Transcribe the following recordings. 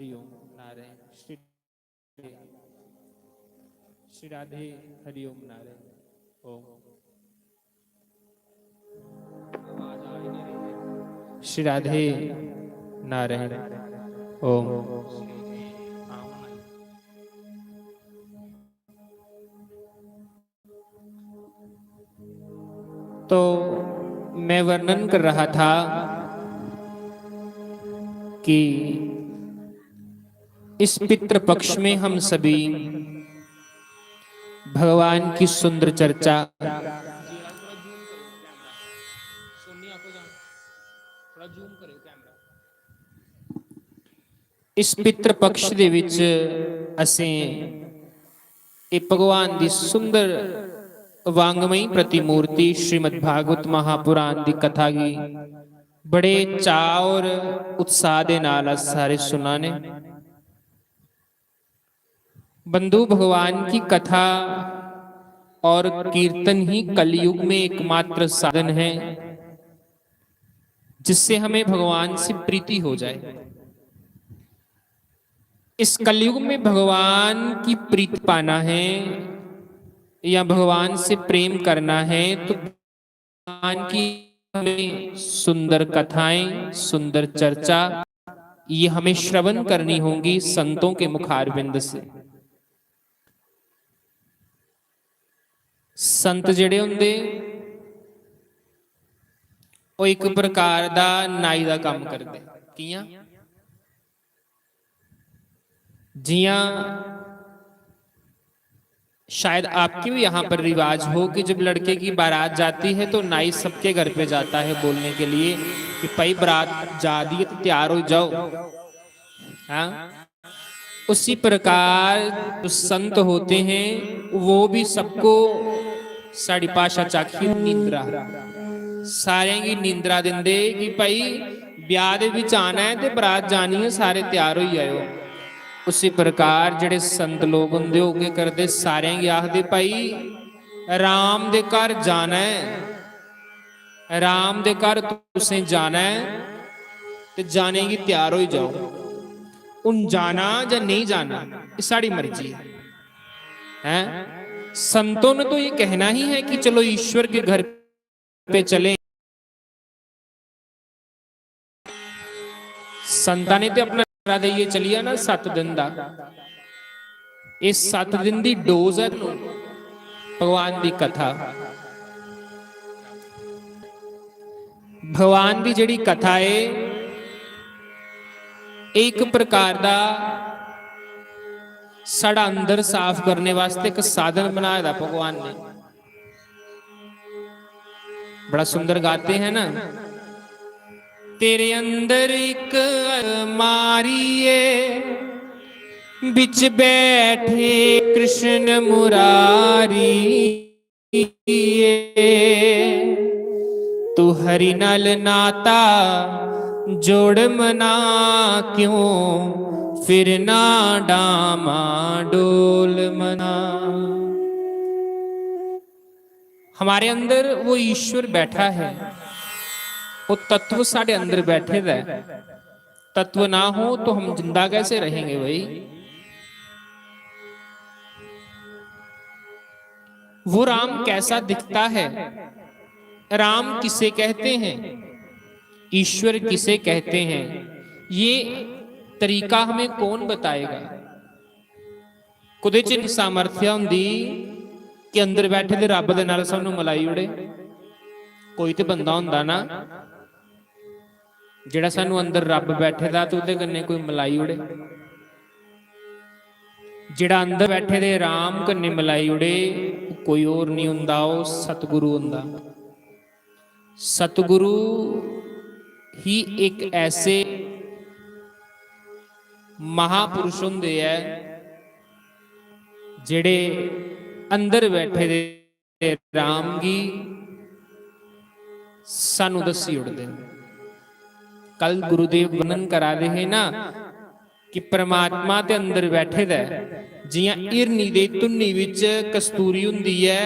हरिओम नारायण श्री श्री राधे हरिओम नारायण ओम श्री राधे नारायण ओम। तो मैं वर्णन कर रहा था कि इस पितृ पक्ष में हम सभी भगवान की सुंदर चर्चा इस पितृ पक्ष दे विच असीं ਇਹ ਭਗਵਾਨ ਦੀ ਸੁੰਦਰ ਵਾਂਗਮਈ प्रतिमूर्ति श्रीमद् भागवत महापुराण की कथा की बड़े चाव और उत्साह के नाल सारे सुना ने। बंधु भगवान की कथा और कीर्तन ही कलयुग में एकमात्र साधन है जिससे हमें भगवान से प्रीति हो जाए। इस कलयुग में भगवान की प्रीति पाना है या भगवान से प्रेम करना है तो भगवान की हमें सुंदर कथाएं, सुंदर चर्चा ये हमें श्रवण करनी होंगी संतों के मुखारविंद से। संत जिहड़े हुंदे वो एक प्रकार दा नाई दा काम करदे। कियां जियां शायद आपके भी यहाँ पर रिवाज हो कि जब लड़के की बारात जाती है तो नाई सबके घर पे जाता है बोलने के लिए कि भाई बारात जा दी है तो तैयार हो जाओ। हाँ, उसी प्रकार जो संत होते हैं वो भी सबको साड़ी पाशा चाखी नींद्रा सारे की नींद्रा देंदे कि भाई ब्याह दे विच आना है ते बारात जानी है सारे तैयार हो आयो। उसी प्रकार जिहड़े संत लोग हुंदे हो के करदे सारे ही आखदे भाई राम दे घर जाना है, राम दे घर तुसें जाना है ते जाने की तैयार हो जाओ। उन जाना या नहीं जाना ये साड़ी मर्जी है। संतों ने तो ये कहना ही है कि चलो ईश्वर के घर पे चले। संतां ने तो अपना ये चलिए ना 7 दिन का, इस 7 दिन की डोज है भगवान की कथा। भगवान की जिहड़ी कथा है एक प्रकार का साड़ा अंदर साफ करने वास्ते एक साधन बनाया था भगवान ने। बड़ा सुंदर गाते हैं ना, तेरे अंदर एक अलमारी बिच बैठे कृष्ण मुरारी, तू हरि नल नाता जोड़ मना क्यों फिर ना डामा डोल मना। हमारे अंदर वो ईश्वर बैठा है, वो तत्व साढ़े अंदर बैठे रहे। तत्व ना हो तो हम जिंदा कैसे रहेंगे भाई। वो राम कैसा दिखता है, राम किसे कहते हैं, ईश्वर किसे कहते हैं, ये तरीका हमें कौन बताएगा। कुछ सामर्थ्य होंदी कि अंदर बैठे दे रब दे नाल सानू मलाई उड़े। कोई तो बंदा हुंदा ना जिहड़ा सानू अंदर रब बैठे दा तो उहदे कन्ने कोई मलाई उड़े। जिहड़ा अंदर बैठे दे राम कन्ने मलाई उड़े कोई और नहीं हुंदा, वो सतगुरु हुंदा। सतगुरु ही एक ऐसे महापुरुष हुंदे है जिहड़े अंदर बैठे दे राम की सानू दसी उड़दे। कल गुरुदेव वर्णन करा रहे हैं ना कि परमात्मा ते अंदर बैठे दा जियां इरनी दे धुन्नी विच कस्तूरी हुंदी है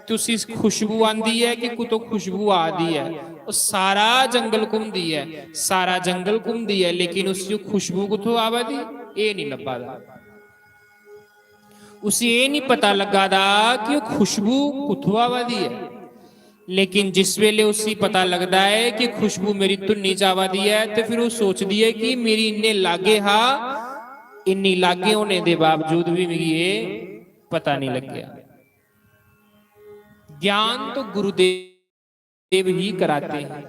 तो उसी खुशबू आंदी है कि कुतों खुशबू आदी है, ਉਹ ਸਾਰਾ ਜੰਗਲ ਘੁੰਮਦੀ ਹੈ, ਸਾਰਾ ਜੰਗਲ ਘੁੰਮਦੀ ਹੈ, ਲੇਕਿਨ ਉਸ ਦੀ ਖੁਸ਼ਬੂ ਕਿੱਥੋਂ ਆਵਦੀ ਇਹ ਨਹੀਂ ਲੱਭਦਾ। उसे ये नहीं पता लगा दा कि वो खुशबू कित्थों आवादी है, लेकिन जिस वेले उसी पता लगता है कि खुशबू मेरी धुन्नी च आवादी है, तो फिर वो सोचती है कि मेरी इन्ने लागे हा, इन्नी लागे होने के बावजूद भी मेरी ये पता नहीं लग्या। ज्ञान तो गुरुदेव ही कराते हैं।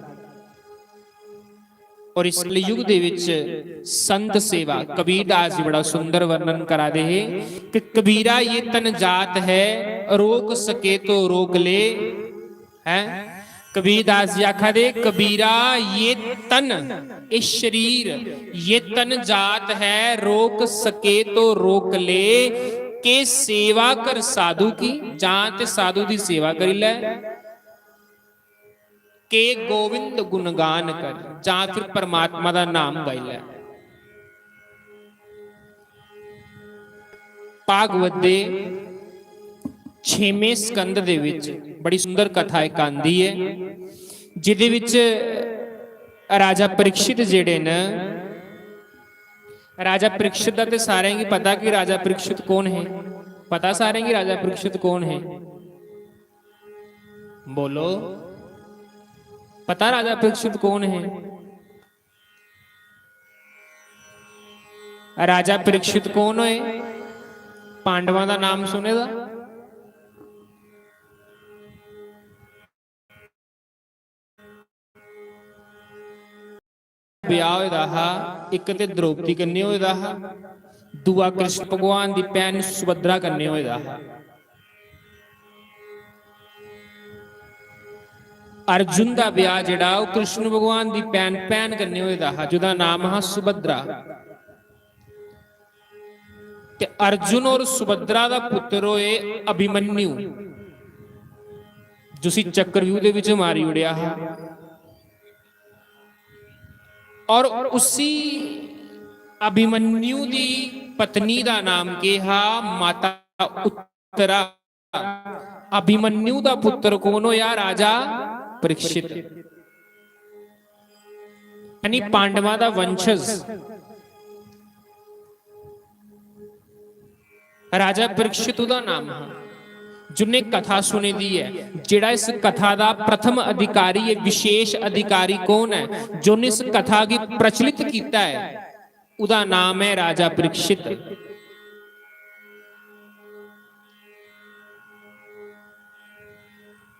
और इस कलयुग दे विच संत सेवा कबीर दास जी बड़ा सुंदर वर्णन करा दे कि कबीरा ये तन जात है, रोक सके तो रोक ले। है कबीर दास जी आखा दे कबीरा ये तन, ये शरीर, ये तन जात है, रोक सके तो रोक ले। के सेवा कर साधु की, जां ते साधु की सेवा करी लै, के गोविंद गुणगान कर, जां फिर परमात्मा दा नाम गाई लै। भागवत दे 6वें स्कंद दे विच बड़ी सुंदर कथा एक आंदी है, जिहदे विच राजा परीक्षित जिहड़े न, राजा परीक्षित दा ते सारें गी पता कि राजा परीक्षित कौन है? पता सारें गी राजा परीक्षित कौन है? बोलो, पता राजा परीक्षित कौन है? राजा परीक्षित कौन है? पांडवां दा नाम सुने दा? ब्याह होया हा, एक ते द्रौपदी कन्ने होया हा, दूआ कृष्ण भगवान दी भैन सुभद्रा कन्ने होया हा। अर्जुन का ब्याह जिहड़ा वो कृष्ण भगवान की भैन कन्ने होया हा, जिहदा नाम हा सुभद्रा। ते अर्जुन और सुभद्रा का पुत्र होए अभिमन्यु, जिसी चक्रव्यूह दे विच मारी उड़िया हा। और उसी अभिमन्यु की पत्नी का नाम के हा माता उत्तरा। अभिमन्यु का पुत्र कौन होया? राजा परीक्षित, यानी पांडवां दा वंशज। राजा परीक्षित दा नाम है, जिन्हें कथा सुनी दी है। जिहड़ा इस कथा का प्रथम अधिकारी है, विशेष अधिकारी कौन है, जिन्हें इस कथा की प्रचलित किया है, उदा नाम है राजा परीक्षित।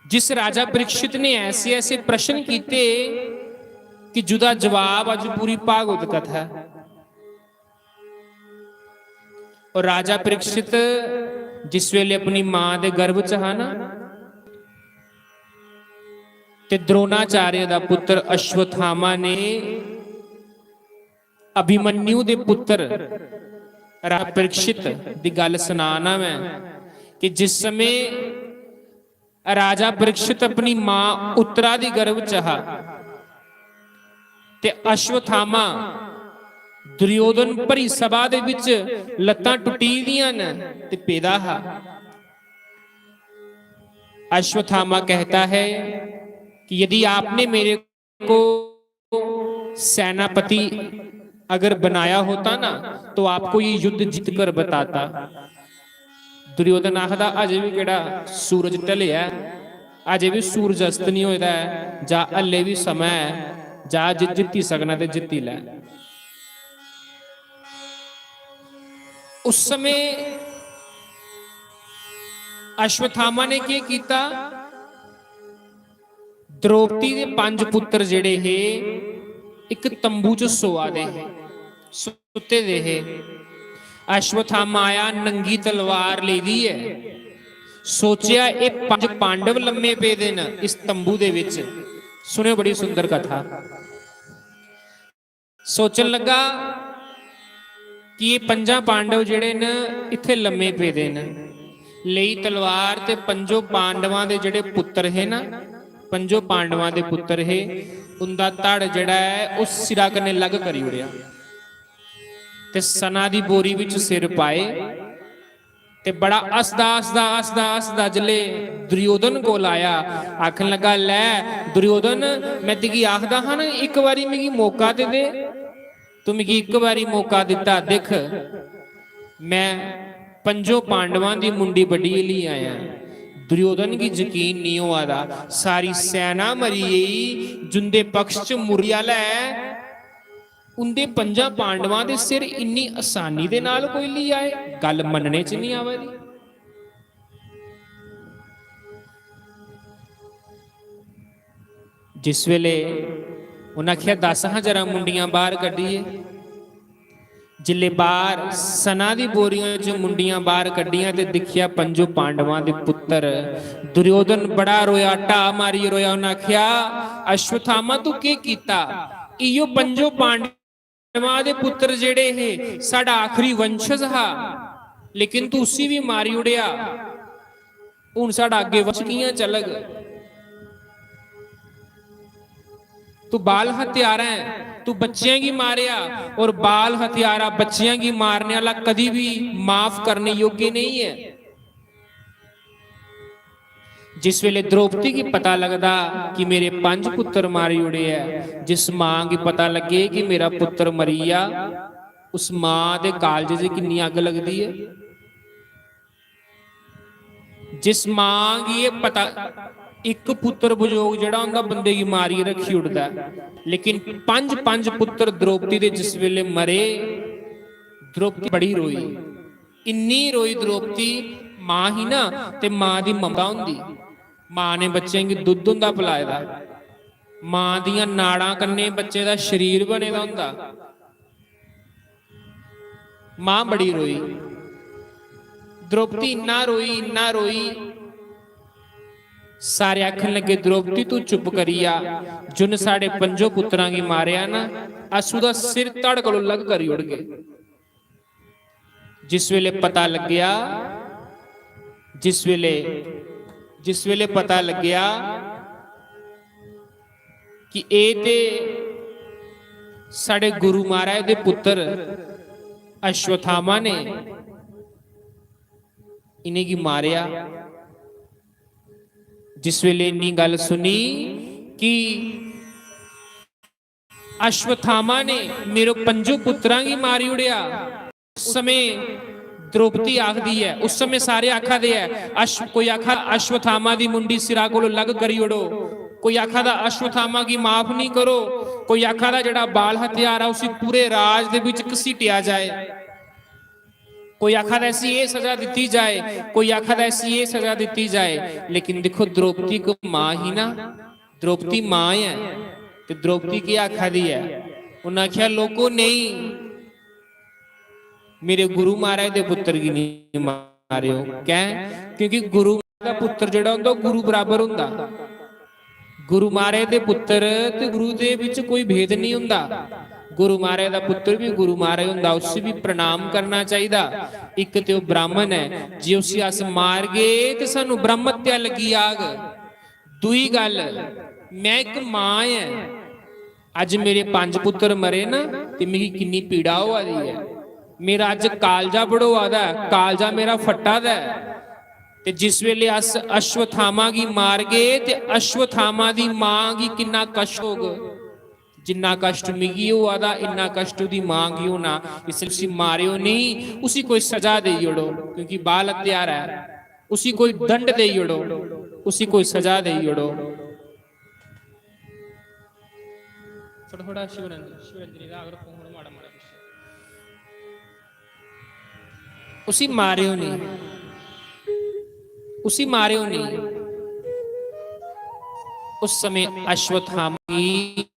जिस राजा परीक्षित ने ऐसे ऐसे प्रश्न किए कि जुदा जवाब अज पूरी भागवत कथा। और राजा परीक्षित जिस वेले अपनी मां के गर्भ च हा ना, ते द्रोणाचार्य का पुत्र अश्वत्थामा ने अभिमन्यु के पुत्र राजा परीक्षित की गल सुनाना मैं कि जिस समय राजा परीक्षित अपनी मां उत्तरा दी गर्भ चाहा ते अश्वत्थामा दुर्योधन भरी सभा दे विच लत्तां टुटी दियां न ते पेदा हा। अश्वत्थामा कहता है कि यदि आपने मेरे को सेनापति अगर बनाया होता ना, तो आपको ये युद्ध जीत कर बताता। दुर्योधन आखदा अजे भी केड़ा सूरज ढलिया, अजे भी सूरज अस्त नहीं होया, जा हले भी समय है, जा जित्ती सकना ते जित्ती लै। उस समय अश्वत्थामा ने क्या किया? द्रौपदी के 5 पुत्र जिहड़े हे एक तंबू च सोआ दे हे, सुते दे हे। अश्वत्थामा आया, नंगी तलवार ले दी है, सोचिया ये 5 पांडव लम्मे पे दे न इस तंबू दे विच। सुनियो बड़ी सुंदर कथा। सोचन लगा कि ये 5 पांडव जिहड़े न इत्थे लम्मे पे दे न, लई तलवार ते 5 पांडवां दे जिहड़े पुत्र है ना, 5 पांडवां दे पुत्र है, उनका धड़ जिहड़ा है उस सिरा कन्ने लग करी उड़िया ते सना दी बोरी विच सिर पाए ते बड़ा हसदा हसदा हसदा हसदा जले दुर्योधन कोल आया, आखन लगा लै दुर्योधन मैं तेगी आखदा हाँ ना एक बारी मिगी मौका दे दे, तू मिगी एक बारी मौका दिता, देख मैं पंजों पांडवां दी मुंडी बड़ी ली आया। दुर्योधन की यकीन नहीं हुआ दा, सारी सेना मरी गई, जुंदे पक्ष च मुरियाला है, उनके पंजा पांडवां दे सिर इन्नी आसानी दे नाल कोई ली आए, गल मनने च नहीं आवा दी। जिस वेले उन्हें आख्या 10 हज़ार मुंडियां बाहर कड्ढीए, जिले बाहर सना दी बोरियां च मुंडियां बाहर कड्डियां ते दिखिया पंजो पांडवां दे पुत्तर। दुर्योधन बड़ा रोया, ढा मारी रोया, उन्हें आख्या अश्वत्थामा तू की कीता? इयो पंजो पांडवां दे पुत्तर जेड़े हे साडा आखिरी वंशज हा, लेकिन तू उसी भी मारी उड़िया, हुण साडा अगे वंश कियां चलग? तू बाल हत्यारा है, तू बच्चियां की मारिया, और बाल हत्यारा बच्चियां की मारने वाला कभी भी माफ करने योग्य नहीं है। जिस वेले द्रौपदी की पता लगदा कि मेरे 5 पुत्र मारी उड़े है, जिस मां की पता लगे कि मेरा पुत्र मरीया, उस मां दे कालजे च कितनी अग लगती है। जिस मां की ये पता, एक पुत्र बजोग जड़ा हुंदा बंदे की मारी रखी उड़दा, लेकिन 5 पुत्र द्रौपदी दे जिस वेले मरे, द्रौपदी बड़ी रोई, इन्नी रोई द्रौपदी। मां ही ना ते मां दी ममता हुंदी, मां ने बच्चों की दुध हुंदा पिलाए दा, मां दियां नाड़ां कन्ने बच्चे दा शरीर बने दा हुंदा। मां बड़ी रोई, द्रौपदी इन्ना रोई, सारे आखन लगे द्रौपदी तू चुप करिया, जुन साढ़े 5 पुत्रां की मारिया ना, असू दा सिर तड़ कोलों लग करी उड़ गए। जिस वेले पता लग्या, जिस वेले पता लग्या कि ए ते साढ़े गुरु महाराज दे पुत्र अश्वत्थामा ने इन्हें की मारिया, जिस वेले इन्नी गल सुनी कि अश्वत्थामा ने मेरे 5 पुत्रां की मारी उड़िया, उस समय द्रौपदी आखदी है, उस समय सारे आखा दे है, कोई आखा अश्वत्थामा की मुंडी सिरा कोलों लग करी उड़ो, कोई आखा दा अश्वत्थामा की माफ नहीं करो, कोई आखा दा जड़ा बाल हत्यारा उसी पूरे राज दे विच घसीटिया जाए, कोई आखा ऐसी ये सजा दी जाए, कोई आखा ऐसी ये सजा दी जाए। लेकिन देखो द्रौपदी को मां ही ना, द्रौपदी मां है, तो द्रौपदी की आखा दी है, उन्हें आख्या लोगों नहीं, मेरे गुरु महाराज दे पुत्र की नहीं मारे हो, क्या? क्योंकि गुरु का पुत्र जड़ा हुंदा गुरु बराबर हुंदा, गुरु महाराज दे पुत्र ते गुरु दे विच कोई भेद नहीं हुंदा। गुरु महाराज का पुत्र भी गुरु महाराज हुंदा, उसे भी प्रणाम करना चाहिए। एक तो ब्राह्मण है, जे उसे अस मार गए तो सानू ब्रह्म हत्या लगी आग। दूई गल, मैं एक मां है, अज मेरे 5 पुत्र मरे ना, तो मेरी किन्नी पीड़ा हुआ दी है, मेरा अज कालजा बड़ोआ दा, कालजा मेरा फट्टा दा। ते जिस वेले अस अश्वत्थामा की मार गए, ते अश्वत्थामा की मां की किन्ना कष्ट होगा, जिन्ना कष्ट मिगी हुआ दा इन्ना कष्ट उदी मां की होना, इसलिए उसी मारियो नहीं, उसी कोई सजा दे ओड़ो, क्योंकि बाल हत्यारा है, उसी कोई दंड दे ओड़ो, उसी कोई सजा दे ओड़ो। थोड़ा शिवरंजनी राग रखो, माड़ा माड़ा उसी मारियो नहीं, उसी मारियो नहीं। उस समय अश्वत्थामा की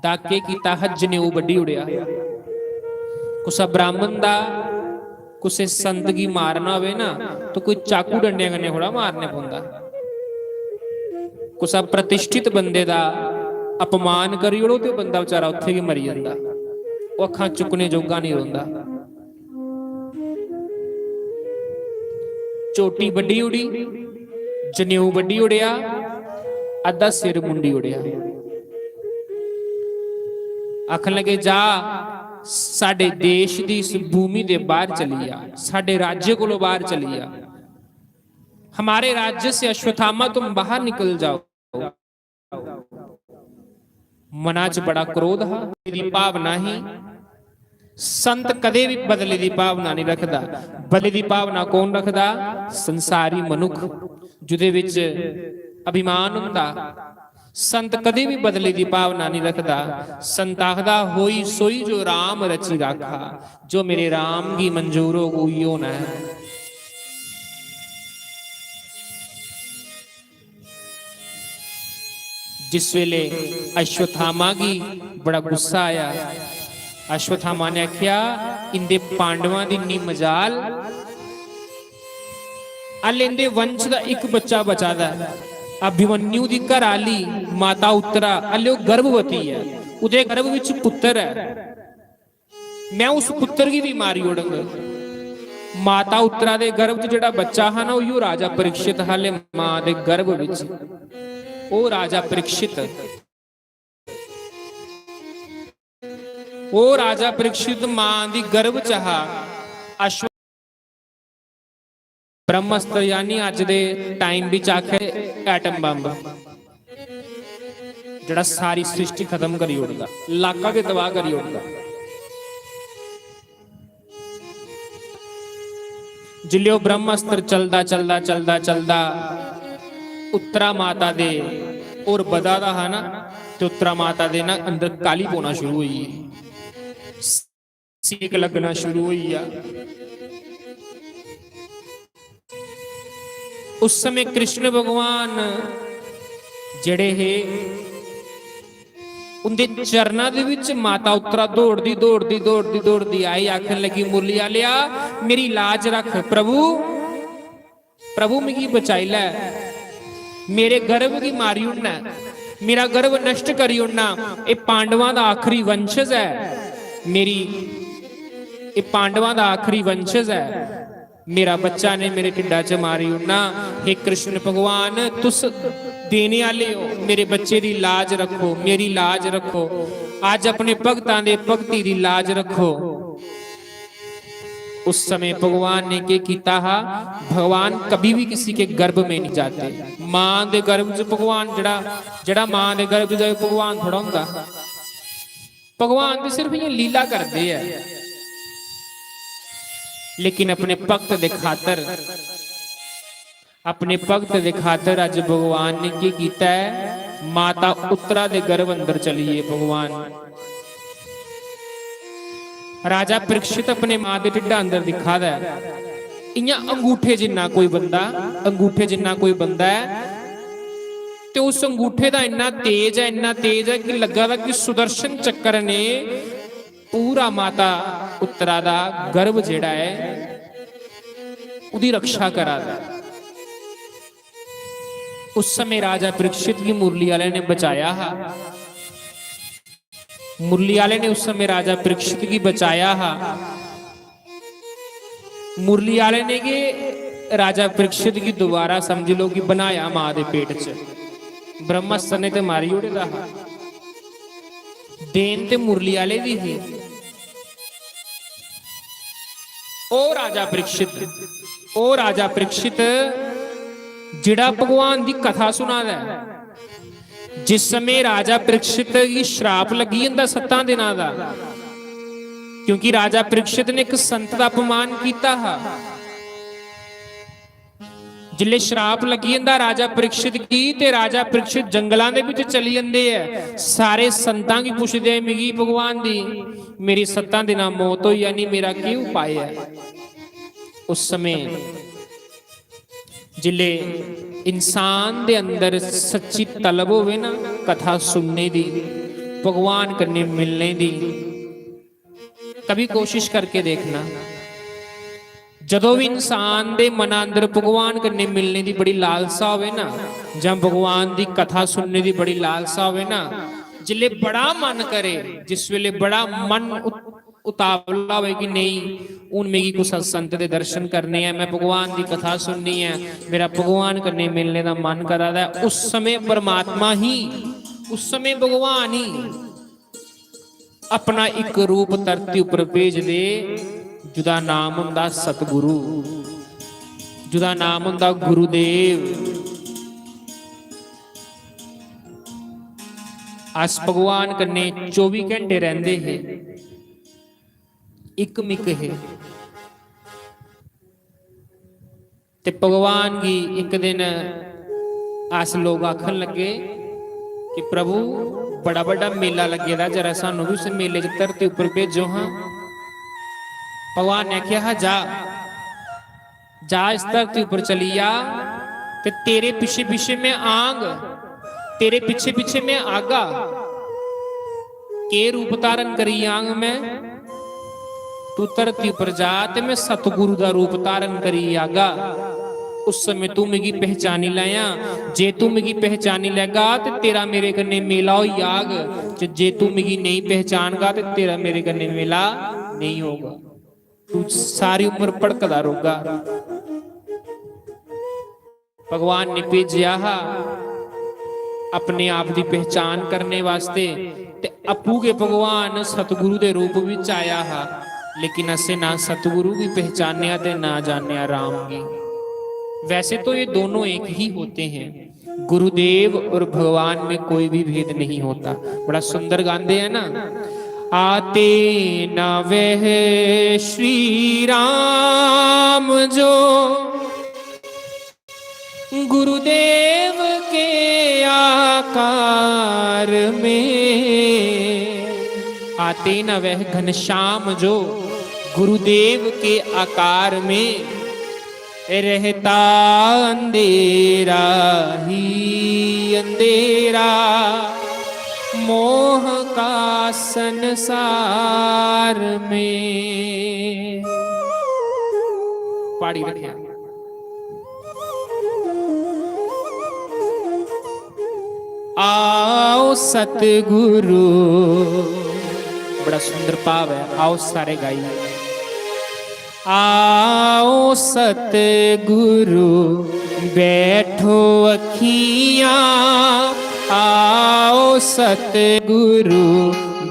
दाके की ताहत जनेऊ बड़ी उड़िया, कुसा ब्राह्मण दा कुसे संत की मारना होवे ना, तो कोई चाकू डंडे कन्ने थोड़ा मारने पौंदा, कुसा प्रतिष्ठित बंदे दा अपमान करी उड़ो तो बंदा बेचारा उत्थे ही मरी जांदा, वो अखां चुकने जोगा नहीं रोंदा। चोटी बड़ी उड़ी, जनेऊ बड़ी उड़िया, अद्धा सिर मुंडी उड़िया। आखन लगे जा साडे देश दी इस भूमि दे बाहर चली आ, साडे राज्य को बाहर चली आ, हमारे राज्य से अश्वत्थामा तुम बाहर निकल जाओ। मना च बड़ा क्रोध हा, दी भावना ही संत कदे भी बदले की भावना नहीं रखता। बदले की भावना कौन रखता? संसारी मनुख जिहदे विच अभिमान हुंदा। संत कदे भी बदले की भावना नहीं रखता। संत आखदा होई सोई जो राम रची राखा, जो मेरे राम की मंजूर हो कोई होना है। जिस वेले अश्वत्थामा की बड़ा गुस्सा आया, अश्वत्थामा ने आख्या इंदे पांडवां दी इन्नी मजाल, अल्ले इंदे वंश दा एक बच्चा बचा दा, अभिमन्यु दी घराली माता उत्तरा अल्ले वो गर्भवती है, उदे गर्भ विच पुत्र है, मैं उस पुत्र की भी मारी ओड़ांगा। माता उत्तरा दे गर्भ च जिहड़ा बच्चा है ना उही राजा परीक्षित हाले मां दे गर्भ विच, ओ राजा परीक्षित, ओ राजा परीक्षित मां दी गर्भ चाहा अश्व ब्रह्मास्त्र यानी अज दे टाइम विच आखे एटम बंब जिहड़ा सारी सृष्टि खत्म करी ओड़दा, इलाका भी तबाह करी ओड़दा। जिल्ले ओ ब्रह्मास्त्र चलदा चलदा चलदा चलदा उत्तरा माता दे और बदा दा है ना, ते उत्तरा माता दे ना अंदर काली पौना शुरू हुई, सेक लगना शुरू हुई आ। उस समय कृष्ण भगवान जड़े है उनके चरणों दे विच माता उत्तरा दौड़दी दौड़दी दौड़दी दौड़दी आई, आखन लगी मुरली आलिया मेरी लाज रख प्रभु, प्रभु मिगी बचाई लै, मेरे गर्भ की मारी उड़ना, मेरा गर्भ नष्ट करी उड़ना, ये पांडवां दा आखिरी वंशज है, मेरी ये पांडवां दा आखिरी वंशज है, मेरा बच्चा ने मेरे ढिड्डा च मारी उड़ना। हे कृष्ण भगवान तुस देने आले हो, मेरे बच्चे की लाज रखो, मेरी लाज रखो, आज अपने भगतां दे भगती की लाज रखो। उस समय भगवान ने क्या किया? भगवान कभी भी किसी के गर्भ में नहीं जाते। मां दे गर्भ च भगवान जड़ा जड़ा मां दे गर्भ च भगवान थोड़ा हुंदा, भगवान तो सिर्फ ये लीला करते हैं, लेकिन अपने भक्त दे खातर, अपने भक्त दे खातर अज भगवान ने की किया है? माता उत्तरा दे गर्भ अंदर चलिए भगवान। राजा परीक्षित अपने मां दे ढिड्डा अंदर दिखा दा इयां अंगूठे जिन्ना कोई बंदा, अंगूठे जिन्ना कोई बंदा है, तो उस अंगूठे का इन्ना तेज है, इन्ना तेज है कि लगा था कि सुदर्शन चक्र ने पूरा माता उत्तरा दा गर्भ जिहड़ा है उदी रक्षा करा दा। उस समय राजा परीक्षित की मुरली वाले ने बचाया हा, मुरली वाले ने उस समय राजा परीक्षित की बचाया हा। मुरली वाले ने के राजा परीक्षित की दोबारा समझ लो कि बनाया मां दे पेट च, ब्रह्मास्त्र ने ते मारी उड़ेदा हा, देन ते मुरली वाले भी ही। ओ राजा परीक्षित, ओ राजा परीक्षित जिड़ा भगवान की कथा सुना दा, जिस समय राजा परीक्षित की श्राप लगी जंदा 7 दिनां दा, क्योंकि राजा परीक्षित ने एक संत का अपमान किया हा। जिले श्राप लगी जंदा राजा परीक्षित की, ते राजा परीक्षित जंगलों के विच चली जाते हैं, सारे संतां की पुछदे मिगी भगवान दी मेरी 7 दिनां मौत होई, यानी मेरा की उपाय है? उस समय जिले इंसान दे अंदर सच्ची तलब होवे ना कथा सुनने दी, भगवान कन्ने मिलने दी, कभी कोशिश करके देखना। जदों भी इंसान दे मन अंदर भगवान कन्ने मिलने की बड़ी लालसा होवे ना, जां भगवान की कथा सुनने की बड़ी लालसा होवे ना, जिले बड़ा मन करे, जिस वेले बड़ा मन उतावला होवे कि नहीं हूँ मेरी कुछ संत के दर्शन करने हैं, मैं भगवान की कथा सुननी है, मेरा भगवान कन्ने मिलने का मन करा दा, उस समय परमात्मा ही, उस समय भगवान ही अपना एक रूप धरती उपर भेज दे, जुदा नाम हुंदा सतगुरु, जुदा नाम हुंदा गुरुदेव। अस भगवान कन्ने 24 घंटे रहिंदे है, एक मिक है। ते भगवान की एक दिन अस लोग आखन लगे कि प्रभु बड़ा बड़ा मेला लगे दा, जरा सानू भी उस मेले च धरती उपर भेजो। हाँ, भगवान ने कहा जा जा इस धरती उपर चली जा, ते तेरे पीछे पीछे मैं आंग, तेरे पीछे पीछे मैं आगा। के रूप धारण करी आंग मैं, तू धरती उपर जा ते मैं सतगुरु का रूप धारण करी आगा। उस समय तू मिगी पहचानी लाया, जे तू मिगी पहचानी लेगा तो तेरा मेरे कन्ने मेला हो आग, जे तू मिगी नहीं पहचानगा तो तेरा मेरे कन्ने मेला नहीं होगा, तू सारी उम्र भड़कदा रहोगा। भगवान ने भेजिया अपने आप की पहचान करने वास्ते, ते अपू के भगवान सतगुरु के रूप विच आया हा, लेकिन असे ना सतगुरु की पहचानिया ते ना जानिया राम की। वैसे तो ये दोनों एक ही होते हैं, गुरुदेव और भगवान में कोई भी भेद नहीं होता। बड़ा सुंदर गाते हैं ना, आते न वह श्री राम जो गुरुदेव के आकार में, आते न वह घनश्याम जो गुरुदेव के आकार में, रहता अंधेरा ही अंधेरा मोह का संसार में। पाड़ी रखिया। आओ सतगुरु, बड़ा सुंदर भाव है, आओ सारे गाइए। आओ सतगुरु बैठो अखियाँ, आओ सतगुरु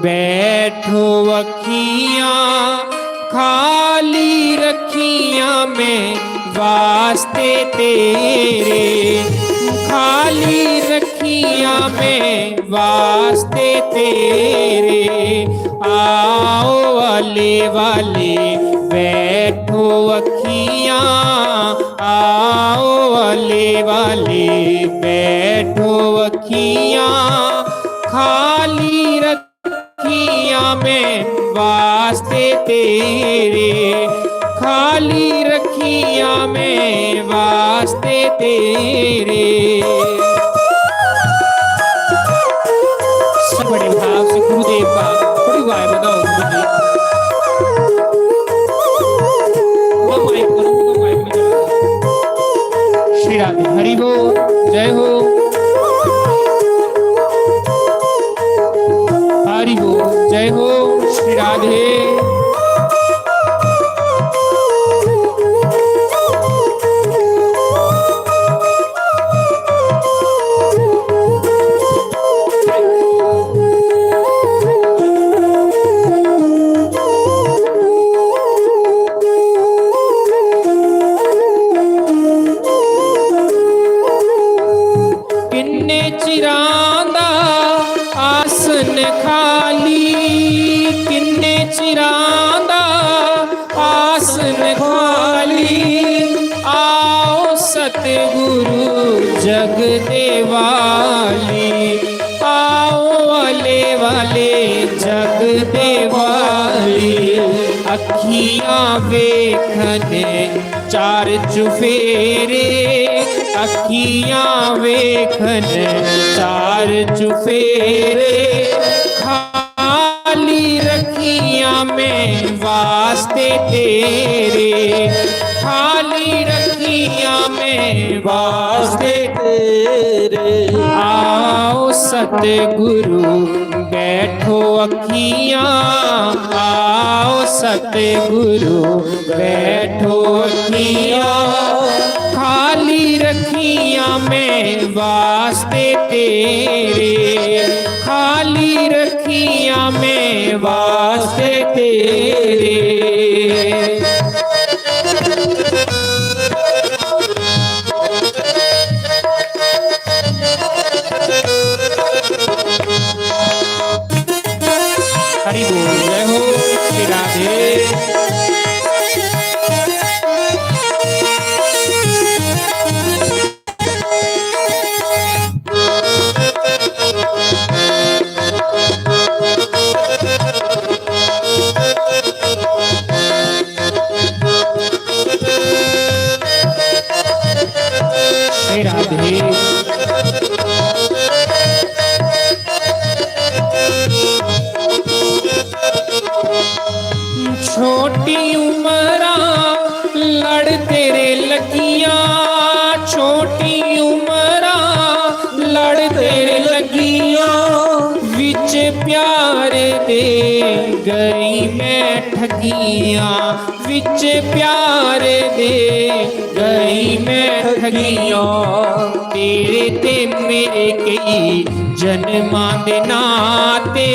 बैठो अखियाँ, खाली रखियाँ में वास्ते तेरे, खाली रखियाँ में वास्ते तेरे। आओ वाले वाले बैठो अखियाँ, आओ वाले वाले बैठो अखियाँ, खाली रखियाँ में वास्ते तेरे, खाली रखियाँ में वास्ते तेरे। सब बड़े भाव से गुरुदेव का थोड़ी वाय बताओ श्री राधे। हरि बोल, जय हो, हरि बोल, जय हो श्री राधे। जग देवाली, आओ वाले वाले जग देवाली, अखियां वेखने चार चुफेरे, अखियां वेखने चार चुफेरे, खाली रखियां में वास्ते तेरे, खाली रखियां में वास्ते तेरे। आओ सतगुरु बैठो अखियां, आओ सतगुरु बैठो अखियां, खाली रखियां में वास्ते तेरे, खाली रखियां रखिया मैं वास्ते तेरे। हरि बोल, जय हो श्री राधे। श्री राधे। छोटी उमरा लड़ तेरे लगिया, छोटी उमरा लड़ तेरे लगिया, विच प्यारे दे गई मैं ठगिया, विच प्यारे दे गई मैं ठगिया। तेरे ते मेरे कई जन्मां दे नाते,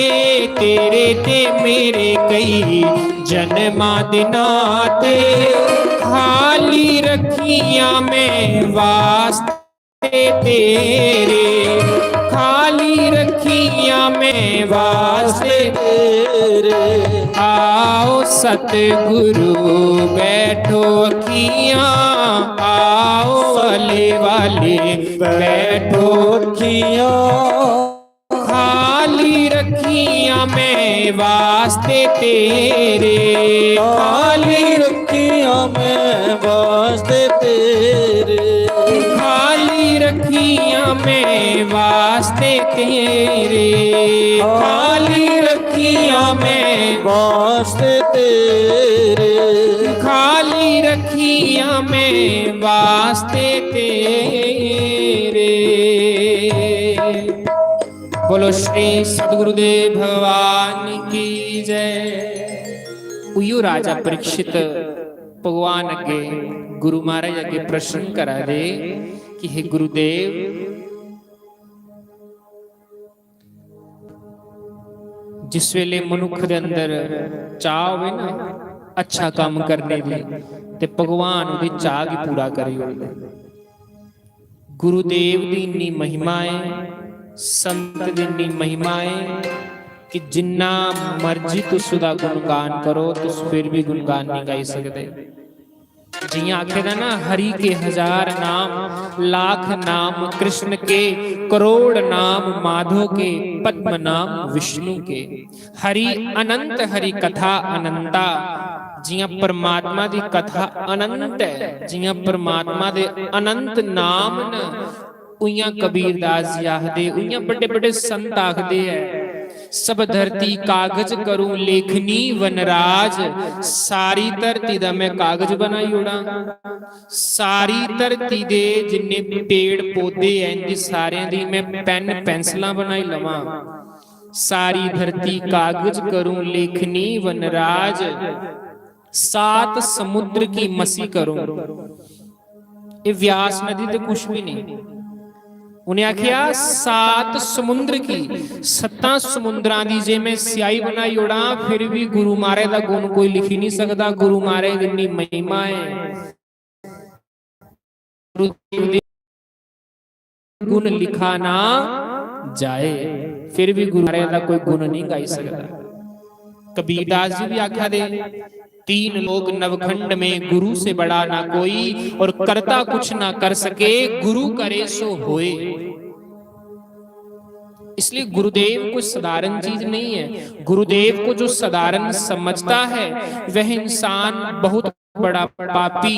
तेरे ते मेरे कई जन्मां दे नाते, खाली रखिया मैं वास्ते तेरे, खाली रखिया मैं वास्ते तेरे। आओ सतगुरु बैठो अखियां, आओ वाले वाले बैठो अखियां, खाली रखिया मैं वास्ते तेरे, खाली रखिया मैं वास्ते तेरे, खाली रखिया मैं वास्ते तेरे, खाली रखिया मैं वास्ते तेरे, खाली रखिया मैं वास्ते तेरे। बोलो श्री सद्गुरुदेव भगवान की जय। उयो राजा परीक्षित भगवान अगे गुरु महाराज अगे प्रश्न करा दे कि हे गुरुदेव, जिस वेले मनुख दे अंदर चाह होवे ना अच्छा काम करने दी, ते भगवान उहदी चाह ही पूरा करे होंदा। गुरुदेव दी इन्नी महिमा है, संत दी इन्नी महिमा है कि जिन्ना मर्जी तुस उहदा गुणगान करो तुस फिर भी गुणगान नहीं गाई सकते। जियां आखेदा ना, हरि के हजार नाम, लाख नाम कृष्ण के, करोड़ नाम माधो के, पद्म नाम विष्णु के। हरि अनंत हरि कथा अनंता, जियां परमात्मा दी कथा अनंत है, जियां परमात्मा दे अनंत नाम न, उइयां कबीरदास जी आखदे, उइयां बड़े बड़े संत आखदे है, सब धरती कागज करूं लेखनी वनराज, सारी धरती दा मैं कागज बनाई ओड़ा। सारी धरती दे जिन्ने पेड़ पौधे हैं इंदी सारियां दी मैं पेन पेंसिलां बनाई लवां। सारी धरती कागज करूं लेखनी वनराज, सात समुद्र की मसी करूं। ये व्यास नदी तो कुछ भी नहीं, उन्हें आखिया सात समुद्र की, सत्ता समुद्रां दी जे मैं स्याही बनाई ओड़ा फिर भी गुरु महाराज दा गुण कोई लिखी नहीं सकता। गुरु महाराज दी इन्नी महिमा है, गुण लिखा ना जाए, फिर भी गुरु महाराज दा कोई गुण नहीं गाई सकता। कबीरदास जी भी आखा दे, तीन लोग नवखंड में गुरु से बड़ा ना कोई, और करता कुछ ना कर सके गुरु करे सो होए। इसलिए गुरुदेव कोई साधारण चीज नहीं है। गुरुदेव को जो साधारण समझता है वह इंसान बहुत बड़ा पापी,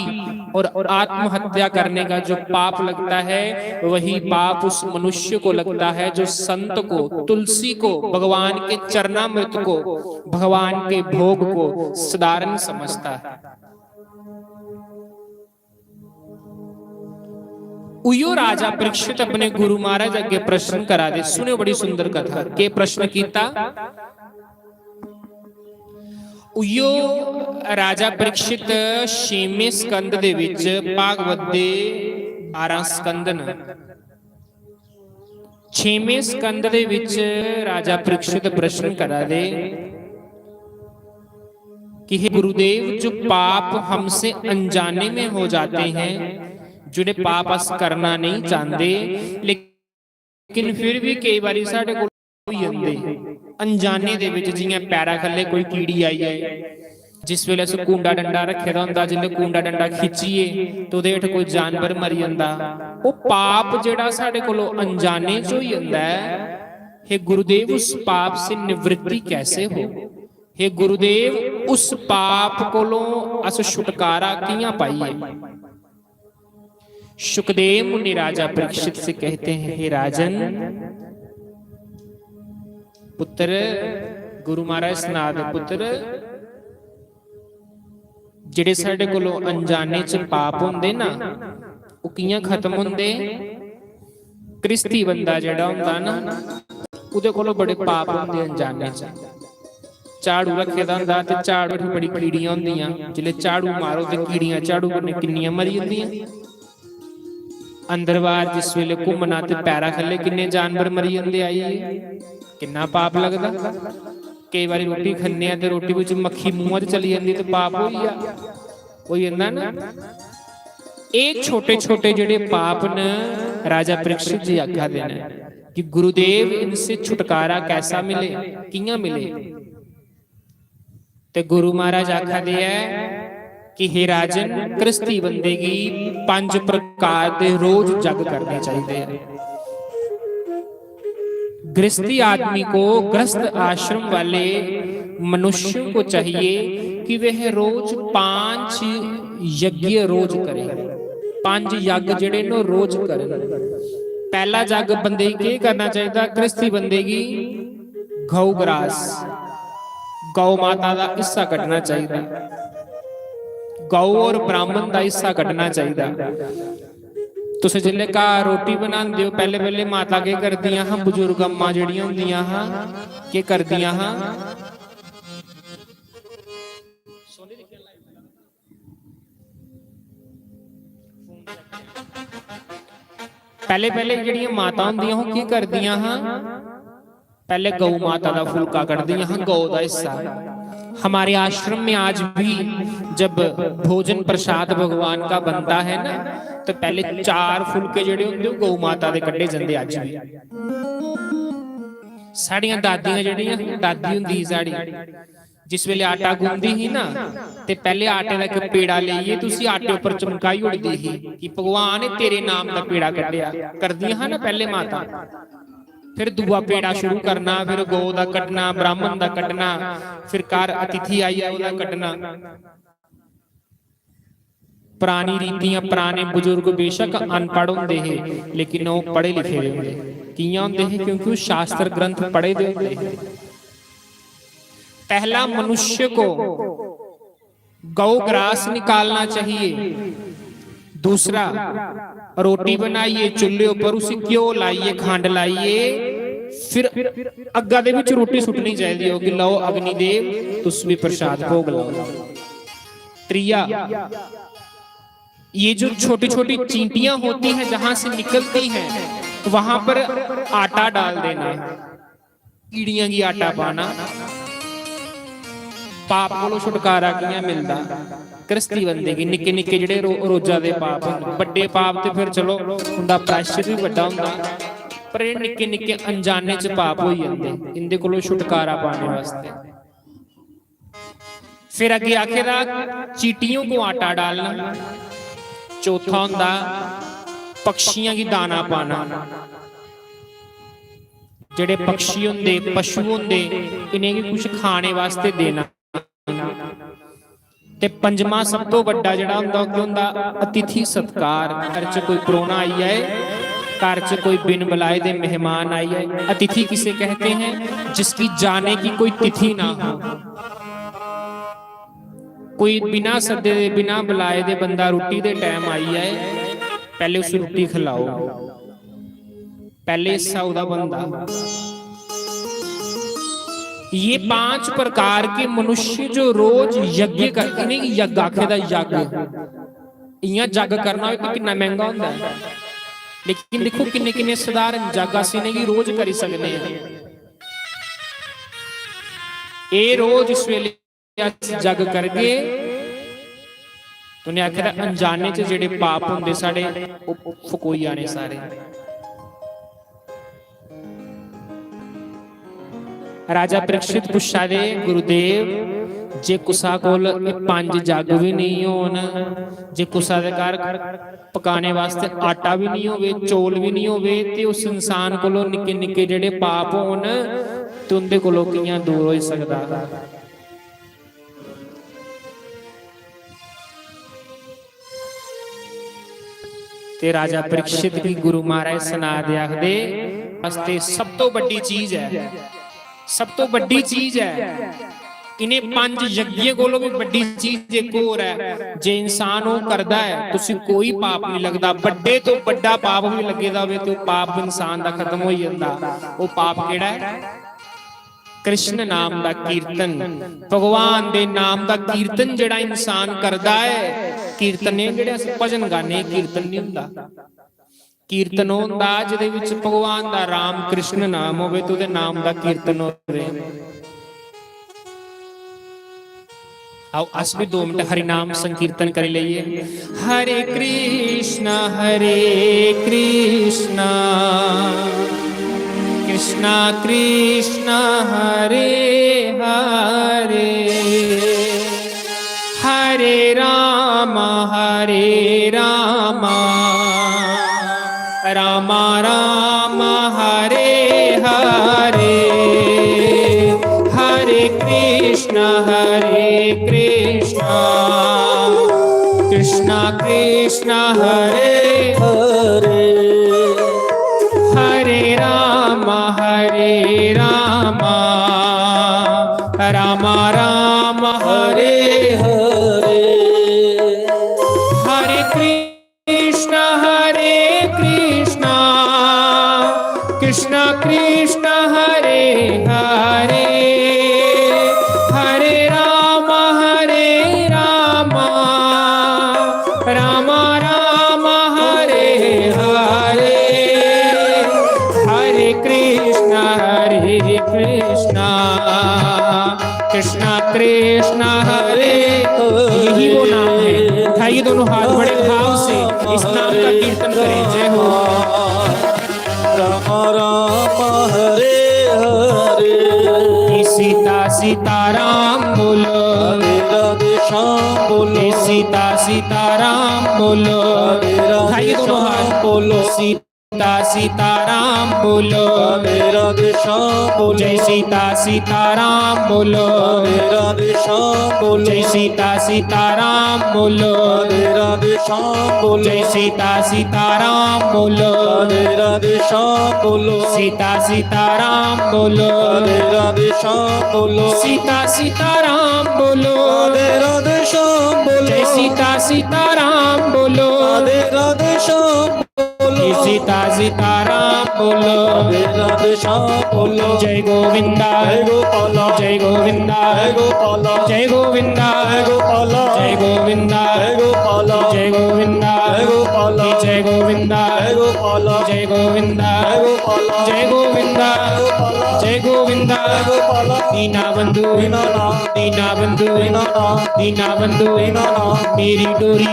और आत्महत्या करने का जो पाप लगता है वही पाप उस मनुष्य को लगता है जो संत को, तुलसी को, भगवान के चरणामृत को, भगवान के भोग को साधारण समझता है। उयो राजा परीक्षित अपने गुरु महाराज अगे प्रश्न करा दे। सुने बड़ी सुंदर कथा। के प्रश्न कीता? उयो राजा परीक्षित 6वें स्कंद दे विच भागवत दे 12 स्कंद न, छेवें स्कंद दे विच राजा परीक्षित प्रश्न करा दे कि हे गुरुदेव, जो पाप हमसे अनजाने में हो जाते हैं, जिन्हें पाप अस करना नहीं चाहते, लेकिन फिर भी कई बारी साडे कोल हो जांदे अनजाने दे विच, जियां पैरा थल्ले कोई कीड़ी आई है, जिस वेले अस कूंडा डंडा रखे दा हुंदा, जिल्ले कूंडा डंडा खिच्चीए तो उहदे हेठ कोई जानवर मर जांदा, वो पाप जिहड़ा साडे कोलों अनजाने च हो जांदा है। हे गुरुदेव, उस पाप से निवृत्ति कैसे हो? हे गुरुदेव, उस पाप कोलों अस छुटकारा कियां पाइए? सुखदेव मुनि राजा परीक्षित से कहते हैं, हे राजन पुत्र, गुरु महाराज सुना दे पुत्र, ਜਿਹੜੇ ਸਾਡੇ ਕੋਲੋਂ ਅਣਜਾਣੇ ਚ ਪਾਪ ਹੁੰਦੇ ਨਾ, ਉਹ ਕਿਆਂ ਖਤਮ ਹੁੰਦੇ? ਕ੍ਰਿਸਤੀ ਬੰਦਾ ਜਿਹੜਾ ਹੁੰਦਾ ਨਾ, ਉਹਦੇ ਕੋਲੋਂ ਬੜੇ ਪਾਪ ਹੁੰਦੇ ਅਣਜਾਣੇ ਚ। ਝਾੜੂ ਰੱਖੇ ਦਾ ਹੁੰਦਾ ਤੇ ਝਾੜੂ ਵਿੱਚ ਬੜੀ ਕੀੜੀਆਂ ਹੁੰਦੀਆਂ, ਜਿਹੜੇ ਝਾੜੂ ਮਾਰੋ ਤੇ ਕੀੜੀਆਂ ਝਾੜੂ ਕਰਨੇ ਕਿੰਨੀਆਂ ਮਰੀ ਜਾਂਦੀਆਂ। ਅੰਦਰ ਬਾਹਰ ਜਿਸ ਵੇਲੇ ਘੁੰਮਣਾ ਤੇ ਪੈਰਾਂ ਥੱਲੇ ਕਿੰਨੇ ਜਾਨਵਰ ਮਰੀ ਜਾਂਦੇ, ਆਈਏ ਕਿੰਨਾ ਪਾਪ ਲੱਗਦਾ। कई बार रोटी खाने तो रोटी विच मक्खी मूंह च चली जाती तो पाप हो जाता ना। एक छोटे छोटे जिहड़े पाप न, राजा परीक्षित जी आखा देना कि गुरुदेव इनसे छुटकारा कैसा मिले, कियां मिले? ते गुरु महाराज आखा दे कि हे राजन, कृष्टी बंदे की 5 प्रकार दे रोज जग करने चाहिए। गृहस्थी आदमी को, गृहस्थ आश्रम वाले मनुष्यों को चाहिए कि वह रोज 5 यज्ञ रोज करे। 5 यज्ञ जिहड़े नो रोज करे। पहला यज्ञ बंदे की करना चाहिए? गृहस्थी बंदे की गौ ग्रास, गौ माता का हिस्सा कटना चाहिए, गौ और ब्राह्मण का हिस्सा कटना चाहिए। तुसीं जिल्ले घर रोटी बनांदे हो, पहले पहले माता के करदियां हां, बजुर्ग अम्मा जिहड़ियां हुंदियां हां के करदियां हां, पहले पहले जिहड़ियां माता हुंदियां हो की करदियां हां, पहले गौ माता का फुलका कटदियां हां, गौ का हिस्सा। हमारे आश्रम में आज भी जब भोजन प्रसाद भगवान का बनता है ना, तो पहले 4 फुलके जिहड़े हुंदे गौ माता दे कड्ढे जांदे। अज भी साड़ियां दादियां जिहड़ियां, दादी हुंदी साड़ी, जिस वेले आटा गुंदी ही ना, ते पहले आटे दा इक पेड़ा लईए तुसीं आटे उपर चमकाई उड़दी ही कि भगवान तेरे नाम दा पेड़ा कड्ढिया, करदियां हां ना पहले माता। फिर दूआ पेड़ा शुरू करना, फिर गौ दा कड्ढना, ब्राह्मण दा कड्ढना, फिर घर अतिथि आई है उहदा कड्ढना। पुरानी रीतियां, पुराने बुजुर्ग बेशक अनपढ़ होंदे है, लेकिन वो पढ़े लिखे होंदे। कियां होंदे है? क्योंकि वो शास्त्र ग्रंथ पढ़े दे होंदे। पहला मनुष्य को गौ ग्रास निकालना चाहिए। दूसरा, रोटी बनाइए चूल्हे ऊपर, उसे घ्यो लाइए, खंड लाइए, फिर अग्गा दे विच रोटी सुटनी चाहिए हो कि लो अग्निदेव तुस भी प्रसाद भोग लो। त्रिया, ये जो छोटी छोटी चींटियां होती हैं जहां से निकलती हैं, वहां पर आटा डाल देना, कीड़ियां की आटा पाना। पाप कोलों छुटकारा कियां मिलदा? गृहस्थी बंदे की निक्के निक्के जिहड़े रोजा दे पाप, बड़े पाप ते फिर चलो उनका प्रायश्चित भी बड़ा हुंदा, पर ये निक्के निक्के अनजाने च पाप हो जांदे, इनदे कोलों छुटकारा पाने वास्ते। फिर अगे आखेदा चींटियों को आटा डालना। चौथा हुंदा पक्षियां की दाना पाना। जिहड़े पक्षी हुंदे, पशु हुंदे, इन्हें भी कुछ खाने वास्ते देना। ते पंजवां सब तो वड्डा जिहड़ा हुंदा कि हुंदा अतिथि सत्कार। घर च कोई परोना आई है, घर च कोई बिन बुलाए दे मेहमान आई है। अतिथि किसे कहते हैं? जिसकी जाने की कोई तिथि ना हो। कोई बिना सदे दे, बिना बुलाए दे बंदा रोटी दे टाइम आई है, पहले उस रोटी खिलाओ, पहले हिस्सा उहदा बनदा। ये 5 प्रकार के मनुष्य जो रोज यज्ञ करते हैं, यज्ञ आखे दा यज्ञ, इयां जग करना हो तो कितना महंगा होता है। लेकिन देखो किन्ने किन्ने सधारण जग असीं नहीं रोज करी सकते हैं। ये रोज इस वेले जग करके तुने आखिर अनजाने च जेड़े पाप हुंदे साडे फकोई आने सारे। राजा परीक्षित पुछा दे गुरुदेव जे कुसा कोल 5 जग भी नहीं होन, जे कुसा दे घर पकाने वास्ते आटा भी नहीं होवे, चौल भी नहीं होवे, ते उस इंसान कोलों निक्के निक्के जेड़े पाप होन ते उंदे कोलों कियां दूर हो सकदा। ते राजा परीक्षित की गुरु महाराज सुना दे आखदे वास्ते सब तो बड़ी चीज है, सब तो बड़ी चीज है। इन्हें 5 यज्ञ कोलों भी बड़ी चीज एक और है, जे इंसान वो करदा है तुसी कोई पाप नहीं लगदा, बड़े तो बड़ा पाप भी लगे दा होवे ते पाप इंसान दा खत्म हो जांदा। वो पाप केड़ा है? कृष्ण नाम दा कीर्तन, भगवान दे नाम दा कीर्तन जेड़ा इंसान करदा है। कीर्तन है जेड़ा असीं भजन गाने, कीर्तन नहीं हुंदा। कीर्तन हुंदा जिहदे विच भगवान दा राम कृष्ण नाम होवे ते उहदे नाम दा कीर्तन होवे। आओ अस भी 2 मिनट हरि नाम संकीर्तन कर लइए। हरे कृष्णा कृष्णा कृष्णा हरे हरे, हरे राम राम राम हरे हरे, हरे कृष्णा कृष्णा कृष्णा हरे हरे, हरे राम राम राम हरे हरे, हरे कृष्णा कृष्णा कृष्णा हरे हरे, हरे राम राम राम हरे हरे, हरे कृष्णा कृष्णा कृष्णा हरे। यही वो नाम है। उठाइए दोनों हाथ बड़े भाव से इस नाम का कीर्तन करें। जय हो। राम राम हरे हरे, सीता सीताराम बोलो, राधे श्याम बोलो, सीता सीताराम बोलो, उठाइए दोनों हाथ बोलो। सीता सीताराम बोलो, राधे श्याम बोलो, जय सीता सीताराम बोलो, राधे श्याम बोलो, जय सीता सीताराम बोलो, राधे श्याम बोलो, जय सीता सीताराम बोलो, राधे श्याम बोलो, सीता सीताराम बोलो, राधे श्याम बोलो, सीता सीताराम बोलो, राधे श्याम बोलो, जय सीता सीताराम बोलो, राधे श्याम बोलो, सीता सीताराम बोलो, राधे श्याम बोलो, जय गोविंदा जय गोपाला, जय गोविंदा जय गोपाला, जय गोविंदा जय गोपाला, जय गोविंदा जय गोपाला, जय गोविंदा जय गोपाला, जय गोविंदा जय गोपाला, जय गोविंदा जय गोपाला, जय गोविंदा जय गोविंदा जय गोपाला, दीना बंधु दीना बंधु दीना बंधु मेरी डोरी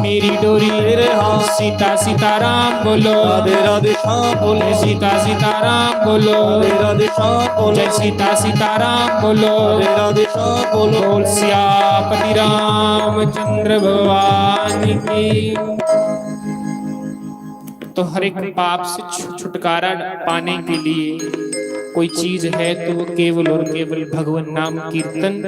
मेरी डोरी सीता सीताराम बोलो, राधे राधे श्याम बोलो, सीता सीताराम बोलो, राधे श्याम बोलो, जय सीता सीताराम बोलो, राधे श्याम बोलो, बोल सियापति रामचंद्र भगवान की। तो हर एक पाप से छुटकारा पाने के लिए कोई चीज है तो वो केवल और केवल भगवान नाम कीर्तन,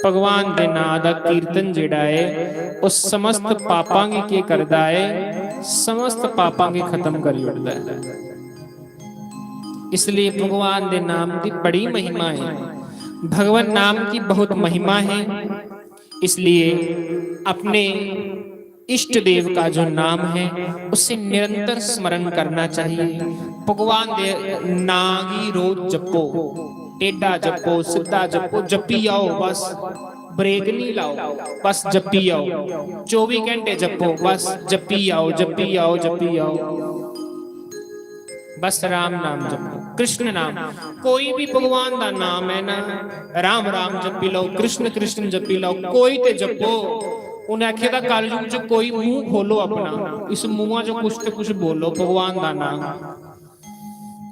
भगवान दे नाम दा कीर्तन जेड़ा है वो समस्त पापां के करदा है, समस्त पापां के खत्म कर छड़दा है। इसलिए भगवान दे नाम की बड़ी महिमा है, भगवान नाम की बहुत महिमा है। इसलिए अपने इष्ट देव का जो नाम है उसे निरंतर स्मरण करना चाहिए। भगवान दे नाम ही रोज जपो, टेढ़ा जपो, सीधा जपो, जपी आओ बस। ब्रेक नहीं लाओ, बस जपी आओ, 24 घंटे जपो, बस जपी आओ, जपी आओ, जपी आओ, बस राम नाम जपो, कृष्ण नाम। कोई भी भगवान का नाम है ना, राम राम जपी लो, कृष्ण कृष्ण जपी लो, कोई ते जपो। उन्हें आखिया था कलयुग च कोई मुंह खोलो अपना, इस मुंह जो कुछ तो कुछ बोलो भगवान का नाम।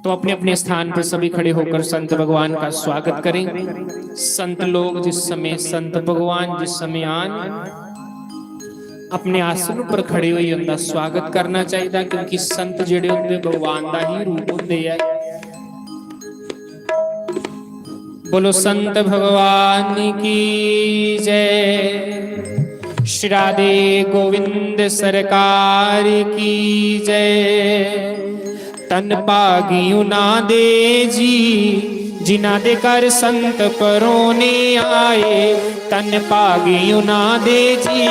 तो अपने अपने स्थान पर सभी खड़े होकर संत भगवान का स्वागत करें। संत लोग जिस समय, संत भगवान जिस समय आन, अपने आसन पर खड़े हुए उनका स्वागत करना चाहिए, क्योंकि संत जिहड़े होंदे भगवान का ही रूप होंदे है। बोलो संत भगवान की जय, श्री राधे गोविंद सरकार की जय। तन भागी उना दे जी, जिन्हां दे घर संत परोने आए। तन भागी उना दे जी,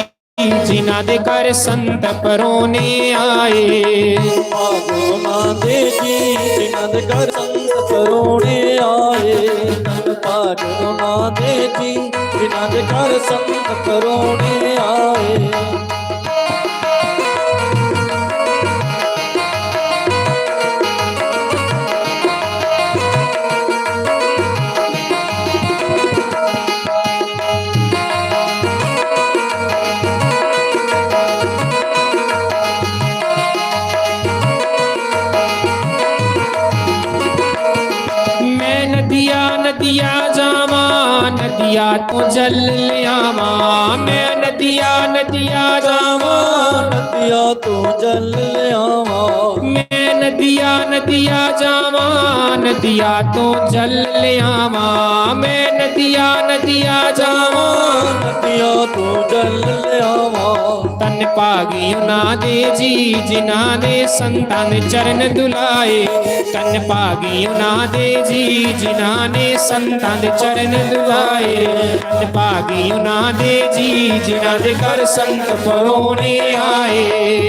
जिन्हां दे घर संत परोने आए। भागो ना दे जी, जिन्हां दे घर संत परोने आए। भागो ना दे जी, जिन्हां दे घर संत परोने आए। नदिया जावा, नदिया तो जल ले आवा। मैं नदिया नदिया जावा, नदिया तो जल ले आवा। मैं नदिया नदिया जावा, नदिया तो जल ले आवा। मैं नदिया नदिया जावा, नदिया तो जल ले आवा। तन भागी उना दे जी, जिन्हां दे संतां दे चरण दुलाए। तन भागी उना दे जी, जिन्हां ने संतां दे चरण दुलाए। तन भागी उना दे जी, जिन्हां दे घर संत परोने आए।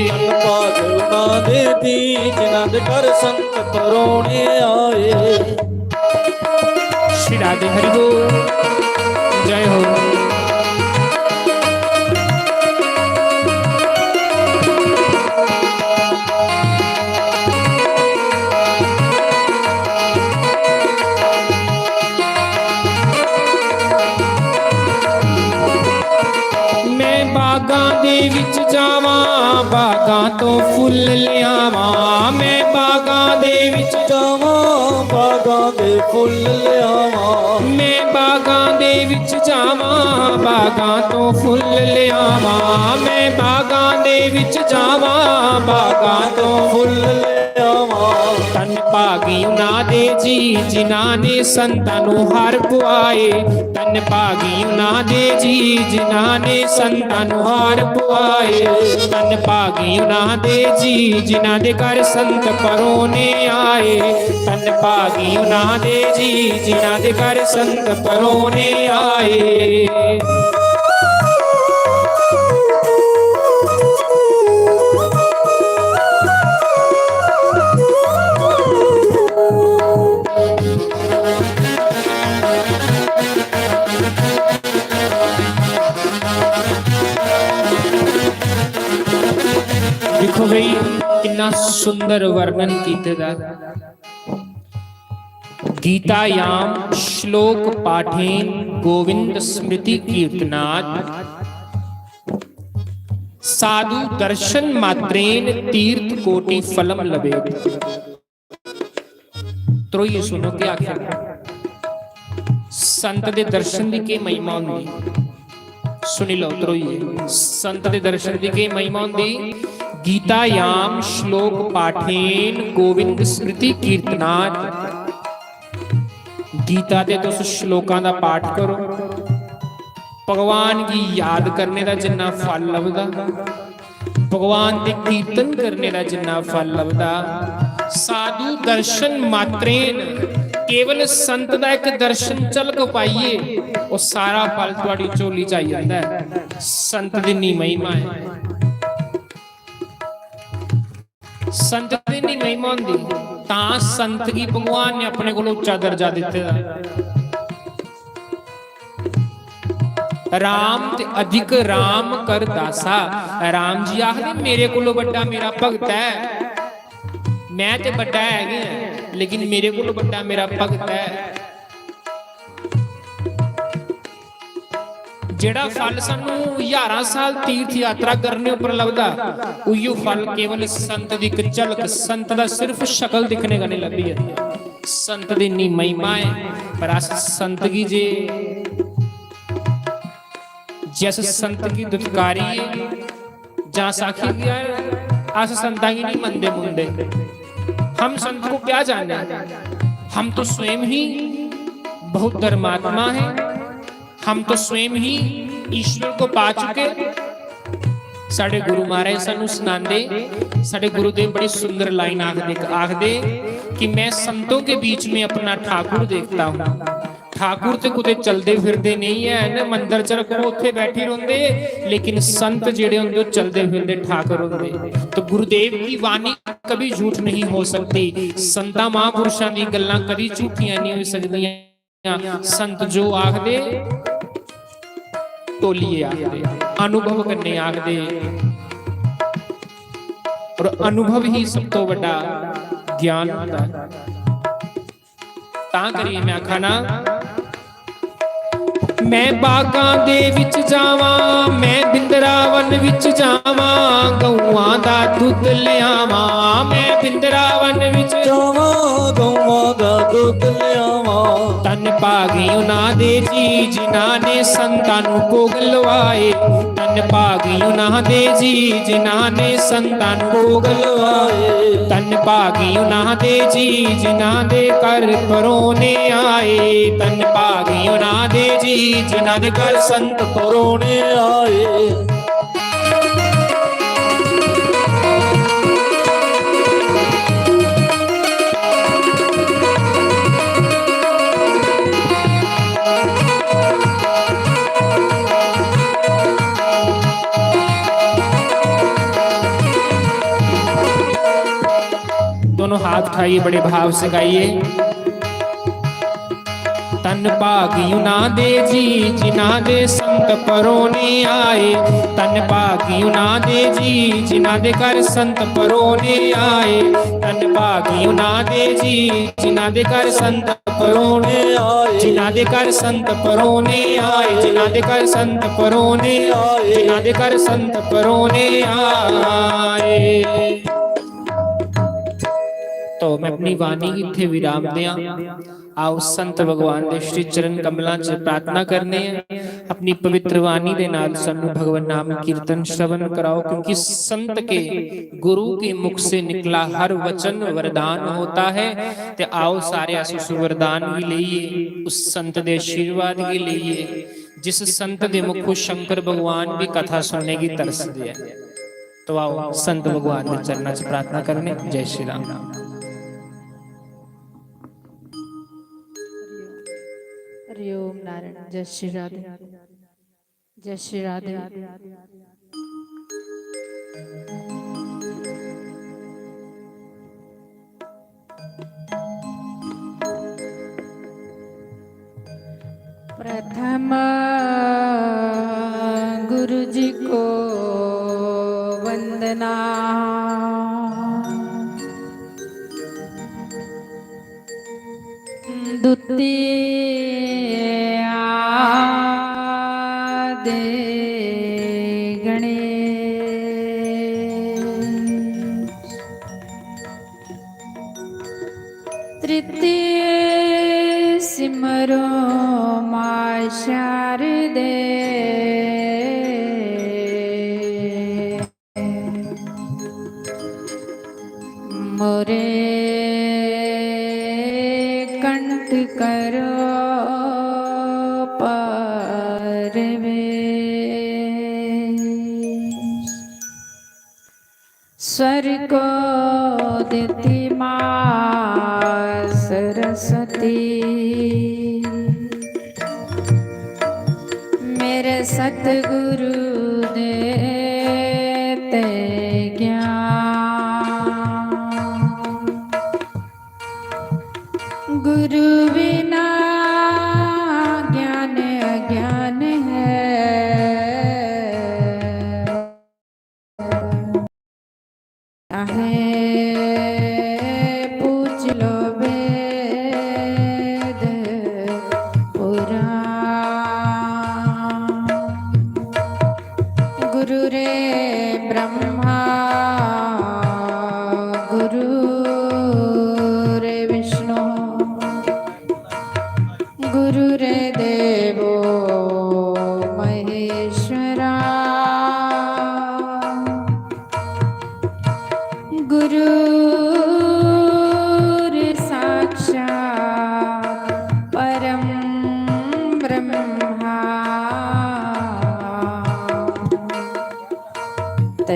तन भागी उना दे जी, जिन्हां दे घर संत परोने आए। श्री राधे हरि बोल, जय हो। बागां दे विच जावां, बागां तो फुल लियावां। मैं बागां दे विच जावां, बागां दे फुल लियावां। मैं बागां दे विच जावां, बागां तो फुल लियावां। मैं बागां दे विच जावां, बागां तो फुल लियावां। तन भागी उना दे जी, जिन्हां ने संतां नूं हार पुआए। तन भागी उना दे जी, जिन्हां ने संतां नूं हार पुआए। तन भागी उना दे जी, जिन्हां दे घर संत परोने आए। तन भागी उना दे जी, जिन्हां दे घर संत परोने आए। देखो भाई कितना सुंदर वर्णन कीते दा। गीतायाम श्लोक पाठेन गोविंद स्मृति कीर्तनात् साधु दर्शन मात्रेन तीर्थ कोटि फलम लभेत। तो ये सुनो क्या आखिर संत दे दर्शन दी की महिमा होंदी, सुनी लो। त्रोइए संत दे दर्शन दी की महिमा होंदी। गीतायाम श्लोक पाठेन गोविंद स्मृति कीर्तनात्। गीता दे तुस श्लोकां दा पाठ करो, भगवान की याद करने का जिन्ना फल लभदा, भगवान दे कीर्तन करने का जिन्ना फल लभदा। साधु दर्शन मात्रेन, केवल संत दा एक दर्शन झलक पाइए वो सारा फल तुहाडी झोली च आई जांदा है। संत दी नी महिमा है, संत दी नी महिमा होंदी तां संत की भगवान ने अपने को उच्चा दर्जा दिते दा। राम ते अधिक राम कर दासा। राम जी आखदे मेरे कोलों बड़ा मेरा भगत है, मैं ते बड़ा है लेकिन मेरे कोलों बड़ा मेरा भगत है। ਜਿਹੜਾ ਫਲ ਸਾਨੂੰ ਹਜ਼ਾਰਾਂ ਸਾਲ ਤੀਰਥ ਯਾਤਰਾ ਕਰਨੇ ਉੱਪਰ ਲੱਭਦਾ, ਉਹੀਓ ਫਲ ਕੇਵਲ ਸੰਤ ਦੀ ਇੱਕ ਝਲਕ, ਸੰਤ ਦਾ ਸਿਰਫ ਸ਼ਕਲ ਦਿਖਣੇ का नहीं ਲੱਭੀ ਹੈ। संत ਦੀ ਨੀ ਮਹਿਮਾ ਹੈ, ਪਰ ਅਸ ਸੰਤ ਕੀ ਜੇ जिस संत की दुत्कारी जहाँ साखी किया है, अस संता की नहीं मंदे मुंदे। हम संत को क्या जाने, हम तो स्वयं ही बहुत धर्मात्मा है, हम तो स्वयं ही ईश्वर को पा चुके। साडे गुरु महाराज सानू सुनांदे, साडे गुरुदेव बड़ी सुंदर लाइन आखदे कि मैं संतों के बीच में अपना ठाकुर देखता हूँ। ठाकुर ते कुते चलते फिरते नहीं है ना, मंदिर च रखो उत्थे बैठी रोंदे, लेकिन संत जेड़े होंदे चलते फिरते ठाकुर होंदे। तो गुरुदेव की वाणी कभी झूठ नहीं हो सकती, संतां महापुरुषां दी गल्लां कभी झूठियां नहीं हो सकदियां। संत जो आखदे तोलिए आखदे, अनुभव करने आखदे, और अनुभव ही सब तो बड़ा ज्ञान होता है। तां करिए मैं आखा ना, मैं बागां दे विच जावां, मैं बिंदरावन विच जावां, गऊआं दा दुध लियावां। मैं बिंदरावन विच जावां, गऊआं दा दुध लियावां। तन भागी उन्हां दे जी जिन्हां ने संतां नूं भोग लवाए। तन भागी उन्हां दे जी जिन्हां ने संतां नूं भोग लवाए। तन भागी उन्हां दे जी जिन्हां दे घर परोने आए। तन भागी उन्हां दे जी जिन्हां दे घर संत परोने आए। दोनों हाथ उठाइए, बड़े भाव से गाइए। तन भागी उन्हां दे जी जिन्हां दे संत परोने आए। तन भागी उन्हां दे जी जिन्हां दे घर संत परोने आए। तन भागी उन्हां दे जी जिन्हां दे घर संत परोने आए। जिन्हां दे घर संत परोने आए। जिन्हां दे घर संत परोने आए। जिन्हां दे घर संत परोने आए। तो मैं अपनी वाणी इत्थे विराम दियां। आओ संत भगवान दे श्री चरण कमलां च प्रार्थना करने हैं। अपनी पवित्र वाणी दे नाल सानू भगवान नाम कीर्तन श्रवण कराओ, क्योंकि संत के गुरु के मुख से निकला हर वचन वरदान होता है। ते आओ सारे अस वरदान भी लईए, उस संत दे आशीर्वाद भी लईए जिस संत दे मुखों शंकर भगवान भी कथा सुनने की तरसदे है। तो आओ संत भगवान के चरणों च प्रार्थना करने। जय श्री राम। हरि ओम नारायण। जय श्री राधे, जय श्री राधे। प्रथम गुरु जी को वंदना, द्वितीय आदि गणेश, तृतीय सिमरो मां शारदे, मोरे कंठ करो परवेश, स्वर को देती मां सरस्वती, मेरे सतगुरु देते ज्ञान, गुरु बिना ज्ञान अज्ञान है,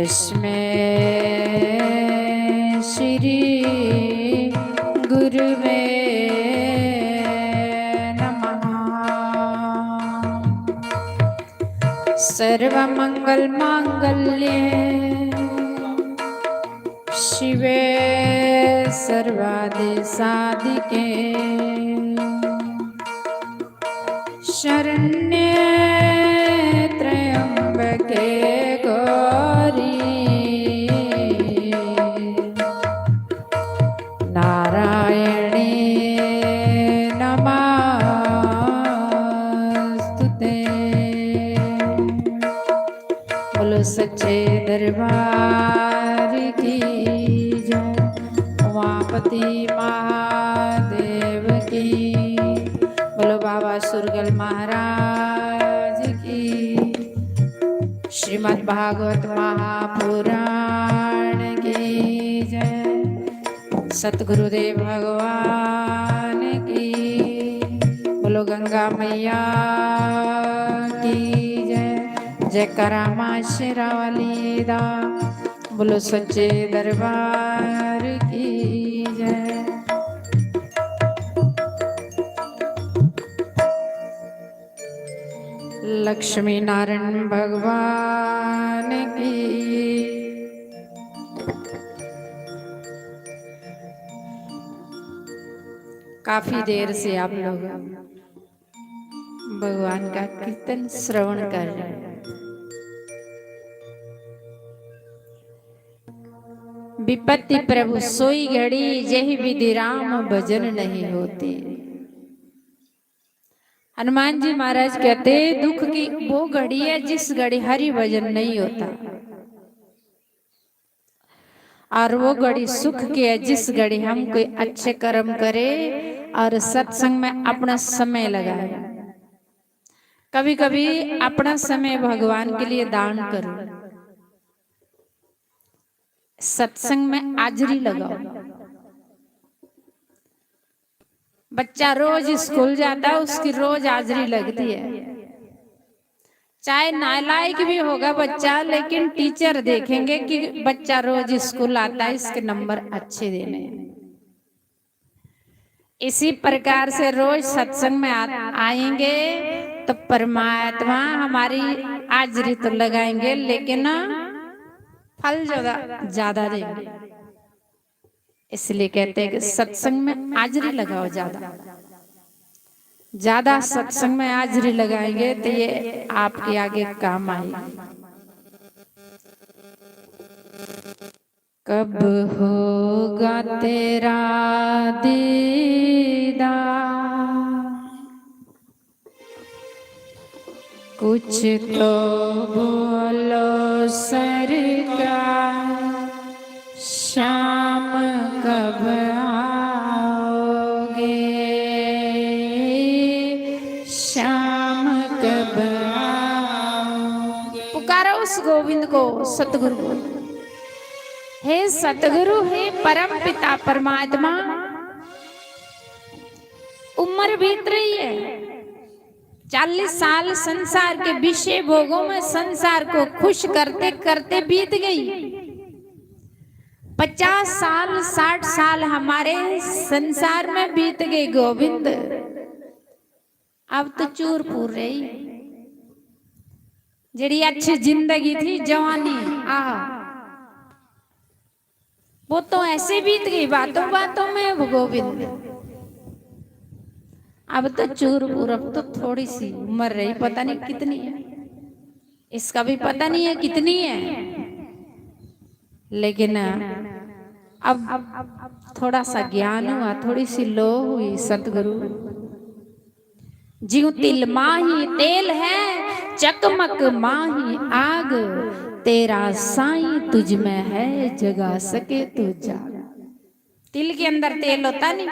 तस्मै श्री गुरुवे नमः। सर्वमंगल मांगल्ये शिवे सर्वादि साधिके शरण्ये त्र्यंबके गौरी नारायणी नमस्तुते। बोलो सच्चे दरबार की जय, उमापति महादेव की। बोलो बाबा सुरगल महाराज की। श्रीमद् भागवत महापुराण की जय। सतगुरुदेव भगवान की। बोलो गंगा मैया की जय। जय करामा शेरावाली दा। बोलो सच्चे दरबार की जय। लक्ष्मी नारायण भगवान की। काफी देर से आप लोग भगवान का कीर्तन श्रवण कर रहे हैं। विपत्ति प्रभु सोई घड़ी, जही विधि राम भजन नहीं होती। हनुमान जी महाराज कहते दुख की वो घड़ी है जिस घड़ी हरि भजन नहीं होता, और वो घड़ी सुख की है जिस घड़ी हम कोई अच्छे कर्म करे और सत्संग में अपना समय लगाए। कभी कभी अपना समय भगवान के लिए दान करो, सत्संग में हाजिरी लगाओ। बच्चा रोज स्कूल जाता है, उसकी रोज हाजिरी लगती है। चाहे नालायक भी होगा बच्चा, लेकिन टीचर देखेंगे कि बच्चा रोज स्कूल आता है, इसके नंबर अच्छे देने हैं। इसी प्रकार से रोज सत्संग में आएंगे तो परमात्मा हमारी हाजिरी तो लगाएंगे, लेकिन फल ज्यादा देंगे। इसलिए कहते हैं कि सत्संग में हाजिरी लगाओ, ज्यादा सत्संग में हाजिरी लगाएंगे तो ये आपके आगे काम आएगी। कब होगा तेरा दीदार, कुछ तो बोलो सरकार, शाम कब आओगे, शाम कब आओगे। पुकारो उस गोविंद को, सतगुरु को। हे सतगुरु, हे परम पिता परमात्मा, उम्र बीत रही है, 40 साल संसार के विषय भोगों में संसार को खुश करते करते बीत गई। 50 साल 60 साल हमारे संसार में बीत गए गोविंद। अब तो चूर पूर रही, जड़ी अच्छी जिंदगी थी, जवानी वो तो ऐसे बीत गई बातों बातों में गोविंद। अब तो चूर पूर, अब तो थोड़ी सी उम्र रही, पता नहीं कितनी है, इसका भी पता नहीं है कितनी है, लेकिन अब थोड़ा सा ज्ञान हुआ, थोड़ी सी लो हुई। सतगुरु जीव तिल माही तेल है, चकमक माही आग, तेरा साईं तुझ में है, जगा सके तो जाग। तिल के अंदर तेल होता नहीं,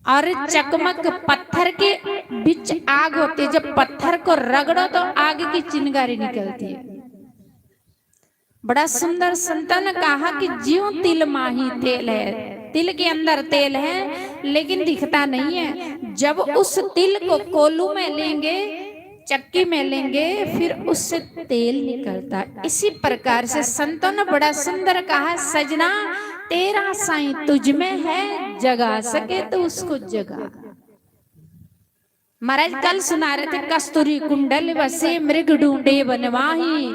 और चकमक पत्थर के बीच आग होती है। जब पत्थर को रगड़ो तो आग की चिंगारी निकलती है। बड़ा सुंदर संतों ने कहा कि ज्यों तिल माही तेल है, तिल के अंदर तेल है लेकिन दिखता नहीं है। जब उस तिल को कोलू में लेंगे चक्की में लेंगे फिर उससे तेल निकलता। इसी प्रकार से संतों ने बड़ा सुंदर कहा, सजना तेरा साईं तुझ में है, जगा सके तो उसको जगा। महाराज कल सुना रहे थे, कस्तूरी कुंडल बसे मृग ढूंढे बनवाही,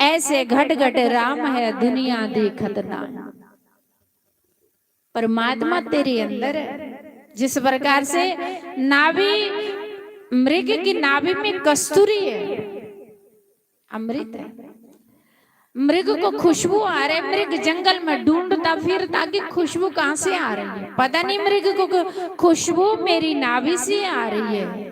ऐसे घट घट राम है दुनिया देखत नाही। परमात्मा तेरे अंदर है। जिस प्रकार से नाभि, मृग की नाभि में कस्तूरी है, अमृत है। मृग को खुशबू आ रही, मृग जंगल में ढूंढता फिरता कि खुशबू कहां से आ रही है, पता नहीं मृग को खुशबू मेरी नाभि से आ रही है,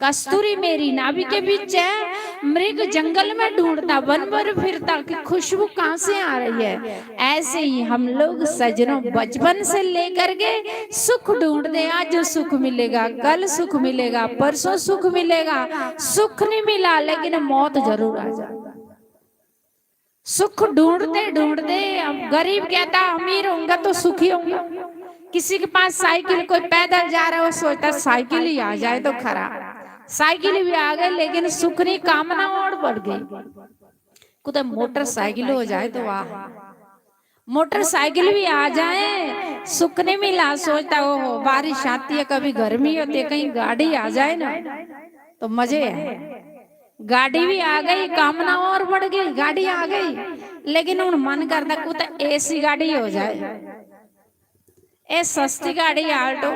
कस्तूरी मेरी नाभि के बीच है। मृग जंगल में ढूंढता, वन पर फिरता कि खुशबू कहां से आ रही है। ऐसे ही हम लोग सजनों बचपन से लेकर के सुख ढूंढते, आज जो सुख मिलेगा, कल सुख मिलेगा, परसों सुख मिलेगा। सुख नहीं मिला लेकिन मौत जरूर आ जाए। सुख ढूंढते ढूंढते, अब गरीब कहता अमीर होऊंगा तो सुखी होऊंगा। किसी के पास साइकिल, कोई पैदल जा रहा है, वो सोचता साइकिल ही आ जाए तो खरा। साइकिल भी आ गई लेकिन सुख नहीं, कामना और बढ़ गई। कुछ मोटरसाइकिल हो जाए तो वाह, मोटरसाइकिल भी आ जाए, सुख नहीं मिला, सोचता ओहो बारिश आती है, कभी गर्मी होती है, कहीं गाड़ी आ जाए ना तो मजे है। गाड़ी भी आ गई, कामना और बढ़ गई, गाड़ी आ गई लेकिन उन मन करता कुछ ऐसी गाड़ी हो जाए, ए सस्ती गाड़ी, आल्टो,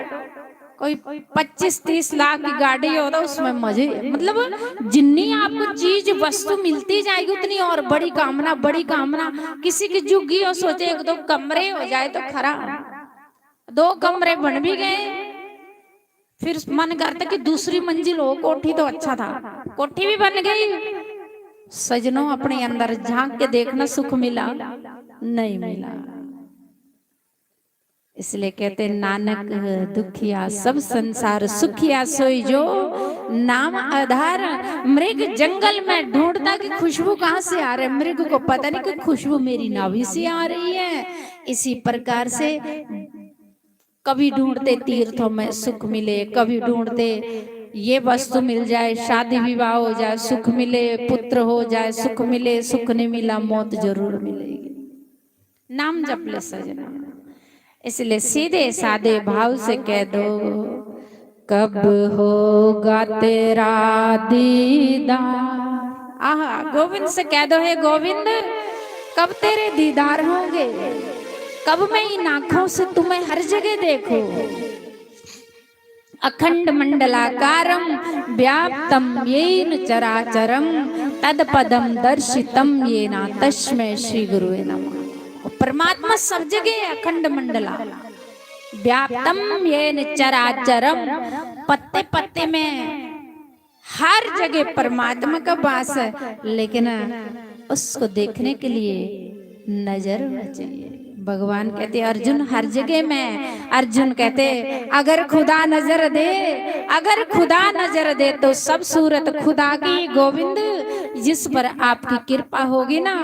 कोई 25-30 लाख की गाड़ी हो तो उसमें मजे। मतलब जितनी आपको चीज वस्तु मिलती जाएगी उतनी और बड़ी कामना, बड़ी कामना। किसी की जुग्गी हो, सोचे 1-2 कमरे हो जाए तो खरा, 2 कमरे बन भी गए, फिर मन करता कि दूसरी मंजिल हो, कोठी तो अच्छा था, कोठी भी बन गई। सजनों अपने अंदर झांक के देखना, सुख मिला नहीं मिला। इसलिए कहते नानक दुखिया सब संसार सुखिया सोई जो नाम आधार। मृग जंगल में ढूंढता कि खुशबू कहां से आ रही है, मृग को पता नहीं कि खुशबू मेरी नाभि से आ रही है। इसी प्रकार से कभी ढूंढते तीर्थों में सुख मिले, कभी ढूंढते ये वस्तु मिल जाए, शादी विवाह हो जाए सुख मिले, पुत्र हो जाए सुख मिले, सुख नहीं मिला मौत जरूर मिलेगी। नाम जप ले सजना। इसलिए सीधे सादे भाव से कह दो, कब होगा तेरा दीदार। आहा, गोविंद से कह दो, हे गोविंद कब तेरे दीदार होंगे, कब मैं इन आंखों से तुम्हें हर जगह देखूं। अखंड मंडलाकारम व्याप्तम येन चराचरम तदपदम दर्शितम येना तस्मै श्री गुरुवे नमः। परमात्मा सब जगह है, अखंड मंडला व्याप्तम येन चराचरम, पत्ते पत्ते में हर जगह परमात्मा का वास है, लेकिन उसको देखने के लिए नजर होना चाहिए। भगवान कहते अर्जुन हर जगह में, अर्जुन कहते अगर खुदा नजर दे, अगर खुदा नजर दे तो सब सूरत खुदा की। गोविंद जिस पर आपकी कृपा होगी ना,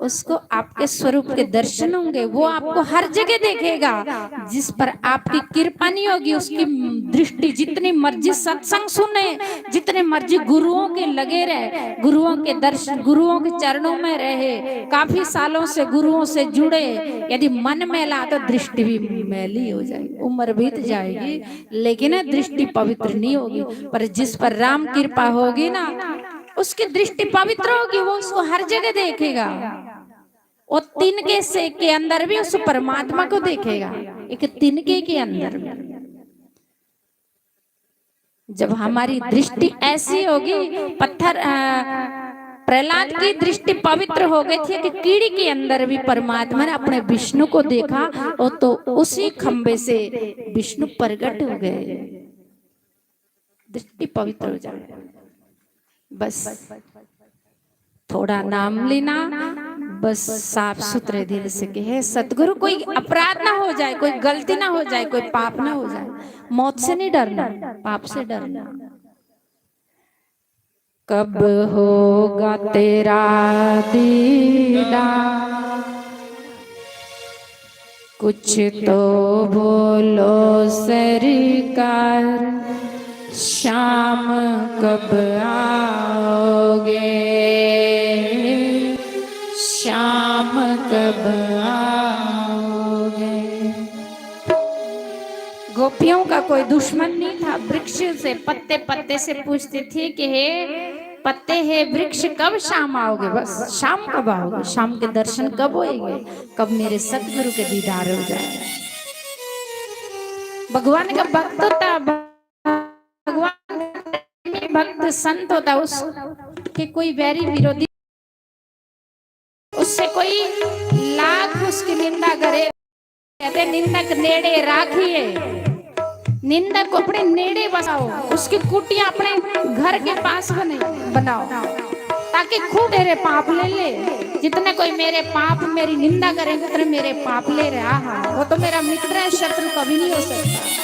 उसको आपके स्वरूप के दर्शन होंगे, वो आपको हर जगह देखेगा। जिस पर आपकी कृपा नहीं होगी उसकी दृष्टि जितनी मर्जी सत्संग सुने, जितने मर्जी गुरुओं के लगे रहे, गुरुओं के दर्शन, गुरुओं के चरणों में रहे, काफी सालों से गुरुओं से जुड़े, यदि मन मैला तो दृष्टि भी मैली हो जाएगी, उम्र बीत जाएगी लेकिन दृष्टि पवित्र नहीं होगी। पर जिस पर राम कृपा होगी ना, उसकी दृष्टि पवित्र होगी, वो उसको हर जगह देखेगा। वो तिनके से के अंदर भी उस परमात्मा को देखेगा, एक तिनके के अंदर भी। जब हमारी दृष्टि ऐसी होगी, पत्थर प्रहलाद की दृष्टि पवित्र हो गई थी कि कीड़ी के अंदर भी परमात्मा ने अपने विष्णु को देखा, और तो उसी खंबे से विष्णु प्रकट हो गए। दृष्टि पवित्र हो जाए, बस थोड़ा नाम लेना, बस साफ सुथरे दिल से कहे सतगुरु, कोई अपराध ना हो जाए, कोई गलती ना हो जाए, कोई पाप ना हो जाए। मौत से नहीं डरना, पाप से डरना। कब होगा तेरा दीदार, कुछ तो बोलो सरकार। शाम कब आओगे, शाम कब आओगे। गोपियों का कोई दुश्मन नहीं था। वृक्ष से पत्ते पत्ते से पूछते थे कि हे पत्ते है वृक्ष कब शाम आओगे, बस शाम कब आओगे, शाम के दर्शन कब होएंगे, कब मेरे सतगुरु के दीदार हो जाएगा। भगवान का भक्त होता, भगवान में भक्त संत होता, उसके कोई वैरी विरोधी, उससे कोई लाख उसकी निंदा करे, कहते निंदक नेड़े राखिए, निंदक को अपने नेड़े बसाओ, उसकी कुटिया अपने घर के पास बनाओ, ताकि खूब तेरे पाप ले ले। जितने कोई मेरे पाप मेरी निंदा करेंगे उतने मेरे पाप ले रहे। आहा, वो तो मेरा मित्र है, शत्रु कभी नहीं हो सकता।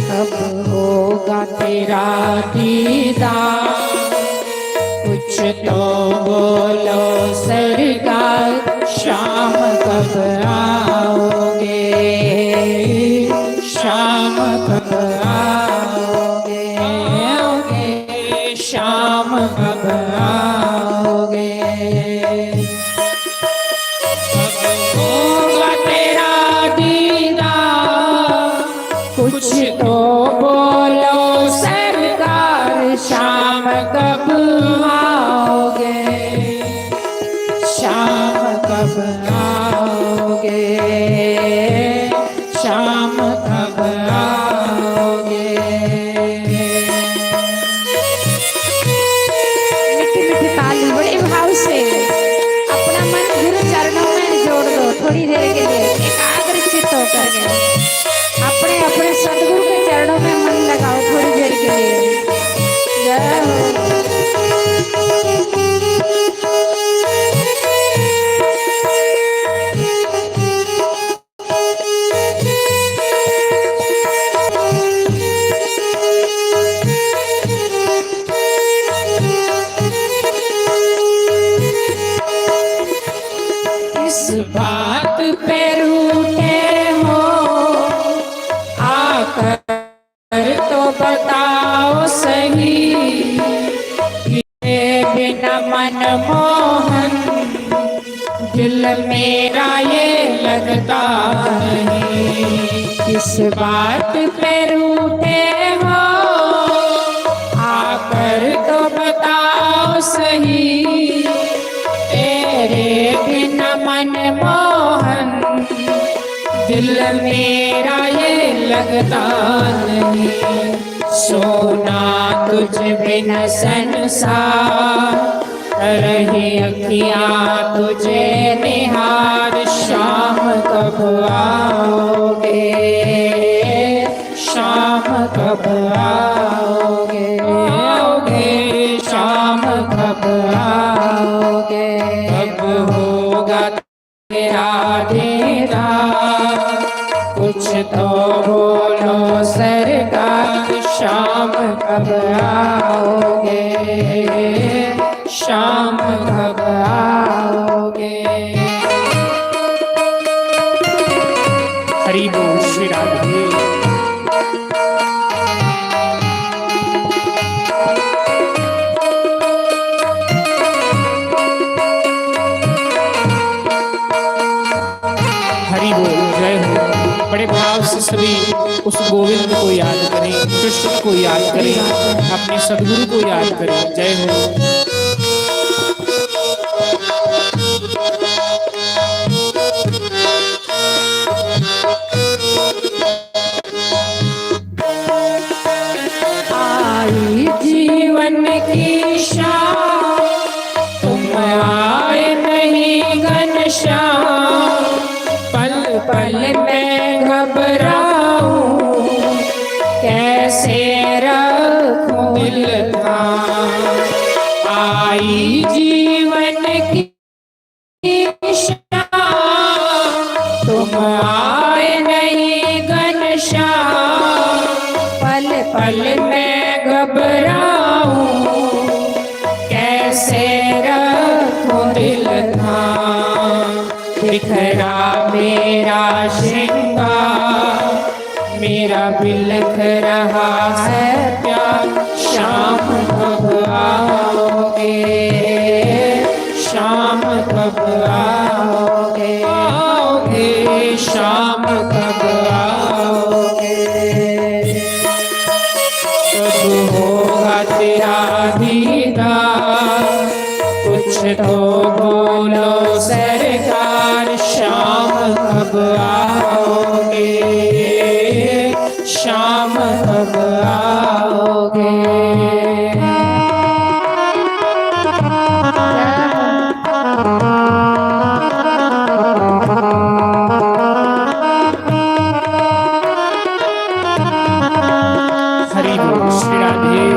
कब होगा तेरा दीदार, कुछ तो बोलो सरकार, शाम कब आओगे, शाम कब आओगे, शाम कब आओगे। कब होगा तेरा दीदार, कुछ तो बोलो सरकार, शाम कब आओगे, शाम कब आओगे, शाम कब आओगे। मीठी मीठी ताली बड़े भाव से अपना मन गुरु चरणों में जोड़ दो। थोड़ी देर के लिए एकाग्रचित्त होकर के अपने अपने सदगुरु के चरणों में मन लगाओ थोड़ी देर के लिए। जय हो। इस बात पे रूठे हो आकर तो बताओ सही, ये बिना मनमोहन दिल मेरा ये लगता नहीं। किस बात पे रूठे हो आकर तो बताओ सही, तेरे बिना मनमोहन दिल मेरा ये लगता नहीं। सोना तुझ बिन संसार, रही अखियाँ तुझे निहार, शाम कब आओगे, शाम कब आओगे, आओगे, शाम कब आओगे। कब होगा तेरा दीदार, कुछ तो बोलो सरकार, शाम कब आओगे, शाम कब आओगे। हरि बोल श्री राधे। हरि बोल, जय हो। बड़े भाव से सभी उस गोविंद को याद करें, कृष्ण को याद करें, अपने सदगुरु को याद करें। जय हो। आई जीवन की शाम, तुम आए नहीं घनश्याम, पल पल में घबराऊं, कैसे रखूं दिल थाम। आई जीवन की शाम, तुम आए नहीं घनश्याम, पल पल में घबराऊं, कैसे रखूं दिल थाम। बिखरा मेरा श्रृंगार, मेरा बिलख रहा है प्यार, शाम कब आओगे, शाम कब आओगे, आओगे शाम कब आओगे। कब होगा तेरा दीदार, कुछ तो बोलो सरकार, शाम कब आओगे, शाम कब आओगे। हरि बोल श्री राधे।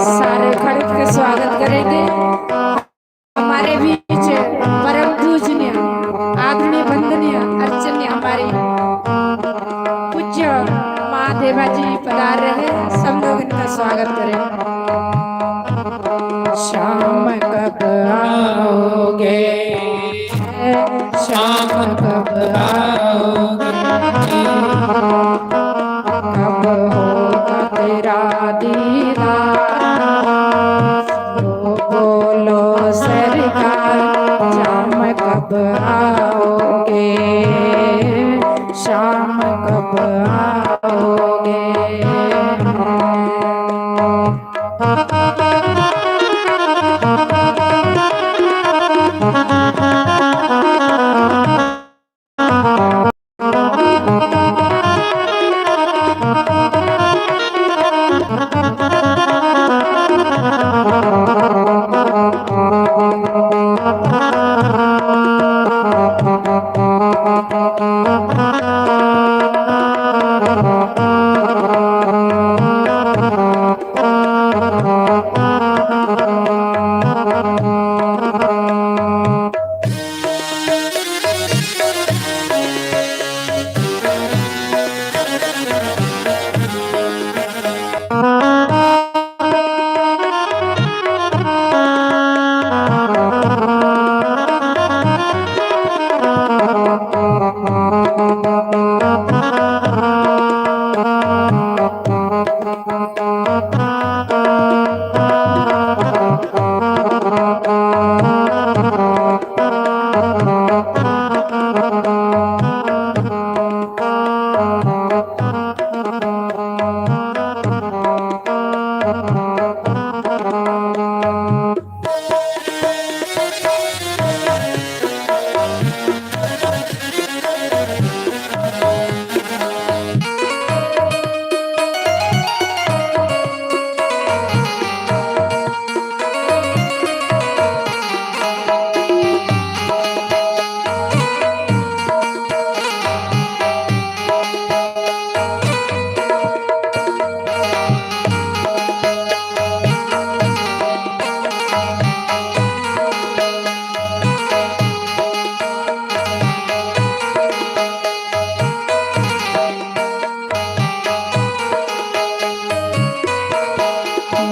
सारे खड़े के स्वागत करेंगे। हमारे बीच परम पूजनीय आदरणीय वंदनीय अर्चनीय हमारी पूज्य महादेवा जी पधार रहे, सब लोग इनका स्वागत करें। शाम कब आओगे, शाम कब आओगे, कब होगा तेरा दीदार, बोलो सरकार, शाम कब आओगे, शाम कब आओगे।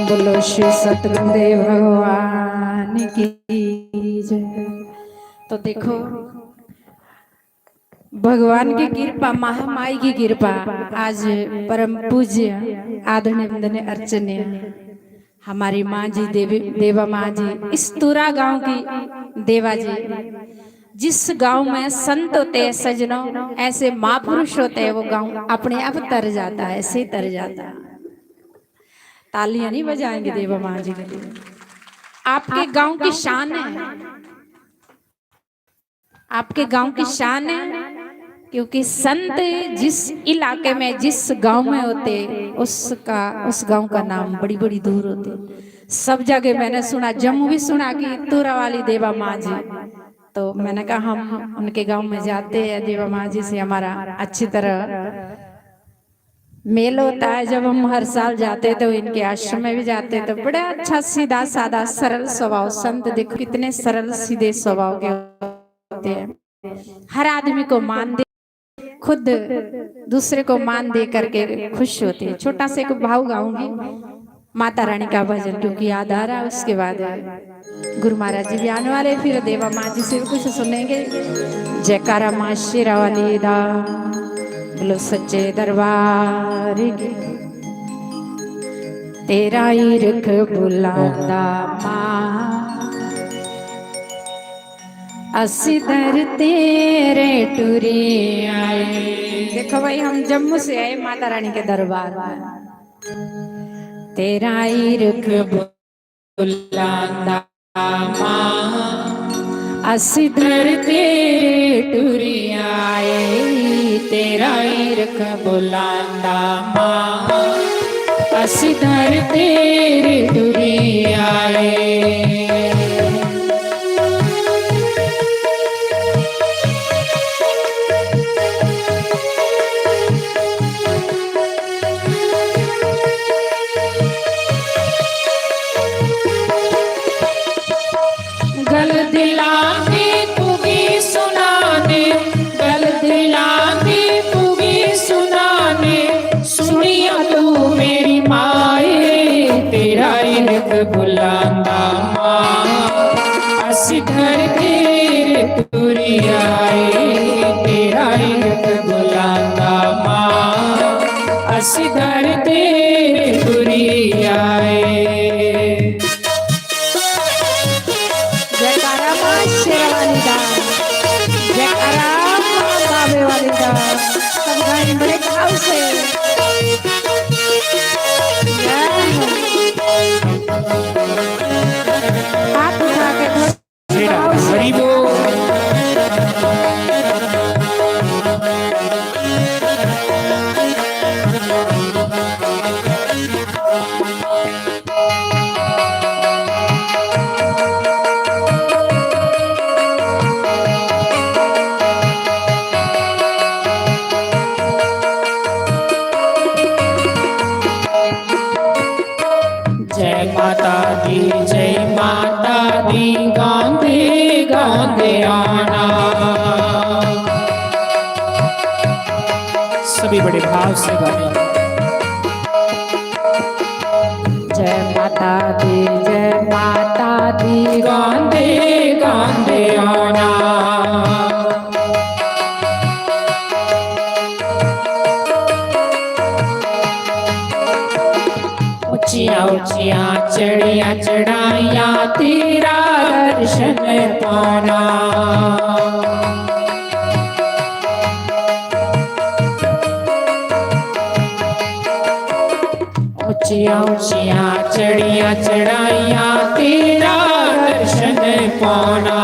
बोलो श्री सतगुरुदेव भगवान की जय। तो देखो भगवान की कृपा, महामाई की कृपा, आज परम पूज्य आदरणीय वंदनीय अर्चनीय हमारी माँ जी देवा माँ जी, इस तुरा गांव की देवा जी, जिस गांव में संत होते हैं सजनों, ऐसे महापुरुष होते हैं, वो गांव अपने आप तर जाता है, ऐसे ही तर जाता है। तालियां नहीं बजाएंगे देवा माँ जी के लिए। आपके गांव की शान है, आपके गांव की शान है, क्योंकि संत जिस इलाके में जिस गांव में होते उस गांव का नाम बड़ी बड़ी दूर होते। सब जगह मैंने सुना, जम्मू भी सुना कि तुरा वाली देवा माँ जी। तो मैंने कहा हम उनके गांव में जाते हैं, देवा माँ जी से हमारा अच्छी तरह मेल होता है। जब हम हर साल जाते तो इनके आश्रम में भी जाते तो बड़ा अच्छा सीधा साधा सरल स्वभाव, संत देखो कितने सरल सीधे स्वभाव के होते हैं, हर आदमी को मान दे, खुद दूसरे को मान दे करके खुश होते हैं। छोटा से एक भाव गाऊंगी माता रानी का भजन, क्योंकि याद आ रहा। उसके बाद गुरु महाराज जी भी आने वाले, फिर देवा माँ जी से भी कुछ सुनेंगे। जयकारा माँ शेरा वाली दा, बोलो सच्चे दरबार की। तेरा ही रख बुलांदा माँ, असी दर तेरे टुरी आए। देखो भाई, हम जम्मू से आए माता रानी के दरबार में। तेरा ही रख बुलांदा माँ, असी दर तेरे टुरी आए। तेरा ही रख बुलांदा माँ, असी दर तेरे टुरी आए। गल दिलाती पुगी सुनाने, गल दिलाती पुगी सुनाने, सुनिया तू मेरी माए। तेरा इर्क बुलांदा माँ, असी घर तेरे तुरी आए। तेरा इर्क बुलांदा माँ, असी घर तेरे तुरी आए। जयकारा माँ शेरा वाली दा, जयकारा माँ बाबे वाली दा। सब गाने बड़े भाव से हाथ उठा के भाव से। हरि बोल। जय माता दी, जय माता दी, गांधे गांधे आना। सभी बड़े भाव से गाएं। जय माता दी, जय माता दी, गांधे गांधे आना। ऊंचिया ऊंचिया चढ़िया चढ़ाइया, तेरा दर्शन पाना। ऊंचिया ऊंचिया चढ़िया चढ़ाइया, तेरा दर्शन पाना।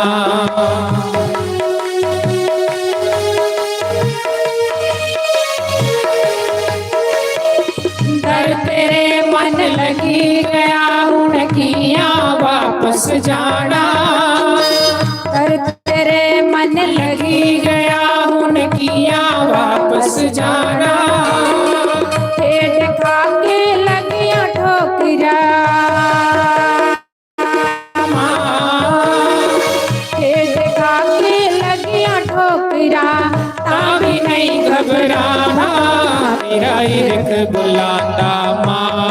दर तेरे मन लगी गया हूँ किया वापस जाना। कर तेरे मन लगी गया हूँ किया वापस जाना। पेट खा के लगिया ठोकरा, पेट खा के लगिया ठोकरा। ताभी नहीं घबराना, तेरा इर्क बुलांदा माँ,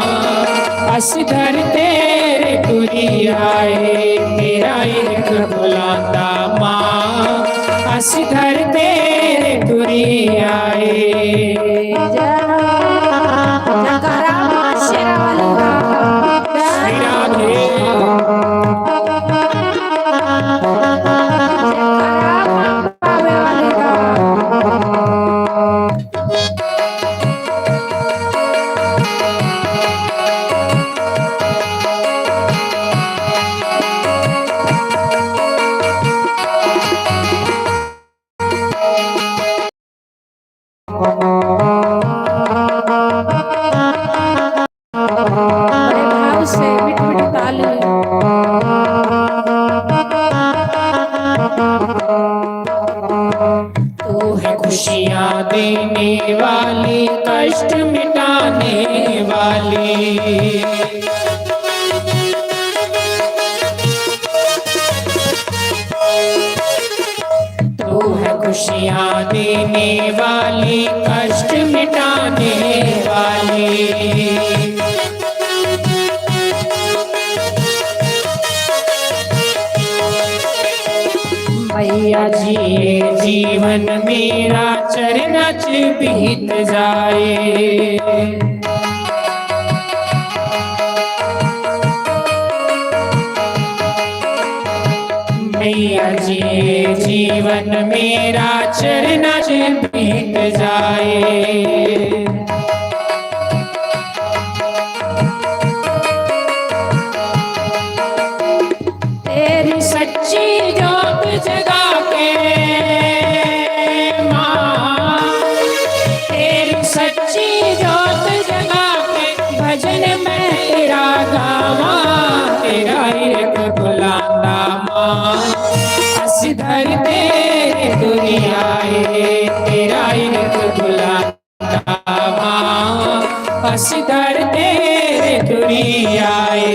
असी दर तेरे टुरी आए। तेरा इर्क बुलांदा माँ, असी दर तेरे टुरी आए। जयकारा माँ शेरा वाली दा, श्री राधे। जयकारा माँ बाबे वाली दा। बड़े भाव से मिठ मिठ ताल। तू है खुशियाँ देने वाली, कष्ट मिटाने वाली। तू है खुशियाँ देने वाली, कष्ट मिटाने वाली। मैया जी ये जीवन मेरा चरण च बीत जाए। मैया जी ये जीवन मेरा चरण च बीत जाए। तेरी सच्ची जोत जगा के माँ, तेरी सच्ची जोत जगा के भजन में तेरा गावा, तेरा एक बुलांदा माँ असधर तेरे दुनियाए, तेरा एक बुलांदा माँ असधर तेरे दुनियाए।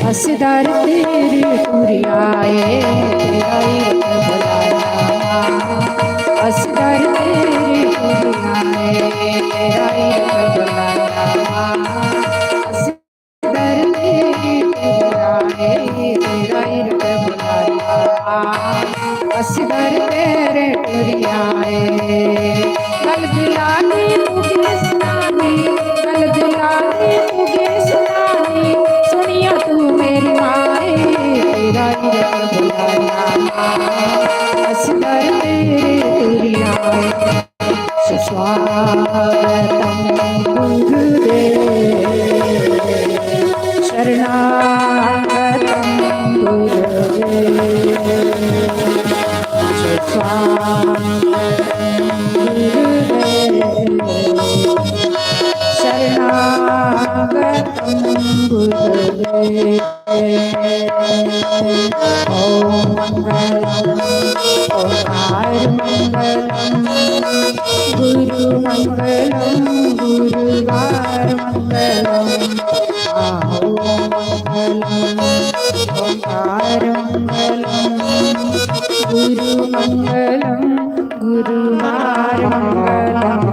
असदार तेरी पुरियाए, तेरा एक बुलाना असदार तेरी पुरियाए, तेरा एक बुलाना असदार तेरी पुरियाए, तेरा एक बुलाना असदार तेरे पुरियाए। गल दिलानी मुझे सुनानी, गल दिलानी मुझे सुनानी, सुनिया तू मेरी माए, तेरा एक बुलाना असदार तेरे पुरियाए। सुस्वागतम गुरुदेव, शरणागतम गुरुदेव, सुस्वागतम गुरुदेव, शरणागतम गुरुदेव। ओम मंगलम ओंकार मंगलम, गुरु मंगलम गुरुवार मंगलम। ओम मंगलम ओंकार मंगलम, गुरु मंगलम गुरुवार मंगलम।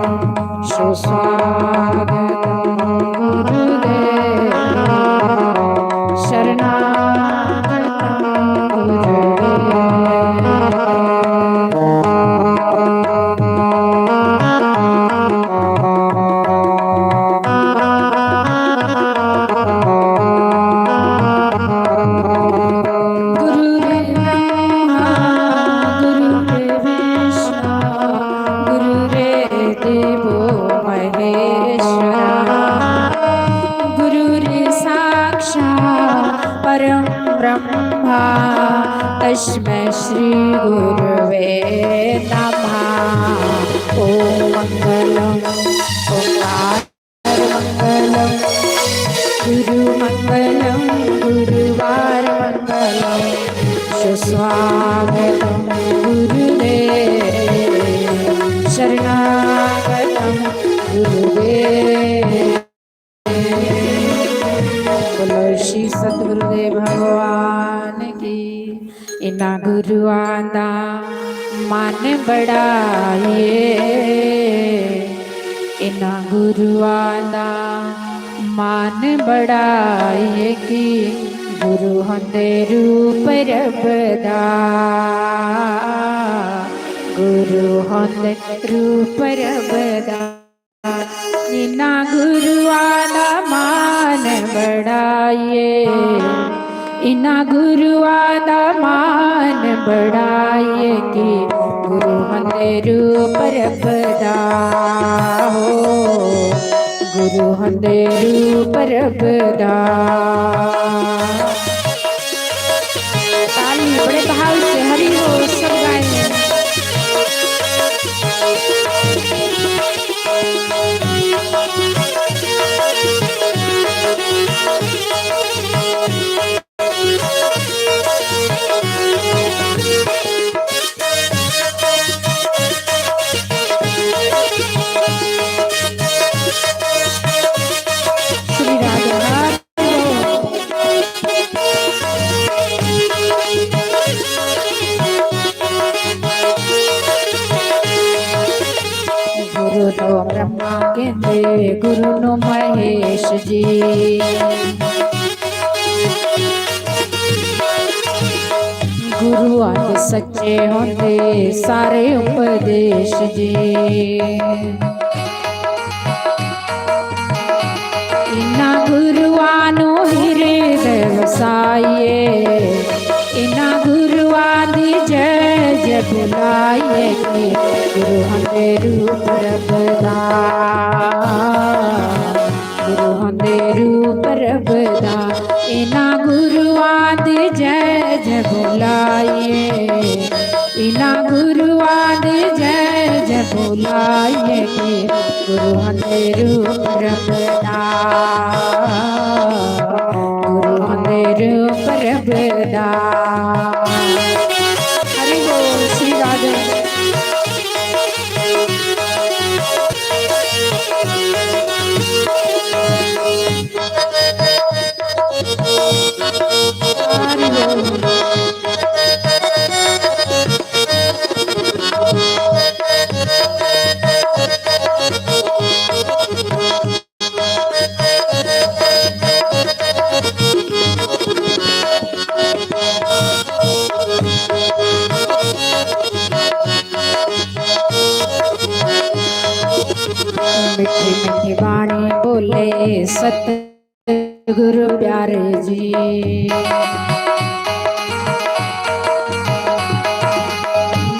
सुस्वागतम गुरुदेव, शरणागतम गुरुदेव। गुरुदेव ब्रह्मा गुरुदेव विष्णु गुरुदेवो महेश्वरा, गुरुर् साक्षात् परं ब्रह्मा तस्मै श्री गुरवे नमः। ओम मंगलम ओंकार मंगलम, गुरु मंगलम गुरुवार मंगलम। सुस्वागतम गुरुदेव, शरणागतम गुरुदेव। बोलो श्री सतगुरुदेव भगवान की। इना गुरुआं दा मन बढ़ाइए, इना गुरुआं दा मन बढ़ाइए कि गुरु होंदे रूप रब दा, गुरु होंदे रूप रब दा। इना गुरुआं दा मान बढ़ाइए, इना गुरुआं दा मान बढ़ाइए कि गुरु हंधेरू परबदा हो, गुरु हंधेरू परबदा। ताली बड़े भाव से हरि बोल सब गाएं। श्री राधा गुरु नो ब्रह्मा कहते गुरु नो महेश जी, गुरु आदि सच्चे होंदे सारे उपदेश जी। इना गुरुआनो हृदय वसाइए, इना गुरुआदि जय जय बुलाइए। गुरु हंधेरू परबदा, गुरु हंधेरू परबदा, इना गुरुआदि जय जय बुलाइए, इना गुरुआदि जय जय बुलाइए। गुरु हंधेरू परबदा, गुरु हंधेरू परबदा। हरि बोल श्री राधे। हरि बोल। मीठी मीठी वाणी बोले सतगुरु प्यारे जी,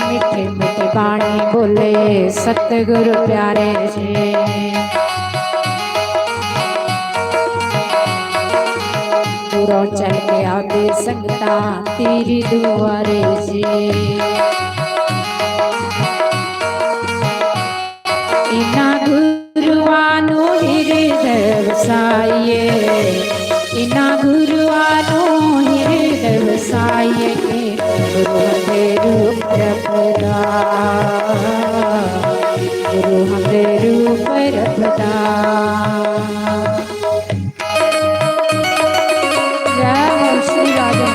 मीठी मीठी वाणी बोले सतगुरु प्यारे जी। दूरों चल के आगे संगता तेरी दुआरे जी, इना गुरुआनो हृदय वसाइए, इना गुरुआनो हृदय वसाइए। गुरु हंधेरू परबदा, गुरु हंधेरू परबदा। जय श्री राधे।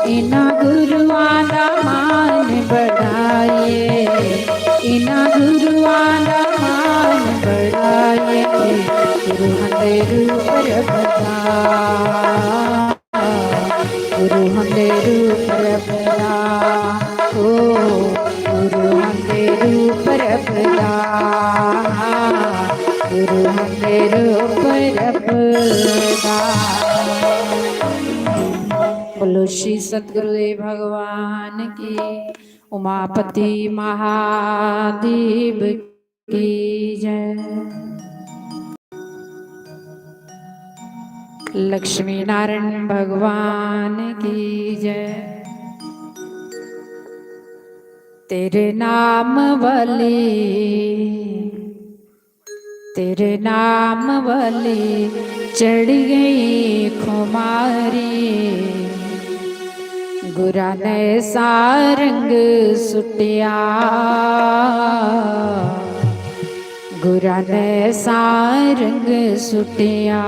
इना गुरुआं दा मान बढ़ाइए, इना गुरुआं दा मान बढ़ाइए। गुरु हंधेरू परबदा, गुरु हंधेरू परबदा, ओ गुरु हंधेरू परबदा, गुरु हंधेरू परबदा। बोलो श्री सतगुरुदेव भगवान की, उमापति महादेव की जय। लक्ष्मी नारायण भगवान की जय। तेरे नाम वाली, तेरे नाम वाली चढ़ गई खुमारी, गुरा ने सा रंग सुटिया गुरा ने सा रंग सुटिया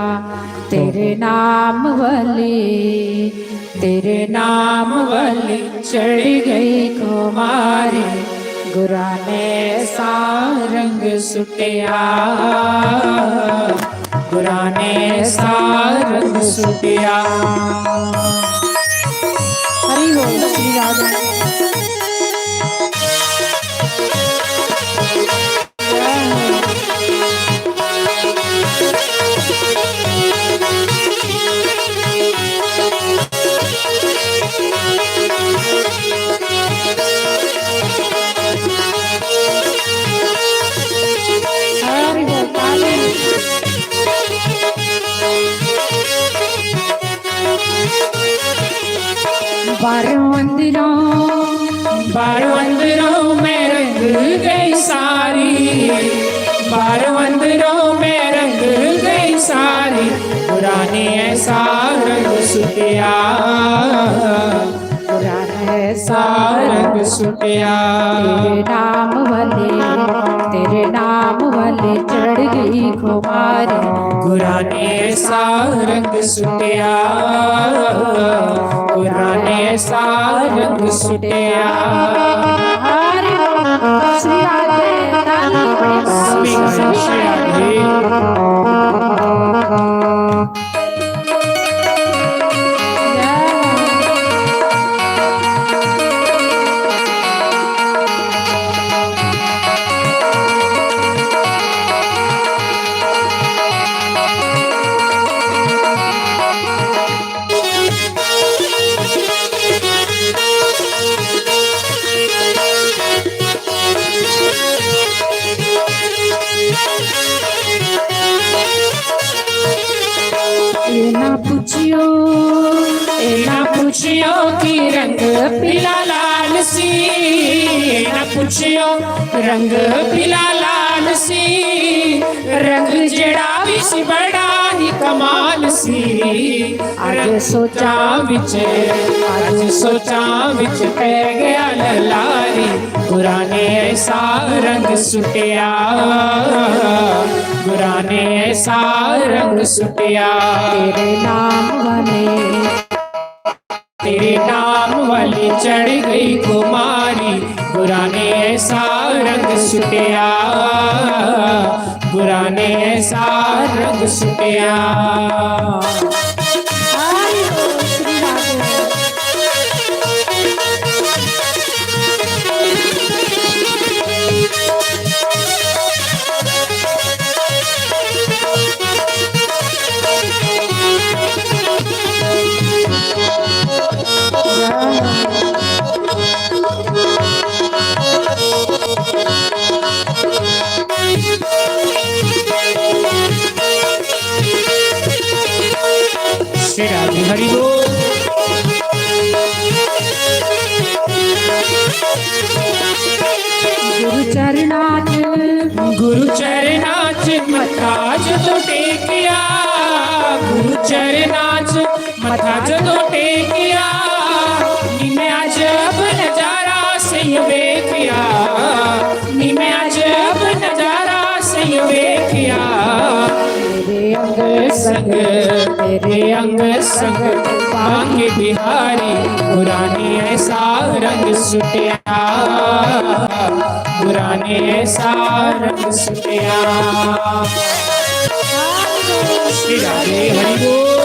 तेरे नाम वाली चढ़ गई कुमारी गुरा ने सा रंग सुटिया गुरा ने सा रंग सुटिया। हरि बोल श्री राधा। बारों अंदरों में रंग गई सारी बारों अंदरों में रंग गई सारी गुरा ने ऐसा रंग सुटिया गुरा ने ऐसा रंग सुटिया। तेरे नाम वाले चढ़ गई खुमारी गुरा ने ऐसा रंग सुटिया गुरा ने ऐसा रंग सुटिया। श्री राधे श्री राधे। ना पूछियो कि रंग पीला लाल सी ना पूछियो रंग पीला लाल सी रंग जड़ा भी सी बड़ा ही कमाल सी। आज सोचा विच पै गया ललारी गुरा ने ऐसा रंग सुटिया गुरा ने ऐसा रंग सुटिया। तेरे नाम वाली चढ़ गई कुमारी गुरा ने ऐसा रंग सुटिया गुरा ने ऐसा रंग सुटिया। श्री राधे हरि बोल। गुरु चरनाच मथा जो टेकिया गुरु चरनाच मथा जो टेकिया निमे अजब नजारा सही वेखिया निमे अजब नजारा सही वेखिया। तेरे अंग संग पांगे बिहारी गुरा ने ऐसा रंग सुटिया गुरा ने ऐसा रंग सुटिया। श्री राधे हरि बोल।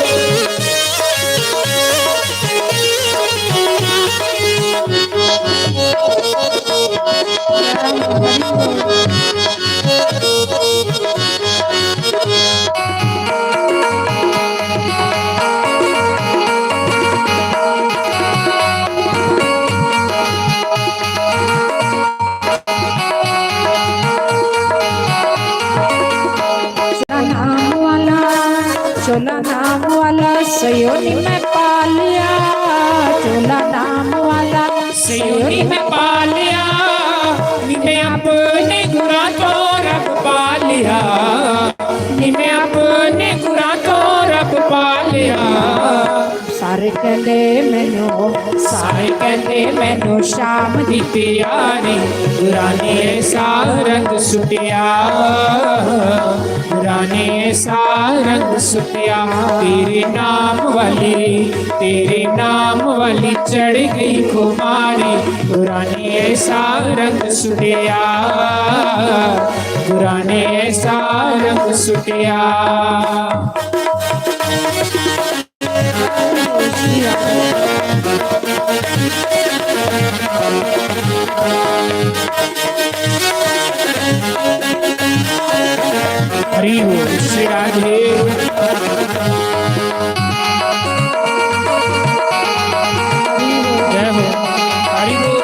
चोला नाम वाला सयोनी में पालिया चोला नाम वाला सयोनी में पालिया निमे अपने गुरा को रब पालिया निमे अपने गुरा को रब पालिया। ਸਾਰੇ ਕਹਿੰਦੇ ਮੈਨੂੰ ਸ਼ਾਮ ਦੀ ਪਿਆਰੀ ਗੁਰਾਂ ਨੇ ਐਸਾ ਰੰਗ ਸੁਟਿਆ, ਗੁਰਾਂ ਨੇ ਐਸਾ ਰੰਗ ਸੁਟਿਆ। ਤੇਰੇ ਨਾਮ ਵਾਲੀ ਚੜ ਗਈ ਖੁਮਾਰੀ, ਗੁਰਾਂ ਨੇ ਐਸਾ ਰੰਗ ਸੁਟਿਆ, ਗੁਰਾਂ ਨੇ ਐਸਾ ਰੰਗ ਸੁਟਿਆ। हरि बोल श्री राधे। जय हो हरि बोल।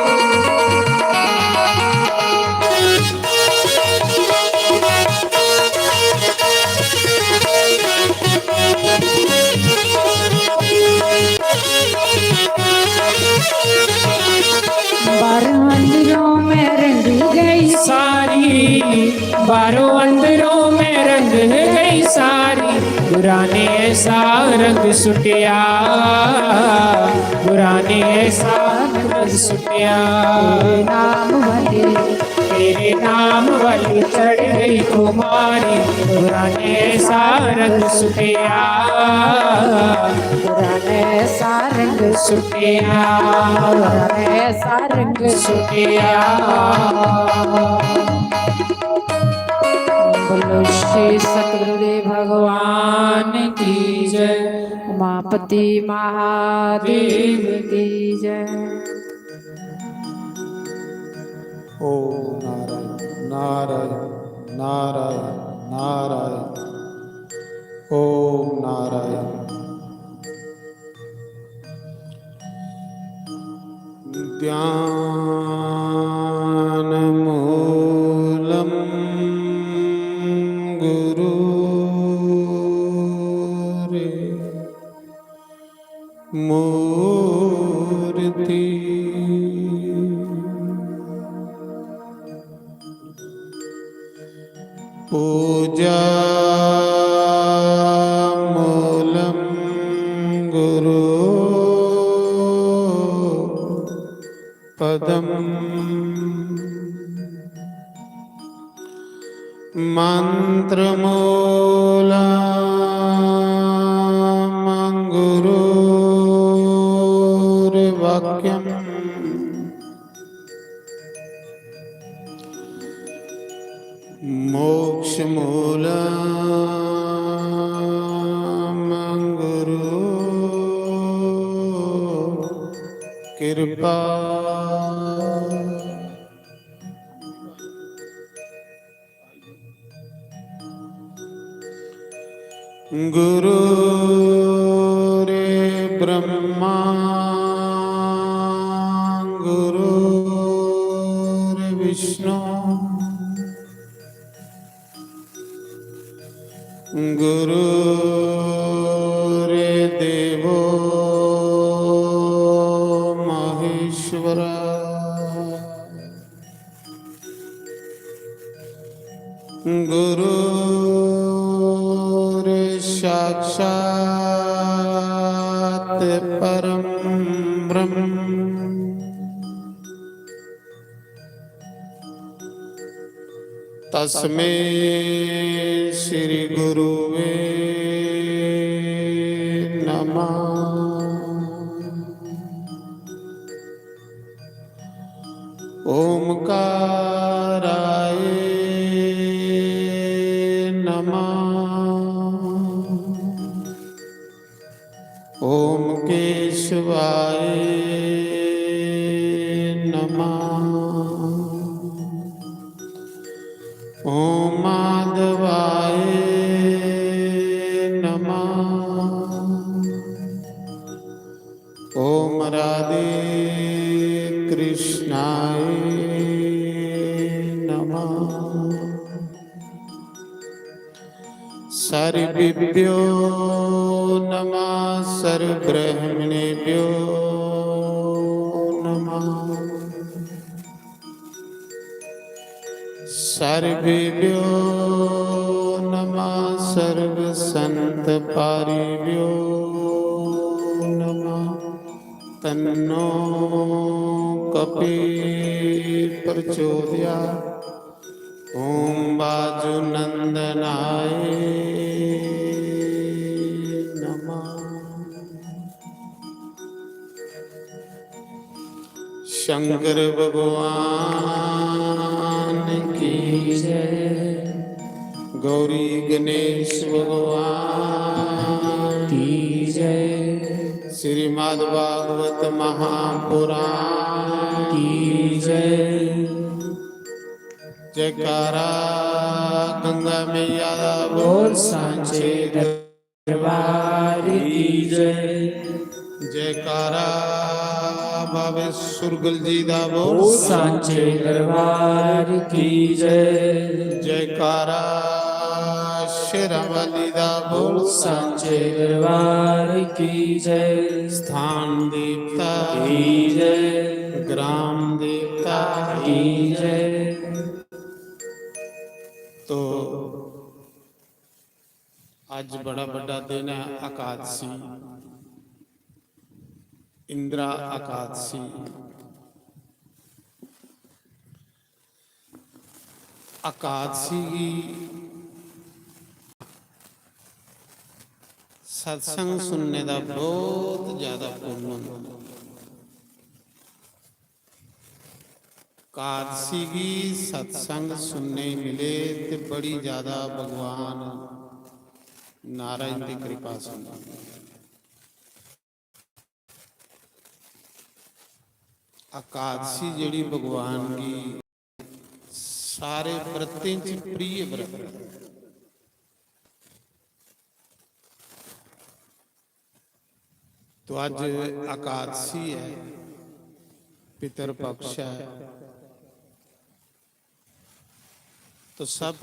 बारह अंदरों में रंग गई सारी, बारों अंदरों में रंग गई सारी, गुरां ने ऐसा रंग सुटिया, गुरां ने ऐसा रंग सुटिया। तेरे नाम वाली चढ़ गई कुमारी, गुरां ने ऐसा रंग सुटिया, गुरां ने ऐसा रंग सुटिया, गुरां ने ऐसा रंग सुटिया। बोलो श्री सतगुरुदेव भगवान की जय, उमापति महादेव की जय। ओम नारायण नारायण नारायण, ओम नारायण। ध्यान मूलम गुरुरे मूर्ति, पूजा मूलम गुरु पदम, मंत्र मूलम गुरुर्वाक्यम, मोक्ष मूलम गुरु कृपा, गुरु रे ब्रह्मा गुरु रे विष्णु, गुरु रे देवो महेश्वरा, गुरु साक्षात् परम ब्रह्म, तस्मै श्री गुरुवे नमः। ओमकाराय ओम केशवाय नमः, ओम माधवाय नमः, ओम राधे कृष्णाय नमः। सर्वेभ्यो नमः, सर्वब्रह्मणेभ्यो नमः, सर्वेभ्यो नमः, सर्वसंतपारिभ्यो नमः। तन्नो कपि प्रचोदया। ओम बाजुनंदनाय नमः। शंकर भगवान की जय। गौरी गणेश भगवान की जय। श्रीमद् भागवत महापुराण की जय। जयकारा गंगा मैया बोल सांचे दरबार की जय। जयकारा बाबे सुरगल जी दा बोल सांचे दरबार की जय। जयकारा शेरावाली दा बोल सांचे दरबार की जय। स्थान देवता की जय। ग्राम देवता की जय। तो आज बड़ा बड़ा दिन है एकादशी, इंदिरा एकादशी। एकादशी की सत्संग सुनने का बहुत ज्यादा पुण्य होंदा। एकादशी की सत्संग सुनने मिले तो बड़ी ज्यादा भगवान नारायण की कृपा सुन। एकादशी जिहड़ी भगवान की सारे व्रतें च प्रिय व्रत है। तो अज एकादशी है, पितर पक्ष है। तो सब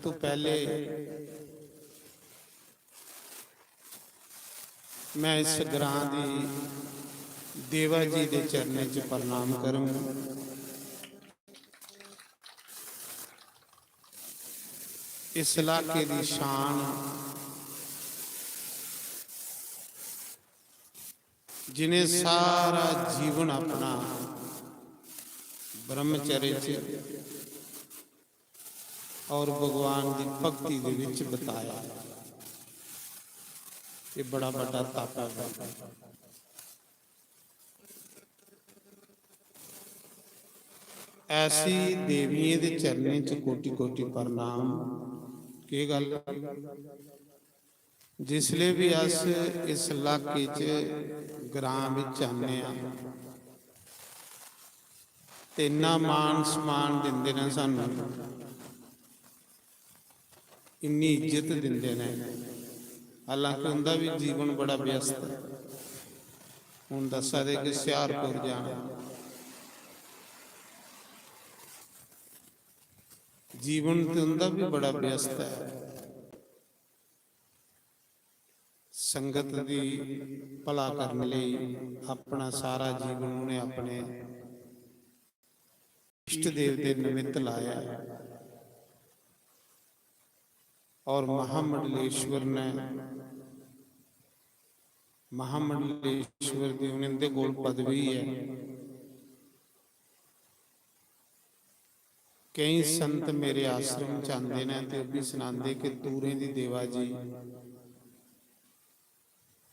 तो पहले मैं इस ग्रां दी देवा जी के चरणों च प्रणाम करूंगा। इस इलाके की शान जिन्हें सारा जीवन अपना ब्रह्मचर्य च और भगवान की भक्ति दे विच बताया। ये बड़ा बड़ा तप है। ऐसी देवियों के चरणों च कोटि कोटि प्रणाम। की गल जिसले भी अस इस इलाके च ग्रां विच आने ते इन्ना मान सम्मान दिंदे ने सानू, इन्नी इज्जत दिंदे ने। हालांकि उनका भी जीवन बड़ा व्यस्त है। हुण दसा दे कि सियारपुर जाना, जीवन तो उनका भी बड़ा व्यस्त है। संगत की भला करने लई अपना सारा जीवन उन्हें अपने इष्ट देव के निमित्त लाया। और महामंडलेश्वर ने महामंडलेश्वर की उनके कोल पदवी है। कई संत मेरे आश्रम च आंदे ने ते भी सुनांदे कि तूरे दी देवा जी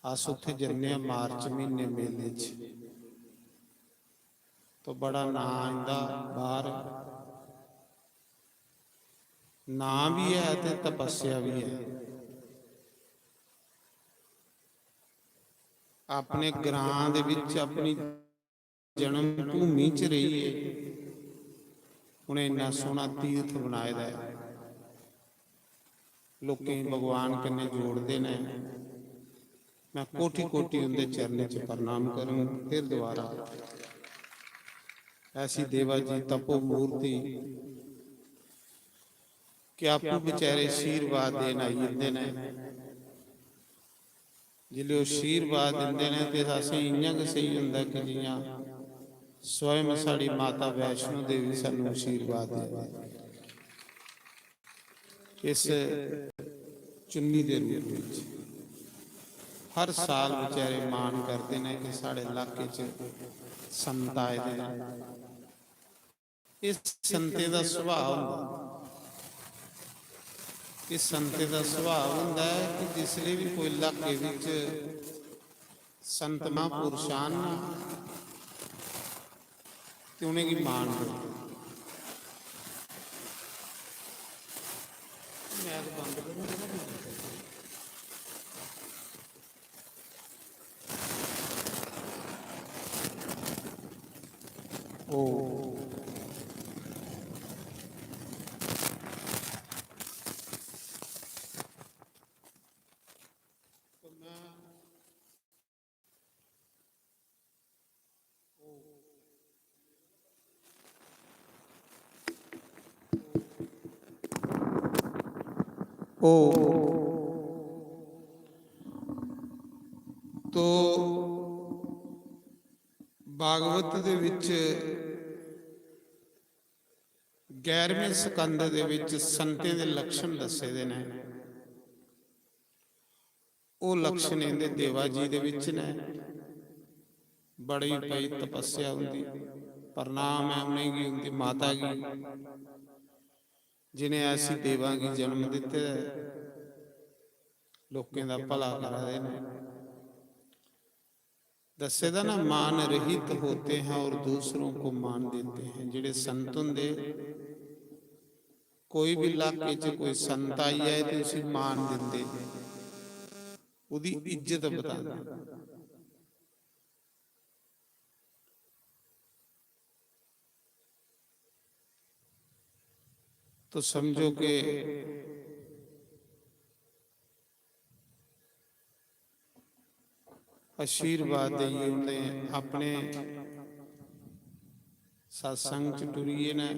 अस उत्थे जन्ने मार्च महीने मेले च। तो बड़ा नां आंदा बाहर, नां भी है ते तपस्या भी है। अपने ग्रां दे विच अपनी जन्म भूमि च रहिए उन्हें इन्ना सोहना तीर्थ बनाए दा है। लोकें भगवान कन्ने जोड़ते ने। मैं कोटि कोटि उनके चरणों च प्रणाम करूँ। फिर दोबारा ऐसी देवा जी तपो मूर्ति कि आपू बेचारे आशीर्वाद देना आई जाते हैं। जिले आशीर्वाद देंगे ने तो असें इयां कि सही होंगे कि जियां स्वयं साड़ी माता वैष्णो देवी सानू आशीर्वाद दे इस चुन्नी के रूप में। ਹਰ ਸਾਲ ਵਿਚਾਰੇ ਮਾਣ ਕਰਦੇ ਨੇ ਕਿ ਸਾਡੇ ਇਲਾਕੇ 'ਚ ਸੰਤ ਆਏ ਦੇ ਨੇ। ਇਸ ਸੰਤੇ ਦਾ ਸੁਭਾਅ ਹੁੰਦਾ, ਇਸ ਸੰਤੇ ਦਾ ਸੁਭਾਅ ਹੁੰਦਾ ਹੈ ਕਿ ਜਿਸ ਲਈ ਵੀ ਕੋਈ ਇਲਾਕੇ ਵਿੱਚ ਸੰਤ ਮਹਾਂਪੁਰਸ਼ ਆਉਣ ਨਾ ਤੇ ਉਹਨੇ ਕੀ ਮਾਣ ਕਰਦਾ। ਮੈਂ ਤਾਂ ਬੰਦ ਕਰੂੰਗਾ। ਤੋ ਭਾਗਵਤ ਦੇ ਵਿੱਚ 11ਵੇਂ ਸਕੰਦ ਦੇ ਵਿੱਚ ਸੰਤਾਂ ਦੇ ਲੱਛਣ ਦੱਸੇ ਦੇ ਨੇ। ਉਹ ਲੱਛਣ ਇਹਦੇ ਦੇਵਾ ਜੀ ਦੇ ਵਿੱਚ ਨੇ। ਬੜੀ ਪਈ ਤਪੱਸਿਆ ਹੁੰਦੀ, ਪ੍ਰਣਾਮ ਹੈ ਉਹਨੇ ਕੀ ਹੁੰਦੀ ਮਾਤਾ ਕੀ, ਜਿਨੇ ਐਸੀ ਦੇਵਾਂ ਕੀ ਜਨਮ ਦਿੱਤੇ ਲੋਕਾਂ ਦਾ ਭਲਾ ਕਰਦੇ ਨੇ। दस्से दा ना मान रहित होते हैं और दूसरों को मान देते हैं। जिहड़े संत हुंदे कोई भी इलाके च कोई संत आई है तो उसी मान दिंदे, उहदी इज्जत बतांदे। तो समझो कि आशीर्वाद देइए उन्हें अपने सत्संग च टुरीए ने।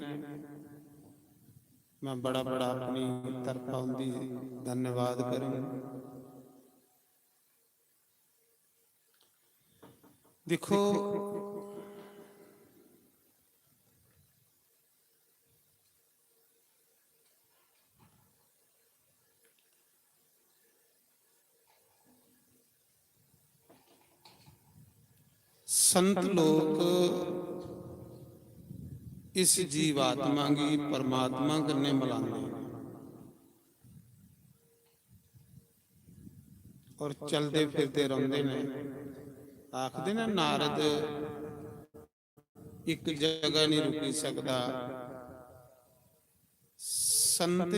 मैं बड़ा बड़ा अपनी तरफा उनकी धन्यवाद करूँ। देखो संत लोग इस जीवात्मा की परमात्मा कन्ने मिलाते और चलते फिरते रहते ने। आखदे ना नारद एक जगह नहीं रुकी सकता। संत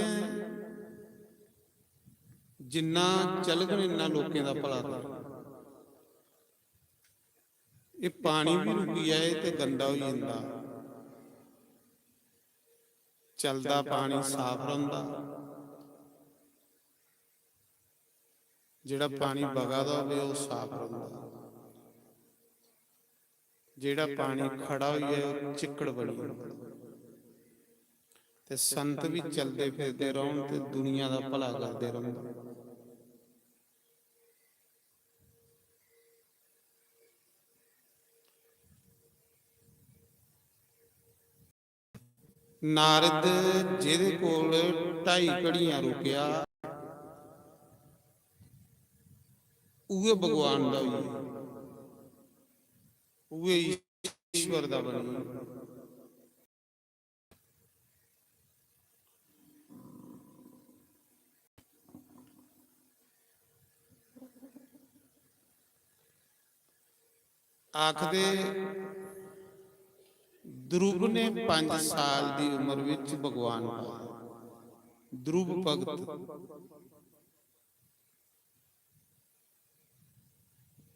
जिन्ना चलगन इन्ना लोकें दा भला कर। ये पानी भी रुकी जाए तो गंदा हो जाता, चलता पानी साफ रहिंदा। जिहड़ा पानी बगदा होवे वो साफ रहिंदा, जिहड़ा पानी खड़ा हो जाए वो चिक्कड़ बनी जांदा। ते संत भी चलते फिरते रहन ते दुनिया दा भला करदे रहन। नारद जिहदे कोल 2.5 घड़ियां रुकिया उहे भगवान दा होई, उहे ईश्वर दा बनी। आखदे ध्रुव ने 5 साल की उम्र विच भगवान पाया। ध्रुव भगत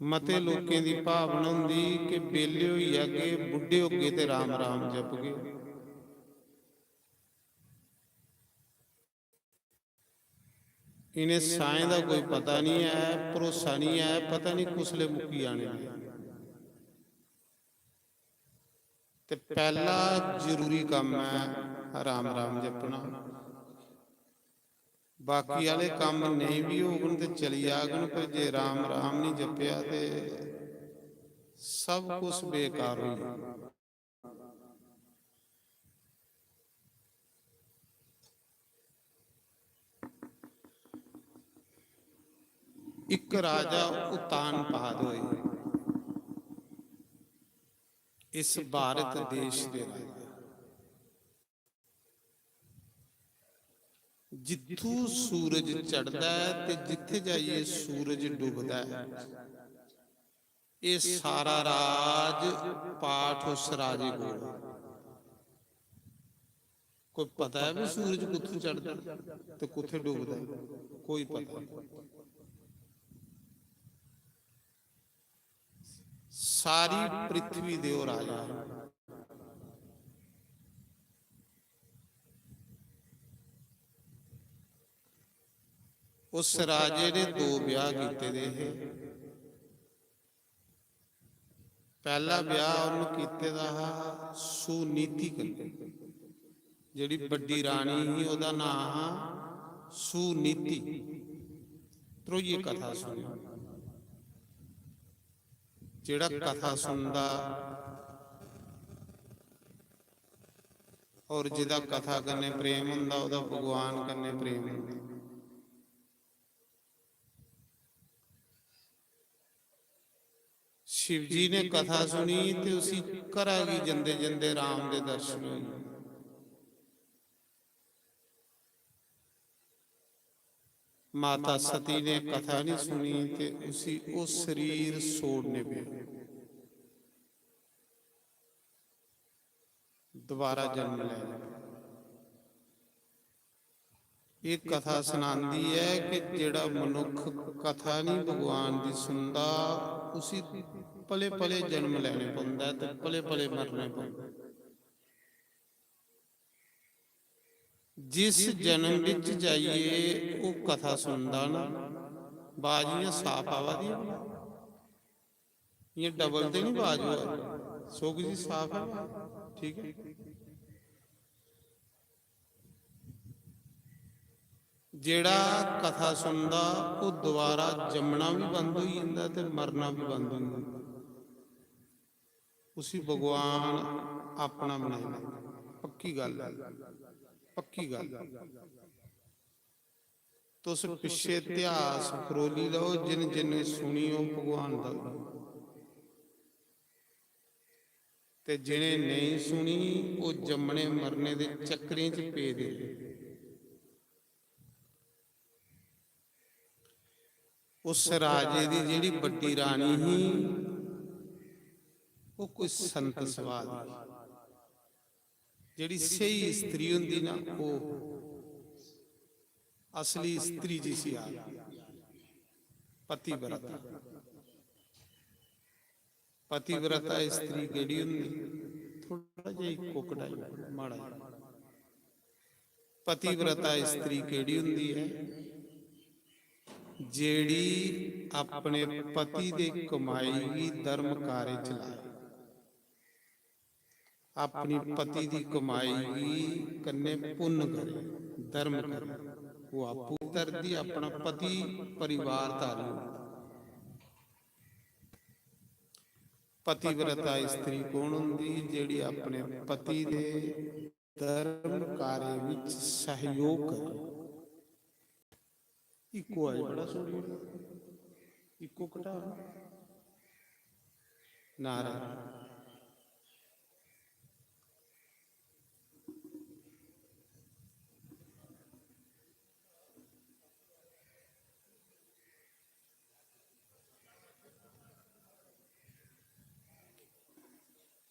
मते लोकें दी भावना हुंदी कि बेले होई अगे बुढ़े हो गए ते राम राम जप गए। इन्हें साएं दा कोई पता नहीं है, भरोसा नहीं है, पता नहीं कुसले मुक्की आने। ते पहला जरूरी काम है राम राम जपना। बाकी वाले काम नहीं भी होगन तो चली जागन, पर जे राम राम नहीं जपिया तो सब कुछ बेकार हो जाए। ਇੱਕ ਰਾਜਾ ਉਤਾਨਪਾਦ ਹੋਏ, ਇਸ ਭਾਰਤ ਦੇਸ਼ ਦੇ ਰਾਜਾ। ਜਿੱਥੋਂ ਸੂਰਜ ਚੜ੍ਹਦਾ ਹੈ ਤੇ ਜਿੱਥੇ ਜਾਈਏ ਸੂਰਜ ਡੁੱਬਦਾ ਹੈ, ਇਹ ਸਾਰਾ ਰਾਜ ਪਾਠ ਉਸ ਰਾਜੇ ਕੋਲ। ਕੋਈ ਪਤਾ ਹੈ ਵੀ ਸੂਰਜ ਕਿੱਥੋਂ ਚੜ੍ਹਦਾ ਤੇ ਕਿੱਥੇ ਡੁੱਬਦਾ? ਕੋਈ ਪਤਾ ਨਹੀਂ। ਸਾਰੀ ਪ੍ਰਿਥਵੀ ਦੇ ਉਹ ਰਾਜਾ ਹੈ। ਉਸ ਰਾਜੇ ਨੇ 2 ਵਿਆਹ ਕੀਤੇ ਦੇ ਹੈ। ਪਹਿਲਾ ਵਿਆਹ ਉਹਨੂੰ ਕੀਤੇ ਦਾ ਸੁਨੀਤੀ ਕਰੀ, ਜਿਹੜੀ ਵੱਡੀ ਰਾਣੀ ਸੀ ਉਹਦਾ ਨਾਮ ਸੁਨੀਤੀ। ਤਰੋਈਏ ਕਥਾ ਸੁਣਿਓ। ਜਿਹੜਾ ਕਥਾ ਸੁਣਦਾ ਔਰ ਜਿਹਦਾ ਕਥਾ ਕਰਨੇ ਪ੍ਰੇਮ ਹੁੰਦਾ, ਉਹਦਾ ਭਗਵਾਨ ਕਰਨੇ ਪ੍ਰੇਮ ਹੁੰਦਾ। शिव जी ने कथा सुनी तो उसी करा की जंदे जंदे राम के दर्शन हुए। माता सती ने कथा नहीं सुनी तो उसी वो शरीर छोड़ने पे दोबारा जन्म ले। एक कथा सुनाती है कि जेड़ा मनुख कथा नहीं भगवान की सुनता, उसी पले पले जन्म लेने पैंदा है, पले पले मरने पैंदा। जिस जन्म विच जाइए वो कथा सुनदा ना, बाजियां साफ आवा दी, ये डबल तो नहीं बाज हुआ, सुख जी साफ है, ठीक है। जेड़ा कथा सुनदा वो दोबारा जमना भी बंद हो जाता ते मरना भी बंद हो जाता। उसी भगवान अपना बनाए, पक्की गल, पक्की गल। तो उस पिछे इतिहास फरोली लो, जिन जिन सुनी वो भगवान दा, ते जिन्हें नहीं सुनी वो जमने मरने दे चक्करें च पे दे। उस राजे दी जिहड़ी बड़ी रानी ही वो कोई संत सवाल, जिहड़ी सही स्त्री हुंदी ना वो असली स्त्री जी सी आ पतिव्रता। पतिव्रता स्त्री केड़ी हुंदी? थोड़ा जिहा इक्को कढ़ाई माड़ा। पतिव्रता स्त्री केड़ी हुंदी है? जेड़ी अपने पति दे कमाई भी धर्म कार्य चलाए, अपनी पति दी कमाई भी कन्ने पुण्य करे, धर्म करे। वो आपू तरदी, अपना पति परिवार धारी। पतिव्रता स्त्री कौन हुंदी? जेड़ी अपने पति दे धर्म कार्य विच सहयोग करे। इको आए बड़ा सोड़ी, इको कटा नारा।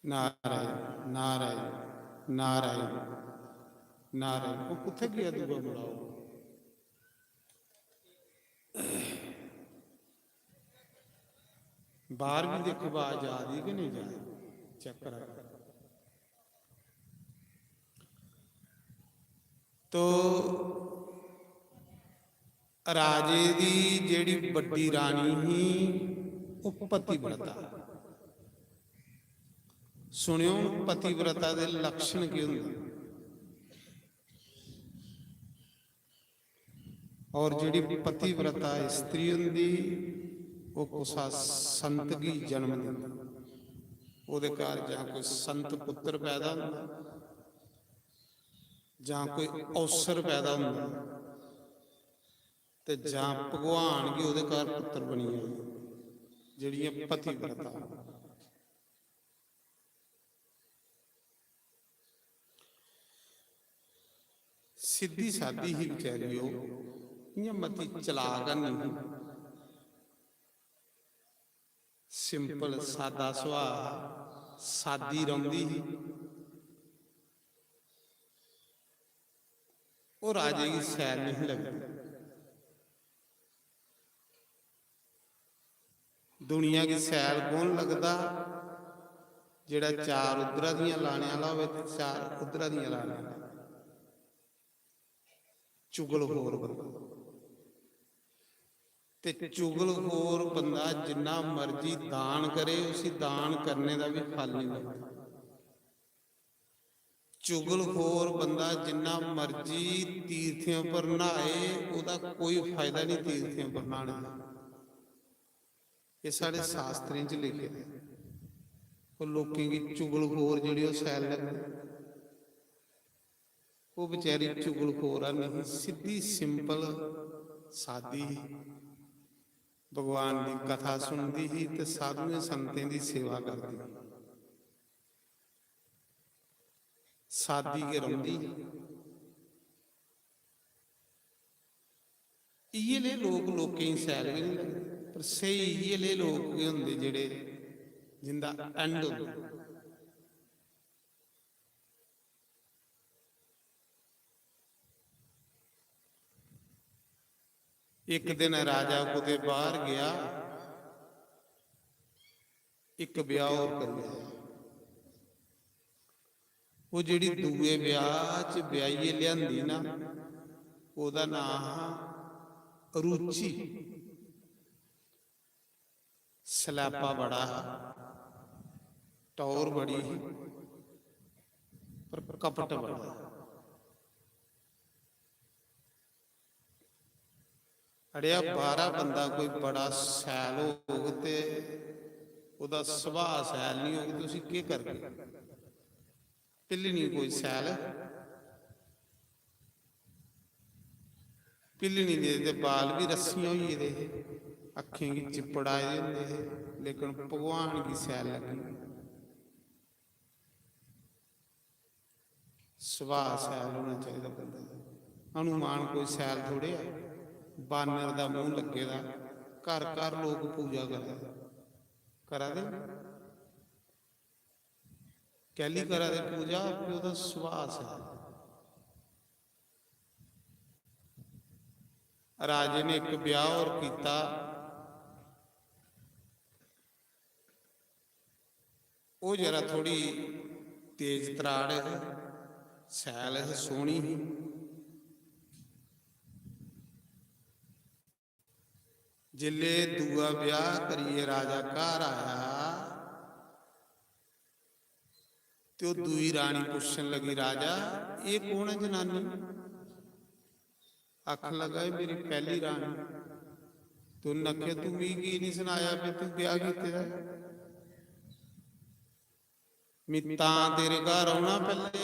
नारायण नारायण नारायण नारायण। वो कुत्थे गया दूआ बुलाओ? बाहर भी देखो आवाज आ रही कि नहीं जा रही, चेक करा। तो राजे दी जेड़ी बड़ी रानी ही वो पतिव्रता। सुनियो पतिव्रता दे लक्षण की होंगे। और जिहड़ी पतिव्रता स्त्री हुंदी वो कुसा संत की जन्म दिंदी, उहदे घर जां कोई संत पुत्र पैदा हुंदा जां कोई अवसर पैदा हुंदा ਤੇ ਜਾਂ ਭਗਵਾਨ ਕੀ ਉਹਦੇ ਘਰ ਪੁੱਤਰ ਬਣੀ ਹੈ, ਜਿਹੜੀਆਂ ਪਤੀ ਵਰਤਾ। ਸਿੱਧੀ ਸਾਦੀ ਹੀ ਵਿਚਾਰੀ ਉਹ, ਇਹ ਮਤੀ ਚਲਾਕ ਨਹੀਂ, ਸਿੰਪਲ ਸਾਦਾ ਸੁਭਾਅ, ਸਾਦੀ ਰਹਿੰਦੀ ਹੀ। ਉਹ ਰਾਜੇ ਦੀ ਸੈਰ ਨਹੀਂ ਲੱਗਦੀ। ਦੁਨੀਆ ਦੀ ਸੈਰ ਕੌਣ ਲੱਗਦਾ? ਜਿਹੜਾ ਚਾਰ ਉਧਰਾਂ ਦੀਆਂ ਲਾਣੇ ਵਾਲਾ ਹੋਵੇ ਤੇ ਚਾਰ ਉਧਰਾਂ ਦੀਆਂ ਲਾਣੇ ਵਾਲਾ। ਚੁਗਲਖੋਰ ਬੰਦਾ, ਤੇ ਚੁਗਲਖੋਰ ਬੰਦਾ ਜਿੰਨਾ ਮਰਜੀ ਦਾਨ ਕਰੇ, ਉਸੇ ਦਾਨ ਕਰਨੇ ਦਾ ਵੀ ਫਲ ਨਹੀਂ ਮਿਲਦਾ। ਚੁਗਲਖੋਰ ਬੰਦਾ ਜਿੰਨਾ ਮਰਜੀ ਤੀਰਥਾਂ ਪਰ ਨਹਾਏ, ਉਹਦਾ ਕੋਈ ਫਾਇਦਾ ਨਹੀਂ ਤੀਰਥਾਂ ਪਰ ਨਹਾਣੇ ਦਾ। ਇਹ ਸਾਡੇ ਸ਼ਾਸਤਰਾਂ 'ਚ ਲਿਖਿਆ ਹੈ। ਉਹ ਲੋਕਾਂ ਦੀ ਚੁਗਲਖੋਰ ਜਿਹੜੀ ਉਹ ਸੈਲ ਲੱਗਦੀ, ਉਹ ਵਿਚਾਰੀ ਚੁਗਲਖੋਰ ਆ ਨਹੀਂ, ਸਿੱਧੀ ਸਿੰਪਲ ਸਾਦੀ ਭਗਵਾਨ ਦੀ ਕਥਾ ਸੁਣਦੀ ਹੀ ਤੇ ਸਾਧੂਆਂ ਸੰਤਾਂ ਦੀ ਸੇਵਾ ਕਰਦੀ, ਸਾਦੀ ਕੇ ਰਹਿੰਦੀ। ਇਹ ਲੈ ਲੋਕ ਲੋਕਾਂ ਹੀ ਸੈਲ ਵੀ ਨਹੀਂ ਲੱਗਦੇ, ਪਰ ਸਹੀ ਇਹ ਲੈ ਲੋਕ ਹੁੰਦੇ ਜਿਹੜੇ ਜਿੰਦਾ ਐਂਡ ਹੁੰਦਾ। ਇੱਕ ਦਿਨ ਰਾਜਾ ਕਿਤੇ ਬਾਹਰ ਗਿਆ, ਇੱਕ ਵਿਆਹ ਹੋਰ ਕਰ ਲਿਆ। ਉਹ ਜਿਹੜੀ ਦੂਏ ਵਿਆਹ 'ਚ ਵਿਆਹੀਏ ਲਿਆਂਦੀ ਨਾ, ਉਹਦਾ ਨਾਮ ਰੁਚੀ। ਸਲਾਪਾ ਬੜਾ, ਟੌਰ ਬੜੀ, ਪਰ ਕਪਟ ਬੜਾ। ਅੜਿਆ 12 ਬੰਦਾ ਕੋਈ ਬੜਾ ਸੈਲ ਹੋਊ ਤੇ ਉਹਦਾ ਸੁਭਾਅ ਸੈਲ ਨਹੀਂ ਹੋਊ, ਤੁਸੀਂ ਕੀ ਕਰਗੇ? ਪਿੱਲੀ ਨਹੀਂ ਕੋਈ ਸੈਲ, ਪਿੱਲੀ ਨਹੀਂ ਦੇ ਤੇ ਬਾਲ ਵੀ ਰੱਸੀਆਂ ਹੋਈ ਇਹਦੇ, ਅੱਖਾਂ ਕੀ ਚਿਪੜਾਏ ਹੁੰਦੇ, ਲੇਕਿਨ ਭਗਵਾਨ ਕੀ ਸੈਲ ਲੱਗੀ। ਸੁਭਾਅ ਸੈਲ ਹੋਣਾ ਚਾਹੀਦਾ ਬੰਦੇ ਦਾ। ਹਨੂਮਾਨ ਕੋਈ ਸੈਲ ਥੋੜੇ ਆ, ਬਾਨਰ ਦਾ ਮੂੰਹ ਲੱਗੇ ਦਾ, ਘਰ ਘਰ ਲੋਕ ਪੂਜਾ ਕਰਦੇ, ਕਰਾ ਦੇ ਕੈਲੀ ਕਰਾ ਦੇ ਪੂਜਾ, ਆਪੇ ਉਹਦਾ ਸੁਭਾਅ ਹੈ। ਰਾਜੇ ਨੇ ਇੱਕ ਵਿਆਹ ਹੋਰ ਕੀਤਾ, ਉਹ ਜਰਾ ਥੋੜੀ ਤੇਜ਼ ਤਰਾੜ ਹੈ, ਸੈਲ ਹੈ, ਸੋਹਣੀ ਹੀ। ਜਿਲੇ ਦੂਆ ਵਿਆਹ ਕਰੀਏ ਰਾਜਾ ਘਰ ਆਇਆ, ਤੇ ਉਹ ਦੂਈ ਰਾਣੀ ਪੁੱਛਣ ਲੱਗੀ, ਰਾਜਾ ਇਹ ਕੌਣ ਹੈ ਜਨਾਨੀ? ਅੱਖ ਲਗਾਏ ਮੇਰੀ ਪਹਿਲੀ ਰਾਣੀ। ਤੂੰ ਨਖੇ ਤੂੰ ਵੀ ਕੀ ਨਹੀਂ ਸੁਣਾਇਆ ਵੀ ਤੂੰ ਵਿਆਹ ਕੀਤੇ ਦਾ? ਮਿੱਤਾਂ ਤੇਰੇ ਘਰ ਆਉਣਾ, ਪਹਿਲੇ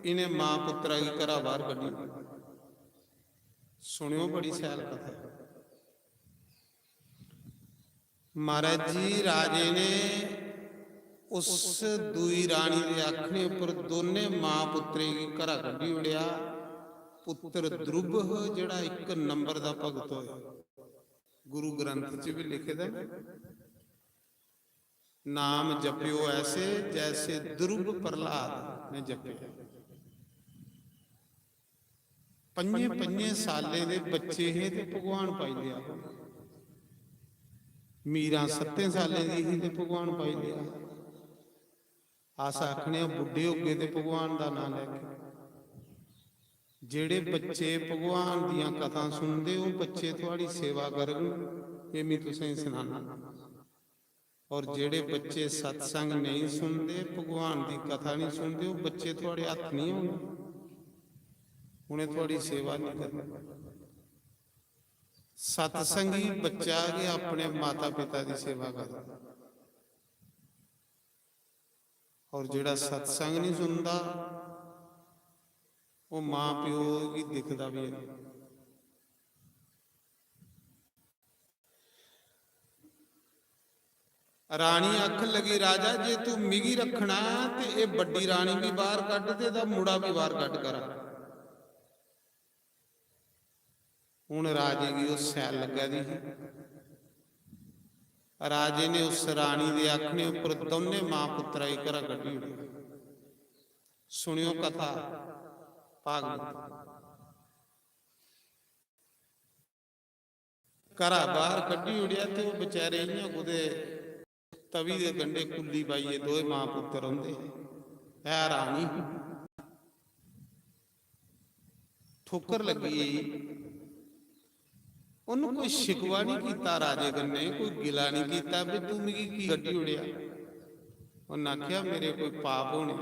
ਇਹਨੇ ਮਾਂ ਪੁੱਤਰਾ ਕੀ ਘਰਾਂ ਬਾਹਰ ਕੱਢੀ। ਸੁਣਿਓ ਬੜੀ ਸੈਲ ਕਥਾ। महाराज जी राजे ने उस दुई रानी के आखने उपर दोने मां पुत्रे की घरा कड्डी उड़िया। पुत्र ध्रुव जिहड़ा एक नंबर का भगत होया, गुरु ग्रंथ च भी लिखे दे, नाम जपियो ऐसे जैसे ध्रुव प्रहलाद ने जपिया। पंजे पंजे साले दे बच्चे है ते भगवान पाई लिया। मीरा 7 साले दी ही ते भगवान पाई लिया। आस आखने बुढ़े हो गए ते भगवान का नाम लैके। जेड़े बच्चे भगवान दियां कथा सुनते वो बच्चे थोड़ी सेवा करन, ये मैं तुसें सुनाना। और जेड़े बच्चे सत्संग नहीं सुनते, भगवान की कथा नहीं सुनते, वो बच्चे थोड़े हथ नहीं होने, उन्हें थोड़ी सेवा नहीं करनी। सत्संगी बच्चा के अपने माता पिता की सेवा करता, और जिहड़ा सत्संग नहीं सुनता वो मां प्यो की दिखता भी है। ਰਾਣੀ ਅੱਖ ਲੱਗੀ ਰਾਜਾ ਜੇ ਤੂੰ ਮਿਗੀ ਰੱਖਣਾ ਤੇ ਇਹ ਵੱਡੀ ਰਾਣੀ ਵੀ ਬਾਹਰ ਕੱਢ ਤੇ ਦਾ ਮੁੰਡਾ ਵੀ ਬਾਹਰ ਕੱਢ ਕਰਾ। ਹੁਣ ਰਾਜੇ ਦੀ ਉਹ ਸੈਲ ਲੱਗਾ ਦੀ ਰਾਜੇ ਨੇ ਉਸ ਰਾਣੀ ਦੇ ਅੱਖ ਨੇ ਉੱਪਰ ਦੋਨੇ ਮਾਂ ਪੁੱਤਰਾ ਹੀ ਘਰਾਂ ਕੱਢੀ। ਸੁਣਿਓ ਕਥਾ ਭਾਗਵਤ। ਘਰਾਂ ਬਾਹਰ ਕੱਢੀ ਉੜਿਆ ਤੇ ਉਹ ਵਿਚਾਰੇ ਇਆਂ ਉਹਦੇ ਤਵੀ ਦੇ ਗੰਡੇ ਕੁੱਲੀ ਪਾਈਏ ਦੋਏ ਮਾਂ ਪੁੱਤਰ ਹੁੰਦੇ ਐ ਰਾਣੀ ਠੋਕਰ ਲੱਗੀ। ਉਹਨੂੰ ਕੋਈ ਸ਼ਿਕਵਾ ਨਹੀਂ ਕੀਤਾ ਰਾਜੇ ਗੰਨੇ, ਕੋਈ ਗਿਲਾ ਨਹੀਂ ਕੀਤਾ ਵੀ ਤੂੰ ਮੇਰੀ ਕੀ ਗੱਡੀ ਉੜਿਆ। ਉਹਨਾਂ ਆਖਿਆ ਮੇਰੇ ਕੋਈ ਪਾਪ ਹੋਣੇ,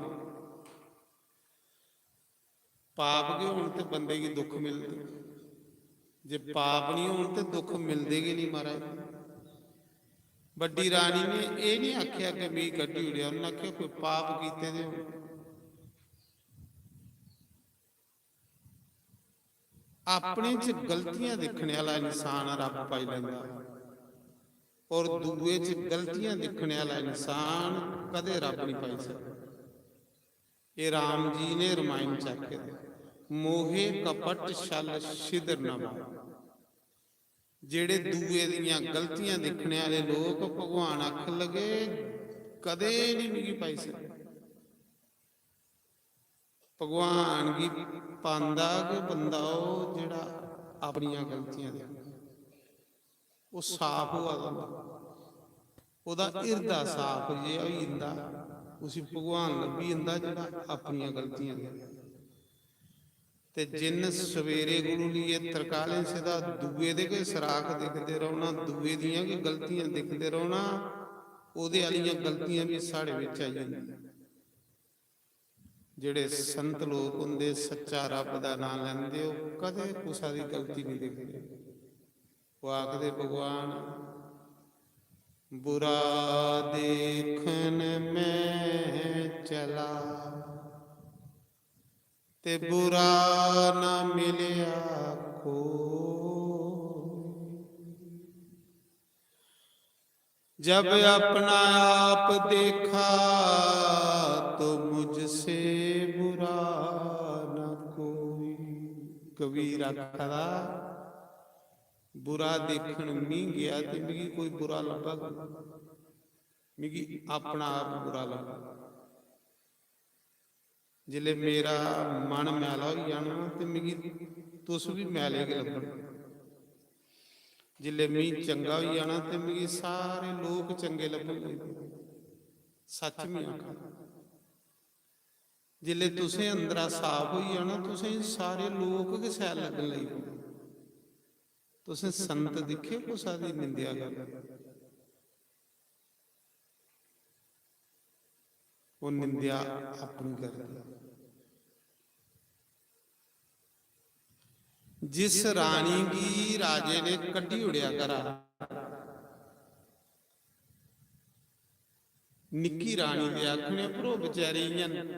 ਪਾਪ ਕੇ ਹੋਣ ਤੇ ਬੰਦੇ ਕੀ ਦੁੱਖ ਮਿਲਦੇ, ਜੇ ਪਾਪ ਨਹੀਂ ਹੋਣ ਤੇ ਦੁੱਖ ਮਿਲਦੇ ਕਿ ਨਹੀਂ ਮਹਾਰਾਜ। ਵੱਡੀ ਰਾਣੀ ਨੇ ਇਹ ਨਹੀਂ ਆਖਿਆ ਕਿ ਮੇਰੀ ਗੱਡੀ ਉੜਿਆ, ਉਹਨਾਂ ਆਖਿਆ ਕੋਈ ਪਾਪ ਕੀਤੇ ਦੇ ਆਪਣੇ ਚ ਗਲਤੀਆਂ ਦੇਖਣ ਵਾਲਾ ਇਨਸਾਨ ਰੱਬ ਪਾਈ ਲੈਂਦਾ, ਔਰ ਦੂਏ ਚ ਗਲਤੀਆਂ ਦੇਖਣ ਵਾਲਾ ਇਨਸਾਨ ਕਦੇ ਰੱਬ ਨਹੀਂ ਪਾਈ ਸਕਦਾ। ਇਹ ਰਾਮ ਜੀ ਨੇ ਰਮਾਇਣ ਚ ਆਖਿਆ ਮੋਹੇ ਕਪਟ ਛਲ ਛਿਦਰ ਨਾ ਮਾਰ। ਜਿਹੜੇ ਦੂਏ ਦੀਆਂ ਗਲਤੀਆਂ ਦੇਖਣ ਵਾਲੇ ਲੋਕ ਭਗਵਾਨ ਅੱਖ ਲਗੇ ਕਦੇ ਨਹੀਂ ਮਿਗੀ ਪਾਈ ਸਕਦੇ। ਭਗਵਾਨ ਕੀ ਪਾਂਦਾ ਕਿ ਬੰਦਾ ਉਹ ਜਿਹੜਾ ਆਪਣੀਆਂ ਗਲਤੀਆਂ ਦੇ ਉਹ ਸਾਫ਼ ਹੋਆ ਜਾਂਦਾ, ਉਹਦਾ ਇਰਦਾ ਸਾਫ਼ ਜੇ ਹੋਈ ਜਾਂਦਾ, ਉਸੇ ਭਗਵਾਨ ਲੱਭੀ ਜਾਂਦਾ ਜਿਹੜਾ ਆਪਣੀਆਂ ਗਲਤੀਆਂ ਦੇ। ਤੇ ਜਿੰਨ ਸਵੇਰੇ ਗੁਰੂ ਲੀਏ ਤਰਕਾਲੇ ਸਦਾ ਦੂਏ ਦੇ ਕੋਈ ਸਰਾਖ ਦਿਖਦੇ ਰਹੋਣਾ, ਦੂਏ ਦੀਆਂ ਕੀ ਗਲਤੀਆਂ ਦਿਖਦੇ ਰਹੋਣਾ, ਉਹਦੇ ਵਾਲੀਆਂ ਗਲਤੀਆਂ ਵੀ ਸਾਡੇ ਵਿੱਚ ਆ ਜਾਂਦੀਆਂ। ਜਿਹੜੇ ਸੰਤ ਲੋਕ ਹੁੰਦੇ ਸੱਚਾ ਰੱਬ ਦਾ ਨਾਮ ਲੈਂਦੇ ਉਹ ਕਦੇ ਕੁਛ ਦੀ ਗਲਤੀ ਨਹੀਂ ਦੇਖਦੇ। ਉਹ ਆਖਦੇ ਭਗਵਾਨ ਬੁਰਾ ਦੇਖਣ ਮੈਂ ਚਲਾ ਤੇ ਬੁਰਾ ਨਾ ਮਿਲਿਆ ਕੋ, जब अपना आप देखा तो मुझसे बुरा न कोई। कबीर आखदा बुरा देखण मी गया ते मिगी कोई बुरा लगा, मिगी अपना आप बुरा लगा। जिले मेरा मन मैला हो जाना ते मिगी तुस भी मैले के लगन, जिले मी चंगा हो जाना ते मिगी सारे लोग चंगे लगन। सच में आखा जिले तुसें अंदरा साफ हो जाना तुसें सारे लोग के सैल लगन लगी पौंदे। तुसें संत दिखे कुसा दी निंदिया कर, वो निंदिया अपनी कर। जिस रानी की राजे ने कड्डी उड़िया करा, निक्की रानी दे आखने भरो बेचारी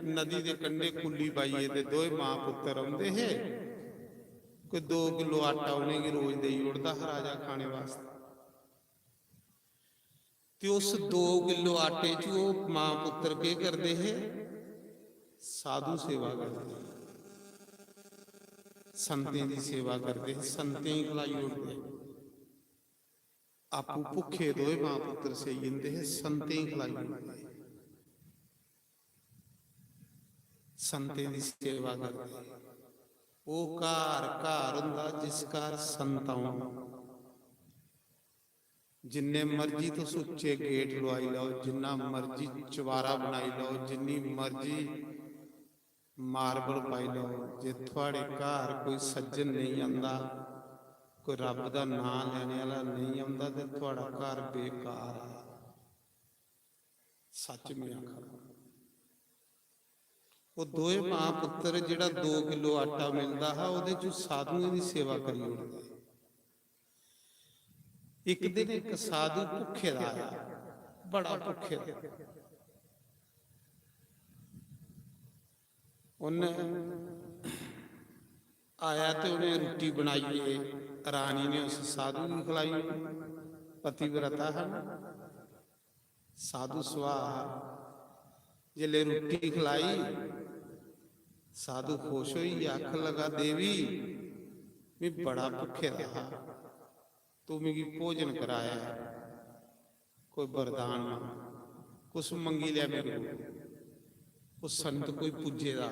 नदी दे कंढे कुल्ली पाइए ते दोए मां पुत्र आउंदे है, कोई 2 किलो आटा उन्हें की रोज दे उड़दा राजा खाने वास्ते। ते उस 2 किलो आटे च वो मां पुत्र के करते है, साधु सेवा करते, संतें की सेवा करते, संतें की खलाई उड़ते। आपू भुखे दोए मां पुत्र से जिंदे है, संतें की खलाई उड़ते, संतें की सेवा करते। वो घर घर हुंदा जिस घर संत आउण। जिन्ने मर्जी तो सुच्चे गेट लवाई लो, जिन्ना मर्जी चवारा बनाई लो, जिन्नी मर्जी मार्बल पाई लो, जे थोड़े घर कोई सज्जन नहीं आंदा, कोई रब दा नाम लेने वाला नहीं आंदा ते थोड़ा घर बेकार है। सच में आखा वो दोए मां पुत्र जिहड़ा 2 किलो आटा मिलदा है उहदे च साधुओं की सेवा करी उड़दे। एक दिन एक साधु भुखे दा आया, बड़ा भुखे दा, उन्हें आया तो उन्हें रोटी बनाई, रानी ने उस साधु की खिलाई, पतिव्रता है। साधु स्वाहा जिले रोटी खिलाई साधु खुश हुई आख लगा देवी मैं बड़ा भुखे रहा तू मेरी भोजन कराया कोई वरदान कुछ मंगी लिया मेरे को कुछ संत कोई पूजेगा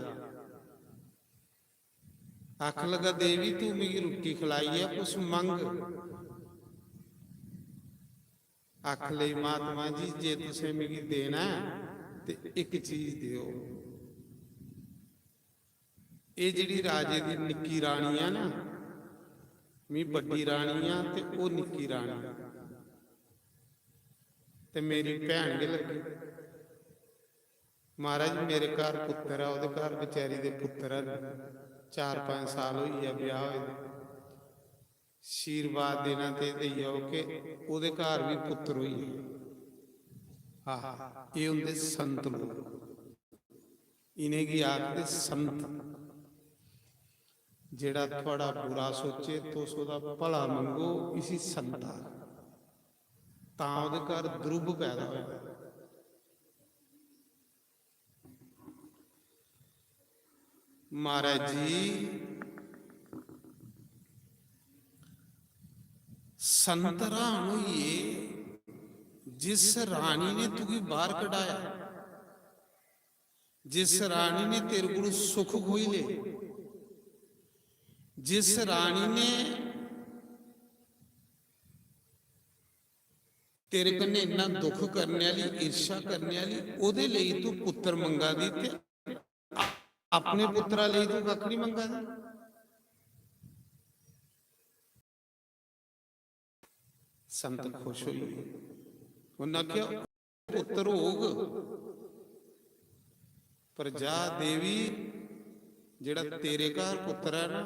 आख लगा देवी तू मेरी रोटी खिलाई है कुछ मंग आख ले महात्मा जी जे तुसे मेरी देना ते एक चीज दियो ये जिहड़ी राजे दी निक्की रानी है ना मैं बड़ी रानी आ ते ओ निक्की रानी ते मेरी भैन के लगी महाराज मेरे घर पुत्र है ओदे घर बेचारी दे पुत्र है 4-5 साल हुई है ब्याह होए आशीर्वाद देना ते दईओ कि ओदे घर भी पुत्र हुई है हाँ ये होंदे संत लोग इन्हें की आखदे संत जेड़ा थोड़ा बुरा सोचे तो उसका भला मंगो इसी संता तां ओदे घर द्रुब पैदा होया महाराज जी संत राम हुई जिस रानी ने तुझी बाहर कढ़ाया जिस रानी ने तेरे को सुख खोई ले जिस रानी ने तेरे कन्ने इन्ना दुख करने वाली ईर्षा करने वाली ओदे लई तू पुत्र मंगा दी ते अपने पुत्रा लई तू कख नहीं मंगा दी संत खुश हुई उन्हें क्या पुत्र होग पर जा देवी जेड़ा तेरे घर पुत्र है ना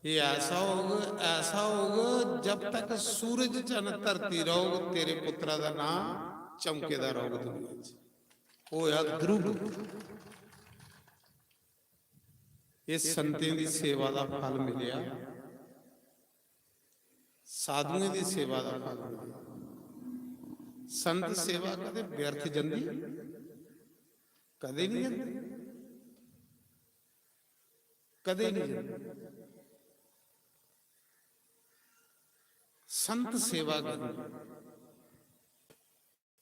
ये ऐसा होगा जब तक सूरज चंद धरती रहोगे तेरे पुत्रा का नाम चमकेदा रहोगे दुनिया च होया ध्रुव ये संतें की सेवा का फल मिलिया साधुओं की सेवा का फल मिलिया संत सेवा कदे व्यर्थ जंदी कदे नहीं जाती कदे नहीं जाती संत सेवा करनी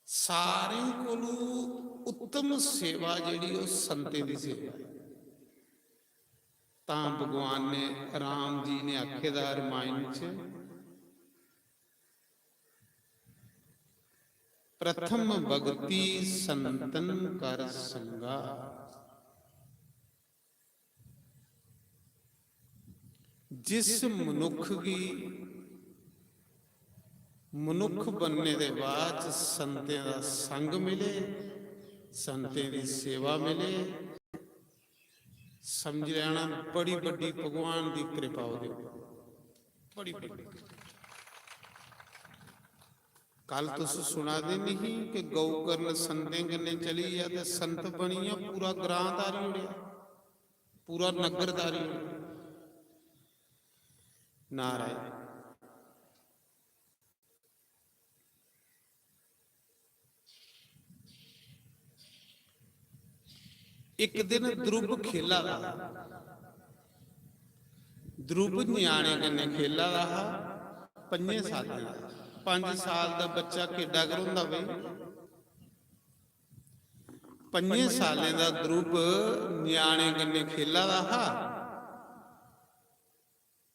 सारे कोलू उत्तम सेवा जिहड़ी वो संते दी सेवा है तां भगवान ने राम जी ने आखेदा रामायण च प्रथम भगति संतन कर संगा जिस मनुख की मनुख बनने के बाद संतें का संग मिले संतें की सेवा मिले समझ लेना बड़ी बड़ी भगवान की कृपा हो बड़ी बड़ी कल तुस सुना दे नहीं कि गौ करन संतें कन्ने चली है तो संत बनी है पूरा ग्रां तारी उड़िया पूरा नगर तारी उड़िया नारायण एक दिन ध्रुव खेला रहा ध्रुव न्याणे कन्ने खेला रहा 5 साल का 5 साल का बच्चा केडा करोंदा बई 5 सालें का ध्रुव न्याणे कन्ने खेला रहा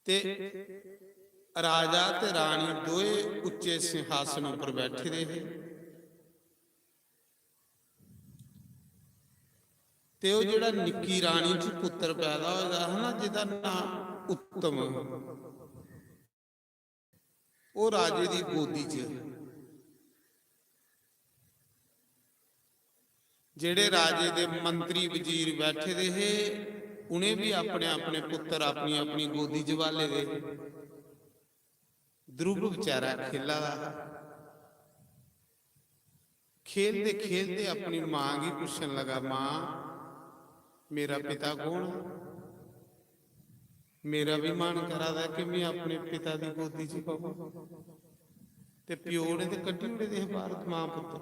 ते राजा ते रानी दोए उच्चे सिंहासन पर बैठे रहे ते वो जिहड़ा निक्की रानी च पुत्र पैदा होया है ना जिहदा नाम उत्तम वो राजे की गोदी च जिहड़े राजे दे मंत्री वजीर बैठे रहे उन्हें भी अपने अपने पुत्र अपनी अपनी गोदी च वाले दे ध्रुव बेचारा खेला रहा खेलते खेलते अपनी मां की पूछन लगा मां मेरा पिता कौन मेरा भी मन करा था कि मैं अपने पिता की गोदी च पाऊं ਤੇ ਪਿਓ ਨੇ ਤੇ ਕੱਢੀ ਉੜੇ ਦੇ ਬਾਹਰ ਮਾਂ ਪੁੱਤ।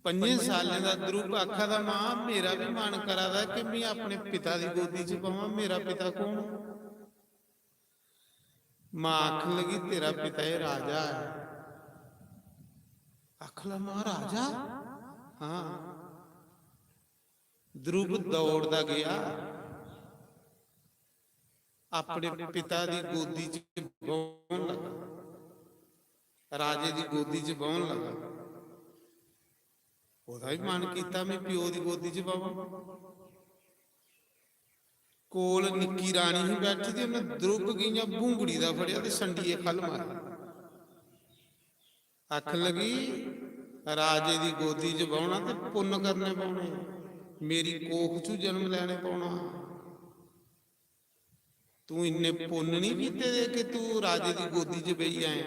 5 ਸਾਲਾਂ ਦਾ ਦਰੂਪ ਆਖਾ ਦਾ ਮਾਂ ਮੇਰਾ ਵੀ ਮਨ ਕਰਾਦਾ ਕਿ ਮੈਂ ਆਪਣੇ ਪਿਤਾ ਦੀ ਗੋਦੀ 'ਚ ਪਾਵਾਂ। ਮੇਰਾ ਪਿਤਾ ਕੌਣ? ਮਾਂ ਆਖਣ ਲੱਗੀ ਤੇਰਾ ਪਿਤਾ ਇਹ ਰਾਜਾ ਹੈ। ਆਖ ਲਾ ਮਾਂ ਰਾਜਾ? ਹਾਂ। ਦਰੂਪ ਦੌੜਦਾ ਗਿਆ, ਆਪਣੇ ਪਿਤਾ ਦੀ ਗੋਦੀ 'ਚ ਬਹਿਣ ਲੱਗਾ, ਰਾਜੇ ਦੀ ਗੋਦੀ 'ਚ ਬਹਿਣ ਲੱਗਾ। ਉਹਦਾ ਵੀ ਮਨ ਕੀਤਾ ਮੈਂ ਪਿਓ ਦੀ ਗੋਦੀ 'ਚ ਪਾਵਾਂ। ਕੋਲ ਨਿੱਕੀ ਰਾਣੀ ਹੀ ਬੈਠੀ ਤੇ ਉਹਨੇ ਦਰੁੱਪ ਗਈਆਂ ਬੂੰਗੜੀ ਦਾ ਫੜਿਆ ਤੇ ਸੰਡੀਏ ਖੱਲ ਮਾਰਿਆ। ਅੱਖ ਲੱਗੀ ਰਾਜੇ ਦੀ ਗੋਦੀ 'ਚ ਬਹਿਣਾ ਤੇ ਪੁੰਨ ਕਰਨੇ ਪਾਉਣੇ, ਮੇਰੀ ਕੋਖ 'ਚ ਜਨਮ ਲੈਣੇ ਪਾਉਣਾ। ਤੂੰ ਇੰਨੇ ਪੁੰਨ ਨਹੀਂ ਕੀਤੇ ਦੇ ਕਿ ਤੂੰ ਰਾਜੇ ਦੀ ਗੋਦੀ 'ਚ ਬਈ ਆਏ।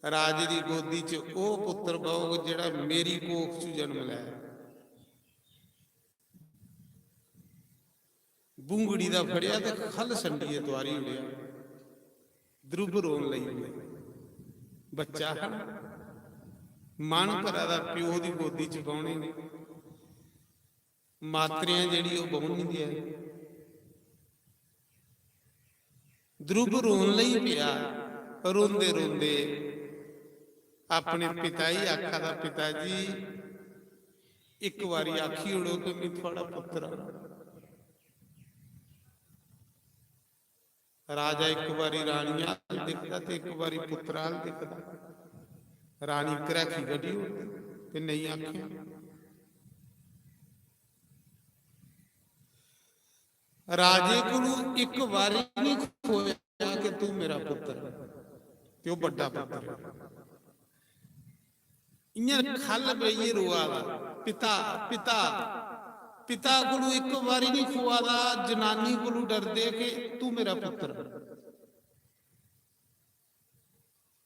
ਰਾਜੇ ਦੀ ਗੋਦੀ 'ਚ ਉਹ ਪੁੱਤਰ ਪਾਓ ਜਿਹੜਾ ਮੇਰੀ ਕੋਖ 'ਚ ਜਨਮ ਲੈ। ਬੂੰਗੜੀ ਦਾ ਫੜਿਆ ਤੇ ਖੱਲ ਸੰਡੀਏ ਦੁਆਰੀ ਉੜਿਆ। ਦਰੁੱਬ ਰੋਣ ਲਈ ਬੱਚਾ ਮਨ ਭਰਾ ਦਾ ਪਿਓ ਦੀ ਗੋਦੀ 'ਚ ਪਾਉਣੇ ਨੇ, ਮਾਤਰਿਆਂ ਜਿਹੜੀ ਉਹ ਬਹੁਣ ਨਹੀਂ ਦਿਆ। ਦਰੁੱਬ ਰੋਣ ਲਈ ਪਿਆ। ਰੋਂਦੇ ਰੋਂਦੇ ਆਪਣੇ ਪਿਤਾ ਹੀ ਆਖਾ ਦਾ ਪਿਤਾ ਜੀ ਇੱਕ ਵਾਰੀ ਆਖੀ ਉੜੋ ਕਿ ਮੈਂ ਤੁਹਾਡਾ ਪੁੱਤਰ ਆ। ਰਾਜਾ ਇੱਕ ਵਾਰੀ ਰਾਣੀਆਂ ਦਿਖਦਾ ਤੇ ਇੱਕ ਵਾਰੀ ਪੁੱਤਰਾਲ ਦਿਖਦਾ। ਰਾਣੀ ਕਰੈਖੀ ਗੱਡੀ ਤੇ ਨਹੀਂ ਆਖਿਆ। ਰਾਜੇ ਕੋਲੋਂ ਇੱਕ ਵਾਰੀ ਨਹੀਂ ਖੋਇਆ ਕਿ ਤੂੰ ਮੇਰਾ ਪੁੱਤਰ ਤੇ ਉਹ ਵੱਡਾ ਪੁੱਤਰ। ਇੰਨਾ ਖੱਲ ਬਈ ਰੋਆ ਪਿਤਾ ਪਿਤਾ ਪਿਤਾ ਕੋਲੋਂ ਇੱਕ ਵਾਰੀ ਨਹੀਂ ਖੁਆਦਾ। ਜਨਾਨੀ ਕੋਲੋਂ ਡਰਦੇ ਕਿ ਤੂੰ ਮੇਰਾ ਪੁੱਤਰ।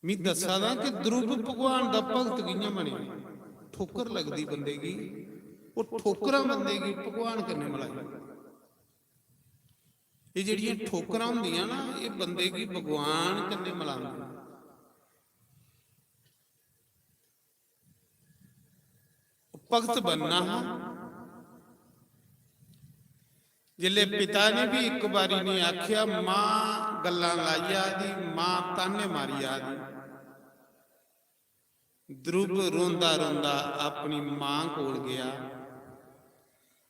ਮੈਂ ਦੱਸਾਂ ਦਾ ਕਿ ਦਰੁੱਪ ਭਗਵਾਨ ਦਾ ਭਗਤ ਗਈਆਂ ਬਣੇ। ਠੋਕਰ ਲੱਗਦੀ ਬੰਦੇ ਕੀ, ਉਹ ਠੋਕਰਾਂ ਬੰਦੇ ਕੀ ਭਗਵਾਨ ਕਰਨੇ ਮਲਾਈ। ਇਹ ਜਿਹੜੀਆਂ ਠੋਕਰਾਂ ਹੁੰਦੀਆਂ ਨਾ ਇਹ ਬੰਦੇ ਕੀ ਭਗਵਾਨ ਕਰਨੇ ਮਲਾਉਂਦੇ। ਭਗਤ ਬਣਨਾ ਜਿਲੇ ਪਿਤਾ ਨੇ ਵੀ ਇੱਕ ਵਾਰੀ ਨਹੀਂ ਆਖਿਆ। ਮਾਂ ਗੱਲਾਂ ਲਾਈਆ ਦੀ, ਮਾਂ ਤਾਨੇ ਮਾਰੀਆ ਦੀ। ਦਰੁੱਪ ਰੋਂਦਾ ਰੋਂਦਾ ਆਪਣੀ ਮਾਂ ਕੋਲ ਗਿਆ।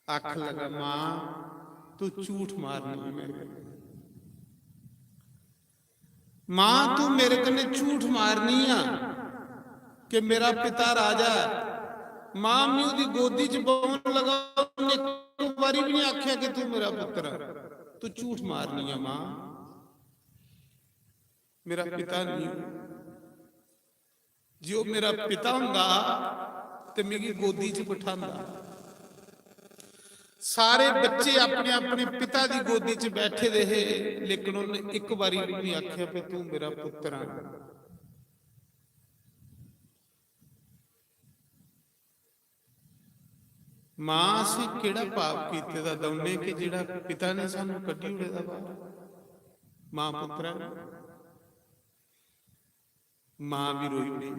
ਅੱਖ ਲਗਾ ਮਾਂ ਤੂੰ ਝੂਠ ਮਾਰਨੀ ਮੇਰੇ। ਮਾਂ ਤੂੰ ਮੇਰੇ ਕਨੇ ਝੂਠ ਮਾਰਨੀ ਆ ਕਿ ਮੇਰਾ ਪਿਤਾ ਰਾਜਾ। ਮਾਂ ਮੈਂ ਉਹਦੀ ਗੋਦੀ 'ਚ ਬਹਿਣ ਲਗਾ, ਉਹਨੇ ਇੱਕ ਵਾਰੀ ਵੀ ਨਹੀਂ ਆਖਿਆ ਕਿ ਤੂੰ ਮੇਰਾ ਪੁੱਤਰ ਆ। ਤੂੰ ਝੂਠ ਮਾਰਨੀ ਆ ਮਾਂ, ਮੇਰਾ ਪਿਤਾ ਨਹੀਂ। ਜੇ ਉਹ ਮੇਰਾ ਪਿਤਾ ਹੁੰਦਾ ਤੇ ਮੇਰੀ ਗੋਦੀ 'ਚ ਬਿਠਾਉਂਦਾ। ਸਾਰੇ ਬੱਚੇ ਆਪਣੇ ਆਪਣੇ ਪਿਤਾ ਦੀ ਗੋਦੀ 'ਚ ਬੈਠੇ ਰਹੇ, ਲੇਕਿਨ ਉਹਨੇ ਇੱਕ ਵਾਰੀ ਵੀ ਨਹੀਂ ਆਖਿਆ ਕਿ ਤੂੰ ਮੇਰਾ ਪੁੱਤਰ ਆ। ਮਾਂ ਅਸੀਂ ਕਿਹੜਾ ਪਾਪ ਕੀਤੇ ਦਾ ਦੌਨੇ ਕਿ ਜਿਹੜਾ ਪਿਤਾ ਨੇ ਸਾਨੂੰ ਕੱਢੀ ਉੜੇ ਦਾ ਬਾਹਰ। ਮਾਂ ਪੁੱਤਰਾਂ ਮਾਂ ਵੀ ਰੋਈ ਉੜੀ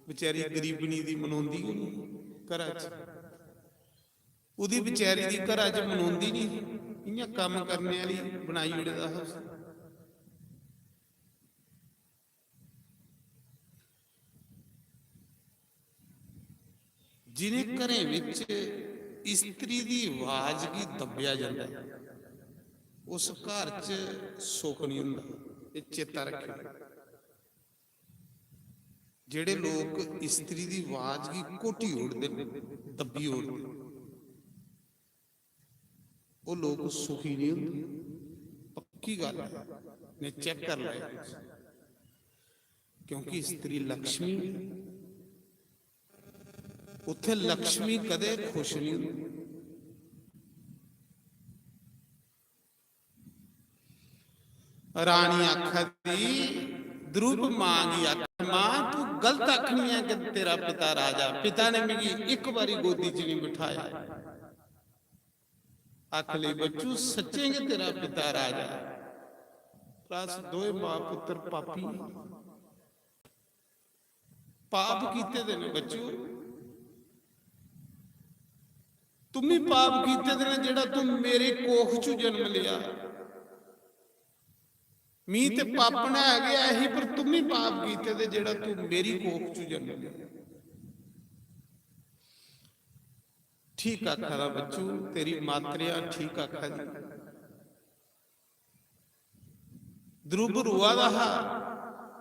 ਵਿਚਾਰੀ ਗਰੀਬਣੀ ਦੀ ਮਨਾਉਂਦੀ ਨਹੀਂ ਘਰਾਂ 'ਚ। ਉਹਦੀ ਵਿਚਾਰੀ ਦੀ ਘਰਾਂ 'ਚ ਮਨਾਉਂਦੀ ਨਹੀਂ। ਇਆਂ ਕੰਮ ਕਰਨੇ ਵਾਲੀ ਬਣਾਈ ਉੜੇ ਦਾ ਹਾਊਸ। ਜਿਹਨੇ ਘਰੇ ਵਿੱਚ ਇਸਤਰੀ ਦੀ ਆਵਾਜ਼ ਕੀ ਦੱਬਿਆ ਜਾਂਦਾ ਉਸ ਘਰ 'ਚ ਸੁੱਖ ਨਹੀਂ ਹੁੰਦਾ। ਇਹ ਚੇਤਾ ਰੱਖਿਓ। ਜਿਹੜੇ ਲੋਕ ਇਸਤਰੀ ਦੀ ਆਵਾਜ਼ ਕੀ ਕੋਟੀ ਓੜਦੇ ਨੇ, ਦੱਬੀ ਓੜਦੇ, ਉਹ ਲੋਕ ਸੁਖੀ ਨਹੀਂ ਹੁੰਦੇ। ਪੱਕੀ ਗੱਲ ਹੈ, ਨੇ ਚੈੱਕ ਕਰ ਲਿਆ। ਕਿਉਂਕਿ ਇਸਤਰੀ ਲక్ష్ਮੀ, ਉੱਥੇ ਲక్ష్ਮੀ ਕਦੇ ਖੁਸ਼ ਨਹੀਂ ਹੁੰਦੀ। ਰਾਣੀ ਆਖਦੀ ਦਰੁੱਪ ਮਾਂ ਦੀ ਆਖ ਮਾਂ ਤੂੰ ਗਲਤ ਆਖਣੀ ਹੈ ਕਿ ਤੇਰਾ ਪਿਤਾ ਰਾਜਾ। ਪਿਤਾ ਨੇ ਮੈਨੂੰ ਇੱਕ ਵਾਰੀ ਗੋਦੀ 'ਚ ਨਹੀਂ ਬਿਠਾਇਆ। ਆਖ ਲਈ ਬੱਚੂ ਸੱਚੇ ਕਿ ਤੇਰਾ ਪਿਤਾ ਰਾਜਾ। ਰਸ ਦੋਏ ਮਾਂ ਪੁੱਤਰ ਪਾਪੀ ਪਾਪ ਕੀਤੇ ਦੇ ਨੇ ਬੱਚੋ। ਤੂੰ ਵੀ ਪਾਪ ਕੀਤੇ ਦੇ ਨੇ ਜਿਹੜਾ ਤੂੰ ਮੇਰੇ ਕੋਖ ਚੋਂ ਜਨਮ ਲਿਆ। ਮੀਂਹ ਤੇ ਪਾਪਣਾ ਹੈਗੇ ਇਹੀ, ਪਰ ਤੂੰ ਵੀ ਪਾਪ ਕੀਤੇ ਦੇ ਜਿਹੜਾ ਤੂੰ ਮੇਰੀ ਕੋਖ ਚੋਂ ਜਨਮ ਲਿਆ। ਠੀਕ ਆਖਾ ਦਾ ਬੱਚੂ, ਤੇਰੀ ਮਾਤਰਿਆ ਠੀਕ ਆਖਾ ਜੀ। ਧਰੁਵ ਰੂਆ ਦਾ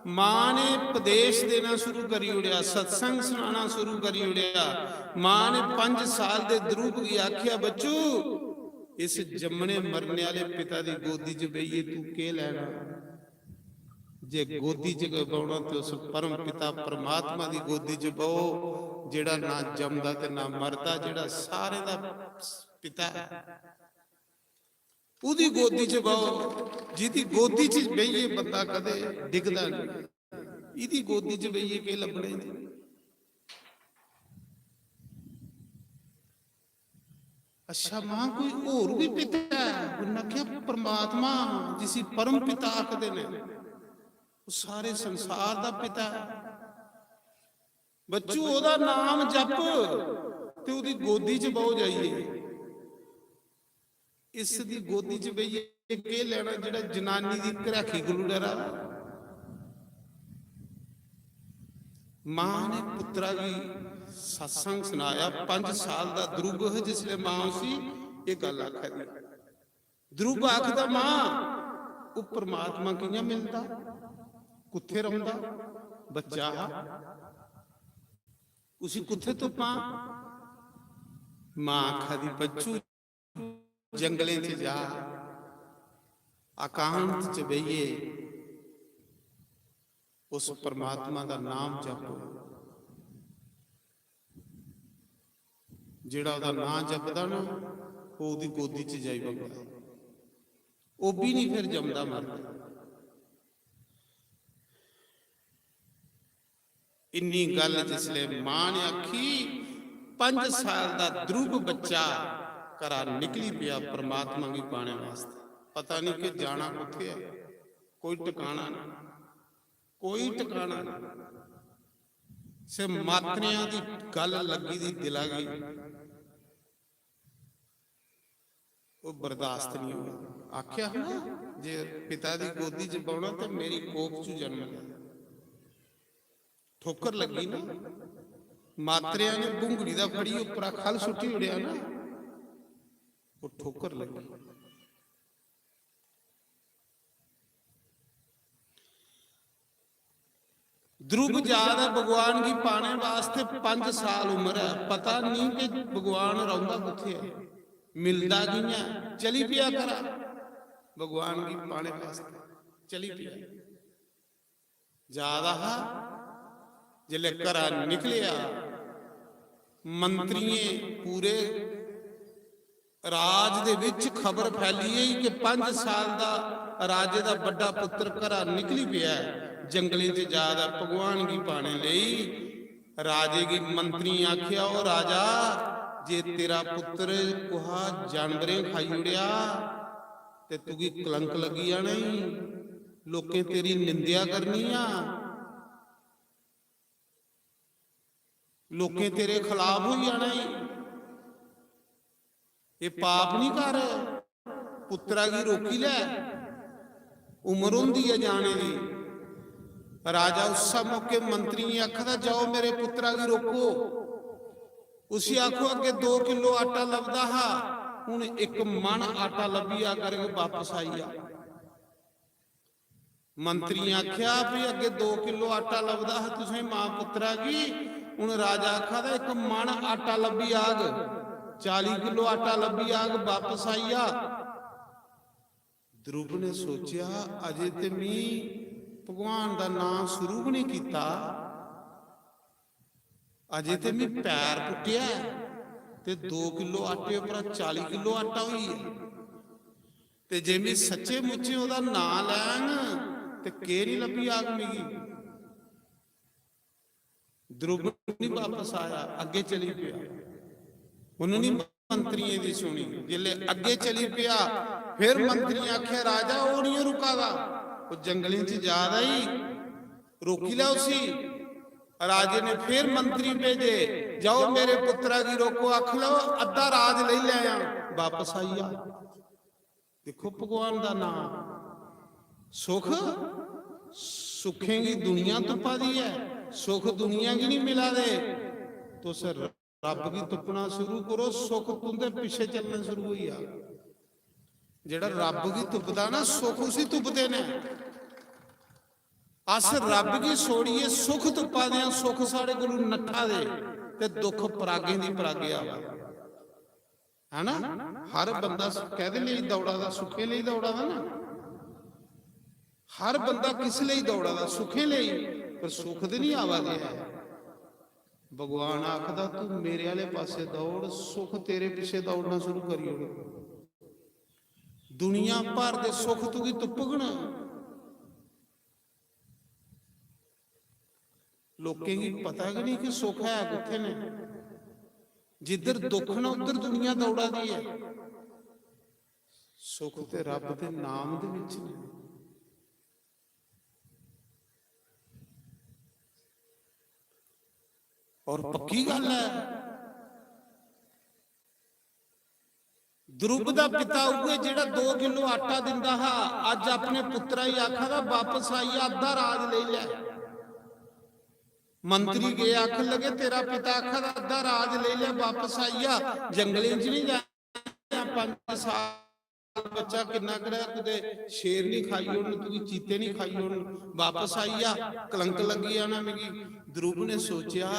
ਮਾਂ ਨੇ ਉਪਦੇਸ਼ ਦੇਣਾ ਸ਼ੁਰੂ ਕਰੀ ਉੜਿਆ, ਸਤਸੰਗ ਸੁਣਾਣਾ ਸ਼ੁਰੂ ਕਰੀ ਉੜਿਆ। ਮਾਂ ਨੇ 5 ਸਾਲ ਦੇ ਧਰੁਵ ਕੀ ਆਖਿਆ, ਬੱਚੂ ਇਸ ਜੰਮਣੇ ਮਰਨੇ ਵਾਲੇ ਪਿਤਾ ਦੀ ਗੋਦੀ 'ਚ ਬਈਏ ਤੂੰ ਕੀ ਲੈਣਾ। ਜੇ ਗੋਦੀ 'ਚ ਬਹਿਣਾ ਤੇ ਉਸ ਪਰਮ ਪਿਤਾ ਪਰਮਾਤਮਾ ਦੀ ਗੋਦੀ 'ਚ ਬਹੋ, ਜਿਹੜਾ ਨਾ ਜੰਮਦਾ ਤੇ ਨਾ ਮਰਦਾ, ਜਿਹੜਾ ਸਾਰੇ ਦਾ ਪਿਤਾ ਉਹਦੀ ਗੋਦੀ 'ਚ ਬਹੋ। ਜਿਹਦੀ ਗੋਦੀ 'ਚ ਬਈਏ ਬੰਦਾ ਕਦੇ ਡਿੱਗਦਾ ਨਹੀਂ, ਇਹਦੀ ਗੋਦੀ 'ਚ ਬਈਏ ਕੀ ਲੱਭਣੇ ਨੇ। ਅੱਛਾ ਮਾਂ ਕੋਈ ਹੋਰ ਵੀ ਪਿਤਾ ਹੈ? ਉਹਨਾਂ ਕਿਹਾ ਪਰਮਾਤਮਾ ਜਿਸੀ ਪਰਮ ਪਿਤਾ ਆਖਦੇ ਨੇ, ਉਹ ਸਾਰੇ ਸੰਸਾਰ ਦਾ ਪਿਤਾ ਹੈ। ਬੱਚੂ ਉਹਦਾ ਨਾਮ ਜਪ ਤੇ ਉਹਦੀ ਗੋਦੀ 'ਚ ਬਹਿ ਜਾਈਏ। ਇਸ ਦੀ ਗੋਦੀ 'ਚ ਬਈਏ ਕੀ ਲੈਣਾ ਜਿਹੜਾ ਜਨਾਨੀ ਦੀ ਘਰਾਖੀ ਕੋਲ ਡਰਾ। ਮਾਂ ਨੇ ਪੁੱਤਰਾ ਦੀ ਸਤਸੰਗ ਸੁਣਾਇਆ। 5 ਸਾਲ ਦਾ ਧਰੁਵ ਜਿਸਲੇ ਮਾਂ ਸੀ ਇਹ ਗੱਲ ਆਖਿਆ ਦੀ। ਧਰੁਵ ਆਖਦਾ ਮਾਂ ਉਹ ਪਰਮਾਤਮਾ ਕਿਵੇਂ ਮਿਲਦਾ, ਕਿੱਥੇ ਰਹਿੰਦਾ ਬੱਚਾ, ਉਸੇ ਕਿੱਥੇ ਤੋਂ ਪਾ। ਮਾਂ ਆਖਦੀ ਬੱਚੂ ਜੰਗਲੇ 'ਚ ਜਾ, ਇਕਾਂਤ 'ਚ ਬਈਏ, ਉਸ ਪਰਮਾਤਮਾ ਦਾ ਨਾਮ ਜਪੋ। ਜਿਹੜਾ ਉਹਦਾ ਨਾਮ ਜਪਦਾ ਨਾ ਉਹ ਉਹਦੀ ਗੋਦੀ 'ਚ ਜਾਈ ਬੰਦਾ, ਉਹ ਵੀ ਨਹੀਂ ਫਿਰ ਜੰਮਦਾ ਮਰਦਾ। ਇੰਨੀ ਗੱਲ ਜਿਸਲੇ ਮਾਂ ਨੇ ਆਖੀ, 5 ਸਾਲ ਦਾ ਧਰੁਵ ਬੱਚਾ ਘਰਾਂ ਨਿਕਲੀ ਪਿਆ ਪਰਮਾਤਮਾ ਵੀ ਪਾਣੇ ਵਾਸਤੇ। ਪਤਾ ਨਹੀਂ ਕਿ ਜਾਣਾ ਕਿੱਥੇ ਹੈ, ਕੋਈ ਟਿਕਾਣਾ ਨਹੀਂ, ਕੋਈ ਟਿਕਾਣਾ ਨਹੀਂ। ਸੇ ਮਾਤਰਿਆਂ ਦੀ ਗੱਲ ਲੱਗੀ ਦੀ ਦਿਲਾ ਗਈ, ਉਹ ਬਰਦਾਸ਼ਤ ਨਹੀਂ ਹੋਇਆ। ਆਖਿਆ ਨਾ ਜੇ ਪਿਤਾ ਦੀ ਗੋਦੀ 'ਚ ਬਉਣਾ ਤਾਂ ਮੇਰੀ ਕੋਖ 'ਚ ਜਨਮ ਲਿਆ। ਠੋਕਰ ਲੱਗੀ ਨਾ, ਮਾਤਰਿਆਂ ਨੇ ਬੁੰਗੜੀ ਦਾ ਫੜੀ ਉੱਪਰ ਖਲ ਸੁੱਟੀ ਉੜਿਆ ਨਾ, ਉਹ ਠੋਕਰ ਲੱਗੀ। ਧਰੁਵ ਜਾਦਾ ਭਗਵਾਨ की पाने वास्ते 5 साल उम्र है। पता नहीं कि भगवान रौंदा किथे है, मिलदा कियां। चली पिया करा भगवान की पाने वास्ते, चली पिया ज्यादा जिले घरा निकलिया। मंत्रिये पूरे राज दे विच खबर फैली है कि 5 साल दा राजे दा बड़ा पुत्र घरा निकली पिया है जंगली च जादा भगवान की पाने लई। राजे की मंत्री आखिया ओ राजा जे तेरा पुत्र कुहा जानवरें खाई उड़िया ते तुगी कलंक लगी आ नहीं, लोकें तेरी निंदिया करनी आ, लोकें तेरे खिलाफ हो जाना ही। ये पाप नहीं कर, पुत्रा की रोकी लै, उम्र होंदी है जाने की। राजा उस मौके मंत्री आखदा जाओ मेरे पुत्रा की रोको। उसी आखो अगे 2 किलो आटा लभदा हा, हुण 1 मन आटा लभिया करके वापस आई आ। मंत्री आख्या भी अगे 2 किलो आटा लभदा हा तुसें मां पुत्रा की, हुण राजा आखदा 1 मन आटा लभी आग, 40 किलो आटा लभी आग वापस आई आ। ध्रुव ने सोचा अजे ते मी भगवान का नाम शुरू भी नहीं किया, अजे तो मैं पैर पुटिया ते 2 किलो आटे पर 40 किलो आटा हुई है। ते जे मैं सच्चे मुच्चे ओदा नाम लैंग ते के नहीं लभी आग मिगी। ध्रुव नहीं वापस आया, अगे चली पिया। उन्होंने मंत्रियों की सुनी, जिले अगे चली पिया फिर मंत्री आख्या राजा वो नहीं रुकागा, ਉਹ ਜੰਗਲਾਂ 'ਚ ਜਾ ਰਹੀ ਰੋਕੀ ਲਿਆ ਉਸੀ राजे ने फिर मंत्री भेजे, जाओ मेरे पुत्रा की रोको, आख लो अद्धा राज ले लिया, वापस आई आ। देखो भगवान का नाम सुख सुखेंगी दुनिया तुपा दी है, सुख दुनिया की नहीं मिला दे तो सर रब की तुपना शुरू करो, सुख तुंदे पीछे चलना शुरू हुई आ। जेड़ा रब की तुपदा ना सुख उसी तुपदे ने। अस रब की सोड़िए सुख तुपा दे, सुख साढ़े को नठा दे ते दुख परागे दी परागे आवा है ना। हर बंदा कहदे लिए दौड़ा दा, सुखे लिए दौड़ा दा ना। हर बंदा किस लिए दौड़ा दा, सुखे लिए, पर सुख दे नहीं आवा दे है। भगवान आखदा तू मेरे वाले पासे दौड़, सुख तेरे पीछे दौड़ना शुरू करियो। दुनिया भर दे सुख तू की तुपगना, लोकें की पता कि नहीं कि सुख है किथे ने। जिधर दुख ना उधर दुनिया दौड़ा दी है। सुख ते रब दे नाम दे विच ने। और पक्की गल है, ध्रुव दा पिता उहे जेड़ा 2 किलो आटा दिंदा हा, अज अपने पुत्रा ही आखा वापस आई, अद्धा राज ले लिया। मंत्री गए आख लगे तेरा पिता आखा अद्धा राज ले लिया, वापस आईया। जंगलें च नहीं जाया, 5 साल बच्चा किन्ना करा, कुदे शेर नहीं खाई उन, तू चीते नहीं खाई उन, वापस आईया। कलंक लगी आना मिगी। ध्रुव ने सोचा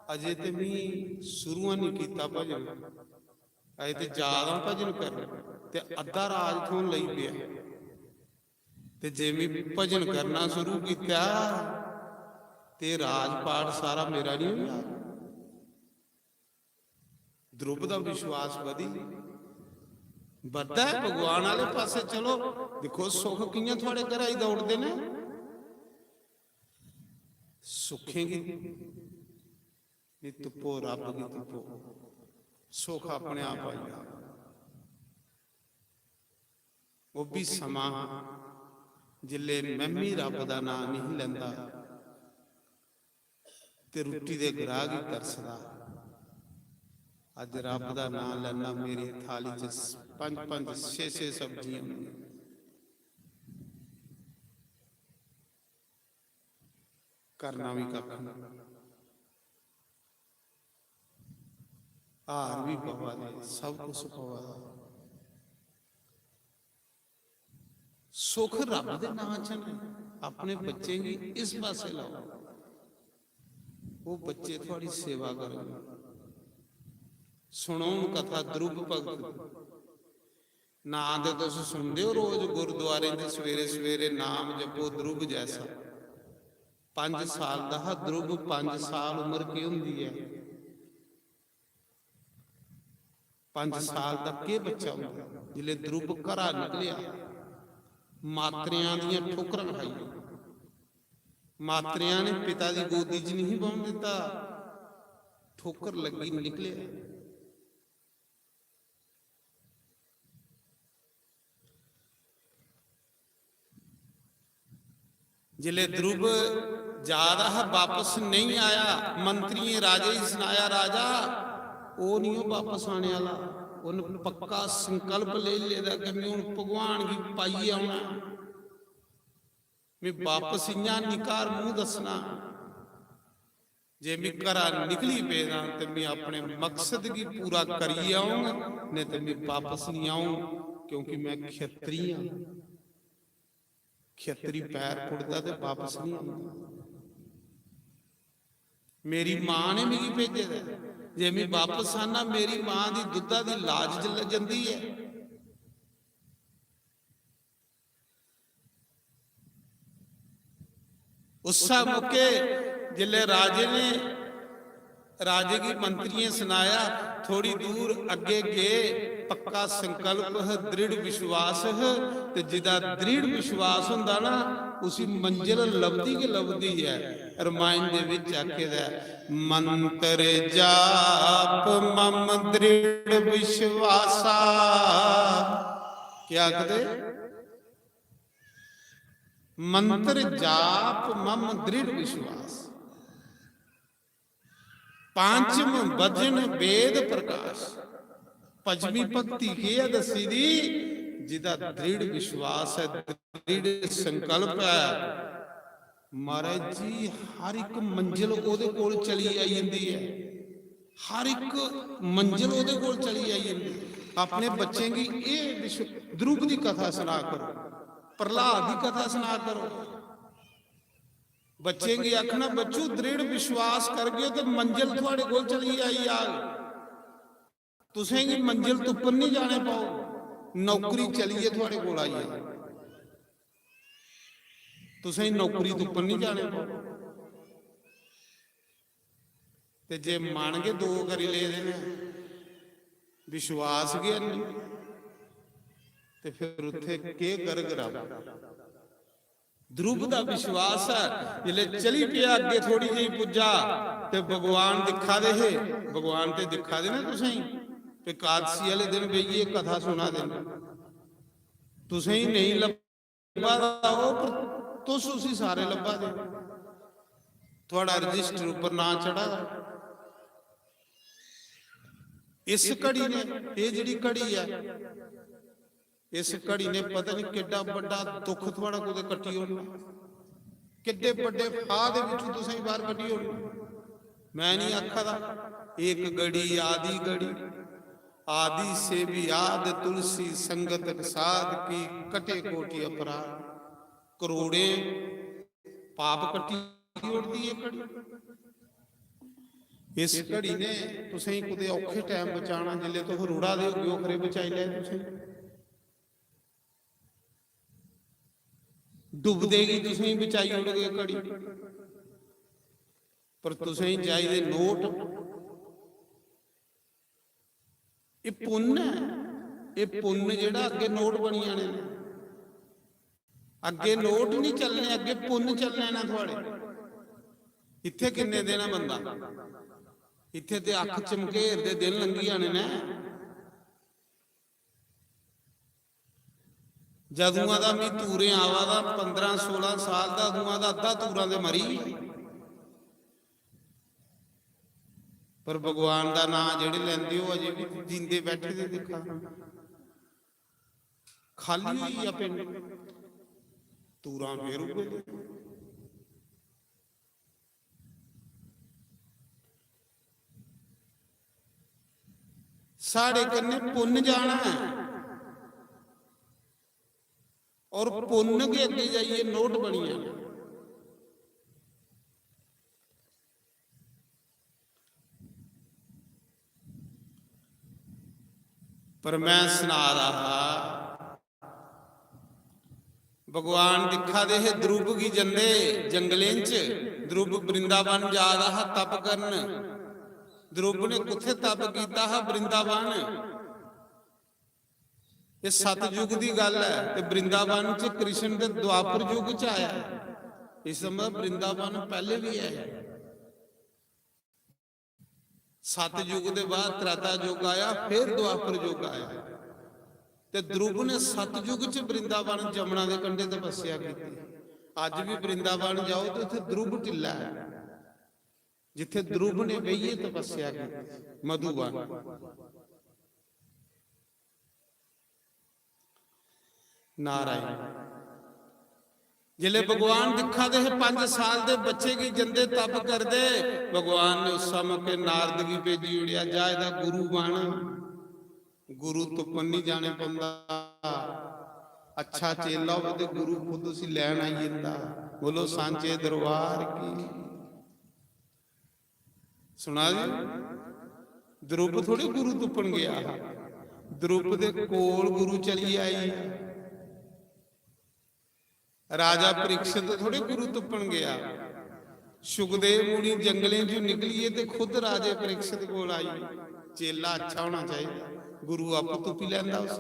अजे ते मैं शुरू नहीं किया भजन, अजे ते ज्यादा भजन कर ते अद्धा राज थों लई पिया, ते जे मैं भजन करना शुरू किया ते राजपाट सारा मेरा नहीं होया। ध्रुव का विश्वास वधी बढ़ता है भगवान वाले पासे। चलो देखो सुख कियां थोड़े घर आई दौड़ते ने। सुखेंगी नी तुपो, रब की तुपो, सुख अपने आप आएगा। वो भी समा जिले मैं भी रब का नाम नहीं लैंदा ते रोटी दे ग्राहक ही तरसदा। अज रब दा नाम लेना, मेरी थाली च 5-5 6-6 सब्जियां करना भी कख नहीं, हार भी पवा दे, सब कुछ पवा दे। सुख रब दे नाम च ने। अपने बच्चे ही इस पासे लाओ, वो बच्चे थोड़ी सेवा करेंगे। सुनो कथा ध्रुव भगत ना दे तुस सुनते हो रोज गुरुद्वारे दे सवेरे सवेरे नाम जपो ध्रुव जैसा। 5 साल का ध्रुव, 5 साल उम्र की होंगी है। 5 साल तक के बच्चा होंगे जिले ध्रुव घरा निकलिया, मात्रियां दियां ठोकरां खाई। मात्रियां ने पिता की गोदी च नहीं पाउण दिता, ठोकर लगी निकले। जिले ध्रुव जा रहा वापस नहीं आया, मंत्री राजे ही सुनाया राजा वो नहीं वापस आने वाला। उन्हें पक्का संकल्प ले लिया कि मैं हुण भगवान की पाई आना, मैं वापस इं निकार मुंह दसना। जे मैं घरा निकली पेदा तो मैं अपने मकसद की पूरा करी आऊंगा, नहीं तो मैं वापस नहीं आऊं, क्योंकि मैं क्षत्रिय हाँ। क्षत्रिय पैर पुड़ता तो वापस नहीं आऊंगा। मेरी मां ने मेरी भेजे दा, जे मैं वापस आना मेरी मां की दुधा की लाज चल जाती है। उस मौके जिले राजे ने, राजे की मंत्री ने सुनाया, थोड़ी दूर अगे गए, पक्का संकल्प है, दृढ़ विश्वास है, तो जिदा दृढ़ विश्वास हुंदा ना उसी मंजिल लभदी के लभदी है। रामायण दे विच आखेदा मंत्र जाप मम दृढ़ विश्वासा। क्या आखदे? ਮੰਤਰ ਜਾਪ ਮਮ ਦ੍ਰਿੜ ਵਿਸ਼ਵਾਸ, ਪਾਂਚਮ ਭਜਨ ਵੇਦ ਪ੍ਰਕਾਸ਼। ਪੰਜਵੀਂ ਭਗਤੀ ਕੀ ਹੈ ਦੱਸੀ ਦੀ, ਜਿਹਦਾ ਦ੍ਰਿੜ ਵਿਸ਼ਵਾਸ ਹੈ, ਦ੍ਰਿੜ ਸੰਕਲਪ ਹੈ। ਮਹਾਰਾਜ ਜੀ ਹਰ ਇੱਕ ਮੰਜ਼ਿਲ ਉਹਦੇ ਕੋਲ ਚਲੀ ਆਈ ਜਾਂਦੀ ਹੈ, ਹਰ ਇੱਕ ਮੰਜ਼ਿਲ ਉਹਦੇ ਕੋਲ ਚਲੀ ਆਈ ਜਾਂਦੀ ਹੈ। ਆਪਣੇ ਬੱਚੇ ਦੀ ਇਹ ਧਰੁਵ ਦੀ ਕਥਾ ਸੁਣਾ ਕਰੋ, ਪ੍ਰਹਲਾਦ ਦੀ ਕਥਾ ਸੁਣਾ ਕਰੋ। ਬੱਚੇ ਦੀ ਆਖਣਾ ਬੱਚੂ ਦ੍ਰਿੜ ਵਿਸ਼ਵਾਸ ਕਰ ਗਏ ਤੇ ਮੰਜ਼ਿਲ ਤੁਹਾਡੇ ਕੋਲ ਚਲੀ ਆਈ ਆ, ਤੁਸੀਂ ਕੀ ਮੰਜ਼ਿਲ ਤੋਂ ਉੱਪਰ ਨਹੀਂ ਜਾਣੇ ਪਾਓ। ਨੌਕਰੀ ਚਲੀਏ ਤੁਹਾਡੇ ਕੋਲ ਆਈ ਹੈ, ਤੁਸੀਂ ਨੌਕਰੀ ਤੋਂ ਉੱਪਰ ਨਹੀਂ ਜਾਣੇ ਪਾਓ। ਤੇ ਜੇ ਮੰਨ ਕੇ ਦੋ ਕਰੀ ਲੈ ਦੇਣਾ, ਵਿਸ਼ਵਾਸ ਗਿਆ ਨਹੀਂ, ਤੇ ਫਿਰ ਉੱਥੇ ਕੀ ਗਰਗਰਾ। ਧਰੁਵ ਦਾ ਵਿਸ਼ਵਾਸ ਹੈ, ਜਿਲੇ ਚਲੀ ਪਿਆ ਅੱਗੇ ਥੋੜੀ ਜਿਹੀ ਪੁੱਜਾ ਤੇ ਭਗਵਾਨ ਦਿਖਾ ਦੇ, ਭਗਵਾਨ ਤੇ ਦਿਖਾ ਦੇਣਾ ਤੁਸੀਂ ਤੇ ਕਾਦਸੀ ਵਾਲੇ ਦਿਨ ਬਈਏ ਕਥਾ ਸੁਣਾ ਦੇਣਾ। ਤੁਸੀਂ ਨਹੀਂ ਲੱਭਾ ਉਹ ਤੁਸੀਂ ਸਾਰੇ ਲੱਭਾ ਦੇ, ਤੁਹਾਡਾ ਰਜਿਸਟਰ ਉੱਪਰ ਨਾਂ ਚੜਾ। ਇਸ ਘੜੀ ਨੇ, ਇਹ ਜਿਹੜੀ ਘੜੀ ਹੈ, ਇਸ ਘੜੀ ਨੇ ਪਤਾ ਨਹੀਂ ਕਿੱਡਾ ਵੱਡਾ ਦੁੱਖ ਤੁਹਾਡਾ ਕੋਦੇ ਕੱਟੀ ਹੋਣਾ, ਕਿੱਡੇ ਵੱਡੇ ਫਾਹ ਦੇ ਵਿੱਚੋਂ ਤੁਸੀਂ ਬਾਹਰ ਕੱਢੀ ਹੋਣੀ। ਮੈਂ ਨਹੀਂ ਆਖਾ ਦਾ ਇੱਕ ਗੜੀ ਆਦੀ ਗੜੀ, आदि से भी याद तुलसी संगत साध की, कटे कोटि अपराध। करोड़े पाप कटी उड़ती है घड़ी। इस घड़ी ने तुसें कुते औखे टाइम बचाना, जिले तो रोड़ा दे खरे बचाई ले, तुसें डुब देगी, तुसें बचाई उड़ गए घड़ी। पर तुसें चाहिए नोट, ਇਹ ਪੁੰਨ ਹੈ, ਇਹ ਪੁੰਨ ਜਿਹੜਾ ਅੱਗੇ ਨੋਟ ਬਣੀ ਜਾਣੇ ਨੇ, ਅੱਗੇ ਨੋਟ ਨਹੀਂ ਚੱਲਣੇ, ਅੱਗੇ ਪੁੰਨ ਚੱਲਣੇ ਨਾ ਤੁਹਾਡੇ। ਇੱਥੇ ਕਿੰਨੇ ਦੇਣਾ ਬੰਦਾ, ਇੱਥੇ ਤੇ ਅੱਖ ਚਮਕੇਰ ਦੇ ਦਿਨ ਲੰਘੀ ਜਾਣੇ ਨੇ। ਜਦੂਆਂ ਦਾ ਵੀ ਤੂਰੇ ਆਵਾ ਦਾ 15-16 ਸਾਲ ਦਾ ਦੂਆਂ ਦਾ ਅੱਧਾ ਤੂਰਾਂ ਦੇ ਮਰੀ। पर भगवान का नाम जेड़े लेंदे हो अजे भी जिंदे बैठे दे दिखा, खाली हुई या पिंड तूरां फेर उगे। साढ़े कन्ने पुन्न जाना है, और पुन्न के अगे जाइए नोट बनी जाना। पर मैं सुना रहा भगवान दिखा दे है ध्रुव की जंदे जंगलें च। ध्रुव वृंदावन जा रहा तप करन। ध्रुव ने कुथे तप कीता है? वृंदावन। ये सतयुग की गल है, ते वृंदावन च कृष्ण दे द्वापर युग च आया। इस समय वृंदावन पहले भी है। सतयुग के बाद त्रेता युग आया, फिर द्वापर युग आया। ते ध्रुव ने सतयुग च वृंदावन जमुना के कंढे तपस्या की। अज भी वृंदावन जाओ तो इत्थे ध्रुव टिला है, जिथे ध्रुव ने बहिए तपस्या की। मधुबन नारायण जिले भगवान दिखा दे 5 साल दे बच्चे की जंदे तप कर दे। भगवान ने उस समय के नारद की भेजी उड़िया जा इहदा गुरु बन। गुरु तो नहीं जाने पौंदा, अच्छा चेला हो ते गुरु खुद उसी लैन आई जांदा। बोलो सांचे दरबार की। सुना जी, ध्रुव थोड़े गुरु तुपन गया, ध्रुव दे कोल गुरु चली आई। राजा परीक्षित थोड़े गुरु तुपन गया। सुखदेव मुनि जंगलें चों निकलीए ते खुद राजे परीक्षित कोल आई। चेला अच्छा होना चाहिए, गुरु आप तुपी लैंदा उस।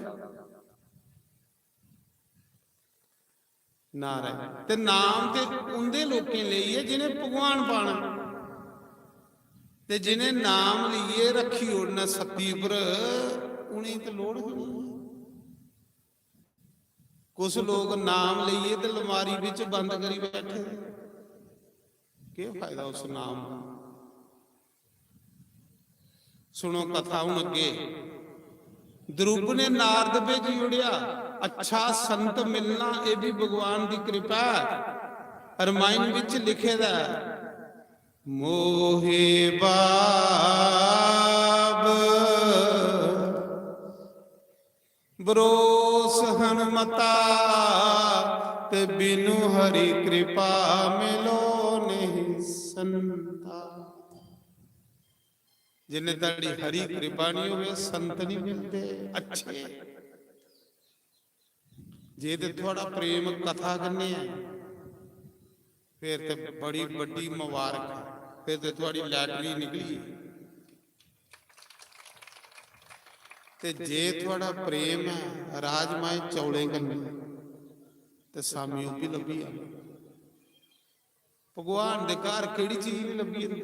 नारायण ते नाम ते उंदे लोकें लई है जिन्हें भगवान पाना, ते जिन्हें नाम लिए रखी उड़ना सती पर, उन्हें तो लोड़ ही नहीं। ਕੁਛ ਲੋਕ ਨਾਮ ਲਈਏ ਤੇ ਅਲਮਾਰੀ ਵਿੱਚ ਬੰਦ ਕਰੀ ਬੈਠੇ, ਕੀ ਫਾਇਦਾ ਉਸ ਨਾਮ ਦਾ। ਸੁਣੋ ਕਥਾ ਹੁਣ ਅੱਗੇ। ਦਰੁਪ ਨੇ ਨਾਰਦ ਵਿੱਚ ਜੁੜਿਆ, ਅੱਛਾ ਸੰਤ ਮਿਲਣਾ ਇਹ ਵੀ ਭਗਵਾਨ ਦੀ ਕਿਰਪਾ। ਰਮਾਇਣ ਵਿੱਚ ਲਿਖੇਦਾ, ਮੋਹੇ ਬਾਬ ਬਰੋਸ ਹਨਮਤਾ, ਤੇ ਬਿਨੁ ਹਰੀ ਕਿਰਪਾ ਮਿਲੋ ਨਹੀਂ ਸੰਤਾ। ਜਿੰਨੇ ਤੁਹਾਡੀ ਹਰੀ ਕਿਰਪਾ ਨਹੀਂ ਹੋਵੇ ਸੰਤ ਨਹੀਂ ਮਿਲਦੇ ਅੱਛੇ। ਜੇ ਤੇ ਥੋੜਾ ਪ੍ਰੇਮ ਕਥਾ ਕਰਨੇ ਆ ਫਿਰ ਤੇ ਬੜੀ ਵੱਡੀ ਮੁਬਾਰਕ, ਫਿਰ ਤੇ ਤੁਹਾਡੀ ਲੈਟਰੀ ਨਿਕਲੀ। ਤੇ ਜੇ ਤੁਹਾਡਾ ਪ੍ਰੇਮ ਹੈ ਰਾਜਮਾਏ ਚੌਲੇ ਕਰਨੇ ਤੇ ਸਾਮੀ ਉਹ ਵੀ ਲੱਭੀ ਆ। ਭਗਵਾਨ ਦੇ ਘਰ ਕਿਹੜੀ ਚੀਜ਼ ਨਹੀਂ ਲੱਭੀ ਜਾਂਦੀ।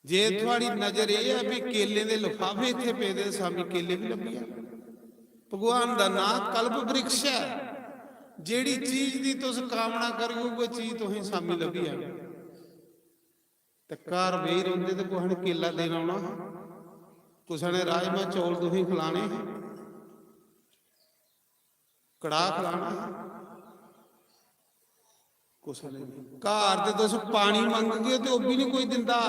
ਜੇ ਤੁਹਾਡੀ ਨਜ਼ਰ ਇਹ ਹੈ ਵੀ ਕੇਲੇ ਦੇ ਲਿਫਾਫੇ ਇੱਥੇ ਪਏ ਦੇ ਸਾਮੀ ਕੇਲੇ ਵੀ ਲੱਭੀ ਆ। ਭਗਵਾਨ ਦਾ ਨਾਮ ਕਲਪ ਬ੍ਰਿਕਸ਼ ਹੈ। ਜਿਹੜੀ ਚੀਜ਼ ਦੀ ਤੁਸੀਂ ਕਾਮਨਾ ਕਰਿਓ ਉਹ ਚੀਜ਼ ਤੁਸੀਂ ਸਾਮੀ ਲੱਭੀ ਆ। ਤੇ ਘਰ ਵੇਈ ਰਹਿੰਦੇ ਤੇ ਕੋਹਣ ਕੇਲਾ ਦੇਣ ਆਉਣਾ, ਕੁਛ ਨੇ ਰਾਜਮਾ ਚੌਲ ਤੁਸੀਂ ਖਿਲਾਣੇ, ਕੜਾਹ ਖਿਲਾਣਾ, ਕੁਛ ਨੇ ਘਰ ਤੇ ਤੁਸੀਂ ਪਾਣੀ ਮੰਗ ਗਏ ਤੇ ਉਹ ਵੀ ਨਹੀਂ ਕੋਈ ਦਿੰਦਾ।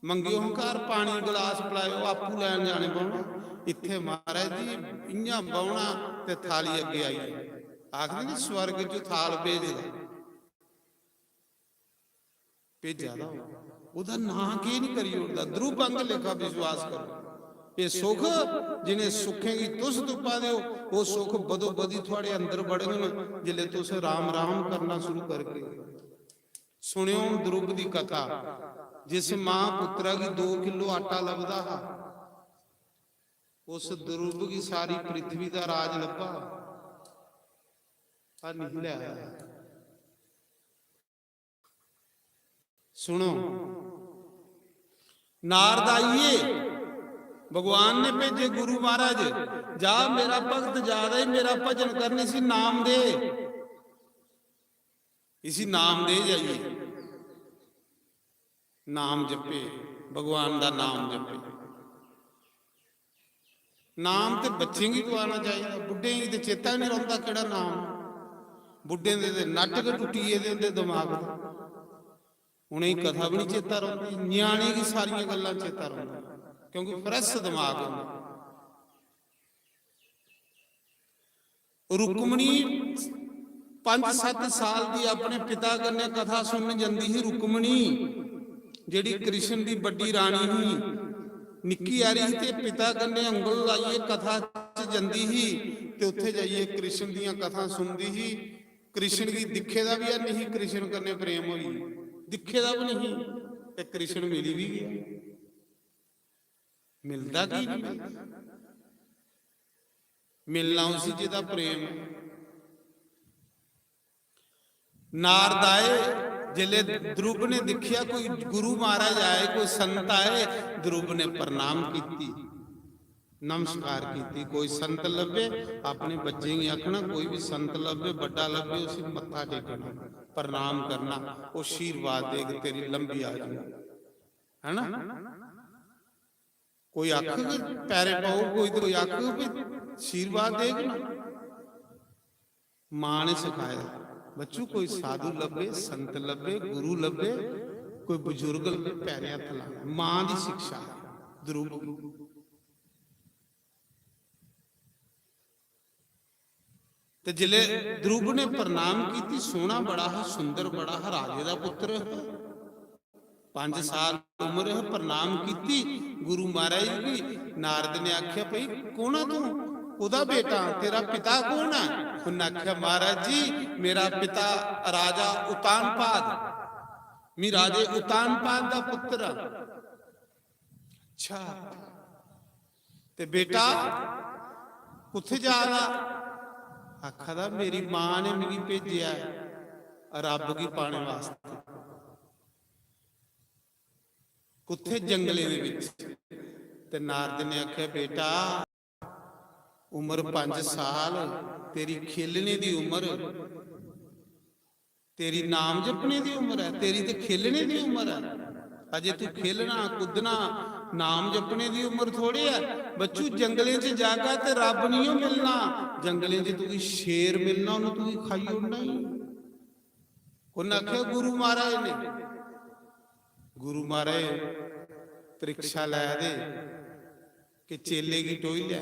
ਮੰਗਿਓ ਘਰ ਪਾਣੀ ਗਲਾਸ ਪਿਲਾਇਓ, ਆਪੂ ਲੈਣ ਜਾਣੇ ਪਾਉਣਾ। ਇੱਥੇ ਮਹਾਰਾਜ ਜੀ ਇੰਨਾ ਬਾਉਣਾ ਤੇ ਥਾਲੀ ਅੱਗੇ ਆਈ, ਆਖਦੇ ਨੇ ਸਵਰਗ ਚ ਥਾਲ ਭੇਜਿਆ ਦਾ ਉਹਦਾ ਨਾਂ ਕੀ ਨਹੀਂ ਕਰੀ ਉੜਦਾ। ਦਰੁਪ ਅੰਗ ਲਿਖਾ ਵਿਸ਼ਵਾਸ ਕਰੋ। ਇਹ ਸੁਖ ਜਿਹਨੇ ਸੁਖੇਗੀ ਤੁਸ ਤੁਪਾ ਦਿਓ, ਉਹ ਸੁਖ ਬਦੋ ਬਦੀ ਤੁਹਾਡੇ ਅੰਦਰ ਵੜਨ ਜਿਲੇ ਤੁਸੀਂ ਰਾਮ ਰਾਮ ਕਰਨਾ ਸ਼ੁਰੂ ਕਰਕੇ। ਸੁਣਿਓ ਦਰੁਪ ਦੀ ਕਥਾ। ਜਿਸ ਮਾਂ ਪੁੱਤਰਾ ਕੀ 2 ਕਿਲੋ ਆਟਾ ਲੱਭਦਾ ਹੈ, ਉਸ ਦਰੁਪ ਕੀ ਸਾਰੀ ਪ੍ਰਿਥਵੀ ਦਾ ਰਾਜ ਲੱਭਾ ਆ ਨਿਕਲਿਆ। सुनो, नारद आइए, भगवान ने भेजे गुरु महाराज, जा मेरा भक्त ज्यादा ही मेरा भजन करने सी नाम दे, इसी नाम दे जाइए, नाम जपे, भगवान का नाम जपे। नाम तो बच्चे ही गवाना चाहिए, बुढ़े ही तो चेता नहीं रहा केड़ा नाम। बुढ़े दे नट के टुटीए दे दिमाग उन्हें कथा भी नहीं चेता रही, न्याणे की सारिया गल्लां चेता रही, क्योंकि फ्रेश दिमाग है। रुकमणी 5-7 साल की अपने पिता कन्ने कथा सुनन जांदी ही। रुकमणी जिहड़ी कृष्ण की बड़ी राणी ही, निक्की आ रही ते पिता कन्ने उंगल लाइए कथा च जांदी ही ते उत्थे जाइए कृष्ण दीयां कथा सुनदी ही। कृष्ण की दिखे दा भी नहीं, कृष्ण कन्ने प्रेम होई, दिखे दा भी नहीं ते कृष्ण मिली भी गया। मिलता की नहीं मिलता, मिलना उसी जिहदा प्रेम है। नारद आए, जिले ध्रुव ने दिखिया कोई गुरु महाराज आए, कोई संत आए, ध्रुव ने प्रणाम की, नमस्कार की। कोई संत लभे अपने बच्चे ही आखना, कोई भी संत लभे बड़ा लभे उसे मत्था टेकना, प्रणाम करना, वो आशीर्वाद देगा तेरी लंबी आयु, है ना। कोई आख पैरे पाओ, कोई आख आशीर्वाद देगा। मां ने सिखाया बच्चों, कोई साधु लभे, संत लभे, गुरु लभे, कोई बुजुर्ग लभे, पैरे हथ लाना, मां की शिक्षा है। ध्रुव ते जिले ध्रुव ने प्रणाम की, सोना बड़ा है, सुंदर बड़ा है, राजे का पुत्र है, 5 साल उम्र है, प्रणाम की। गुरु महाराज की नारद ने आख्या, भाई कौन है तू? उदा बेटा, तेरा पिता कौन है? उन्हें आख्या, महाराज जी मेरा पिता राजा उतानपाद, मैं राजे उतानपाद का पुत्र। अच्छा ते बेटा कुत्थे जा रहा? आखा मेरी मां ने मैनू भेजिया रब की पाने वास्ते। कुत्थे? जंगले दे विच। ਤੇ ਨਾਰਦ ਨੇ ਆਖਿਆ ਬੇਟਾ ਉਮਰ 5 ਸਾਲ ਤੇਰੀ ਖੇਲਣੇ ਦੀ ਉਮਰ, ਤੇਰੀ ਨਾਮ ਜਪਣੇ ਦੀ ਉਮਰ ਹੈ, ਤੇਰੀ ਤੇ ਖੇਲਣੇ ਦੀ ਉਮਰ ਹੈ। ਅਜੇ ਤੂੰ ਖੇਲਣਾ ਕੁੱਦਣਾ ਨਾਮ ਜਪਣੇ ਦੀ ਉਮਰ ਥੋੜੀ ਹੈ। ਬੱਚੂ ਜੰਗਲੇ 'ਚ ਜਾਗਾ ਤੇ ਰੱਬ ਨਹੀਂ ਮਿਲਣਾ, ਜੰਗਲੇ 'ਚ ਤੂੰ ਸ਼ੇਰ ਮਿਲਣਾ, ਉਹਨੂੰ ਤੂੰ ਖਾਈ ਉੜਨਾ ਹੀ। ਉਹਨਾਂ ਆਖਿਆ ਗੁਰੂ ਮਹਾਰਾਜ ਨੇ, ਗੁਰੂ ਮਹਾਰਾਜ ਪ੍ਰੀਖਿਆ ਲੈ ਦੇ ਕਿ ਚੇਲੇ ਕੀ ਟੋਈ ਲਿਆ,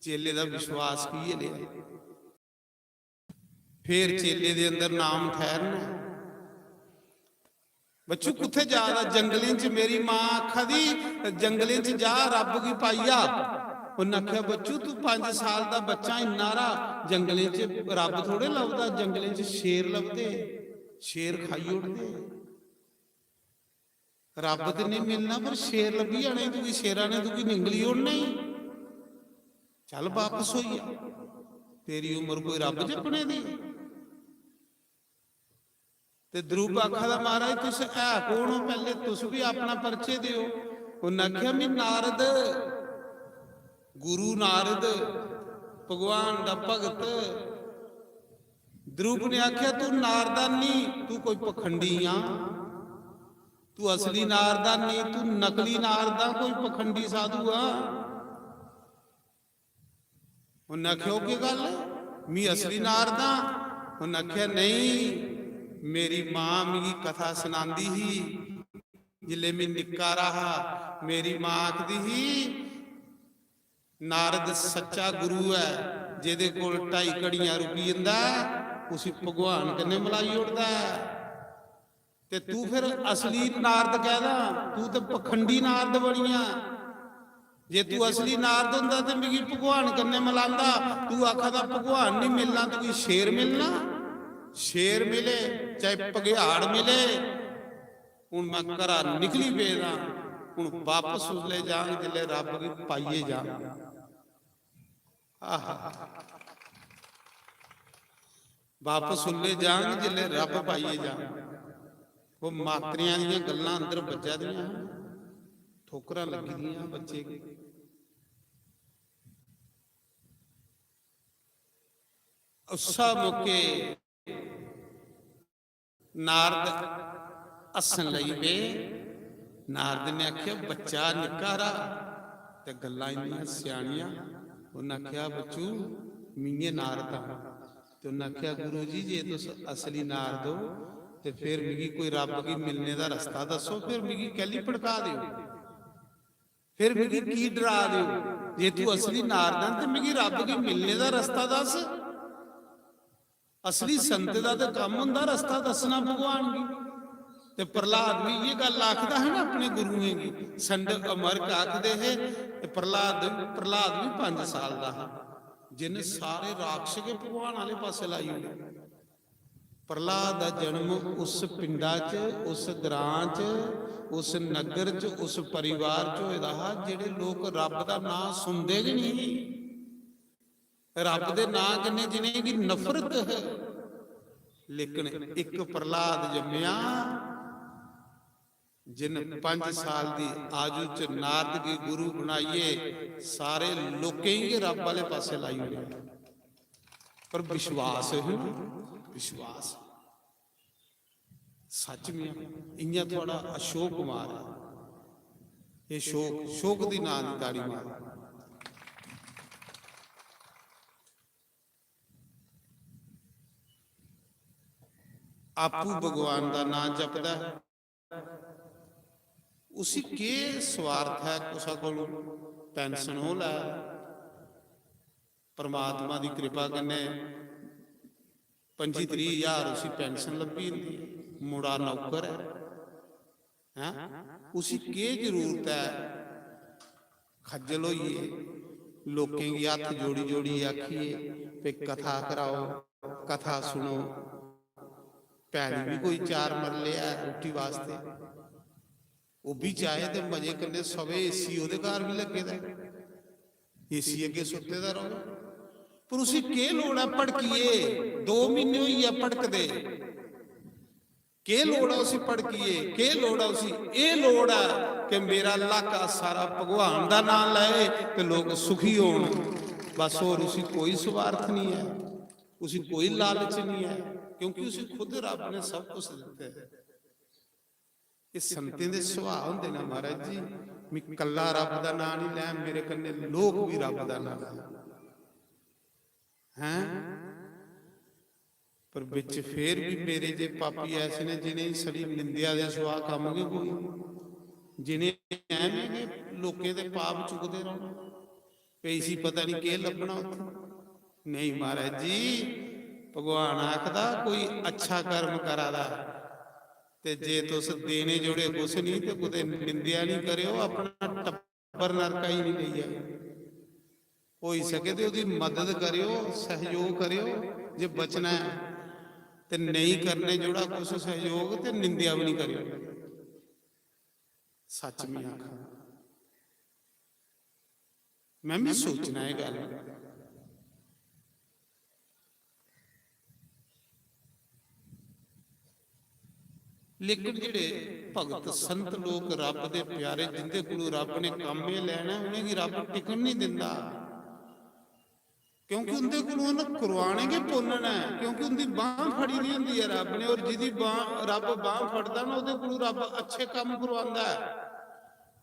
ਚੇਲੇ ਦਾ ਵਿਸ਼ਵਾਸ ਕੀ ਹੈ ਲਿਆ। ਫਿਰ ਚੇਲੇ ਦੇ ਅੰਦਰ ਨਾਮ ਠਹਿਰਨਾ। ਬੱਚੂ ਕਿੱਥੇ ਜਾ? ਜੰਗਲੇ 'ਚ ਮੇਰੀ ਮਾਂ ਆਖਾ ਦੀ ਜੰਗਲੇ 'ਚ ਜਾ, ਰੱਬ ਕੀ ਪਾਈਆ। ਉਹਨਾਂ ਆਖਿਆ ਬੱਚੂ ਤੂੰ 5 ਸਾਲ ਦਾ ਬੱਚਾ ਇੰਨਾਰਾ, ਜੰਗਲੇ 'ਚ ਰੱਬ ਥੋੜੇ ਲੱਭਦਾ, ਜੰਗਲੇ 'ਚ ਸ਼ੇਰ ਲੱਭਦੇ, ਸ਼ੇਰ ਖਾਈ ਉੜਦੇ। ਰੱਬ ਤੇ ਨਹੀਂ ਮਿਲਣਾ ਪਰ ਸ਼ੇਰ ਲੱਭੀ ਜਾਣੇ, ਤੂੰ ਸ਼ੇਰਾਂ ਨੇ ਤੂੰ ਨਿੰਗਲੀ ਉੜਨਾ ਹੀ। ਚੱਲ ਵਾਪਸ ਹੋਈ ਆ, ਤੇਰੀ ਉਮਰ ਕੋਈ ਰੱਬ ਜਪਣੇ ਦੀ। ਤੇ ਦਰੂਪ ਆਖਾ ਦਾ ਮਹਾਰਾਜ ਤੁਸੀਂ ਹੈ ਕੌਣ ਹੋ, ਪਹਿਲੇ ਤੁਸੀਂ ਵੀ ਆਪਣਾ ਪਰਿਚੈ ਦਿਓ। ਉਹਨਾਂ ਆਖਿਆ ਮੈਂ ਨਾਰਦ, ਗੁਰੂ ਨਾਰਦ, ਭਗਵਾਨ ਦਾ ਭਗਤ। ਦਰੂਪ ਨੇ ਆਖਿਆ ਤੂੰ ਨਾਰਦਾਨ ਨਹੀਂ, ਤੂੰ ਕੋਈ ਪਖੰਡੀ ਆ, ਤੂੰ ਅਸਲੀ ਨਾਰਦਾਨ ਨਹੀਂ, ਤੂੰ ਨਕਲੀ ਨਾਰਦਾ, ਕੋਈ ਪਖੰਡੀ ਸਾਧੂ ਆ। ਉਹਨਾਂ ਆਖਿਆ ਉਹ ਕੀ ਗੱਲ, ਮੈਂ ਅਸਲੀ ਨਾਰਦਾ। ਉਹਨਾਂ ਆਖਿਆ ਨਹੀਂ, ਮੇਰੀ ਮਾਂ ਮੇਰੀ ਕਥਾ ਸੁਣਾਉਂਦੀ ਸੀ ਜਿਲੇ ਮੈਂ ਨਿੱਕਾ ਰਹਾ। ਮੇਰੀ ਮਾਂ ਆਖਦੀ ਸੀ ਨਾਰਦ ਸੱਚਾ ਗੁਰੂ ਹੈ, ਜਿਹਦੇ ਕੋਲ 2.5 ਘੜੀਆਂ ਰੁਕੀ ਜਾਂਦਾ ਉਸੇ ਭਗਵਾਨ ਕਨੇ ਮਲਾਈ ਉੜਦਾ। ਤੇ ਤੂੰ ਫਿਰ ਅਸਲੀ ਨਾਰਦ ਕਹਿਦਾ, ਤੂੰ ਤੇ ਪਖੰਡੀ ਨਾਰਦ ਬਣੀਆਂ। ਜੇ ਤੂੰ ਅਸਲੀ ਨਾਰਦ ਹੁੰਦਾ ਤੇ ਮਿਗੀ ਭਗਵਾਨ ਕੰਨੇ ਮਿਲਾਂਦਾ। ਤੂੰ ਆਖਾ ਦਾ ਭਗਵਾਨ ਨਹੀਂ ਮਿਲਣਾ, ਤੂੰ ਸ਼ੇਰ ਮਿਲਣਾ। ਸ਼ੇਰ ਮਿਲੇ ਚਾਹੇ ਭਗਿਆੜ ਮਿਲੇ। ਹੁਣ ਮੈਂ ਘਰਾਂ ਨਿਕਲੀ ਪੇਦਾ, ਹੁਣ ਵਾਪਸ ਉਸਲੇ ਜਾਣ ਜਿਲੇ ਰੱਬ ਕੀ ਪਾਈਏ ਜਾਣ। ਆਹਾ ਵਾਪਸ ਉਸਲੇ ਜਾਣ ਜਿਲੇ ਰੱਬ ਪਾਈਏ ਜਾਣ। ਉਹ ਮਾਤਰੀਆਂ ਦੀਆਂ ਗੱਲਾਂ ਅੰਦਰ ਵੱਜਾ ਦੀਆਂ, ਠੋਕਰਾਂ ਲੱਗੀ ਦੀਆਂ ਬੱਚੇ। ਉਸਾ ਮੌਕੇ ਨਾਰਦ ਹੱਸਣ ਲਈ ਵੇ। ਨਾਰਦ ਨੇ ਆਖਿਆ ਬੱਚਾ ਨਿੱਕਾ ਰਾ ਤੇ ਗੱਲਾਂ ਇੰਨੀਆਂ ਸਿਆਣੀਆਂ। ਉਹਨਾਂ ਆਖਿਆ ਬੱਚੂ ਮੀਏ ਨਾਰਦ ਆ। ਤੇ ਉਹਨਾਂ ਆਖਿਆ ਗੁਰੂ ਜੀ ਜੇ ਤੁਸੀਂ ਅਸਲੀ ਨਾਰਦ ਹੋ ਤੇ ਫਿਰ ਮਿਗੀ ਕੋਈ ਰੱਬ ਕੀ ਮਿਲਨੇ ਦਾ ਰਸਤਾ ਦੱਸੋ, ਫਿਰ ਮਿਗੀ ਕਹਿਲੀ ਭੜਕਾ ਦਿਓ, ਫਿਰ ਮਿਗੀ ਕੀ ਡਰਾ ਦਿਓ। ਜੇ ਤੂੰ ਅਸਲੀ ਨਾਰਦ ਤੇ ਮਿਗੀ ਰੱਬ ਕੀ ਮਿਲਨੇ ਦਾ ਰਸਤਾ ਦੱਸ। ਅਸਲੀ ਸੰਤ ਦਾ ਤਾਂ ਕੰਮ ਹੁੰਦਾ ਰਸਤਾ ਦੱਸਣਾ ਭਗਵਾਨ ਦੀ। ਤੇ ਪ੍ਰਹਲਾਦ ਵੀ ਇਹ ਗੱਲ ਆਖਦਾ ਹੈ ਨਾ ਆਪਣੇ ਗੁਰੂ ਹੈਗੀ। ਸੰਤ ਅਮਰਕ ਆਖਦੇ ਹੈ ਪ੍ਰਹਲਾਦ ਵੀ 5 ਸਾਲ ਦਾ ਹੈ, ਜਿਹਨੇ ਸਾਰੇ ਰਾਖਸ਼ ਕੇ ਭਗਵਾਨ ਵਾਲੇ ਪਾਸੇ ਲਾਈ ਹੋਈ। ਪ੍ਰਹਲਾਦ ਦਾ ਜਨਮ ਉਸ ਪਿੰਡਾਂ 'ਚ, ਉਸ ਗ੍ਰਾਂ 'ਚ, ਉਸ ਨਗਰ 'ਚ, ਉਸ ਪਰਿਵਾਰ 'ਚ ਹੋਇਆ ਜਿਹੜੇ ਲੋਕ ਰੱਬ ਦਾ ਨਾਂ ਸੁਣਦੇ ਹੀ ਨਹੀਂ। ਰੱਬ ਦੇ ਨਾਂ ਕਿੰਨੇ ਜਿਹਨੇ ਦੀ ਨਫ਼ਰਤ ਹੈ। ਲੇਕਿਨ ਇੱਕ ਪ੍ਰਹਲਾਦ ਜੰਮਿਆ ਜਿਨ 5 ਸਾਲ ਦੀ ਆਜੂ 'ਚ ਨਾਰਦ ਕੀ ਗੁਰੂ ਬਣਾਈਏ। ਸਾਰੇ ਲੋਕੇ ਹੀ ਰੱਬ ਵਾਲੇ ਪਾਸੇ ਲਾਈ ਹੋਏ, ਪਰ ਵਿਸ਼ਵਾਸ ਹੈ, ਵਿਸ਼ਵਾਸ ਸੱਚ में इं थोड़ा अशोक कुमार है। ये शोक शोक दी नां दी ताड़ी मार। आपू भगवान का नां जपदा है, उसी के स्वार्थ है कुसा को पेंशन हो लै। परमात्मा की कृपा कन्ने 25-30 हज़ार उसी पेंशन लगी होंदी। मुड़ा नौकर है, उसी के जरूरत है खज्जल होइए, लोकें की हथ जोड़ी जोड़ी आखिए पे कथा कराओ, कथा सुनो। भैन भी कोई 4 मरले है रोटी वास्ते, वो भी चाहे तो मजे करने सवे। एसी ओदे घर भी लगे दा, एसी अगे सुते दा रहो, पर उसी के लोड़ है भड़कीए। 2 महीने हुई है भड़कदे, के लोड़ है उसी भड़कीए, के लोड़ है उसी। ये लोड़ है कि ਕਿ ਮੇਰਾ ਇਲਾਕਾ ਸਾਰਾ ਭਗਵਾਨ ਦਾ ਨਾਮ ਲਏ ਤੇ ਲੋਕ ਸੁਖੀ ਹੋਣ, ਬਸ। ਹੋਰ ਉਸੇ ਕੋਈ ਸਵਾਰਥ ਨਹੀਂ ਹੈ, ਉਸੇ ਕੋਈ ਲਾਲਚ ਨਹੀਂ ਹੈ, ਕਿਉਂਕਿ ਉਸੇ ਖੁਦ ਰੱਬ ਨੇ ਸਭ ਕੁਝ ਦਿੱਤਾ ਹੈ। ਇਹ ਸੰਤਾਂ ਦੇ ਸੁਭਾਅ ਹੁੰਦੇ ਨੇ ਮਹਾਰਾਜ ਜੀ, ਮੈਂ ਕੱਲਾ ਰੱਬ ਦਾ ਨਾਮ ਨਹੀਂ ਲੈ, ਮੇਰੇ ਕੰਨੇ ਲੋਕ ਵੀ ਰੱਬ ਦਾ ਨਾਮ ਹੈ। ਪਰ ਵਿੱਚ ਫੇਰ ਵੀ ਮੇਰੇ ਜੇ ਪਾਪੀ ਐਸੇ ਨੇ ਜਿਨੇ ਸੜੀ ਨਿੰਦਿਆ ਦੇ ਸੁਆ ਕੰਮ ਕੇ ਕੋਈ, ਜਿਨੇ ਐਵੇਂ ਕਿ ਲੋਕੇ ਦੇ ਪਾਪ ਚੁੱਕਦੇ ਰਹੋ, ਪੈਸੀ ਪਤਾ ਨਹੀਂ ਕੀ ਲੱਭਣਾ ਉੱਥੇ। ਨਹੀਂ ਮਹਾਰਾਜ ਜੀ, ਭਗਵਾਨ ਆਖਦਾ ਕੋਈ ਅੱਛਾ ਕਰਮ ਕਰਾਦਾ, ਤੇ ਜੇ ਤੁਸ ਦੇਣੇ ਜੋੜੇ ਕੁਛ ਨਹੀਂ ਤੇ ਕੁਦੇ ਨਿੰਦਿਆ ਨਹੀਂ ਕਰਿਓ, ਆਪਣਾ ਟੱਬਰ ਨਰਕਾ ਹੀ ਨਹੀਂ ਗਈ ਹੋਈ ਸਕੇ ਤੇ ਉਹਦੀ ਮਦਦ ਕਰਿਓ, ਸਹਿਯੋਗ ਕਰਿਓ ਜੇ ਬਚਣਾ ਹੈ, ਤੇ ਨਹੀਂ ਕਰਨੇ ਜੋੜਾ ਕੁਛ ਸਹਿਯੋਗ ਤੇ ਨਿੰਦਿਆ ਵੀ ਨਹੀਂ ਕਰਿਓ। ਸੱਚ ਮੈਂ ਆਖਾਂ, ਮੈਂ ਵੀ ਸੋਚਣਾ ਇਹ ਗੱਲ। ਲੇਕਿਨ ਜਿਹੜੇ ਭਗਤ ਸੰਤ ਲੋਕ ਰੱਬ ਦੇ ਪਿਆਰੇ, ਜਿੰਦੇ ਕੋਲੋਂ ਰੱਬ ਨੇ ਕੰਮ ਇਹ ਲੈਣਾ, ਉਹਨੇ ਕੀ ਰੱਬ ਟਿਕਣ ਨਹੀਂ ਦਿੰਦਾ, ਕਿਉਂਕਿ ਉਹਦੇ ਕੋਲੋਂ ਉਹਨਾਂ ਕਰਵਾਣੇ ਕੇ ਪੁੰਨਣਾ, ਕਿਉਂਕਿ ਉਹਦੀ ਬਾਹ ਫੜੀ ਦੀ ਹੁੰਦੀ ਹੈ ਰੱਬ ਨੇ, ਔਰ ਜਿਹਦੀ ਬਾਹ ਰੱਬ ਬਾਹ ਫੜਦਾ ਨਾ, ਉਹਦੇ ਕੋਲੋਂ ਰੱਬ ਅੱਛੇ ਕੰਮ ਕਰਵਾਉਂਦਾ ਹੈ।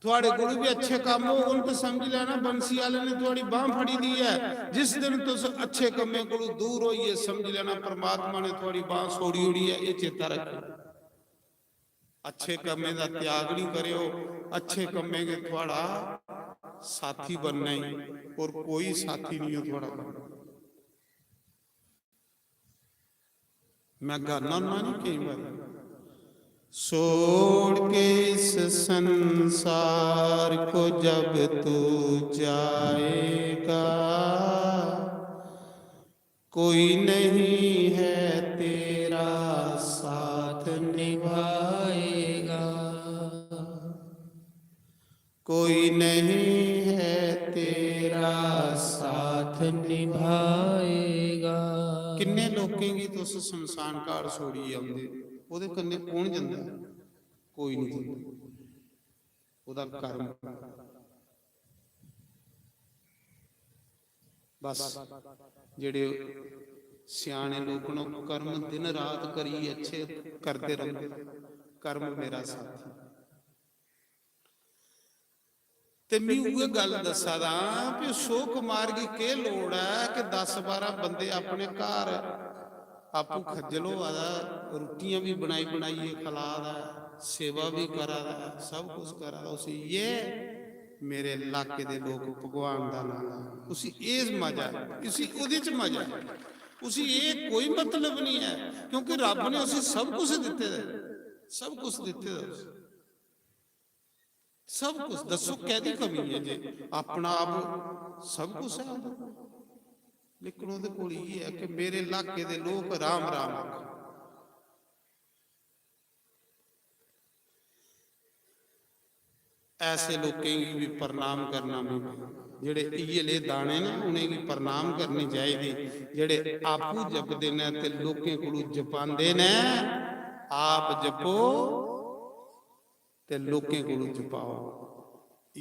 ਤੁਹਾਡੇ ਕੋਲ ਵੀ ਅੱਛੇ ਕੰਮ ਹੋ, ਉਹਨੂੰ ਤਾਂ ਸਮਝ ਲੈਣਾ ਬੰਸੀ ਵਾਲੇ ਨੇ ਤੁਹਾਡੀ ਬਾਹ ਫੜੀ ਦੀ ਹੈ। ਜਿਸ ਦਿਨ ਤੁਸੀਂ ਅੱਛੇ ਕੰਮੇ ਕੋਲੋਂ ਦੂਰ ਹੋਈਏ, ਸਮਝ ਲੈਣਾ ਪਰਮਾਤਮਾ ਨੇ ਤੁਹਾਡੀ ਬਾਹ ਛੋੜੀ ਹੋਈ ਹੈ। ਇਹ ਚੇਤਾ ਰੱਖੋ, ਅੱਛੇ ਕੰਮੇ ਦਾ ਤਿਆਗ ਨਹੀਂ ਕਰਿਓ, ਅੱਛੇ ਕੰਮੇ ਕੇ ਤੁਹਾਡਾ ਸਾਥੀ बनना ही, और कोई साथी नहीं हो थोड़ा। मैं गाना नहीं कई बार, छोड़ के इस संसार को जब तू जाएगा, कोई नहीं है तेरा साथ निभाएगा, कोई नहीं है तेरा साथ निभाएगा। किन्ने लोकें की तुस शमशान घाट छोड़ी आंदे, ਉਹਦੇ ਕੰਨੇ ਕੌਣ ਜਾਂਦਾ? ਕੋਈ ਨਹੀਂ ਜਾਂਦਾ, ਉਹਦਾ ਕਰਮ। ਬਸ ਜਿਹੜੇ ਸਿਆਣੇ ਲੋਕ ਨੂੰ ਕਰਮ ਦਿਨ ਰਾਤ ਕਰੀ ਅੱਛੇ ਕਰਦੇ ਰਹਿੰਦੇ, ਕਰਮ ਮੇਰਾ ਸਾਥੀ। ਤੇ ਮੈਂ ਉਹ ਗੱਲ ਦੱਸਾਂ ਦਾ ਵੀ ਸ਼ੋਕ ਮਾਰ ਗਈ ਕਿ ਲੋੜ ਹੈ ਕਿ 10-12 ਬੰਦੇ ਆਪਣੇ ਘਰ ਆਪੂ ਖੱਜਲੋ ਆਦਾ, ਰੋਟੀਆਂ ਵੀ ਬਣਾਈ ਬਣਾਈਏ ਖਿਲਾਦਾ, ਸੇਵਾ ਵੀ ਕਰਾਦਾ, ਸਭ ਕੁਝ ਕਰਾਦਾ। ਉਸੇ ਇਹ ਮੇਰੇ ਇਲਾਕੇ ਦੇ ਲੋਕ ਭਗਵਾਨ ਦਾ ਨਾਮ, ਉਸੇ ਇਹ ਮਜ਼ਾ, ਉਸੇ ਉਹਦੇ ਚ ਮਜ਼ਾ, ਉਸੇ ਇਹ ਕੋਈ ਮਤਲਬ ਨਹੀਂ ਹੈ, ਕਿਉਂਕਿ ਰੱਬ ਨੇ ਉਸੇ ਸਭ ਕੁਝ ਦਿੱਤੇ ਦਾ, ਸਭ ਕੁਝ ਦਿੱਤੇ ਦਾ, सब कुछ। दसो कहदी कमी है जे अपना आप सब कुछ है, लेकिन ਉਹਦੇ ਕੋਲ ਇਹ ਹੈ ਕਿ ਮੇਰੇ ਇਲਾਕੇ ਦੇ ਲੋਕ ਰਾਮ ਰਾਮ ਆਖਣ। ऐसे लोगों की भी प्रणाम करना में, जेड़े इये दाने ने उन्हें की प्रणाम करनी चाहिए, जेड़े आपू जपदे ने ते लोकें कोलों जपांदे ने। आप जपो ते लोकें कोलों जपाओ,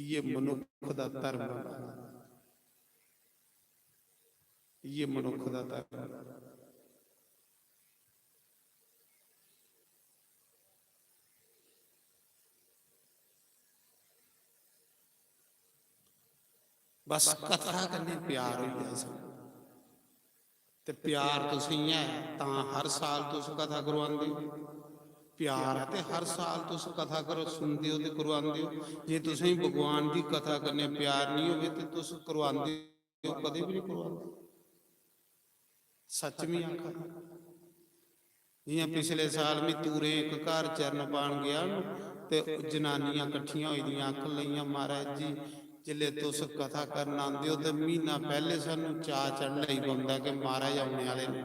ये मनुख दा धर्म, ये मनुख दा धर्म। बस कथा करनी प्यार हो जाए, ते प्यार तुसी है तां हर साल तुस कथा करवांदे हो, प्यार है ते हर साल तुस कथा करो सुनते हो ते करवांदे हो। जे तुसी भगवान की कथा करने प्यार नहीं होवे ते तुस करवांदे हो कदे भी नहीं करवांदे। सच में आखा, जियां पिछले साल में तूरे एक घर चरण पाण गया ते जनानियां इकट्ठियां होई दियां आखन लईयां महाराज जी जिले तुस कथा करना आंदे हो तो महीना पहले सानू चा चढ़ना ही पौंदा कि महाराज आने वाले ने।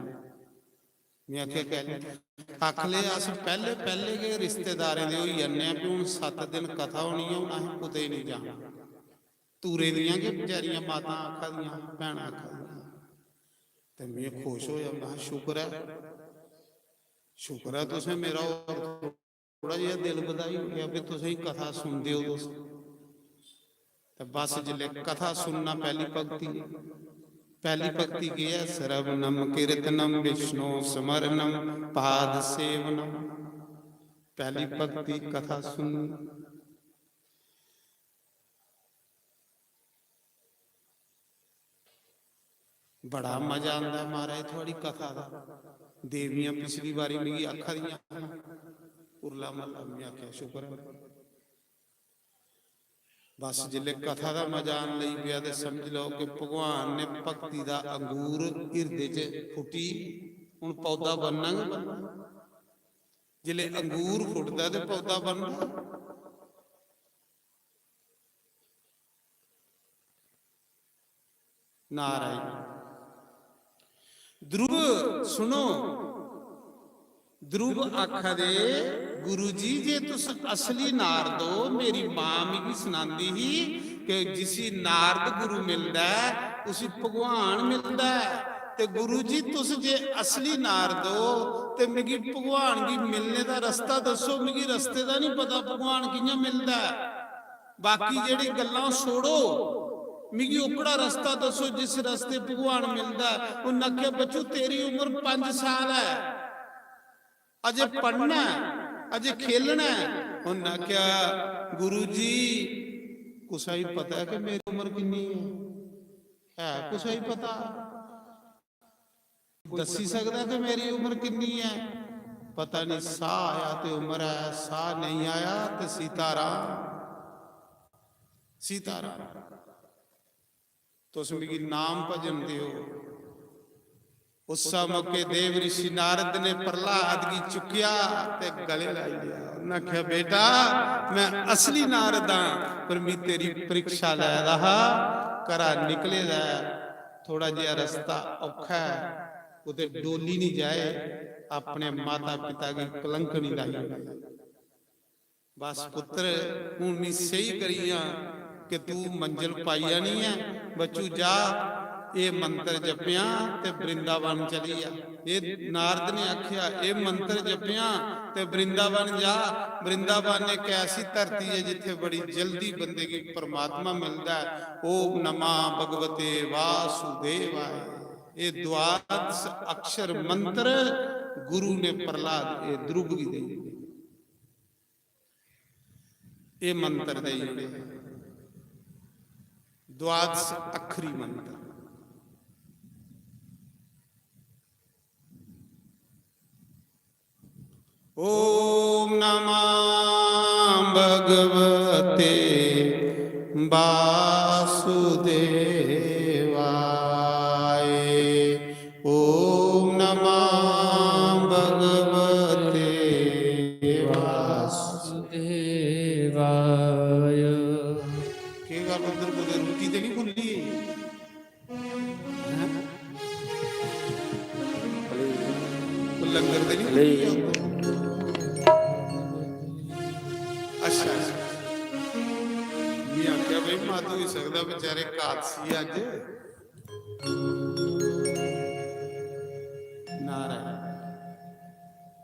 मैं आख्या आख ले अस पहले पहले के रिश्तेदारें दे होई जन्ने भी हुण 7 दिन कथा होनी है, हुण असीं कुते नहीं जाना। तूरे दियां के बेचारियां माता आखा दियां भैणां आखा दियां ते मैं खुश होया, मैं शुक्र है तुसें मेरा ਥੋੜਾ ਜਿਹਾ ਦਿਲ ਵਧਾਈ ਹੋ ਗਿਆ ਵੀ ਤੁਸੀਂ ਕਥਾ ਸੁਣਦੇ ਹੋ ਦੋਸਤੋ। ਤੇ ਬਸ ਜਿਲੇ ਕਥਾ ਸੁਣਨਾ ਪਹਿਲੀ ਭਗਤੀ ਕੀ ਹੈ? ਸਰਵਨਮ ਕੀਰਤਨਮ ਵਿਸ਼ਨੂੰ ਸਮਰਨਮ ਪਾਦ ਸੇਵਨਮ। ਪਹਿਲੀ ਭਗਤੀ ਕਥਾ ਸੁਣਨੀ। ਬੜਾ ਮਜ਼ਾ ਆਉਂਦਾ ਮਹਾਰਾਜ ਤੁਹਾਡੀ ਕਥਾ ਦਾ। ਦੇਵੀਆਂ ਪਿਛਲੀ ਵਾਰੀ ਮੇਰੀ ਅੱਖਾਂ ਦੀਆਂ ਉਰਲਾ ਮੱਲਾ ਮੈਂ ਆਖਿਆ ਸ਼ੁਕਰ ਹੈ। ਬਸ ਜਿਲੇ ਕਥਾ ਦਾ ਮਜ਼ਾ ਆਉਣ ਲਈ ਪਿਆ ਤੇ ਸਮਝ ਲਓ ਕਿ ਭਗਵਾਨ ਨੇ ਭਗਤੀ ਦਾ ਅੰਗੂਰ ਹਿਰਦੇ 'ਚ ਫੁੱਟੀ। ਹੁਣ ਪੌਦਾ ਬਣਨਾ। ਜਿਲੇ ਅੰਗੂਰ ਫੁੱਟਦਾ ਤੇ ਪੌਦਾ ਬਣਦਾ। ਨਾਰਾਇਣ। ਧਰੁਵ ਸੁਣੋ, ਧਰੁਵ ਆਖਦੇ ਗੁਰੂ ਜੀ ਜੇ ਤੁਸ ਅਸਲੀ ਨਾਰਦ ਹੋ। ਮੇਰੀ ਮਾਂ ਮੈਨੂੰ ਸੁਣਾਉਂਦੀ ਸੀ ਕਿ ਜਿਸੀ ਨਾਰਦ ਗੁਰੂ ਮਿਲਦਾ ਉਸੀ ਭਗਵਾਨ ਮਿਲਦਾ। ਤੇ ਗੁਰੂ ਜੀ ਤੁਸ ਜੇ ਅਸਲੀ ਨਾਰਦ ਹੋ ਤੇ ਮਿਗੀ ਭਗਵਾਨ ਦੀ ਮਿਲਨੇ ਦਾ ਰਸਤਾ ਦੱਸੋ। ਮਿਗੀ ਰਸਤੇ ਦਾ ਨਹੀਂ ਪਤਾ ਭਗਵਾਨ ਕਿੰਨਾ ਮਿਲਦਾ। ਬਾਕੀ ਜਿਹੜੀ ਗੱਲਾਂ ਛੋੜੋ, ਮਿਗੀ ਉਕੜਾ ਰਸਤਾ ਦੱਸੋ ਜਿਸ ਰਸਤੇ ਭਗਵਾਨ ਮਿਲਦਾ। ਉਹ ਨੱਕੇ ਬੱਚੂ ਤੇਰੀ ਉਮਰ 5 ਸਾਲ ਹੈ, ਅਜੇ ਪੜਨਾ ਅਜੇ ਖੇਲਣਾ। ਉਹਨਾਂ ਕਿਹਾ ਗੁਰੂ ਜੀ ਕੁਛ ਹੀ ਪਤਾ ਹੈ ਕਿ ਮੇਰੀ ਉਮਰ ਕਿੰਨੀ ਹੈ? ਕੁਛ ਹੀ ਪਤਾ ਦੱਸੀ ਸਕਦਾ ਕਿ ਮੇਰੀ ਉਮਰ ਕਿੰਨੀ ਹੈ? ਪਤਾ ਨਹੀਂ। ਸਾਹ ਆਇਆ ਤੇ ਉਮਰ ਹੈ, ਸਾਹ ਨਹੀਂ ਆਇਆ ਤੇ ਸੀਤਾਰਾਮ। ਤੁਸੀਂ ਵੀ ਨਾਮ ਭਜਨ ਦਿਓ। ਉਸਾ ਮੌਕੇ ਦੇਵ ਰਿਸ਼ੀ ਨਾਰਦ ਨੇ ਪ੍ਰਹਲਾਦ ਕੀ ਚੁੱਕਿਆ ਤੇ ਗਲੇ ਲਾਈ ਲਿਆ। ਉਹਨਾਂ ਕਿਹਾ ਬੇਟਾ ਮੈਂ ਅਸਲੀ ਨਾਰਦ ਹਾਂ, ਪਰ ਮੈਂ ਤੇਰੀ ਪ੍ਰੀਖਿਆ ਲੈ ਰਹਾ। ਕਰਾ ਨਿਕਲੇਗਾ ਥੋੜਾ ਜਿਹਾ ਰਸਤਾ ਔਖਾ ਹੈ, ਉਤੇ ਡੋਲੀ ਨਹੀਂ ਜਾਏ। ਆਪਣੇ ਮਾਤਾ ਪਿਤਾ की कलंक नहीं लाई। बस पुत्र हूं मैं सही करिया कि तू मंजिल पाइया नहीं है। बच्चू जा ये मंत्र जपिया ते वृंदावन चलिया। ये नारद ने आख्या ये मंत्र जपिया ते वृंदावन जा। वृंदावन एक ऐसी धरती है जिथे बड़ी जल्दी बंदे की परमात्मा मिलता है। ओम नमः भगवते वासुदेवाय। ये द्वादश अक्षर मंत्र गुरु ने प्रहलाद ये ध्रुव की दी। ये मंत्र दे द्वादश अखरी मंत्र। ओम नमः भगवते वासुदेवाय। ओम नमः भगवते वासुदेवाय। के गल उधर बोले रोटी ते नहीं भुल्ली? लंगर ते नहीं भुल्ली? अच्छा मैं आख्या भाई माता हो सकता बेचारे कादसी अज।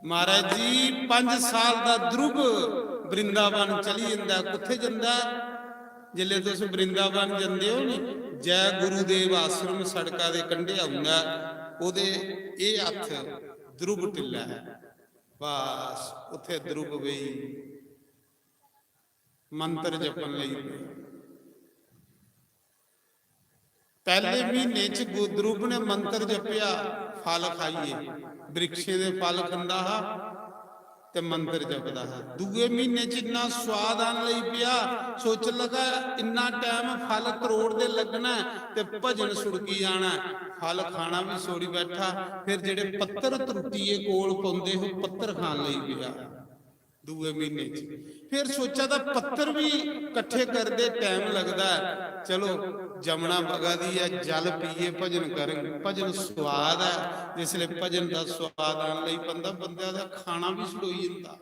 महाराज जी 5 साल का ध्रुव वृंदावन चली जाता। कुत्थे जाता? जिले तुस वृंदावन जाते हो नी, जय गुरुदेव आश्रम सड़कों के कंढे आऊंगा, ओदे ये हथ ध्रुव टिला है। बस उत्थे ध्रुव गई मंत्र जपन लई। पहले महीने च ध्रुव ने मंत्र जपिया फल खाइए। वृक्षे दे फल खंदा हा ते मंत्र जपदा हा। दूए महीने च इन्ना स्वाद आन लई पिया, सोच लगा इन्ना टाइम फल करोड़ दे लगना ते भजन सुड़की जाना, फल खाना भी छोड़ी बैठा। फिर जेड़े पत्थर त्रुटीए कोल पाउंदे हो पत्थर खान लई पिया दूए महीने च। फिर सोचा था पत्थर भी कट्ठे करते टाइम लगता है, चलो जमुना बगा दी है जल पीए भजन करें। भजन स्वाद है, जिसले भजन का स्वाद आने लई बंदा बंदे दा खाना भी छुड़ोई जाता।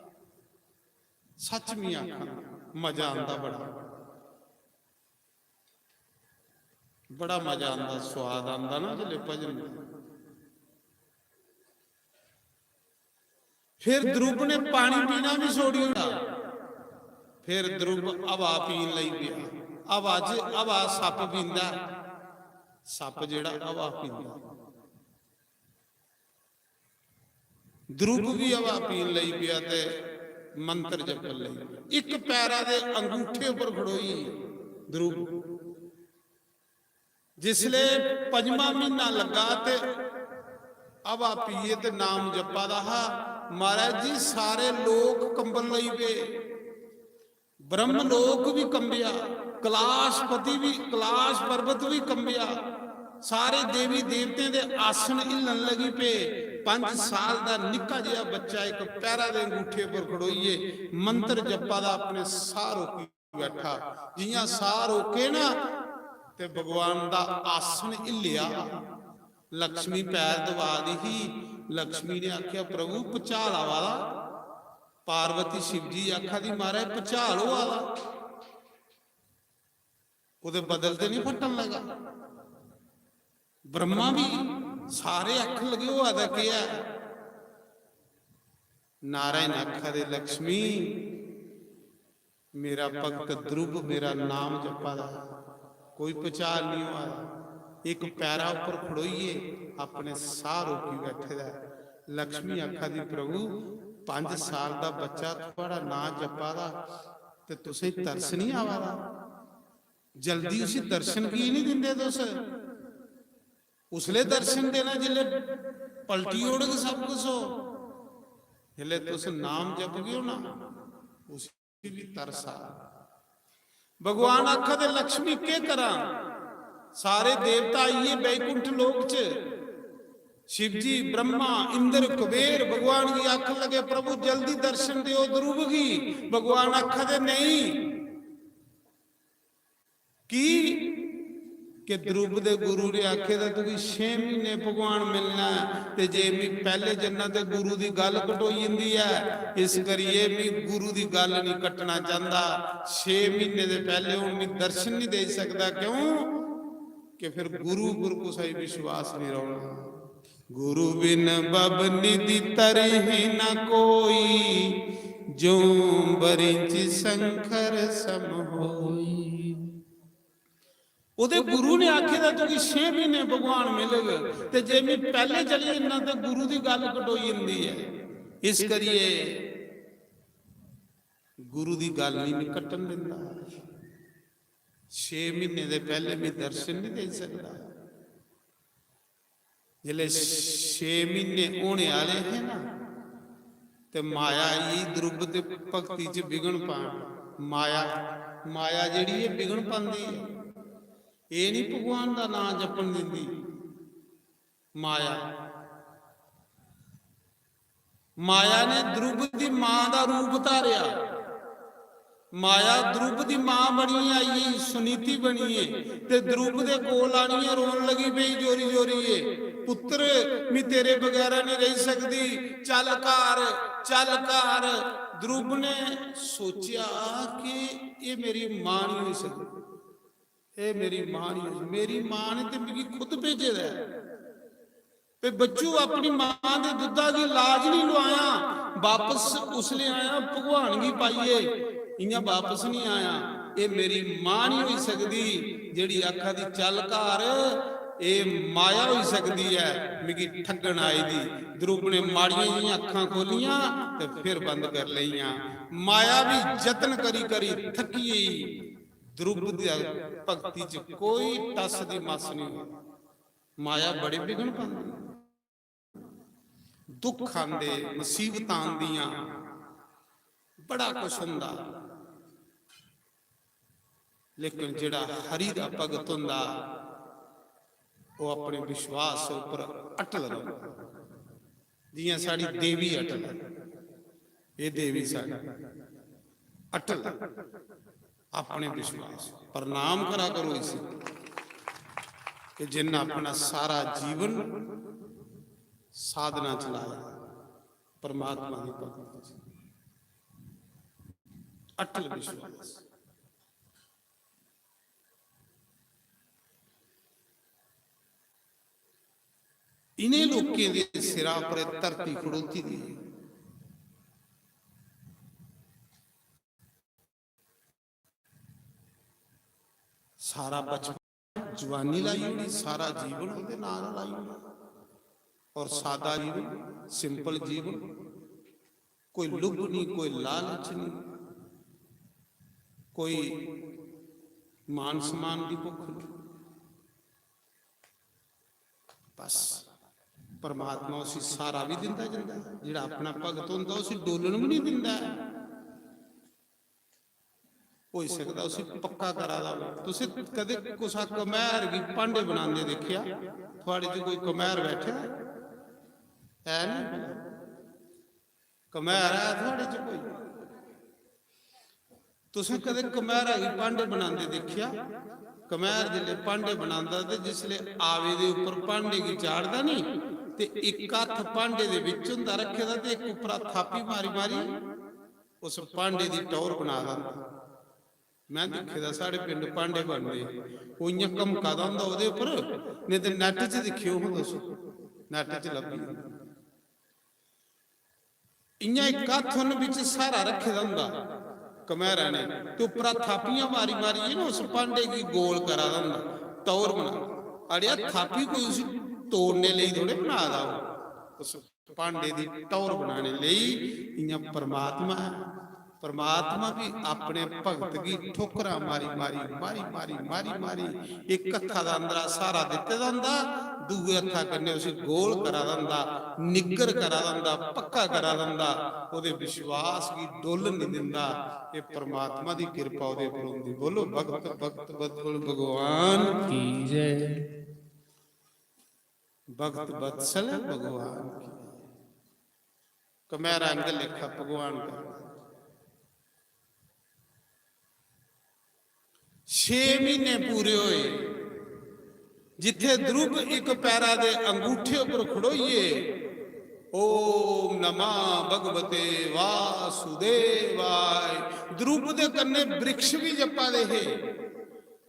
सच में आखना मजा आता, बड़ा मजा आता, स्वाद आता ना जिले भजन। ਫਿਰ ਦਰੁਬ ਨੇ ਪਾਣੀ ਪੀਣਾ ਵੀ ਛੋੜੀ ਹੁੰਦਾ। ਫਿਰ ਦਰੁਬ ਹਵਾ ਪੀਣ ਲਈ ਪਿਆ। ਹਵਾ ਸੱਪ ਪੀਂਦਾ, ਸੱਪ ਜਿਹੜਾ ਹਵਾ ਪੀਂਦਾ। ਦਰੁਬ ਵੀ ਹਵਾ ਪੀਣ ਲਈ ਪਿਆ ਤੇ ਮੰਤਰ ਜਪਣ ਲਈ। ਇੱਕ ਪੈਰਾਂ ਦੇ ਅੰਗੂਠੇ ਉੱਪਰ ਖੜੋਈ ਦਰੁਬ। ਜਿਸਲੇ 5ਵਾਂ ਮਹੀਨਾ ਲੱਗਾ ਤੇ ਹਵਾ ਪੀਏ ਤੇ ਨਾਮ ਜਪਾ ਦਾ ਮਹਾਰਾਜ ਜੀ ਸਾਰੇ ਲੋਕ ਕੰਬਣ ਲਈ ਪਏ। ਬ੍ਰਹਮ ਲੋਕ ਵੀ ਕੰਬਿਆ, ਕੈਲਾਸ਼ ਪਰਬਤ ਵੀ ਕੰਬਿਆ। ਸਾਰੇ ਦੇਵੀ ਦੇਵਤਿਆਂ ਦੇ ਆਸਣ ਹਿੱਲਣ ਲੱਗੀ ਪਏ। 5 ਸਾਲ ਦਾ ਨਿੱਕਾ ਜਿਹਾ ਬੱਚਾ ਇੱਕ ਪੈਰਾਂ ਦੇ ਅੰਗੂਠੇ ਉੱਪਰ ਖੜੋਈਏ ਮੰਤਰ ਜਪਾ ਦਾ ਆਪਣੇ ਸਾਹ ਰੋਕੀ ਬੈਠਾ। ਜਿਹੀਆਂ ਸਾਹ ਰੋਕੇ ਨਾ ਤੇ ਭਗਵਾਨ ਦਾ ਆਸਣ ਹਿੱਲਿਆ। ਲక్ష్ਮੀ ਪੈਰ ਦਬਾ ਦੀ ਹੀ। ਲక్ష్ਮੀ ਨੇ ਆਖਿਆ ਪ੍ਰਭੂ ਭੁਚਾਲ ਵਾਲਾ। ਪਾਰਵਤੀ शिव जी आखा दी महाराज भुचालो वाला। ਉਹਦੇ ਬਦਲ ਤੇ ਨਹੀਂ ਫਟਣ ਲੱਗਾ। ब्रह्मा भी सारे अख लगे हो आदा किया। नारायण आखा दे लक्ष्मी मेरा भगत ध्रुव मेरा नाम जपा दा कोई पहचान नहीं हुआ। एक पैरा उपर खड़ोईए अपने साह रोकी बैठे दा। लक्ष्मी आखा दी प्रभु 5 साल का बच्चा थोड़ा ना जपा दा ते तुसें तरस नहीं आवा दा। जल्दी उसी दर्शन की नहीं दिंदे तुस। उसले दर्शन देना जिले पलटी उड़ गए सब कुछ हो। जिले तुस नाम जप गए हो ना उसी भी तरस आ। भगवान आखा दे लक्ष्मी के करा। सारे देवता आइए बैकुंठ लोक च। शिव जी ब्रह्मा इंद्र कुबेर भगवान की आख लगे प्रभु जल्दी दर्शन दियो ध्रुव की। भगवान आखा दे नहीं की कि ध्रुव दे गुरु ने आखे दा तू 6 महीने भगवान मिलना ते जे मी पहले जन्नत दे गुरु दी गल कटोई जंदी है। इस करिए मी गुरु दी गल नहीं कटना चाहता। 6 महीने दे पहले हुण मी दर्शन नहीं दे सकदा। क्यों कि फिर गुरु को सही विश्वास नहीं रहना। गुरु बिन बबनी दी तरह न कोई जो बरिंच शंकर सम होई। ਉਹਦੇ ਗੁਰੂ ਨੇ ਆਖੇ ਦਾ ਤੁਸੀਂ 6 ਮਹੀਨੇ ਭਗਵਾਨ ਮਿਲੋਗੇ ਤੇ ਜੇ ਮੈਂ ਪਹਿਲੇ ਚਲੀ ਇਹਨਾਂ ਤੇ ਗੁਰੂ ਦੀ ਗੱਲ ਕਟੋਈ ਜਾਂਦੀ ਹੈ। ਇਸ ਕਰੀਏ ਗੁਰੂ ਦੀ ਗੱਲ ਨਹੀਂ ਕੱਟਣ ਦਿੰਦਾ। 6 ਮਹੀਨੇ ਦੇ ਪਹਿਲੇ ਵੀ ਦਰਸ਼ਨ ਨਹੀਂ ਦੇ ਸਕਦਾ। ਜਿਹੜੇ 6 ਮਹੀਨੇ ਹੋਣੇ ਵਾਲੇ ਹੈ ਨਾ ਤੇ ਮਾਇਆ ਹੀ ਦਰੁਬ ਤੇ ਭਗਤੀ ਚ ਵਿਗਣ ਪਾਣ। ਮਾਇਆ ਜਿਹੜੀ ਇਹ ਵਿਗਣ ਪਾਉਂਦੀ ਹੈ। ਇਹ ਨਹੀਂ ਭਗਵਾਨ ਦਾ ਨਾਮ ਜਪਣ ਦਿੰਦੀ। ਮਾਇਆ ਨੇ ਦਰੁਬ ਦੀ ਮਾਂ ਦਾ ਰੂਪ ਧਾਰਿਆ। ਮਾਇਆ ਦਰੁਬ ਦੀ ਮਾਂ ਬਣੀ ਆਈ ਸੁਨੀਤੀ ਬਣੀਏ ਤੇ ਦਰੁਬ ਦੇ ਕੋਲ ਆਣੀਏ ਰੋਣ ਲੱਗੀ ਪਈ ਜੋਰੀ ਜੋਰੀਏ ਪੁੱਤਰ ਮੈਂ ਤੇਰੇ ਬਗੈਰ ਨਹੀਂ ਰਹਿ ਸਕਦੀ। ਚੱਲ ਘਰ। ਦਰੁਬ ਨੇ ਸੋਚਿਆ ਕਿ ਇਹ ਮੇਰੀ ਮਾਂ ਨਹੀਂ ਹੋ ਸਕਦੀ। ਇਹ ਮੇਰੀ ਮਾਂ ਨਹੀਂ। ਮੇਰੀ ਮਾਂ ਨੇ ਤੇ ਮੈਨੂੰ ਖੁਦ ਭੇਜਿਆ ਤੇ ਬੱਚੂ ਆਪਣੀ ਮਾਂ ਦੇ ਦੁੱਧਾਂ ਦੀ ਲਾਜ ਨਹੀਂ ਲਵਾਇਆ। ਵਾਪਸ ਉਸਲੇ ਆਇਆ ਭਗਵਾਨਗੀ ਪਾਈਏ ਇਆਂ ਵਾਪਸ ਨਹੀਂ ਆਇਆ। ਇਹ ਮੇਰੀ ਮਾਂ ਨਹੀਂ ਹੋ ਸਕਦੀ ਜਿਹੜੀ ਆਖਾ ਦੀ ਚੱਲ ਘਰ। ਇਹ ਮਾਇਆ ਹੋ ਸਕਦੀ ਹੈ ਮਿਗੀ ਠੱਗਣ ਆਈ ਦੀ। ਦਰੁਬ ਨੇ ਮਾੜੀਆਂ ਜਿਹੀਆਂ ਅੱਖਾਂ ਖੋਲੀਆਂ ਤੇ ਫਿਰ ਬੰਦ ਕਰ ਲਈਆਂ। ਮਾਇਆ ਵੀ ਯਤਨ ਕਰੀ ਥੱਕੀ। ਦਰੁਬ ਦੀ ਭਗਤੀ ਚ ਕੋਈ ਟਸ ਦੀ ਮਸ ਨਹੀਂ ਹੋਈ। ਮਾਇਆ ਬੜੇ ਵਿਗਣ ਪਾਉਂਦੀ। ਦੁੱਖ ਆਂਦੇ ਮੁਸੀਬਤਾਂ ਆਂਦੀਆਂ ਬੜਾ ਕੁਛ ਹੁੰਦਾ। ਲੇਕਿਨ ਜਿਹੜਾ ਹਰੀ ਦਾ ਭਗਤ ਹੁੰਦਾ ਉਹ ਆਪਣੇ ਵਿਸ਼ਵਾਸ ਉੱਪਰ ਅਟਲ ਰਹਿੰਦਾ। ਜਿਵੇਂ ਸਾਡੀ ਦੇਵੀ ਅਟਲ ਹੈ। ਇਹ ਦੇਵੀ ਸਾਡੀ ਅਟਲ अपने विश्वास प्रणाम करा करो इसे कि जिन अपना सारा जीवन साधना चलाया परमात्मा की भक्ति अटल विश्वास। इन्हें लोगों के सिरा पर धरती खड़ोती दी ਸਾਰਾ ਬਚਪਨ ਜਵਾਨੀ ਲਾਈ ਹੋਣੀ, ਸਾਰਾ ਜੀਵਨ ਉਹਦੇ ਨਾਲ ਲਾਈ ਹੋਣੀ। ਔਰ ਸਾਦਾ ਜੀਵਨ, ਸਿੰਪਲ ਜੀਵਨ, ਕੋਈ ਲੁੱਭ ਨਹੀਂ, ਕੋਈ ਲਾਲਚ ਨਹੀਂ, ਕੋਈ ਮਾਨ ਸਨਮਾਨ ਦੀ ਭੁੱਖ ਨਹੀਂ। ਬਸ ਪਰਮਾਤਮਾ ਉਸੇ ਸਾਰਾ ਵੀ ਦਿੰਦਾ ਜਾਂਦਾ। ਜਿਹੜਾ ਆਪਣਾ ਭਗਤ ਹੁੰਦਾ ਉਸੇ ਡੋਲਣ ਵੀ ਨਹੀਂ ਦਿੰਦਾ। ਹੋ ਸਕਦਾ ਉਸੇ ਪੱਕਾ ਕਰਾ ਦਾਵੇ। ਤੁਸੀਂ ਕਦੇ ਕੁਸਾ ਕਮਹਿਰ ਵੀ ਭਾਂਡੇ ਬਣਾਉਂਦੇ ਦੇਖਿਆ? ਤੁਹਾਡੇ 'ਚ ਕੋਈ ਕਮਹਿਰ ਬੈਠਾ ਹੈ? ਨਹੀਂ ਕਮਹਿਰ ਹੈ ਤੁਹਾਡੇ 'ਚ ਕੋਈ? ਤੁਸੀਂ ਕਦੇ ਕਮਹਿਰ ਹੈਗੀ ਭਾਂਡੇ ਬਣਾਉਂਦੇ ਦੇਖਿਆ? ਕਮਹਿਰ ਜਿਹੜੇ ਭਾਂਡੇ ਬਣਾਉਂਦਾ ਤੇ ਜਿਸਲੇ ਆਵੇ ਦੇ ਉੱਪਰ ਭਾਂਡੇ ਕੀ ਚਾੜਦਾ ਨਹੀਂ ਤੇ ਇੱਕ ਹੱਥ ਭਾਂਡੇ ਦੇ ਵਿੱਚ ਹੁੰਦਾ ਰੱਖੇ ਦਾ ਤੇ ਇੱਕ ਉੱਪਰ ਥਾਪੀ ਮਾਰੀ ਮਾਰੀ ਉਸ ਭਾਂਡੇ ਦੀ ਟੌਰ ਬਣਾ ਦਿੰਦਾ। ਮੈਂ ਦੇਖੇ ਦਾ ਸਾਡੇ ਪਿੰਡ ਭਾਂਡੇ ਬਣਦੇ ਉਈਆਂ ਘਮਕਾਦਾ ਹੁੰਦਾ ਉਹਦੇ ਉੱਪਰ। ਨਹੀਂ ਤੇ ਨੈਟ 'ਚ ਦੇਖਿਓ, ਹੁਣ ਦੱਸੋ ਨੈਟ 'ਚ ਲੱਭੀ ਇੰਨਾ ਇੱਕ ਹੱਥ ਉਹਨ ਵਿੱਚ ਸਹਾਰਾ ਰੱਖੇ ਦਾ ਹੁੰਦਾ ਕਮਹਿਰਾਂ ਨੇ ਤੇ ਉੱਪਰ ਥਾਪੀਆਂ ਮਾਰੀ ਮਾਰੀ ਨਾ ਉਸ ਭਾਂਡੇ ਦੀ ਗੋਲ ਕਰਾ ਦਿੰਦਾ, ਟੌਰ ਬਣਾ। ਅੜਿਆ ਥਾਪੀ ਕੋਈ ਉਸ ਤੋੜਨੇ ਲਈ ਥੋੜੇ ਬਣਾ ਦਾ, ਉਸ ਭਾਂਡੇ ਦੀ ਟੌਰ ਬਣਾਉਣੇ ਲਈ। ਇੰਨਾ ਪਰਮਾਤਮਾ ਹੈ। ਪਰਮਾਤਮਾ ਵੀ ਆਪਣੇ ਭਗਤ ਦੀ ਠੋਕਰਾਂ ਮਾਰੀ ਮਾਰੀ ਮਾਰੀ ਮਾਰੀ ਮਾਰੀ ਮਾਰੀ ਇੱਕ ਹੱਥਾਂ ਦਾ ਅੰਦਰਾ ਸਹਾਰਾ ਦਿੱਤੇ ਦਾ ਹੁੰਦਾ, ਦੂਏ ਹੱਥਾਂ ਕੰਨੇ ਉਸ ਗੋਲ ਕਰਾ ਦਿੰਦਾ, ਨਿੱਗਰ ਕਰਾ ਦਿੰਦਾ, ਪੱਕਾ ਕਰਾ ਦਿੰਦਾ। ਉਹਦੇ ਵਿਸ਼ਵਾਸ ਦੀ ਡੁੱਲ ਨਹੀਂ ਦਿੰਦਾ। ਇਹ ਪਰਮਾਤਮਾ ਦੀ ਕਿਰਪਾ ਉਹਦੇ ਉੱਪਰ ਹੁੰਦੀ। ਬੋਲੋ ਭਗਤ ਭਗਤ ਬਦਲ ਭਗਵਾਨ ਕੀ ਜੈ। ਭਗਤ ਬਤਸਲ ਭਗਵਾਨ ਕੀ। ਕਮਹਿਰਾ ਅੰਗ ਲੇਖਾ ਭਗਵਾਨ का 6 ਮਹੀਨੇ ਪੂਰੇ ਹੋਏ ਜਿੱਥੇ ਧਰੁਵ ਇੱਕ ਪੈਰਾ ਦੇ ਅੰਗੂਠੇ ਉੱਪਰ ਖੜੋਈਏ ਓਮ ਨਮः ਭਗਵਤੇ ਵਾਸੁਦੇਵਾय। ਧਰੁਵ ਦੇ ਕੰਨੇ ਬ੍ਰਿਕਸ਼ ਵੀ ਜਪਾ ਦੇ ਹੈ,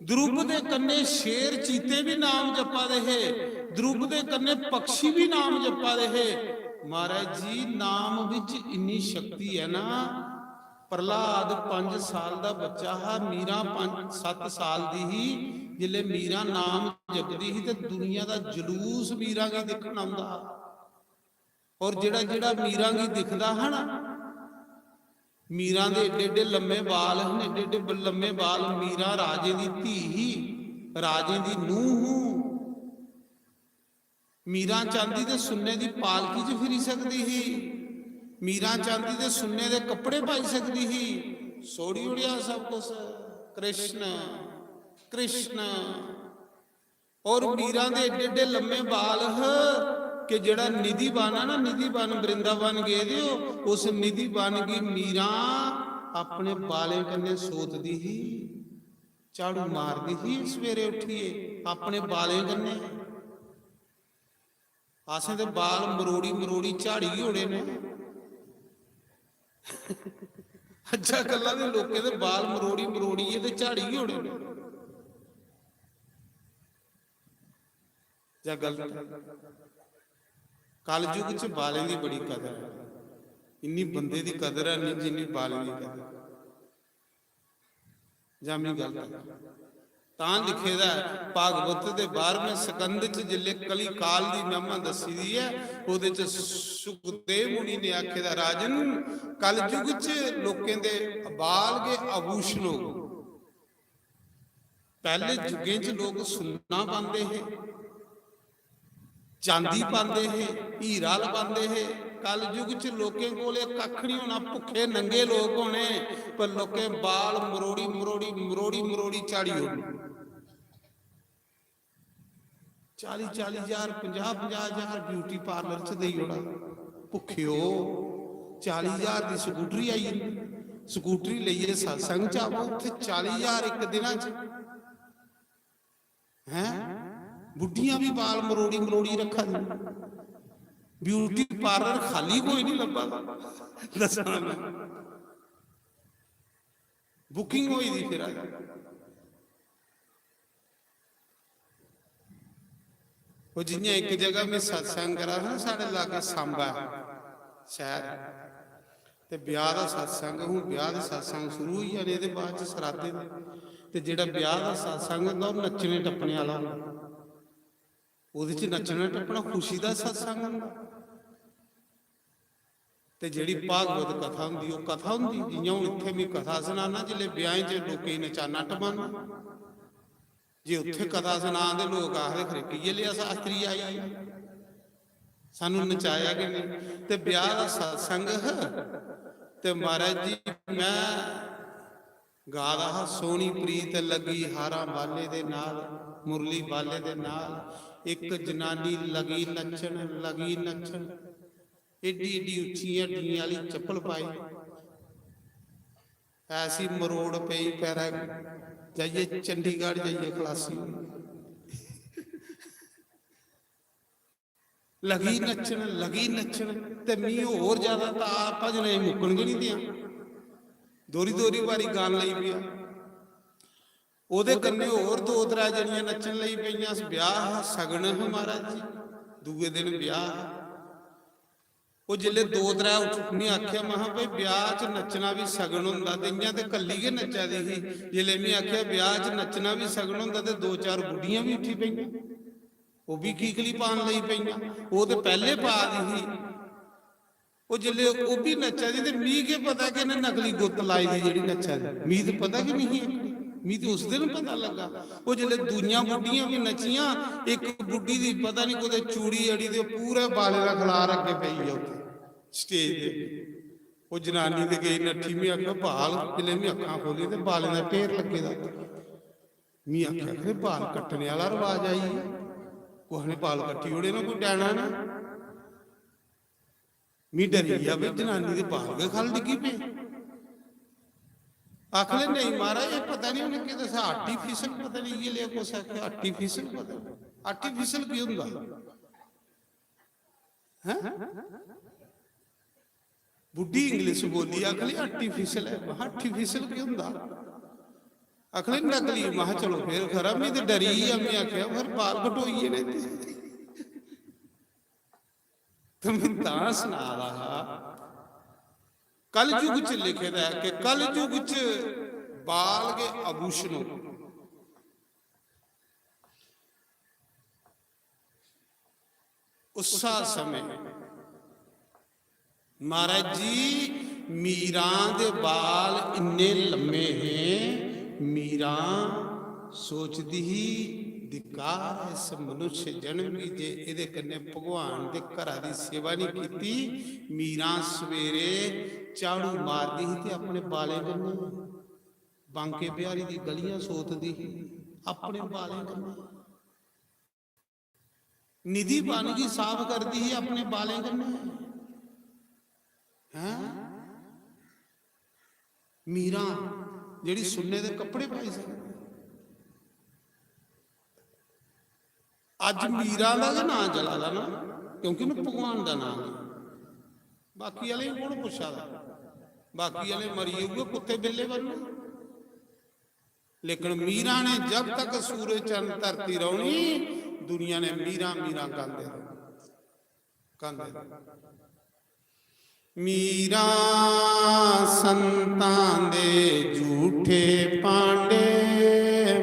ਧਰੁਵ ਦੇ ਕੰਨੇ ਸ਼ੇਰ ਚੀਤੇ ਵੀ ਨਾਮ ਜਪਾ ਦੇ ਹੈ, ਧਰੁਵ ਦੇ ਕੰਨੇ ਪੰਛੀ ਵੀ ਨਾਮ ਜਪਾ ਦੇ ਹੈ। ਮਹਾਰਾਜ ਜੀ ਨਾਮ ਵਿੱਚ ਇੰਨੀ ਸ਼ਕਤੀ ਹੈ ਨਾ। ਪ੍ਰਹਲਾਦ 5 ਸਾਲ ਦਾ ਬੱਚਾ ਹੈ, ਮੀਰਾ 5-7 ਸਾਲ ਦੀ ਹੀ। ਜਿਲੇ ਮੀਰਾ ਨਾਮ ਜਪਦੀ ਸੀ ਤੇ ਦੁਨੀਆ ਦਾ ਜਲੂਸ ਮੀਰਾ ਕੀ ਦੇਖਣ ਆਉਂਦਾ। ਔਰ ਜਿਹੜਾ ਜਿਹੜਾ ਮੀਰਾ ਕੀ ਦਿਖਦਾ ਹੈ ਨਾ, ਮੀਰਾ ਦੇ ਏਡੇ ਏਡੇ ਲੰਮੇ ਵਾਲ ਹਨ, ਏਡੇ ਏਡੇ ਲੰਮੇ ਵਾਲ। ਮੀਰਾ ਰਾਜੇ ਦੀ ਧੀ ਹੀ, ਰਾਜੇ ਦੀ ਨੂੰਹ। ਮੀਰਾ ਚਾਂਦੀ ਦੇ ਸੁੰਨੇ ਦੀ ਪਾਲਕੀ 'ਚ ਫਿਰੀ ਸਕਦੀ ਸੀ। ਮੀਰਾ ਚਾਂਦੀ ਦੇ ਸੁੰਨੇ ਦੇ ਕੱਪੜੇ ਪਾਈ ਸਕਦੀ ਸੀ। ਸੋੜੀ ਉੜਿਆ ਸਭ ਕੁਛ ਕ੍ਰਿਸ਼ਨ ਕ੍ਰਿਸ਼ਨ। ਔਰ ਮੀਰਾ ਦੇ ਏਡੇ ਏਡੇ ਲੰਮੇ ਬਾਲ ਕਿ ਜਿਹੜਾ ਨਿਧੀ ਬਨ ਆ ਨਾ, ਨਿਧੀ ਬਨ ਬ੍ਰਿੰਦਾਵਨ ਗਏ ਦਿਓ, ਉਸ ਨਿਧੀ ਬਨ ਕੀ ਮੀਰਾ ਆਪਣੇ ਬਾਲੇ ਕੰਨੇ ਸੋਤਦੀ ਹੀ, ਝਾੜੂ ਮਾਰਦੀ ਹੀ ਸਵੇਰੇ ਉੱਠੀਏ ਆਪਣੇ ਬਾਲੇ ਕੰਨੇ। ਆਸੇ ਦੇ ਬਾਲ ਮਰੋੜੀ ਮਰੋੜੀ ਝਾੜੀ ਹੋੜੇ ਨੇ। ਅੱਛਾ ਗੱਲਾਂ ਦੇ ਲੋਕੇ ਦੇ ਬਾਲ ਮਰੋੜੀ ਮਰੋੜੀ ਤੇ ਝਾੜੀ ਹੋੜੇ ਨੇ ਜਾਂ ਗਲਤ। ਕਲਯੁਗ ਚ ਬਾਲਾਂ ਦੀ ਬੜੀ ਕਦਰ ਹੈ। ਇੰਨੀ ਬੰਦੇ ਦੀ ਕਦਰ ਹੈ ਨਹੀਂ ਜਿੰਨੀ ਬਾਲਾਂ ਦੀ ਕਦਰ। ਜਾਂ ਮੇਰੀ ਗਲਤ ਤਾਂ ਲਿਖੇਦਾ ਭਾਗਵਤ ਦੇ 12ਵੇਂ ਸਕੰਦ ਚ ਜਿਲੇ ਕਲੀ ਕਾਲ ਦੀ ਮਹਿਮਾ ਦੱਸੀ ਦੀ ਹੈ। ਉਹਦੇ ਚ ਸੁਖਦੇਵ ਮੁਨੀ ਨੇ ਆਖੇਦਾ ਰਾਜਨ ਕਲਯੁਗ ਚ ਲੋਕਾਂ ਦੇ ਬਾਲ ਕੇ ਆਭੂਸ਼ਣ ਹੋ। ਪਹਿਲੇ ਯੁੱਗੇ ਚ ਲੋਕ ਸੁੰਨਾ ਪਾਉਂਦੇ ਹੈ, ਚਾਂਦੀ ਪਾਉਂਦੇ ਹੈ, ਹੀਰਾ ਲਗਾਉਂਦੇ ਹੈ। कल युग च लोकें कोले कख नहीं होना, भुखे नंगे लोग होने, पर लोकें बाल मरोड़ी मरोड़ी मरोड़ी मरोड़ी चाड़ी होनी। 40-40 हज़ार 50-50 हज़ार ब्यूटी पार्लर च दई होना। भुखे हो 40 हज़ार की स्कूटरी आई, स्कूटरी लईए सत्संग च आवो, उत्थे 40 हज़ार एक दिन है। बुढ़ियां भी बाल मरोड़ी मरोड़ी रखा दी। ब्यूटी पार्लर खाली कोई नहीं लभा, दसना मैं बुकिंग हुई थी। फिर वो जिन्हें एक जगह में सत्संग करा ना, साढ़े लागे सांबा शहर, ਤੇ ਵਿਆਹ ਦਾ ਸਤਸੰਗ, ਹੁਣ ਵਿਆਹ ਦੇ ਸਤਸੰਗ ਸ਼ੁਰੂ ਹੋਈ ਜਾਣੇ ਇਹਦੇ ਬਾਅਦ ਚ ਸਰਾਦੇ ਦੇ। ਤੇ ਜਿਹੜਾ ਵਿਆਹ ਦਾ ਸਤਸੰਗ ਹੁੰਦਾ ਉਹ ਨੱਚਣੇ ਟੱਪਣੇ ਵਾਲਾ ਹੁੰਦਾ, ਉਹਦੇ ਚ ਨੱਚਣਾ ਟੱਪਣਾ ਖੁਸ਼ੀ ਦਾ ਸਤਸੰਗ ਹੁੰਦਾ। ਤੇ ਜਿਹੜੀ ਭਾਗਵਤ ਕਥਾ ਹੁੰਦੀ ਉਹ ਕਥਾ ਹੁੰਦੀ, ਜਿਵੇਂ ਹੁਣ ਇੱਥੇ ਵੀ ਕਥਾ ਸੁਣਾਣਾ, ਜਿਹੜੇ ਵਿਆਹ 'ਚ ਲੋਕੀ ਨਚਾਨਾ ਟਪਾਨਾ, ਜੇ ਉੱਥੇ ਕਥਾ ਸੁਣਾਉਂਦੇ ਲੋਕ ਆਖਦੇ ਖਰੇ ਕੀ ਲਿਆ ਸ਼ਾਸਤਰੀ ਆਈ ਸਾਨੂੰ ਨਚਾਇਆ ਕਿ ਨਹੀਂ। ਤੇ ਵਿਆਹ ਦਾ ਸਤਸੰਗ ਤੇ ਮਹਾਰਾਜ ਜੀ ਮੈਂ ਗਾ ਰਹਾ, ਸੋਹਣੀ ਪ੍ਰੀਤ ਲੱਗੀ ਹਾਰਾਂ ਬਾਲੇ ਦੇ ਨਾਲ, ਮੁਰਲੀ ਬਾਲੇ ਦੇ ਨਾਲ, ਇੱਕ ਜਨਾਨੀ ਲੱਗੀ ਨੱਚਣ, ਲੱਗੀ ਨੱਚਣ, ਏਡੀ ਏਡੀ ਉੱਚੀਆਂ ਢੀਆਂ ਵਾਲੀ ਚੱਪਲ ਪਾਈ, ਐਸੀ ਮਰੋੜ ਪਈ ਪੈਰਾ, ਜਾਈਏ ਚੰਡੀਗੜ੍ਹ ਜਾਈਏ ਖਲਾਸੀ, ਲੱਗੀ ਨੱਚਣ, ਲੱਗੀ ਨੱਚਣ। ਤੇ ਮੀਂਹ ਹੋਰ ਜ਼ਿਆਦਾ ਤਾਂ ਭਜਨੇ ਮੁੱਕਣਗੇ ਨਹੀਂ ਦਿਆਂ, ਦੋਰੀ ਦੋਰੀ ਵਾਰੀ ਗਾਣ ਲਈ ਪਿਆ। ਉਹਦੇ ਕੰਨੇ ਹੋਰ ਦੋ ਤਰਾ ਜਣੀਆਂ ਨੱਚਣ ਲਈ ਪਈਆਂ। ਵਿਆਹ ਸਗਣ ਹੈ ਮਹਾਰਾਜ ਜੀ, ਦੂਏ ਦਿਨ ਵਿਆਹ। ਉਹ ਜਿਲੇ ਦੋ ਤਰਾ ਉੱਠਣੀ ਆਖਿਆ, ਮਹਾ ਭਾਈ ਵਿਆਹ 'ਚ ਨੱਚਣਾ ਵੀ ਸਗਣ ਹੁੰਦਾ, ਤੇ ਇਆਂ ਤੇ ਕੱਲੀ ਕੇ ਨੱਚਾ ਦੇ ਸੀ। ਜਿਲੇ ਮੈਂ ਆਖਿਆ ਵਿਆਹ 'ਚ ਨੱਚਣਾ ਵੀ ਸਗਣ ਹੁੰਦਾ, ਤੇ ਦੋ ਚਾਰ ਬੁੱਢੀਆਂ ਵੀ ਉੱਠੀ ਪਈਆਂ, ਉਹ ਵੀ ਕੀਕਲੀ ਪਾਣ ਲਈ ਪਈਆਂ। ਉਹ ਤੇ ਪਹਿਲੇ ਪਾ ਦੀ ਸੀ। ਉਹ ਜਿਲੇ ਉਹ ਵੀ ਨੱਚਾ ਦੀ, ਤੇ ਮੀਂਹ ਕੇ ਪਤਾ ਕਿ ਇਹਨੇ ਨਕਲੀ ਗੁੱਤ ਲਾਈ ਦੀ ਜਿਹੜੀ ਨੱਚਾ ਦੀ, ਮੀਂਹ ਤੇ ਪਤਾ ਕਿ ਨਹੀਂ, ਮੀਂਹ ਤੇ ਉਸ ਦਿਨ ਪਤਾ ਲੱਗਾ। ਉਹ ਜਿਲੇ ਦੂਜੀਆਂ ਬੁੱਢੀਆਂ ਵੀ ਨੱਚੀਆਂ, ਇੱਕ ਬੁੱਢੀ ਦੀ ਪਤਾ ਨਹੀਂ ਕੋਦੇ ਚੂੜੀ ਅੜੀ ਦੇ ਪੂਰੇ ਬਾਲੇ ਦਾ ਖਲਾਰ ਅੱਗੇ ਪਈ ਆ ਉੱਥੇ ਸਟੇਜ ਤੇ। ਉਹ ਜਨਾਨੀ ਤੇ ਗਈ ਨੱਠੀ, ਮੈਂ ਆਖਿਆ ਬਾਲ, ਜਿਲੇ ਮੈਂ ਅੱਖਾਂ ਖੋਲੀ ਤੇ ਬਾਲੇ ਦਾ ਢੇਰ ਲੱਗੇ ਦਾ। ਮੈਂ ਆਖਿਆ ਕਿ ਬਾਲ ਕੱਟਣੇ ਵਾਲਾ ਰਿਵਾਜ ਆਈ, ਕੋਹ ਨੇ ਬਾਲ ਕੱਟੀ ਉਹਦੇ ਨਾਲ ਕੋਈ ਡੈਣਾ ਨਾ। ਮੈਂ ਡਰੀ ਆ ਵੀ ਜਨਾਨੀ ਦੇ ਬਾਲ ਕੇ ਖਲ ਡਿੱਗੀ ਪਏ। ਆਖਲੇ ਨਹੀਂ ਮਹਾਰਾਜ, ਇਹ ਪਤਾ ਨਹੀਂ ਉਹਨੇ ਕਿਤੇ ਸਾ ਆਰਟੀਫੀਸ਼ਲ ਪਤਾ ਨਹੀਂ ਇਹ ਲਿਆ ਕੁਛ ਆਖਿਆ, ਆਰਟੀਫੀਸ਼ਲ ਪਤਾ ਨਹੀਂ। ਆਰਟੀਫੀਸ਼ਲ ਕੀ ਹੁੰਦਾ ਹੈ? ਬੁੱਢੀ ਇੰਗਲਿਸ਼ ਬੋਲੀ, ਆਖਲੇ ਆਰਟੀਫੀਸ਼ਲ ਹੈ। ਆਰਟੀਫੀਸ਼ਲ ਕੀ ਹੁੰਦਾ? ਆਖਲੇ ਨਕਲੀ। ਮੈਂ ਚਲੋ ਫੇਰ ਖਰਾ, ਮੈਂ ਤੇ ਡਰੀ ਆ। ਮੈਂ ਆਖਿਆ ਫਿਰ ਬਾਲ ਘਟੋਈਏ ਨੇ ਤੇ ਮੈਂ ਤਾਂ ਸੁਣਾ ਰਹਾ। ਕਲ ਯੁਗ ਚ ਲਿਖਿਆ ਹੈ ਕਿ ਕਲ ਯੁਗ ਚ ਬਾਲ ਕੇ ਆਭੂਸ਼ਣ, ਉਸਾ ਸਮੇਂ ਮਹਾਰਾਜ ਜੀ ਮੀਰਾਂ ਦੇ ਬਾਲ ਇੰਨੇ ਲੰਮੇ ਹੈ। ਮੀਰਾਂ ਸੋਚਦੀ ਹੀ धिकार इस मनुष्य जन्म की जे इहदे कन्ने भगवान दे घरा दी सेवा नहीं कीती। मीरा सवेरे झाड़ू मारदी ही ते अपने बाले कन्ने बांके बिहारी दी गलियां सोतदी ही अपने बाले कन्ने। निधि बन की साफ करती ही अपने बाले कन्ने। हैं मीरा जिहड़ी सुन्ने दे कपड़े पाई सी, अज मीरा का नाम चला दा ना, क्योंकि मैं भगवान का नाम है। बाकी वाले कौन पुछा दा, बाकी वाले मरी हुए कुत्ते बिल्ले बनने। लेकिन मीरा ने जब तक सूरज चंद धरती रौनी, दुनिया ने मीरा मीरा गांदे मीरा संतां दे झूठे पांडे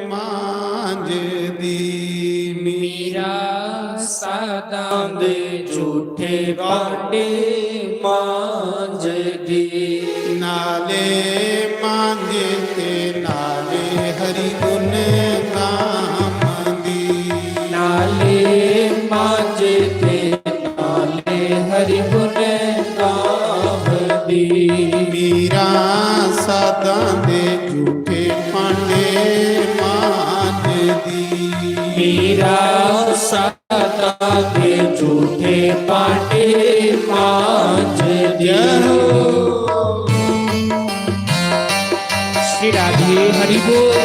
मांझ दी। मीरा सादां दे झूठे पांडे मांझ दी। नाले मांझे ते नाले हरि गुण काम दी। नाले मांझे ते नाले हरि गुण काम दी। मीरा सादां दे झूठे पांडे मांझ दी। मीरा सादां दे झूठे पांडे मांझ दी। श्री राधे हरि बोल।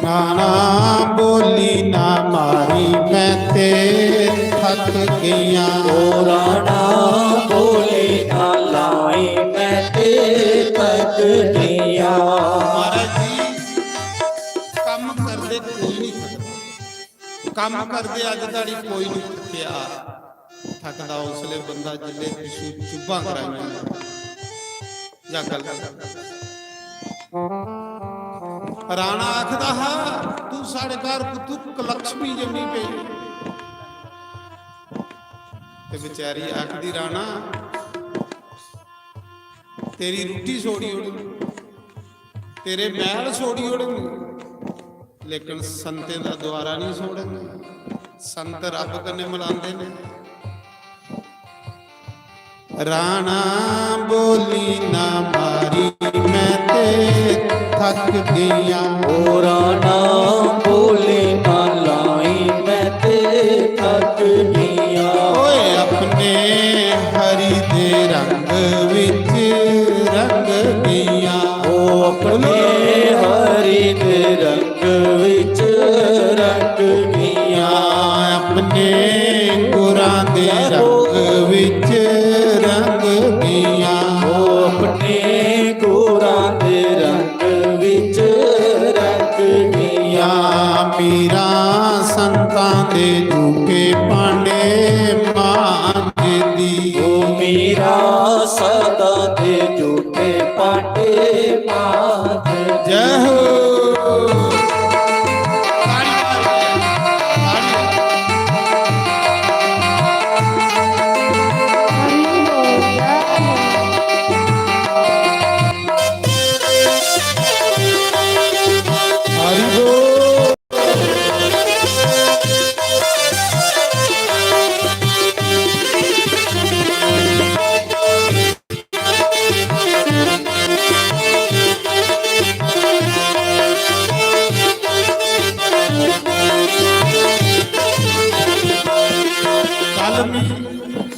ਨਾਨਾ ਬੋਲੀ ਨਾ ਮਾਰੀ ਮੈਂ ਤੇ ਥੱਕ ਗਈਆਂ। ਓ ਰਾਣਾ ਬੋਲੀ ਨਾ ਲਾਈ ਮੈਂ ਤੇ ਥੱਕ ਗਈਆਂ। ਮਹਾਰਾਜ ਜੀ ਕੰਮ ਕਰਦੇ ਕੋਈ ਨਹੀਂ ਥੱਕਦਾ, ਕੰਮ ਕਰਦੇ ਅੱਜ ਤਾੜੀ ਕੋਈ ਨਹੀਂ ਥੱਕਦਾ ਉਸਲੇ ਬੰਦਾ ਜਿੱਲੇ ਪਿਛੂ ਚੁੱਭਾਂ ਕਰਾਈਆਂ ਜਾਂ ਗੱਲ ਰਾਣਾ ਆਖਦਾ ਹਾਂ ਤੂੰ ਸਾਡੇ ਘਰ ਪੁੱਤ ਲక్ష్ਮੀ ਜੰਮੀ ਪਈ। ਤੇ ਵਿਚਾਰੀ ਆਖਦੀ ਰਾਣਾ ਤੇਰੀ ਰੋਟੀ ਛੋੜੀ ਉਹਨੂੰ, ਤੇਰੇ ਮਹਿਲ ਛੋੜੀ ਉਹਨੂੰ, ਲੇਕਿਨ ਸੰਤੇ ਦਾ ਦੁਆਰਾ ਨਹੀਂ ਛੋੜਨਗੇ। ਸੰਤ ਰੱਬ ਕਨੇ ਮਿਲਾਉਂਦੇ ਨੇ। ਰਾਣਾ ਬੋਲੀ ਨਾ ਮਾਰੀ ਮੈਂ ਤੇ ਥੱਕ ਗਈਆਂ। ਓ ਰਾਣਾ ਬੋਲੀ ਨਾ ਲਾਈ ਮੈਂ ਤੇ ਥੱਕ ਗਈਆਂ। ਓਏ ਆਪਣੇ ਹਰੀ ਦੇ ਰੰਗ ਵਿੱਚ ਰੰਗ ਗਈਆਂ। ਓ ਆਪਣੇ ਹਰੀ ਦੇ ਰੰਗ ਵਿੱਚ ਰੰਗ ਗਈਆਂ। ਆਪਣੇ ਗੁਰਾਂ ਦੇ ਰੰਗ ਵਿੱਚ ਰੰਗ ਗਈਆਂ। ਓ ਆਪਣੇ ਗੁਰਾਂ ਦੇ ਰੰਗ ਵਿੱਚ ਰੰਗ ਗਈਆਂ। ਮੀਰਾ ਸੰਤਾਂ ਦੇ ਝੂਠੇ ਭਾਂਡੇ ਮਾਂਜਦੀ। ਓ ਮੀਰਾ ਸਦਾ ਦੇ ਝੂਠੇ ਭਾਂਡੇ ਮਾਂਜਦੀ। ਜੈ ਹੋ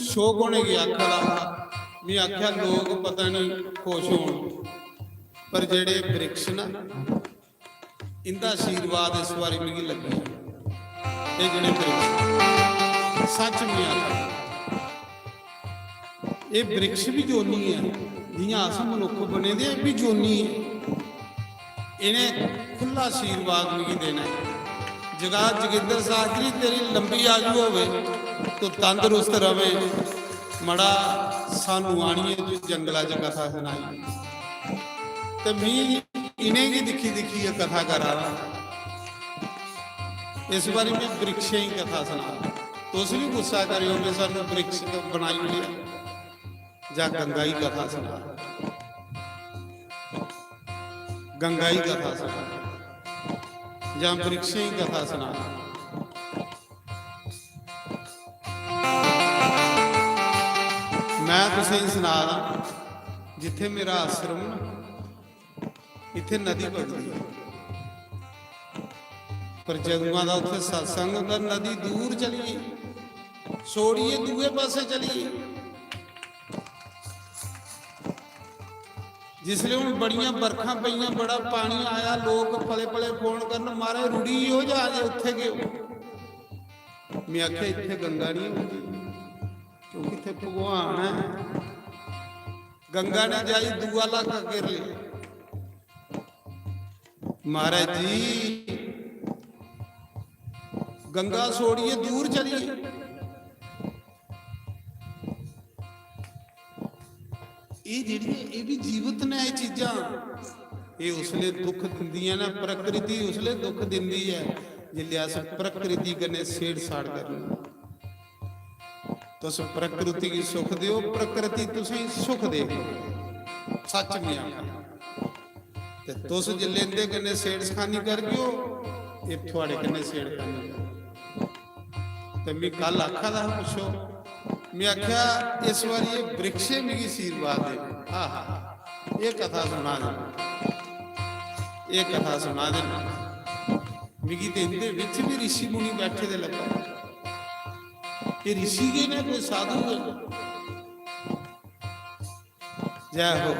ਸ਼ੋਕ ਹੋਣੇ ਗਿਆ ਆਖਦਾ ਮੈਂ ਆਖਿਆ ਲੋਕ ਪਤਾ ਨਹੀਂ ਖੁਸ਼ ਹੋਣ ਪਰ ਜਿਹੜੇ ਬ੍ਰਿਕਸ਼ ਨਾ ਇੰਦਾ ਆਸ਼ੀਰਵਾਦ ਇਸ ਵਾਰੀ ਮੈਨੂੰ ਲੱਗੀ। ਇਹ ਜਿਹੜੇ ਬ੍ਰਿਕਸ਼ ਸੱਚ ਮੈਂ ਆਖਦਾ ਇਹ ਬ੍ਰਿਕਸ਼ ਵੀ ਜੋਨੀ ਹੈ ਜਿਹਾਂ ਅਸ ਮਨੁੱਖ ਬਣੇ ਦੇ ਵੀ ਜੋਨੀ ਹੈ। ਇਹਨੇ ਖੁੱਲਾ ਆਸ਼ੀਰਵਾਦ ਮੈਨੂੰ ਦੇਣਾ। ਜਗਾ ਜੋਗਿੰਦਰ ਸਾਹਿਬ ਜੀ ਤੇਰੀ ਲੰਬੀ ਆਯੂ ਹੋਵੇ ਤੂੰ ਤੰਦਰੁਸਤ ਰਵੇ। ਮੜਾ ਸਾਨੂੰ ਆਣੀਏ ਤੂੰ ਜੰਗਲਾਂ 'ਚ ਕਥਾ ਸੁਣਾਈ ਤੇ ਮੀਂਹ ਇਨੇ ਕੀ ਦਿਖੀ ਦਿਖੀ ਇਹ ਕਥਾ ਕਰਾ। ਇਸ ਵਾਰੀ ਮੈਂ ਬ੍ਰਿਕਸ਼ ਹੀ ਕਥਾ ਸੁਣਾ। ਤੁਸੀਂ ਵੀ ਗੁੱਸਾ ਕਰਿਓ ਮੈਂ ਸਾਨੂੰ ਬ੍ਰਿਕਸ਼ ਬਣਾਈ ਲਿਆ ਜਾਂ ਗੰਗਾ ਹੀ ਕਥਾ ਸੁਣਾ। ਗੰਗਾ ਹੀ ਕਥਾ ਸੁਣਾ ਜਾਂ ਬ੍ਰਿਕਸ਼ ਹੀ ਕਥਾ ਸੁਣਾ। ਮੈਂ ਤੁਸੀਂ ਸੁਣਾ ਦਾਂ ਜਿੱਥੇ ਮੇਰਾ ਆਸ਼ਰਮ ਇੱਥੇ ਨਦੀ ਵਗਦੀ ਪਰ ਜਗੂਆਂ ਦਾ ਉੱਥੇ ਸਤਸੰਗ ਹੁੰਦਾ। ਨਦੀ ਦੂਰ ਚਲੀ ਛੋੜੀਏ ਦੂਏ ਪਾਸੇ ਚਲੀ। ਜਿਸਲੇ ਹੁਣ ਬੜੀਆਂ ਬਰਖਾਂ ਪਈਆਂ ਬੜਾ ਪਾਣੀ ਆਇਆ ਲੋਕ ਪਲੇ ਪਲੇ ਫੋਨ ਕਰਨ ਮਾਰੇ ਰੁੜੀ ਹੋ ਜਾ ਜੇ ਉੱਥੇ ਗਏ। ਮੈਂ ਆਖਿਆ ਇੱਥੇ ਗੰਗਾ ਨਹੀਂ ਹੁੰਦੀ ਕਿਉਂਕਿ ਇੱਥੇ ਭਗਵਾਨ ਹੈ। ਗੰਗਾ ਨੇ ਜਾਈ ਦੂਆ ਲਾ ਕੇ ਘੇਰ ਲਿਆ। ਮਹਾਰਾਜ ਜੀ ਗੰਗਾ ਛੋੜੀਏ ਦੂਰ ਚਲੀਏ। ਇਹ ਜਿਹੜੀਆਂ ਇਹ ਵੀ ਜੀਵਤ ਨੇ ਇਹ ਚੀਜ਼ਾਂ ਇਹ ਉਸਲੇ ਦੁੱਖ ਦਿੰਦੀਆਂ ਨੇ। ਪ੍ਰਕਿਰਤੀ ਉਸਲੇ ਦੁੱਖ ਦਿੰਦੀ ਹੈ ਜਿੱਲੇ ਅਸ ਪ੍ਰਕਿਰਤੀ ਕਨੇ ਛੇੜ ਛਾੜ ਕਰਨਾ। तुस प्रकृति की सुख दियो प्रकृति तुसें सुख देगी। सच में आखा तुस जे लेंदे कन्ने छेड़खानी कर गयो ये थोड़े कन्ने छेड़खानी। ते मैं कल आखा था पुछो मैं आख्या इस बार ये वृक्षे मिगी आशीर्वाद दे। आहा ये कथा सुना दे, ये कथा सुना दे मिगी ते इहदे विच भी ऋषि मुनि बैठे दे लगा। ये ऋषि के ने कोई साधु है? जय हो।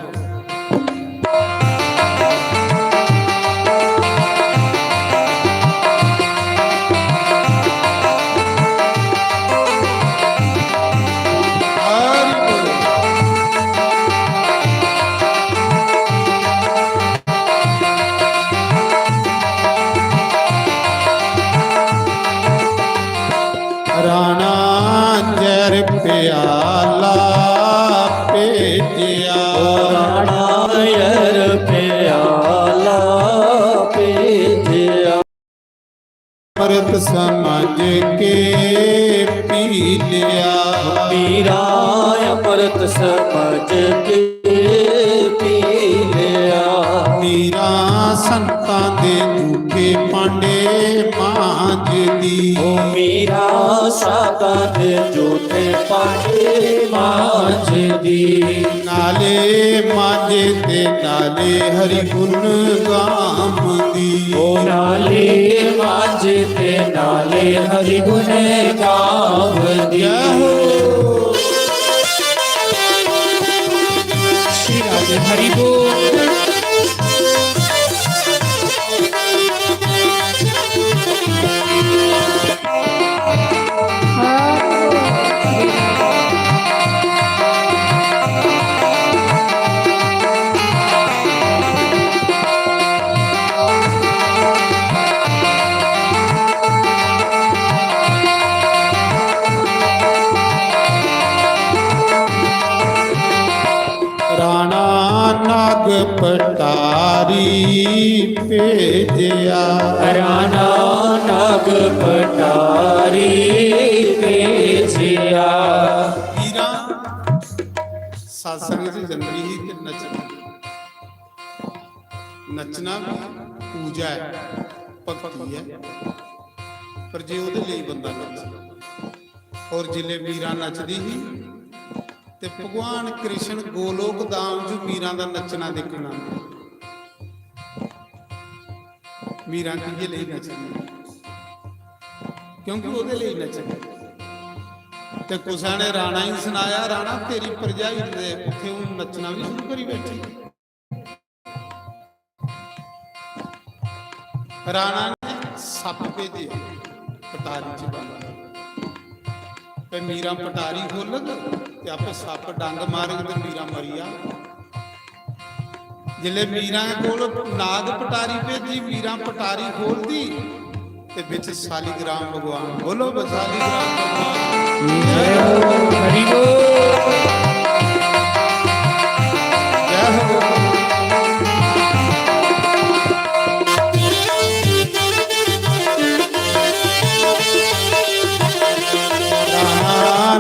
राणा जर प्याला पेटिया, राणा यर प्याला पेटिया, अमृत समझ के पी लिया। मीरा अमृत समझ के पी लिया। मीरा संतां दे दुखे पांडे मांजदी। ओ मीरा सादा दे झूठे पांडे मांजदी। नाले मांजे ते नाले हरि गुण गावदी। ओ नाले मांजे ते नाले हरि गुण गावदी। श्री राधे हरि बोल। राणा नाग पटारी भेजिया। राणा नाग पटारी भेजिया। हीरा सत्संग च जंदी ही ते नचना, नचना भी पूजा है, भगती है, पर जे ਉਹਦੇ ਲਈ ਬੰਦਾ ਨੱਚੇ ਔਰ ਜਿਲੇ ਵੀਰਾਂ ਨੱਚਦੀ ਹੀ ਤੇ ਭਗਵਾਨ ਕ੍ਰਿਸ਼ਨ ਗੋਲੋਕ ਧਾਮ ਚ ਵੀਰਾਂ ਦਾ ਨੱਚਣਾ ਦੇਖਣਾ। ਵੀਰਾਂ ਕਿਹਦੇ ਲਈ ਨੱਚਦੀ? ਕਿਉਂਕਿ ਉਹਦੇ ਲਈ ਨੱਚਦੇ। ਤੇ ਕੁਸਾਂ ਨੇ ਰਾਣਾ ਹੀ ਸੁਣਾਇਆ, ਰਾਣਾ ਤੇਰੀ ਪਰਜਾਈ ਦੇ ਉੱਥੇ ਉਹ ਨੱਚਣਾ ਵੀ ਸ਼ੁਰੂ ਕਰੀ ਬੈਠੀ। ਰਾਣਾ ਨੇ ਸੱਪ ਭੇਜਿਆ ਪਟਾਰੀ ਚ ਬੰਦ ਤੇ ਮੀਰਾ ਪਟਾਰੀ ਖੋਲਗ ਤੇ ਆਪੇ ਸੱਪ ਡੰਗ ਮਾਰਗ ਤੇ ਮੀਰਾ ਮਰੀਆ। ਜਿਲੇ ਮੀਰਾ ਕੋਲ ਨਾਗ ਪਟਾਰੀ ਭੇਜੀ, ਮੀਰਾ ਪਟਾਰੀ ਖੋਲਦੀ ਤੇ ਵਿੱਚ ਸਾਲੀਗ੍ਰਾਮ ਭਗਵਾਨ। ਬੋਲੋ ਸਾਲੀਗ੍ਰਾਮ ਭਗਵਾਨ। जय हो हरि बोल। ਜੈ ਹੋ।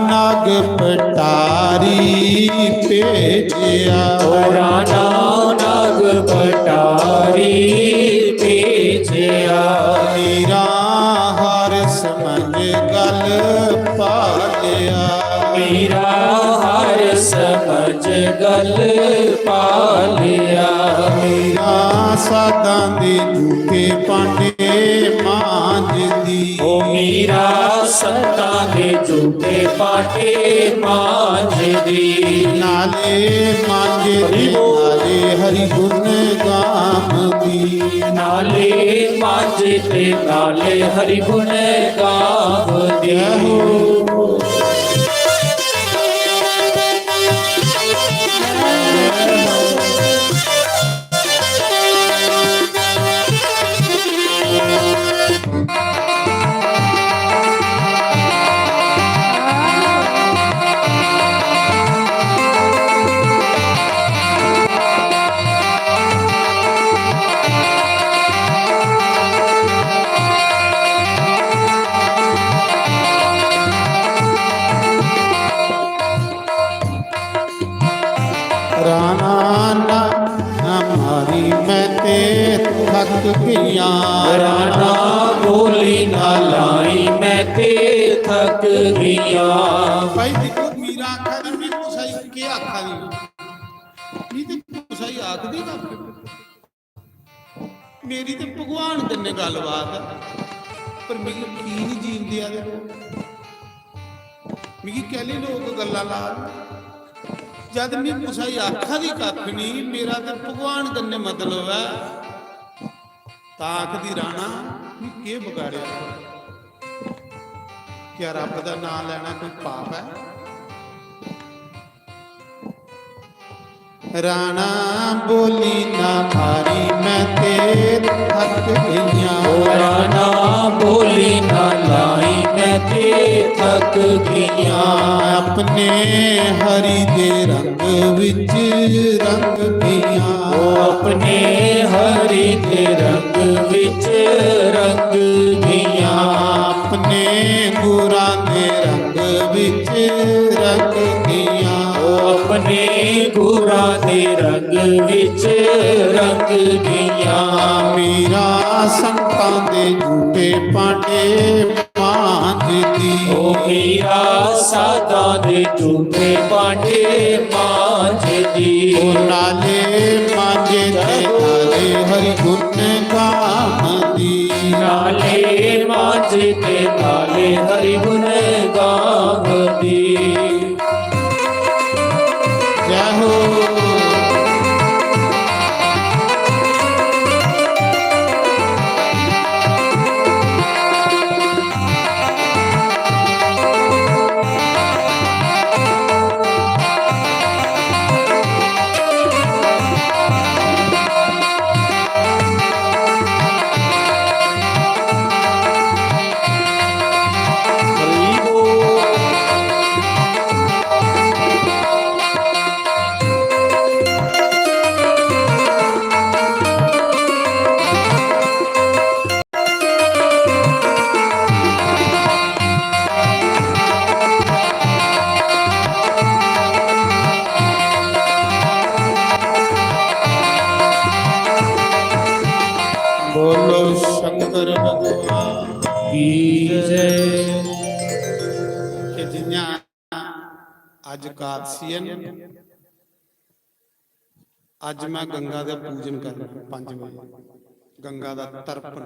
नाग पटारी भेजिया। राणा नाग पटारी भेजिया। मीरा हर समझ गल पा लिया। मीरा हर समझ गल पा लिया। मीरा सादां दे झूठे पांडे मांजदी। ओ मीरा सता दे झूठे पाटे मांजदी। नाले मांजे ते नाले हरि गुण गावदी। नाले मांजे ते नाले हरि गुण गावदी। थक गया। राणा बोली ना लाई मैं ਮੈਂ ਤੇ ਥੱਕ ਗਈਆਂ। ਭਾਈ ਦੇਖੋ ਮੀਰਾ ਆਖਾ ਦੀ ਮੈਂ ਕੁਸਾਈ ਕੀ ਆਖਾ ਦੀ ਨਹੀਂ ਤੇ ਕੁਸਾਈ ਆਖਦੀ ਨਾ ਮੇਰੀ ਤੇ ਭਗਵਾਨ ਦੇ ਗੱਲਬਾਤ ਹੈ ਪਰ ਮੇਰੀ ਕੀ ਨਹੀਂ ਜੀਂਦੇ ਆ ਮੇਰੀ ਕਹਿਲੀ ਲੋਕ ਗੱਲਾਂ ਲਾ ਜਦ ਮੈਂ ਕੁਸਾਈ ਆਖਾ ਦੀ ਕੱਖ ਨਹੀਂ ਮੇਰਾ ਤੇ ਭਗਵਾਨ ਦੇ ਮਤਲਬ ਹੈ ਤਾਂ ਆਖਦੀ ਰਾਣਾ ਵੀ ਕੀ ਵਿਗਾੜਿਆ ਕਿਆ ਰੱਬ ਦਾ ਨਾਮ ਲੈਣਾ ਕੋਈ ਪਾਪ ਹੈ ਰਾਣਾ ਬੋਲੀ ਨਾ ਮਾਰੀ ਮੈਂ ਤੇ ਥੱਕ ਗਈਆਂ। ਰਾਣਾ ਬੋਲੀ ਨਾ ਲਾਈ ਮੈਂ ਤੇ ਥੱਕ ਗਈਆਂ। ਆਪਣੇ ਹਰੀ ਦੇ ਰੰਗ ਵਿੱਚ ਰੰਗ ਗਈਆਂ। ਆਪਣੇ ਹਰੀ ਦੇ ਰੰਗ ਵਿੱਚ ਰੰਗ ਗਈਆਂ। ਆਪਣੇ ਗੁਰਾਂ ਦੇ ਰੰਗ ਵਿੱਚ ਰੰਗ ਗਈਆਂ। ਆਪਣੇ ਗੁਰਾਂ ਦੇ ਰੰਗ ਵਿੱਚ ਰੰਗ ਗਈਆਂ। ਮੀਰਾ ਸੰਤਾਂ ਦੇ ਝੂਠੇ ਪਾਂਡੇ ਮਾਂਜਦੀ। ਉਹ ਮੀਰਾ ਸਾਧਾਂ ਦੇ ਝੂਠੇ ਪਾਂਡੇ ਮਾਂਜਦੀ। ਉਹ ਨਾਲੇ ਮਾਂਜੇ ਤੇ ਨਾਲੇ ਹਰੀ ਗੁਣ ਗਾਉਂਦੀ। ਨਾਲੇ ਮਾਂਜੇ ਤੇ ਨਾਲੇ ਹਰੀ ਗੁਣ ਗਾਉਂਦੀ। ਜੈ ਹੋ ਬੋਲੋ ਸ਼ੰਕਰ ਭਗਵਾਨ ਕੀ ਜੈ। ਕਿ ਜਿੰਨਾ ਅੱਜ ਕਾਦਸੀ ਹੈ ਅੱਜ ਮੈਂ ਗੰਗਾ ਦਾ ਪੂਜਨ ਕਰਨਾ 5 ਵਜੇ ਗੰਗਾ ਦਾ ਤਰਪਣ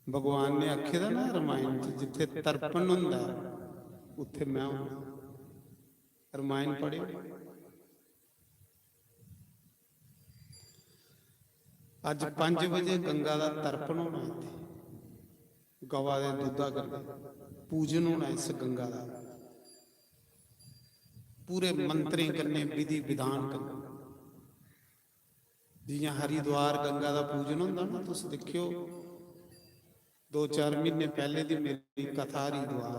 ਭਗਵਾਨ ਨੇ ਆਖਿਆ ਦਾ ਨਾ ਰਮਾਇਣ ਚ ਜਿੱਥੇ ਤਰਪਣ ਹੁੰਦਾ ਉੱਥੇ ਮੈਂ ਰਮਾਇਣ ਪੜ੍ਹਿਓ ਅੱਜ 5 ਵਜੇ ਗੰਗਾ ਦਾ ਤਰਪਣ ਹੋਣਾ ਇੱਥੇ ਗਵਾ ਦੇ ਦੁੱਧਾ ਕਰਕੇ ਪੂਜਨ ਹੋਣਾ ਇਸ ਗੰਗਾ ਦਾ ਪੂਰੇ ਮੰਤਰੀ ਕਰਨੇ ਵਿਧੀ ਵਿਧਾਨ ਕਰਨੇ ਜਿਵੇਂ ਹਰਿਦੁਆਰ ਗੰਗਾ ਦਾ ਪੂਜਨ ਹੁੰਦਾ ਨਾ ਤੁਸੀਂ ਦੇਖਿਓ 2-4 ਮਹੀਨੇ ਪਹਿਲੇ ਦੀ ਮੇਰੀ ਕਥਾ ਹਰਿਦੁਆਰ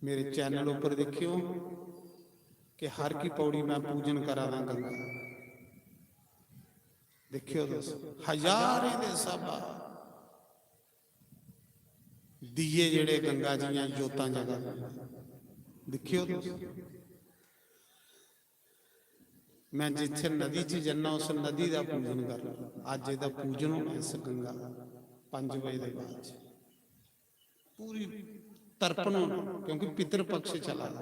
ਮੇਰੇ ਚੈਨਲ ਉੱਪਰ ਦੇਖਿਓ ਕਿ ਹਰ ਕੀ ਪੌੜੀ ਮੈਂ ਪੂਜਨ ਕਰਾਂਗਾ ਗੰਗਾ देखियो दोस्तों हजारे दे सब दिए जेड़े गंगा जी जोतां जगह देखियो दोस्तों मैं जिथे नदी च जाना उस नदी का पूजन करना अज इहदा पूजन होना इस गंगा 5 बजे के बाद पूरी तरपण होना क्योंकि पितर पक्ष चला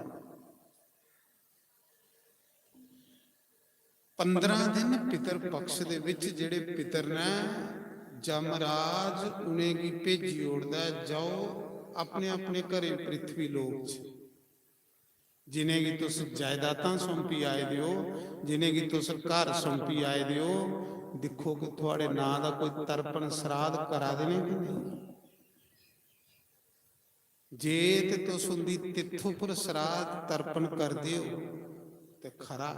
15 दिन पितर पक्ष दे विच जेड़े पितर ने जमराज उन्हें की भेजी ओढ़दा जाओ अपने अपने घरे पृथ्वी लोक च जिन्हें की तुस जायदादां सौंपी आए दिओ जिन्हें की तुस घर सौंपी आए दिओ दिखो कि थोड़े नां दा कोई तरपण श्राद्ध करा देने कि नहीं जे ते तुस उंदी तिथों पर श्राद्ध तरपण कर दिओ ते खरा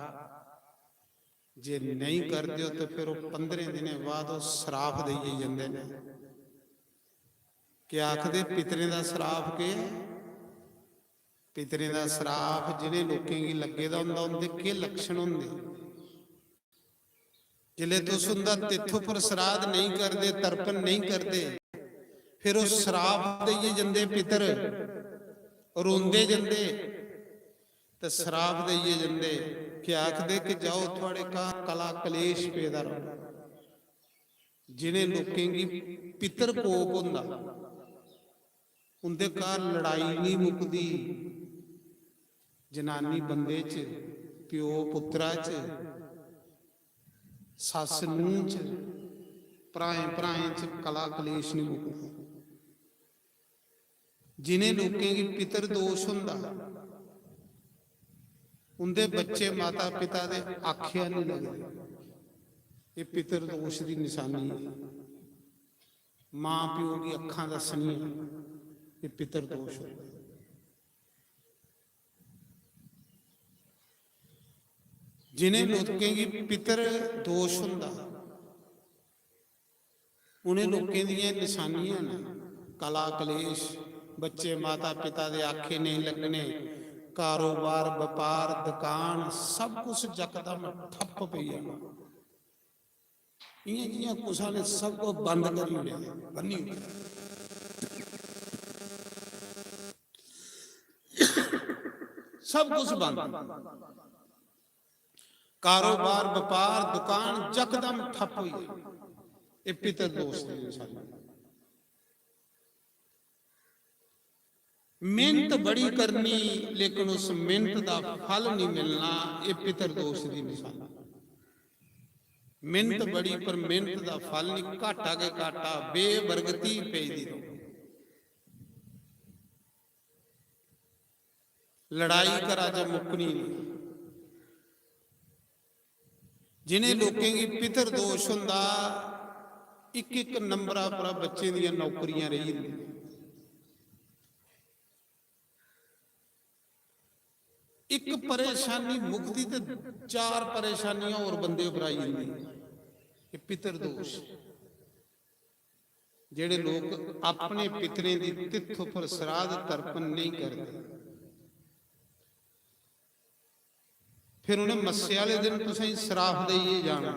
जे नहीं करते हो तो फिर 15 दिन बाद श्राप दे जाते हैं कि आखदे पितरे का श्राप के पितरे का श्राप जिन्हें लोगों की लगे दा हुंदा उनके के लक्षण होंगे जिले तुस उनका तिथों पर श्राद्ध नहीं करते तरपण नहीं करते फिर उस श्राप दे जाते पितर रोंदे जाते तो श्राप दे जाते कि आखदे कि जाओ थोड़े का कला कलेश पैदा रहो जिन्हें लोकें की पितर कोप हुंदा उनके घर लड़ाई नहीं मुकदी। जनानी बंदे च, प्यो पुत्रा च, सस नूह च, भराएं भराएं च कला कलेश नहीं मुकदा। जिन्हें लोकें की पितर दोष हुंदा उनके बच्चे माता पिता दे आख्या नहीं लगदे। ये पितर दोष की निशानी है। मां प्यो की अखां दसनी ये पितर दोष है। जिन्हें लोकें की पितर दोष हुंदा उन्हें लोकें दियां निशानियां ने कला कलेश, बच्चे माता पिता दे आखे नहीं लगने, कारोबार व्यापार दुकान सब कुछ यकदम ठप पई जाना। इयां जियां कुसा ने सब को बंद करी लिया बन्नी सब कुछ बंद। कारोबार व्यापार दुकान यकदम ठप हुई। ये पितर दोष की निशानी। मेहनत बड़ी करनी लेकिन उस मेहनत का फल नहीं मिलना, ये पितर दोष की निशानी। मेहनत बड़ी पर मेहनत का फल नहीं, घाटा के घाटा बेबरगती पे दी। लड़ाई करा जा मुकनी नहीं। जिन्हें लोकें की पितर दोष हुंदा एक एक नंबरा पर बच्चे दियां नौकरियां रही होंदी। एक परेशानी मुक्ति ते चार परेशानियां और बंदे पर आई जांदी। ये पितर दोष। जेड़े लोग अपने पितरें दी तिथ पर श्राद्ध तर्पण नहीं करते फिर उन्हें मस्से वाले दिन तुसीं श्राप देइए जाना।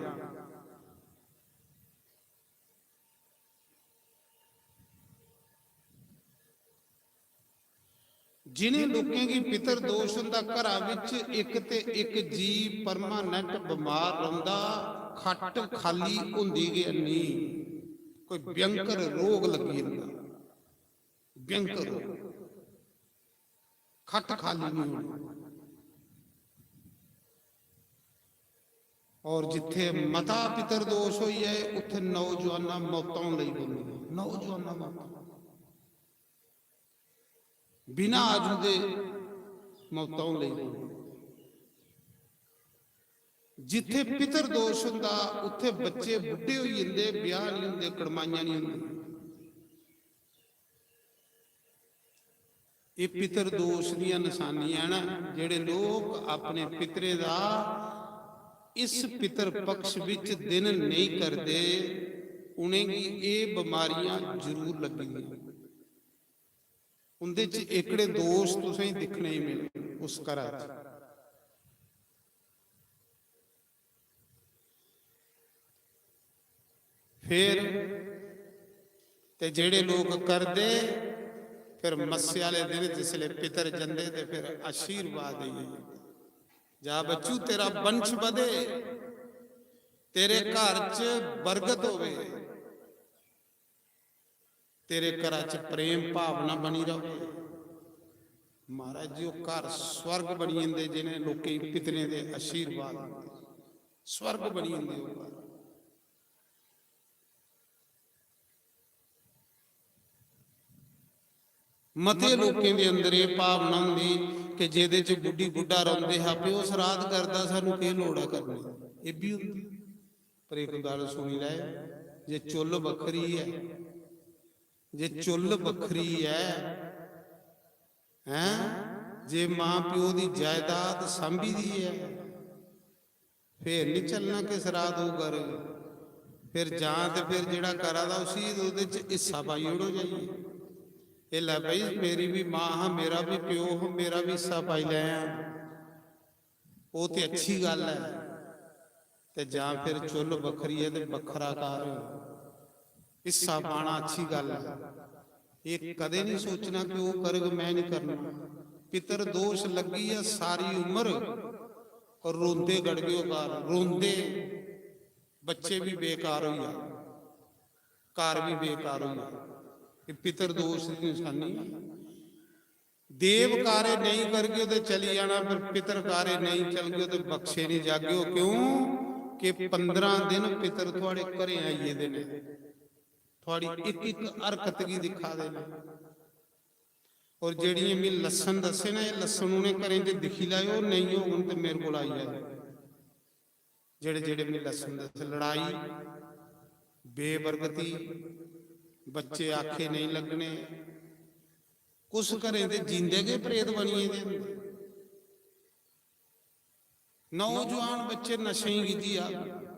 जिन्हें लोगों की पितर दोष हुंदा घरां विच एक ते एक जी परमानेंट बीमार रहिंदा, खट खाली हुंदी गई नहीं, कोई भयंकर रोग लगी रहिंदा, भयंकर खट खाली नहीं होनी। और जिथे मता पितर दोष हुई है उत्थे नौजवाना मौतों लई बोलदी, नौजवाना मौत बिना आजुदे मौतों लई बोलदी। जिथे पितर दोष हुंदा उत्थे बच्चे बुढ़े हो जांदे, ब्याह नहीं हुंदे, कड़माइयां नहीं हुंदी। ये पितर दोष दीयां निशानियां ना। जेड़े लोग अपने पितरे दा इस पितर पक्ष विच दिन नहीं करते उन्हें ये बीमारियां जरूर लगेंगी। उनदे च एकड़े दोष तुसें दिखने ही मिले उस घरा च। फिर ते जेड़े लोग करदे फिर मस्से वाले दिन जिसले पितर जंदे ते फिर आशीर्वाद देइए, जा बच्चू तेरा वंश बधे, तेरे घर च बरकत होवे, तेरे घर च प्रेम भावना बनी रहे। महाराज जी घर स्वर्ग बनी जाते जिन्हें लोकें पितरें दे आशीर्वाद स्वर्ग बनी जाते। मते लोकें दे अंदर ये भावना हुंदी कि जेदे च बुढ़ी बुढ़ा रोंदे हा प्यो श्राद्ध करदा सानू की लोड़ है करनी। ये भी हुंदी पर एक गल सुनी लै, जे चुल बखरी है, जे चुल बखरी है हैं, जे मां प्यो दी जायदाद सांभी दी है फिर नहीं चलना कि श्राद्ध हो कर। फिर जां ते फिर जेड़ा करा दा उसी उहदे च हिस्सा पाई ओड़ो जाइए। ये लै भाई मेरी भी मां हा, मेरा भी प्यो हो, मेरा भी हिस्सा पाई लै। वो तो अच्छी गल है। ते जां फिर चुल बखरी है तो बखरा कर हिस्सा पाना अच्छी गल है। ये कदे नहीं सोचना कि वो करग मैं नहीं करना। पितर दोष लगी है सारी उम्र और रोंदे गड़गे कार, रोंदे बच्चे भी बेकार हो जाए। ਘਰ ਵੀ ਬੇਕਾਰ ਹੋ ਜਾਏ। ਇਹ ਪਿਤਰ ਦੋਸ਼ ਦੀ ਨਿਸ਼ਾਨੀ ਹੈ। ਦੇਵ ਕਾਰੇ ਨਹੀਂ ਕਰਗੇ ਤੇ ਚਲੀ ਜਾਣਾ, ਫਿਰ ਪਿਤਰ ਕਾਰੇ ਨਹੀਂ ਚਲਗੇ ਤੇ ਬਖਸ਼ੇ ਨਹੀਂ ਜਾਗਿਓ। ਕਿਉਂ ਕਿ 15 ਦਿਨ ਪਿਤਰ ਤੁਹਾਡੇ ਘਰੇ ਆਈਏ ਦੇ ਨੇ, ਤੁਹਾਡੀ ਇੱਕ ਇੱਕ ਹਰਕਤ ਕੀ ਦਿਖਾ ਦੇ ਨੇ। और जेड़ियां मैं लसन दसे ना, ये लसन उन्हें करें जो दिखी लाओ, नहीं हो तो मेरे को आई जाए। जेड़े जेड़े मैं लसन दसे, लड़ाई, बेबरकती, बच्चे आखे नहीं लगने, कुछ करें तो जींदे के प्रेत बनिए दे। नौजवान बच्चे नशे की जी आ,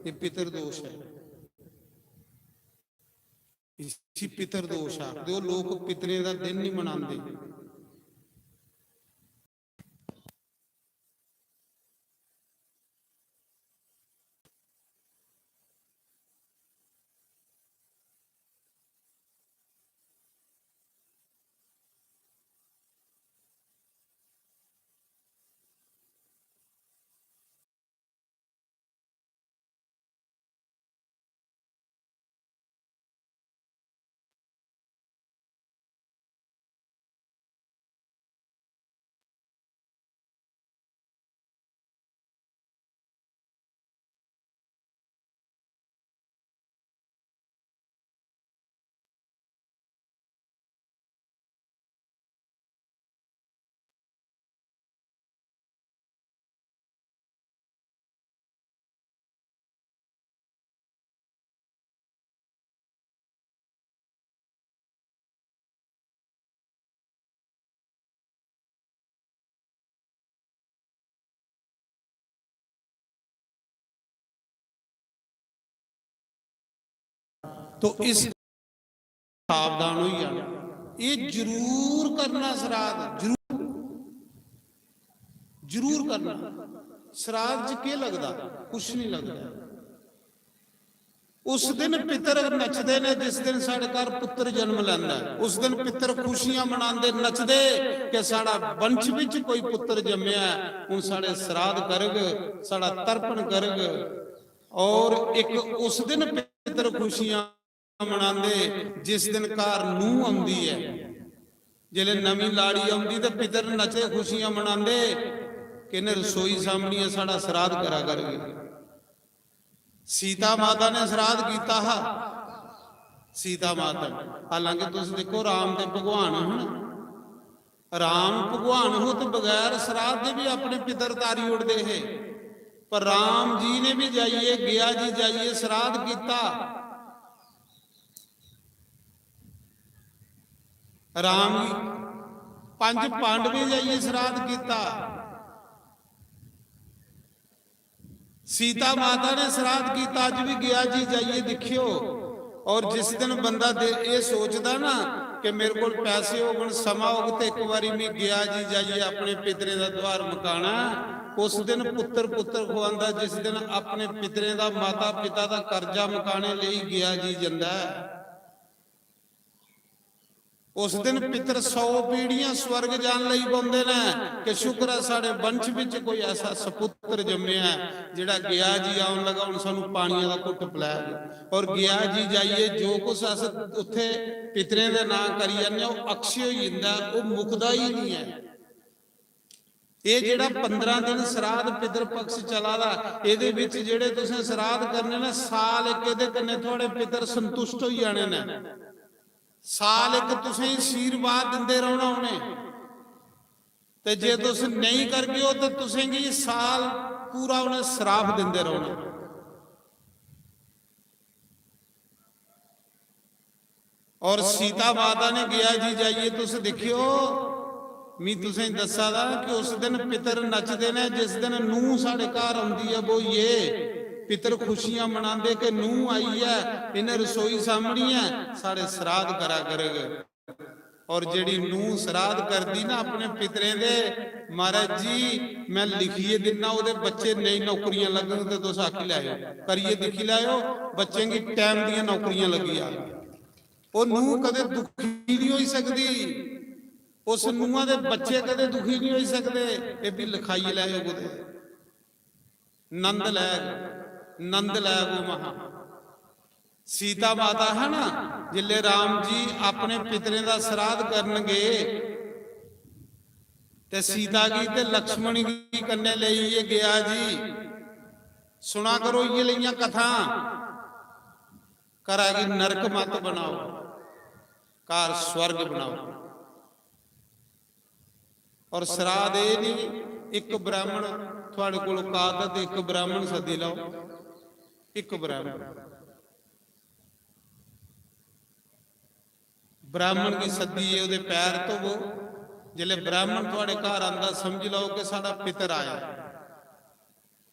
ये पितर दोष है। इसी पितर दोष आखदे लोग पितरे का दिन नहीं मनाते। तो इस सावधान हो जाना, ये जरूर करना श्राद्ध, जरूर जरूर करना। श्राद्ध च क्या लगता? कुछ नहीं लगता। उस दिन पितर नचते ने, जिस दिन साढ़े घर पुत्र जन्म लैंदा, उस दिन पितर खुशियां मनाते नचते कि साड़ा वंश विच कोई पुत्र जम्मिया, हुण साढ़े श्राद्ध करग, साड़ा तर्पण करग। और एक उस दिन पितर खुशियां मनाते जिस दिन घर नूह आउंदी है, जिले नवी लाड़ी आउंदी तो पितर नचे खुशियां मनाते कि इन्हें रसोई सामनी साड़ा श्राद्ध करा करगे। सीता माता ने श्राद्ध किया, सीता माता, हालांकि तुम देखो राम दे भगवान हैं, राम भगवान हो तो बगैर श्राद्ध दे भी अपने पितर तारी उड़ते हैं, पर राम जी ने भी जाइए, गया जी जाइए श्राद्ध किया। राम 5 पांडवे जाइए श्राद्ध किया, सीता माता ने श्राद्ध किया, अज भी गया जी जाइए देखियो। और जिस दिन बंदा ये सोचता ना कि मेरे को पैसे हो समा हो तो एक बारी मैं गया जी जाइए अपने पितरे का द्वार मकाना, उस दिन पुत्र पुत्र खुआंदा, जिस दिन अपने पितरे का माता पिता का कर्जा मकाने लिए गया जी जाता है। उस दिन पितर 100 पीढ़ियां स्वर्ग जान लई पाउंदे ने कि शुक्र है साडे वंश विच कोई ऐसा सपुत्र जम्मिया जिहड़ा गया जी आउण लगा, हुण सानू पानियां दा घुट पिलाया। और गया जी जाइए जो कुछ अस उत्थे पितरे दे नां करी जांदे ओह अक्षय होई जांदा, ओह मुकदा ही नहीं है। ये जिहड़ा 15 दिन श्राद्ध पितर पक्ष चला दा, इहदे विच जिहड़े तुसीं श्राद्ध करने ने साल एक इहदे कन्ने थोड़े पितर संतुष्ट हो जाने ने। साल एक तुसीं आशीर्वाद दिंदे रहना उन्हें, ते जे तुस नहीं करगे हो तो तुसीं की साल पूरा उन्हें श्राप दिंदे रहना। और सीता माता ने गया जी जाइए तुस देखियो, मैं तुसें दसा दा कि उस दिन पितर नचदे ने, जिस दिन नूह साढ़े घर आउंदी है, वो ये पितर खुशियां मनाते कि नूह आई है, इन्हें रसोई सामनी है, साढ़े श्राद्ध करा करेगा। और जेड़ी नूह श्राद्ध करती ना अपने पितरे दे, महाराज जी मैं लिखिए दिना ओदे बच्चे नई नौकरियां लगन तो तुस आखी लाओ, करिए दिखी लाओ बच्चे की टाइम दी नौकरियां लगी आ। वो नूह कदे दुखी नहीं हो सकती, उस नूह दे बच्चे कदे दुखी नहीं हो सकते। ये भी लिखाई लाओ कुदे नंद लै, नंद लै वो महा सीता माता है ना, जिले राम जी अपने पितरे का श्राद्ध करनगे ते सीता की ते लक्ष्मण की कन्ने ले गया जी। सुना करो ये लिया कथा, करागी नरक मत बनाओ, कार स्वर्ग बनाओ। और श्राद्ध ये नहीं एक ब्राह्मण थोड़े को कादत, एक ब्राह्मण सदी लाओ, एक ब्राह्मण की सदी है, उहदे पैर तो वो जिले ब्राह्मण थोड़े घर आंदा समझ लो कि साडा पितर आया।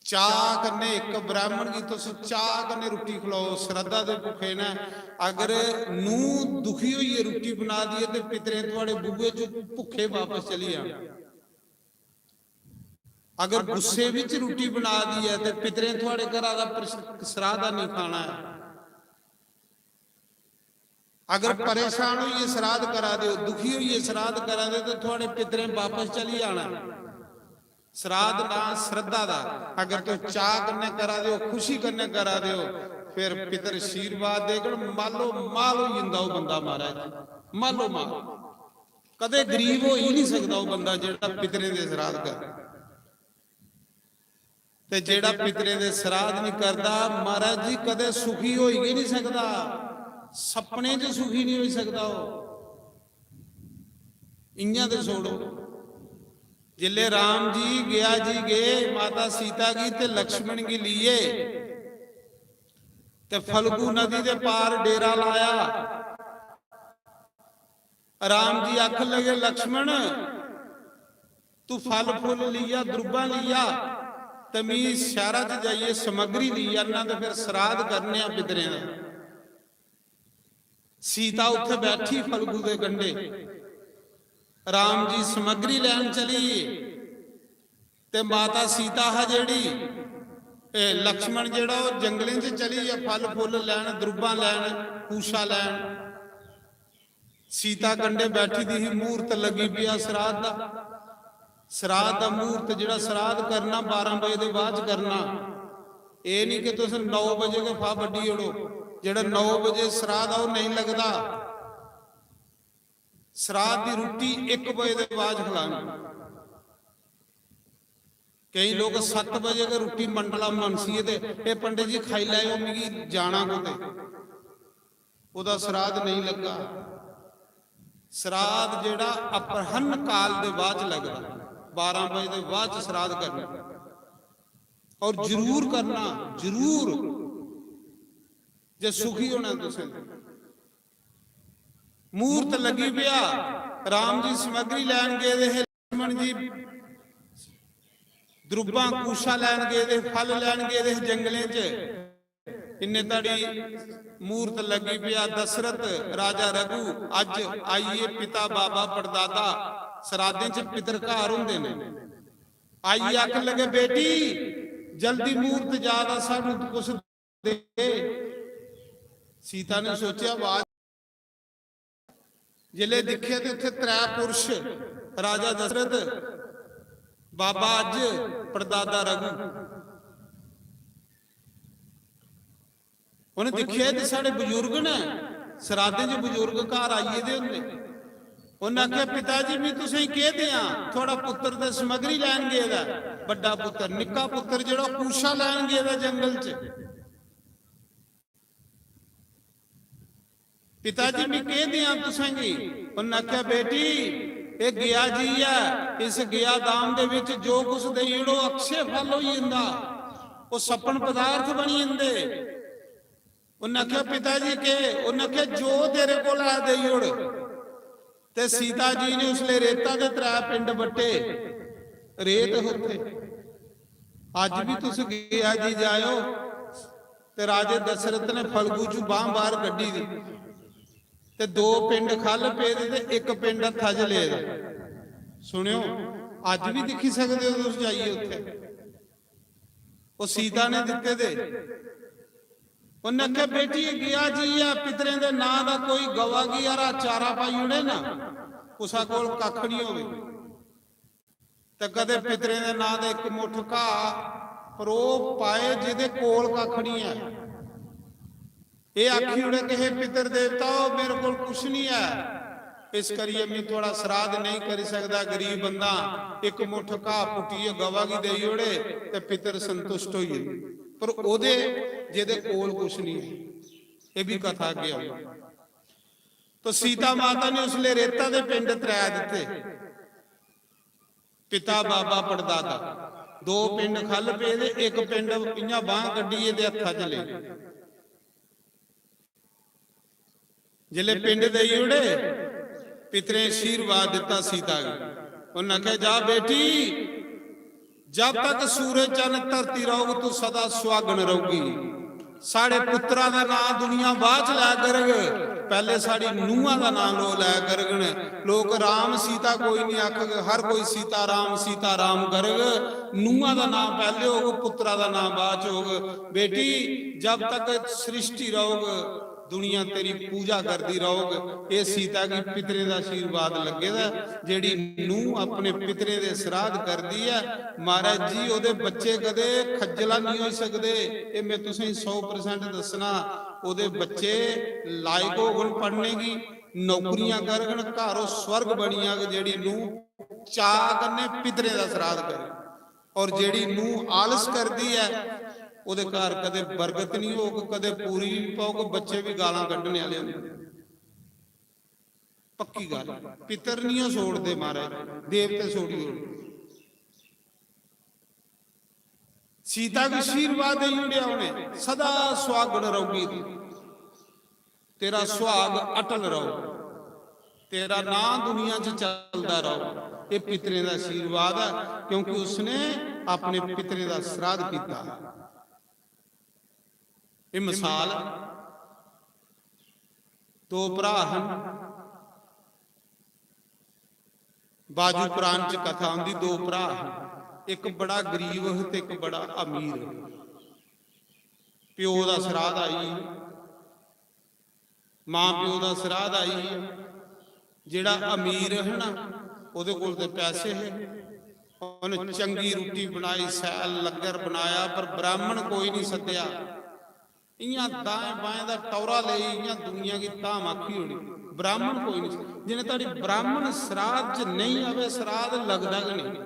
चाह कन्ने एक ब्राह्मण की तुस चाह कन्ने रोटी खिलाओ, श्रद्धा दे भुखे ना। अगर नू दुखी हुई है रोटी बना दी तो पितरे थोड़े बूहे चो भुखे वापस चली आ। अगर गुस्से विच रोटी बना दी है तो पितरे थोड़े घर दा श्राद्ध नहीं खाना है। अगर परेशान हुई श्राद्ध करा दो, दुखी हुई श्राद्ध करा दो तो थोड़े पितरे वापस चली आना। श्राद्ध ना श्रद्धा दा, अगर तो चाह करने करा दो, खुशी करने करा दो, फिर पितर आशीर्वाद देकर मालो माल हो जिंदा वो बंदा महाराज, मालो माल। कदे गरीब हो ही नहीं सकता वो बंदा जेड़ा पितरे दे श्राद्ध कर। ते जेड़ा पितरे दे श्राद्ध नहीं करता महाराज जी कदे सुखी हो ही नहीं सकता, सपने च सुखी नहीं हो सकता। इयां तो छोड़ो, जिले राम जी गया जी गए माता सीता की ते लक्ष्मण की लिए ते फल्गु नदी दे पार डेरा लाया। राम जी आख लगे लक्ष्मण तू फल फुल लिया, द्रुबा लिया, तमीज शहरा च जाइए समग्री ली आना ते फिर श्राद्ध करने पितरे। सीता उत्थे बैठी फल्गु दे कंढे, राम जी समग्री लैन चली ते माता सीता है जेड़ी लक्ष्मण जेड़ा जंगलें च चली है फल फुल लैन, द्रुबा लैन, कूशा लैन। सीता कंढे बैठी दी ही, मूर्त लगी पिया श्राद्ध दा। श्राद्ध दा मूर्त जेड़ा श्राद्ध करना 12 बजे दे बाद करना, ये नहीं कि तुस 9 बजे के फा बड्डी उड़ो। जेड़ा 9 बजे श्राद्ध आ नहीं लगता। श्राद्ध की रोटी 1 बजे के बाद खिलानी। कई लोग 7 बजे के रोटी मंडला मनसी ते पंडित जी खाई लाओ मिगी जाना कोते, ओदा श्राद्ध नहीं लगा। श्राद्ध जेड़ा अपरहन काल दे बाद लगदा, 12 बजे के बाद श्राद्ध करना और जरूर करना, जरूर जे सुखी होना तुसें। मूर्त लगी पिया, राम जी समग्री लैन गए दे, लक्ष्मण जी द्रुबा कूशा लैन गए दे, फल लैन गए दे जंगलें च। इन्ने तड़ी मूर्त लगी पिया। दशरथ राजा रघु अज आइए पिता बाबा परदादा, श्राद्धें च पितर घर हुंदे ने। आइए आख लगे बेटी जल्दी मूर्त ज्यादा सानू कुछ दे। सीता ने सोचा आवाज जिले दिखे तो उत्थे 3 पुरुष, राजा दशरथ, बाबा अज, परदादा रघु। उन्हें दिखे तो साढ़े बजुर्ग ने श्राद्धे च बुजुर्ग घर आइए दे होंदे। उन्हें आख्या पिता जी मैं तुसें कह दियां थोड़ा पुत्र ते समग्री लैन गए दा, बड़ा पुत्र, निक्का पुत्र जेड़ा कूशा लैन गए दा जंगल च। पिताजी मैं कह दिया तुसेंगी। उन्हें आख्या बेटी ये गया जी है, इस गया दाम दे विच जो कुछ देईड़ो अक्षय फल हो जांदा, वो सपन पदार्थ बनी जांदे। उन्हें आख्या पिताजी के, उन्हें आख्या जो तेरे कोल है देईड़। ते सीता जी ने उसले रेता दे 3 पिंड बट्टे, रेत होते। अज भी तुस गया जी जाओ ते राजे दशरथ ने फल्गू चू बाह बाहर कड्डी दी ते 2 पिंड खल पे ते 1 पिंड हत्था च ले। सुनियो अज भी दिखी सकते हो तुस जाइए उत्थे, वो सीता ने दिते दे। उन्हें आख्या बेटी गया जी है पितरे दे नां दा कोई गवा की यार चारा पाई उड़े ना, उसा कोल कख नहीं होवे ते कदे पितरे दे नां दा 1 मुठ घा परो पाए जिहदे कोल कख नहीं है। ਇਹ ਆਖੀ ਉੜੇ ਕਿ हे पितर देवताओ मेरे को कुछ नहीं है, इस करिए मैं थोड़ा श्राद्ध नहीं कर सकता, गरीब बंदा, एक मुठ घाह पुट्टी गवा की दई ओड़े ते पितर संतुष्ट होइए, पर ओदे जेदे कोल कुछ नहीं है। ये भी कथा अगे आई। तो सीता माता ने उसले रेता दे पिंड त्रै दिते, पिता बाबा पड़दादा, दो पिंड खल पे दे, एक पिंड इयां बांह कड्डी दे हत्था च ले। जिले पिंड दे उड़े पितरे आशीर्वाद दिता सीता को, उन्हें कहा जा बेटी, जब तक सूरज चंद धरती रहोगी तू सदा सुहागन रहोगी। साढ़े पुत्रा का नाम दुनिया बाद च लै करग, पहले साड़ी नूहां का नाम लो लै करगन। लोग राम सीता कोई नहीं आखग, हर कोई सीता राम करग, नूहां का नाम पहले होग, पुत्रा का नाम बाद च होग। बेटी जब तक सृष्टि रहोग दुनिया तेरी पूजा करती रहोगे। ये सीता की पितरे का आशीर्वाद लगेगा, जेड़ी नूह अपने पितरे दे श्राद्ध करती है। महाराज जी ओदे बच्चे कदे खज्जला नहीं हो सकते, ये मैं तुसें 100% दसना। ओदे बच्चे लायक होगन पढ़ने की, नौकरियां करगन, घरों स्वर्ग बनिया जेड़ी नूह चाह करने पितरे का श्राद्ध करे। और जेड़ी नूह आलस करती है ਉਹਦੇ ਘਰ ਕਦੇ ਬਰਕਤ ਨਹੀਂ ਹੋਊ, ਕਦੇ ਪੂਰੀ ਨਹੀਂ ਪਾਊ, ਬੱਚੇ ਵੀ ਗਾਲਾਂ ਕੱਢਣ ਵਾਲੇ ਹੁੰਦੇ। ਪੱਕੀ ਗੱਲ, ਪਿਤਰ ਨਹੀਂ ਛੋੜਦੇ ਮਹਾਰਾਜ, ਦੇਵਤੇ ਛੋੜੀ ਹੋਣ। सीता का आशीर्वाद दे उड़िया उन्हें, सदा सुहागन रहोगी, तेरा सुहाग अटल रहो, तेरा नाम दुनिया च चलता रहो। ये पितरे का आशीर्वाद है, क्योंकि उसने अपने पितरे का श्राद्ध किया। ये मिसाल, दो भरा हैं, बाजू पुराण च कथा आंदी, दो भरा हैं, एक बड़ा गरीब है ते एक बड़ा अमीर है। प्यो का श्राद्ध आई, मां प्यो का श्राद्ध आई। जेड़ा अमीर है ना, ਉਹਦੇ ਕੋਲ ਤੇ पैसे है, ਉਹਨੇ चंगी रोटी बनाई, सैल लंगर बनाया, पर ब्राह्मण कोई नहीं सद्या। इयां दाएं बाएं दा टौरा ले, इयां दुनिया की धाम आखी होनी, ब्राह्मण कोई नहीं। जिन्हें ताड़ी ब्राह्मण श्राद्ध च नहीं आवे, श्राद्ध लगदा कि नहीं।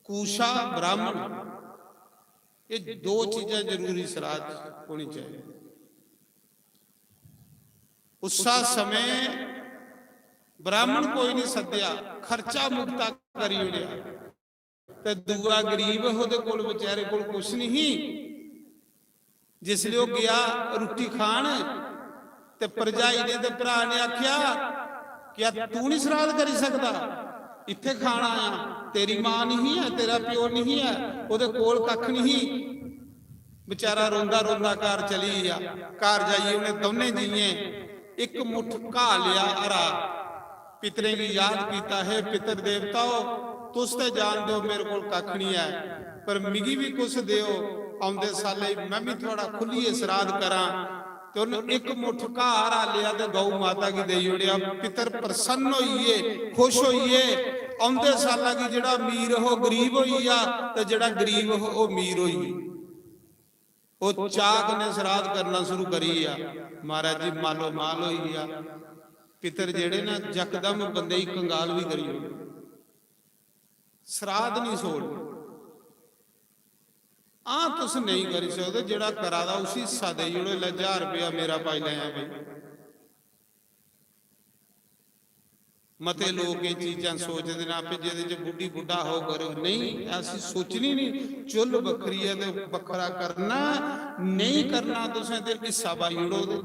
कूशा ब्राह्मण, ये दो चीजें जरूरी श्राद्ध होनी चाहिए। उसा समय ब्राह्मण कोई नहीं सद्या, खर्चा मुक्ता करी उड़िया, ते दूआ गरीब ओहदे कोल बेचारे कोल कुछ नहीं। जिसले गया रोटी खान, ते भरजाई ने ते भरा ने आख्या क्या तू नहीं श्राद्ध करी सकता, इत्थे खाना आया, तेरी मां नहीं है, तेरा प्यो नहीं है, ओहदे कोल कख नहीं। बेचारा रोंदा रोंदा घर चली गया। घर जाइए उन्हें दोने जीए एक मुठ घा लिया हरा, पितरे की याद किया, है पितर देवताओ तुस ते जान दो मेरे को कख नहीं है, पर मिगी भी कुछ दिओ, आउंदे साले मैं भी थोड़ा खुलीए श्राद्ध करा। तो उन्हें एक मुठ घा हरा लिया ते गौ माता की दे उड़िया। पितर प्रसन्न होइए, खुश होइए। आउंदे साला की जेड़ा अमीर हो गरीब होइया, ते जेड़ा गरीब हो अमीर होइए। वो चाक ने श्राद्ध करना शुरू करी आ। महाराज जी मालो माल होई आ। पितर जेड़े ना यकदम बंदे ही कंगाल भी करी, श्राद्ध नहीं छोड़। तुस नहीं करी सकते, जेड़ा करा दा उसी हिस्सा दे जुड़े, 1000 रुपया मेरा पाई लिया भाई। मते लोग ये चीजां सोचते ना पे जिहदे च बुढ़ी बुढ़ा हो कर, नहीं ऐसी सोचनी नहीं। चुल बखरी है ते बखरा करना नहीं करना, तुसें ते हिस्सा पाई जुड़ो।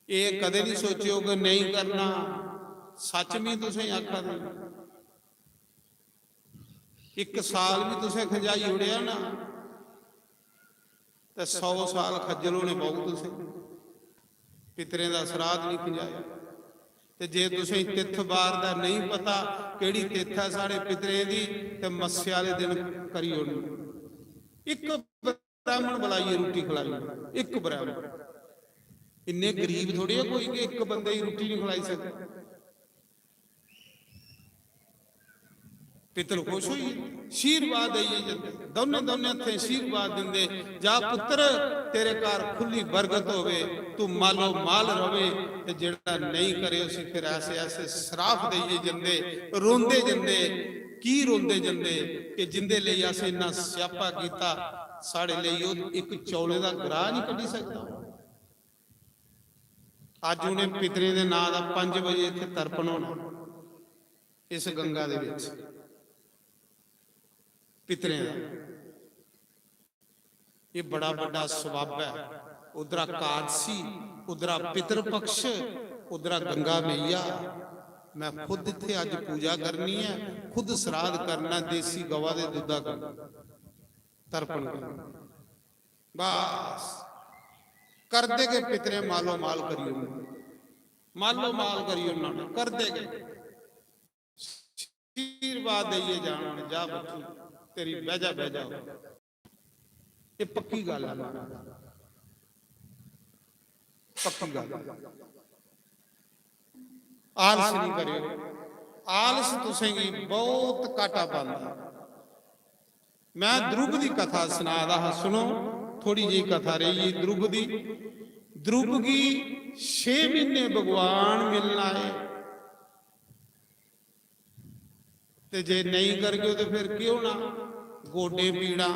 ये कदे नहीं सोचियो कि नहीं करना, सच भी तुसें आखा दे। एक साल भी तुसें खंजाई उड़िया ना, तो 100 साल खज्जल होने पाऊ। तुसें पितरे का श्राद्ध नहीं खंजाया, ते जे तुसें तिथ बार दा नहीं पता केड़ी तिथ है साढ़े पितरे दी, ते मस्या दे दिन करी होनी। एक ब्राह्मण बुलाइए, रोटी खिलाई, एक ब्राह्मण। इन्ने गरीब थोड़ी है कोई कि एक बंदे ही रोटी नहीं खिलाई सकता। पितर खुश हुई, आशीर्वाद दईए, दोने दोने हथे आशीर्वाद देंदे, जा पुत्र ਤੇਰੇ ਘਰ ਖੁੱਲੀ ਬਰਕਤ ਹੋਵੇ, ਤੂੰ ਮਾਲੋ ਮਾਲ ਰਵੇ। ਤੇ ਜਿਹੜਾ ਨਹੀਂ ਕਰੇ ਅਸੀਂ ਫਿਰ ਐਸੇ ਐਸੇ ਸਰਾਫ ਦੇਈਏ ਜਾਂਦੇ, ਰੋਂਦੇ ਜਾਂਦੇ। ਕੀ ਰੋਂਦੇ ਜਾਂਦੇ ਕਿ ਜਿੰਦੇ ਲਈ ਅਸੀਂ ਇੰਨਾ ਸਿਆਪਾ ਕੀਤਾ, ਸਾਡੇ ਲਈ ਉਹ ਇੱਕ ਚੌਲੇ ਦਾ ਗਰਾਹ ਨਹੀਂ ਕੱਢੀ ਸਕਦਾ। ਅੱਜ ਉਹਨੇ ਪਿਤਰੇ ਦੇ ਨਾਂ ਦਾ 5 ਵਜੇ ਇੱਥੇ ਤਰਪਣ ਹੋਣਾ ਇਸ ਗੰਗਾ ਦੇ ਵਿੱਚ, ਪਿਤਰੇ ਦਾ। ਇਹ ਬੜਾ ਵੱਡਾ ਸਬੱਬ ਹੈ। ਉਧਰਾ ਕਾਦਸੀ, ਉਧਰਾ ਪਿਤਰ ਪਕਸ਼, ਉਧਰਾ ਗੰਗਾ ਮਈਆ। ਮੈਂ ਖੁਦ ਇੱਥੇ ਅੱਜ ਪੂਜਾ ਕਰਨੀ ਹੈ, ਖੁਦ ਸਰਾਧ ਕਰਨਾ, ਦੇਸੀ ਗਵਾ ਦੇ ਦੁੱਧਾ ਕਰਨਾ, ਤਰਪਣ ਕਰਨਾ। ਬਸ ਕਰ ਦੇਗੇ ਪਿਤਰੇ ਮਾਲੋ ਮਾਲ ਕਰੀ, ਮਾਲੋ ਮਾਲ ਕਰੀ ਉਹਨਾਂ ਨੇ, ਕਰ ਦੇਗੇ। ਆਸ਼ੀਰਵਾਦ ਦਈਏ ਜਾਣ, ਜਾ ਬੱਚੀ ਤੇਰੀ ਬਹਿ ਜਾ ਬਹਿ ਜਾ। ਇਹ ਪੱਕੀ ਗੱਲ ਹੈ, ਪੱਕੀ ਗੱਲ। ਆਲਸ ਨਹੀਂ ਕਰਿਓ, ਆਲਸ ਤੁਸੀਂ ਬਹੁਤ ਘਾਟਾ ਪਾਉਂਦਾ। ਮੈਂ ਦਰੁਬ ਦੀ ਕਥਾ ਸੁਣਾਦਾ ਹਾਂ, ਸੁਣੋ। ਥੋੜੀ ਜਿਹੀ ਕਥਾ ਰਹੀ ਦਰੁਬ ਦੀ। ਦਰੁਬ ਕੀ 6 ਮਹੀਨੇ ਭਗਵਾਨ ਮਿਲਣ ਆਏ, ਤੇ ਜੇ ਨਹੀਂ ਕਰ ਗਏ ਤੇ ਫਿਰ ਕੀ ਹੋਣਾ? ਗੋਡੇ ਪੀੜਾ,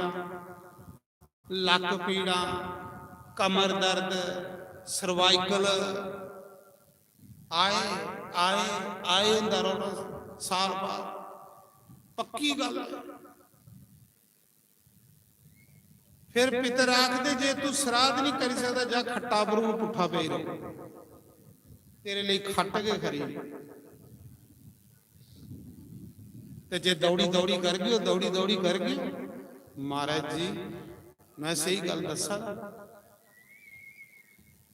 ਲੱਕ ਪੀੜਾ, ਕਮਰ ਦਰਦ, ਸਰਵਾਈਕਲ ਆਏ ਆਏ ਆਏ ਅੰਦਰ ਸਾਲ ਬਾਅਦ। ਪੱਕੀ ਗੱਲ ਹੈ। ਫਿਰ ਪਿਤਰ ਆਖਦੇ ਜੇ ਤੂੰ ਸਰਾਧ ਨਹੀਂ ਕਰ ਸਕਦਾ, ਜਾ ਖੱਟਾ ਬਰੂ ਪੁੱਠਾ ਪਈ ਰਹੋ, ਤੇਰੇ ਲਈ ਖੱਟ ਕੇ ਖਰੀ। ਤੇ ਜੇ ਦੌੜੀ ਦੌੜੀ ਕਰ ਗਈ, ਉਹ ਦੌੜੀ ਦੌੜੀ ਕਰ ਗਈ। ਮਹਾਰਾਜ ਜੀ ਮੈਂ ਸਹੀ ਗੱਲ ਦੱਸਾਂ,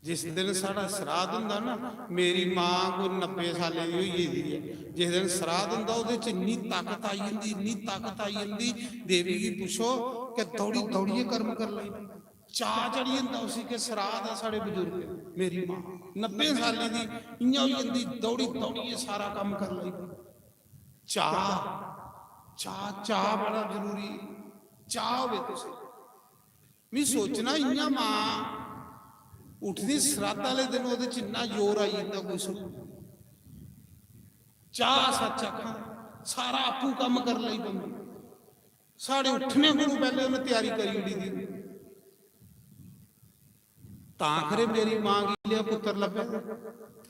ਜਿਸ ਦਿਨ ਸਾਡਾ ਸਰਾਧ ਹੁੰਦਾ ਨਾ, ਮੇਰੀ ਮਾਂ ਕੋਈ 90 ਸਾਲਾਂ ਦੀ ਹੋਈ ਦੀ ਹੈ, ਜਿਸ ਦਿਨ ਸਰਾਧ ਹੁੰਦਾ ਉਹਦੇ ਚ ਇੰਨੀ ਤਾਕਤ ਆਈ ਜਾਂਦੀ, ਇੰਨੀ ਤਾਕਤ ਆਈ ਜਾਂਦੀ। ਦੇਵੀ ਜੀ ਪੁੱਛੋ ਕਿ ਦੌੜੀ ਦੌੜੀਏ ਕਰਮ ਕਰ ਲਈ, ਚਾਹ ਚੜੀ ਜਾਂਦਾ ਉਸੇ ਕੇ ਸਰਾਧ ਆ ਸਾਡੇ ਬਜ਼ੁਰਗ। ਮੇਰੀ ਮਾਂ 90 ਸਾਲਾਂ ਦੀ ਇੰਨਾ ਹੋਈ ਜਾਂਦੀ, ਦੌੜੀ ਦੌੜੀਏ ਸਾਰਾ ਕੰਮ ਕਰ ਲਈ। ਚਾਹ ਚਾਹ ਚਾਹ ਬੜਾ ਜ਼ਰੂਰੀ, ਚਾਹ ਹੋਵੇ। ਤੁਸੀਂ ਮੈਂ ਸੋਚਣਾ ਇੰਨਾ ਮਾਂ ਉੱਠਦੀ ਸਰਾਧ ਵਾਲੇ ਦਿਨ, ਉਹਦੇ ਚ ਇੰਨਾ ਜ਼ੋਰ ਆਈ ਜਾਂਦਾ ਕੋਈ ਸੁਣ। ਚਾਹ ਸੱਚ ਆਖਾਂ ਸਾਰਾ ਆਪੂ ਕੰਮ ਕਰ ਲਈ ਬੰਦਾ। ਸਾਡੇ ਉੱਠਣੇ ਕੋਲੋਂ ਪਹਿਲੇ ਉਹਨੇ ਤਿਆਰੀ ਕਰੀ ਹੁੰਦੀ ਦੀ। ਤਾਂ ਖਰੇ ਮੇਰੀ ਮਾਂ ਕੀ ਲਿਆ ਪੁੱਤਰ ਲੱਭੇ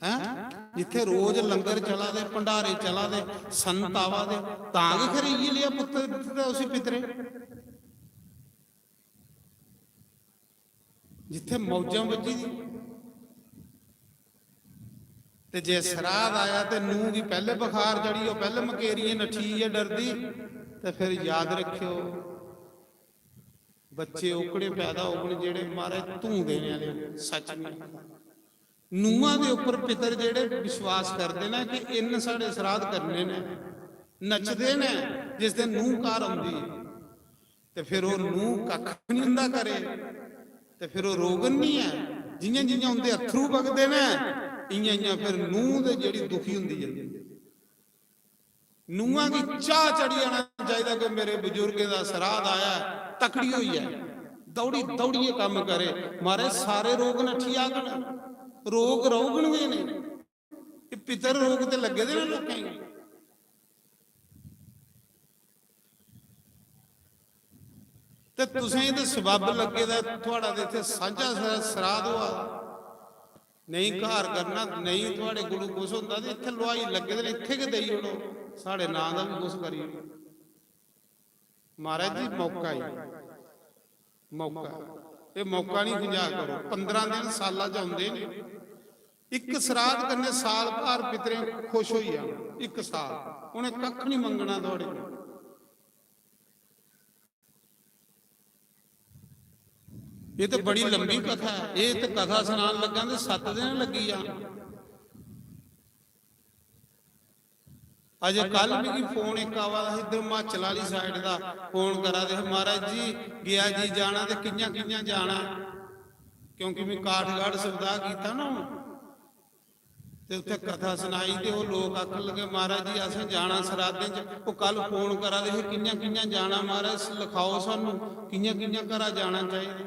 ਹੈ, ਜਿੱਥੇ ਰੋਜ਼ ਲੰਗਰ ਚਲਾ ਦੇ, ਭੰਡਾਰੇ ਚਲਾ ਦੇ, ਸੰਤ ਆਵਾ ਦੇ, ਤਾਂ ਕਿ ਖਰੇ ਇਹ ਲਿਆ ਪੁੱਤਰ ਦਿੱਤਾ ਉਸੇ ਪਿਤਰੇ। ਜਿੱਥੇ ਮੌਜਾਂ ਵੱਜੀ ਦੀ। ਤੇ ਜੇ ਸਰਾਧ ਆਇਆ ਤੇ ਨੂੰਹ ਦੀ ਪਹਿਲੇ ਬੁਖਾਰ ਚੜੀ, ਉਹ ਪਹਿਲੇ ਮਕੇਰੀਏ ਨੱਠੀ ਹੈ ਡਰਦੀ। ਤੇ ਫਿਰ ਯਾਦ ਰੱਖਿਓ ਬੱਚੇ ਔਕੜੇ ਪੈਦਾ ਹੋਣ ਜਿਹੜੇ ਮਾਰੇ ਧੂੰ ਦੇਣੇ ਵਾਲੇ। ਸੱਚ ਨੂੰਹਾਂ ਦੇ ਉੱਪਰ ਪਿਤਰ ਜਿਹੜੇ ਵਿਸ਼ਵਾਸ ਕਰਦੇ ਨੇ ਕਿ ਇਨ ਸਾਡੇ ਸਰਾਧ ਕਰਨੇ ਨੇ, ਨੱਚਦੇ ਨੇ ਜਿਸ ਦਿਨ ਨੂੰਹ ਕਾਰ ਆਉਂਦੀ। ਤੇ ਫਿਰ ਉਹ ਨੂੰਹ ਕੱਖ ਨਹੀਂ ਹੁੰਦਾ ਕਰੇ, ਤੇ ਫਿਰ ਉਹ ਰੋਗਨ ਨਹੀਂ ਹੈ। ਜਿਹੀਆਂ ਜਿਹੀਆਂ ਹੁੰਦੇ ਅਥਰੂ ਵਗਦੇ ਨੇ, ਇਆਂ ਇਆਂ ਫਿਰ ਨੂੰਹ ਦੇ ਜਿਹੜੀ ਦੁਖੀ ਹੁੰਦੀ ਜਾਂਦੀ। ਨੂੰਹਾਂ ਦੀ ਚਾਹ ਚੜੀ ਜਾਣਾ ਚਾਹੀਦਾ ਕਿ ਮੇਰੇ ਬਜ਼ੁਰਗ ਦਾ ਸਰਾਧ ਆਇਆ, ਤਕੜੀ ਹੋਈ ਹੈ, ਦੌੜੀ ਦੌੜੀਏ ਕੰਮ ਕਰੇ। ਮਾਰੇ ਸਾਰੇ ਰੋਗ ਨੱਠੀ ਆਗਣ, ਰੋਗ ਰੋਗਣਗੇ ਨੇ। ਇਹ ਪਿਤਰ ਰੋਗ ਤੇ ਲੱਗੇ ਦੇ ਨੇ ਲੋਕਾਂ ਨੂੰ। ਤੇ ਤੁਸੀਂ ਇਹਦੇ ਸਬੱਬ ਲੱਗੇ ਦਾ ਤੁਹਾਡਾ ਦੇ ਇੱਥੇ ਸਾਂਝਾ ਸਰਾਧ ਹੋਆ ਨਹੀਂ ਘਰ ਕਰਨਾ, ਨਹੀਂ ਤੁਹਾਡੇ ਗੁਰੂ ਕੁਛ ਹੁੰਦਾ ਤੇ ਇੱਥੇ ਲਵਾਈ ਲੱਗੇ ਦੇ ਇੱਥੇ ਕਿ ਦੇਈ ਉੜੋ, ਸਾਡੇ ਨਾਂ ਦਾ ਵੀ ਕੁਛ ਕਰੀ। ਮਹਾਰਾਜ ਜੀ ਮੌਕਾ ਹੀ ਮੌਕਾ, ਇਹ ਮੌਕਾ ਨਹੀਂ ਗੁੰਜਾ ਕਰੋ। 15 ਦਿਨ ਸਾਲਾਂ ਚ ਆਉਂਦੇ ਨੇ, ਇੱਕ ਸਰਾਧ ਕਰਨੇ ਸਾਲ ਭਰ ਪਿਤਰੇ ਖੁਸ਼ ਹੋਈ ਆ। ਇੱਕ ਸਾਲ ਉਹਨੇ ਕੱਖ ਨਹੀਂ ਮੰਗਣਾ ਤੁਹਾਡੇ ਕੋਲ। ਇਹ ਤਾਂ ਬੜੀ ਲੰਬੀ ਕਥਾ ਹੈ। ਇਹ ਤੇ ਕਥਾ ਸੁਣਾਉਣ ਲੱਗਾ ਤੇ 7 ਦਿਨ ਲੱਗੀ ਜਾਣ। ਅਜੇ ਕੱਲ ਵੀ ਫੋਨ ਇੱਕ ਆਵਾ ਇੱਧਰ ਹਿਮਾਚਲ ਵਾਲੀ ਸਾਈਡ ਦਾ ਫੋਨ ਕਰਾ ਦੇ, ਮਹਾਰਾਜ ਜੀ ਗਿਆ ਜੀ ਜਾਣਾ ਤੇ ਕਿੰਨਾ ਕਿੰਨਾ ਜਾਣਾ, ਕਿਉਂਕਿ ਮੈਂ ਕਾਠਗੜ੍ਹ ਸਬਦਾ ਕੀਤਾ ਨਾ ਤੇ ਉੱਥੇ ਕਥਾ ਸੁਣਾਈ ਤੇ ਉਹ ਲੋਕ ਆਖਣ ਲੱਗੇ ਮਹਾਰਾਜ ਜੀ ਅਸੀਂ ਜਾਣਾ ਸਰਾਧੇ ਚ। ਉਹ ਕੱਲ ਫੋਨ ਕਰਾ ਦੇ ਕਿੰਨਾ ਕਿੰਨਾ ਜਾਣਾ, ਮਹਾਰਾਜ ਲਿਖਾਓ ਸਾਨੂੰ ਕਿੰਨਾ ਕਿੰਨਾ ਘਰਾਂ ਜਾਣਾ ਚਾਹੀਦਾ।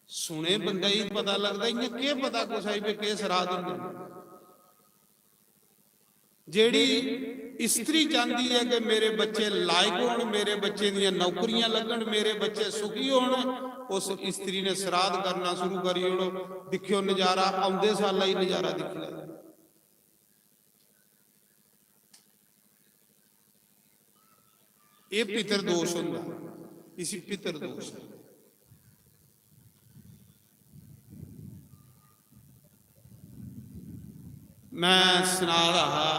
ਸੁਣੇ ਬੰਦਾ ਹੀ ਪਤਾ ਲੱਗਦਾ, ਇਹ ਕੀ ਪਤਾ ਕੁਛ ਆਈ ਵੀ ਕੀ ਸਰਾਧ ਹੁੰਦੇ। ਜਿਹੜੀ ਇਸਤਰੀ ਚਾਹੁੰਦੀ ਹੈ ਕਿ ਮੇਰੇ ਬੱਚੇ ਲਾਇਕ ਹੋਣ, ਮੇਰੇ ਬੱਚੇ ਦੀਆਂ ਨੌਕਰੀਆਂ ਲੱਗਣ, ਮੇਰੇ ਬੱਚੇ ਸੁਖੀ ਹੋਣ, ਉਸ ਇਸਤਰੀ ਨੇ ਸਰਾਧ ਕਰਨਾ ਸ਼ੁਰੂ ਕਰੀ। ਹੁਣ ਦੇਖਿਓ ਨਜ਼ਾਰਾ, ਆਉਂਦੇ ਸਾਲਾਂ ਹੀ ਨਜ਼ਾਰਾ ਦਿਖ ਲਿਆ। ਇਹ ਪਿਤਰ ਦੋਸ਼ ਹੁੰਦਾ, ਇਸੇ ਪਿਤਰ ਦੋਸ਼। ਮੈਂ ਸੁਣਾ रहा,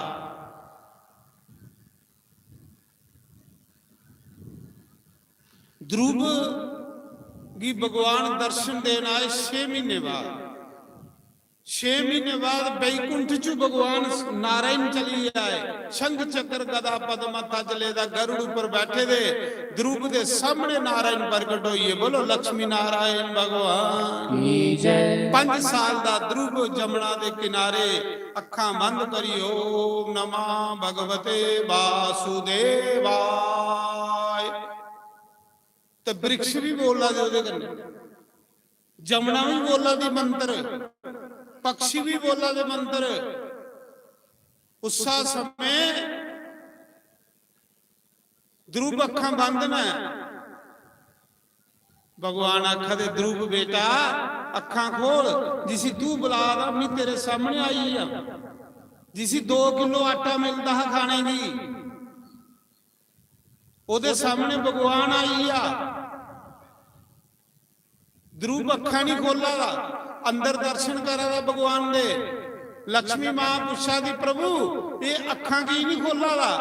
ध्रुव की भगवान दर्शन देना आए 6 महीने बाद। 6 महीने बाद बैकुंठ चु भगवान नारायण चली आए, शंख चक्र गदा पद्म तजले दा गरुड़ पर बैठे दे। ध्रुव दे सामने नारायण प्रगट होइए, बोलो लक्ष्मी नारायण भगवान की जय। 5 साल दा ध्रुव जमुना दे किनारे अखां बंद करी, ओम नमः भगवते वासुदेवाय। तो वृक्ष भी बोला दे ਉਹਦੇ ਕੰਨੇ, जमुना भी बोला दी मंत्र, पक्षी भी बोला दे मंत्र। उसा समय ध्रुव अखां बंद न, भगवान आखा दे ध्रुव बेटा अखां खोल, जिसी तू बुला रहा मैं तेरे सामने आई है, जिसी 2 किलो आटा मिलता है खाने की, ओदे सामने भगवान आई आ। ध्रुव अखा नहीं खोला, अंदर दर्शन करा भगवान दे। लक्ष्मी मां पुछा दी प्रभु ये अखा की नहीं खोला दा,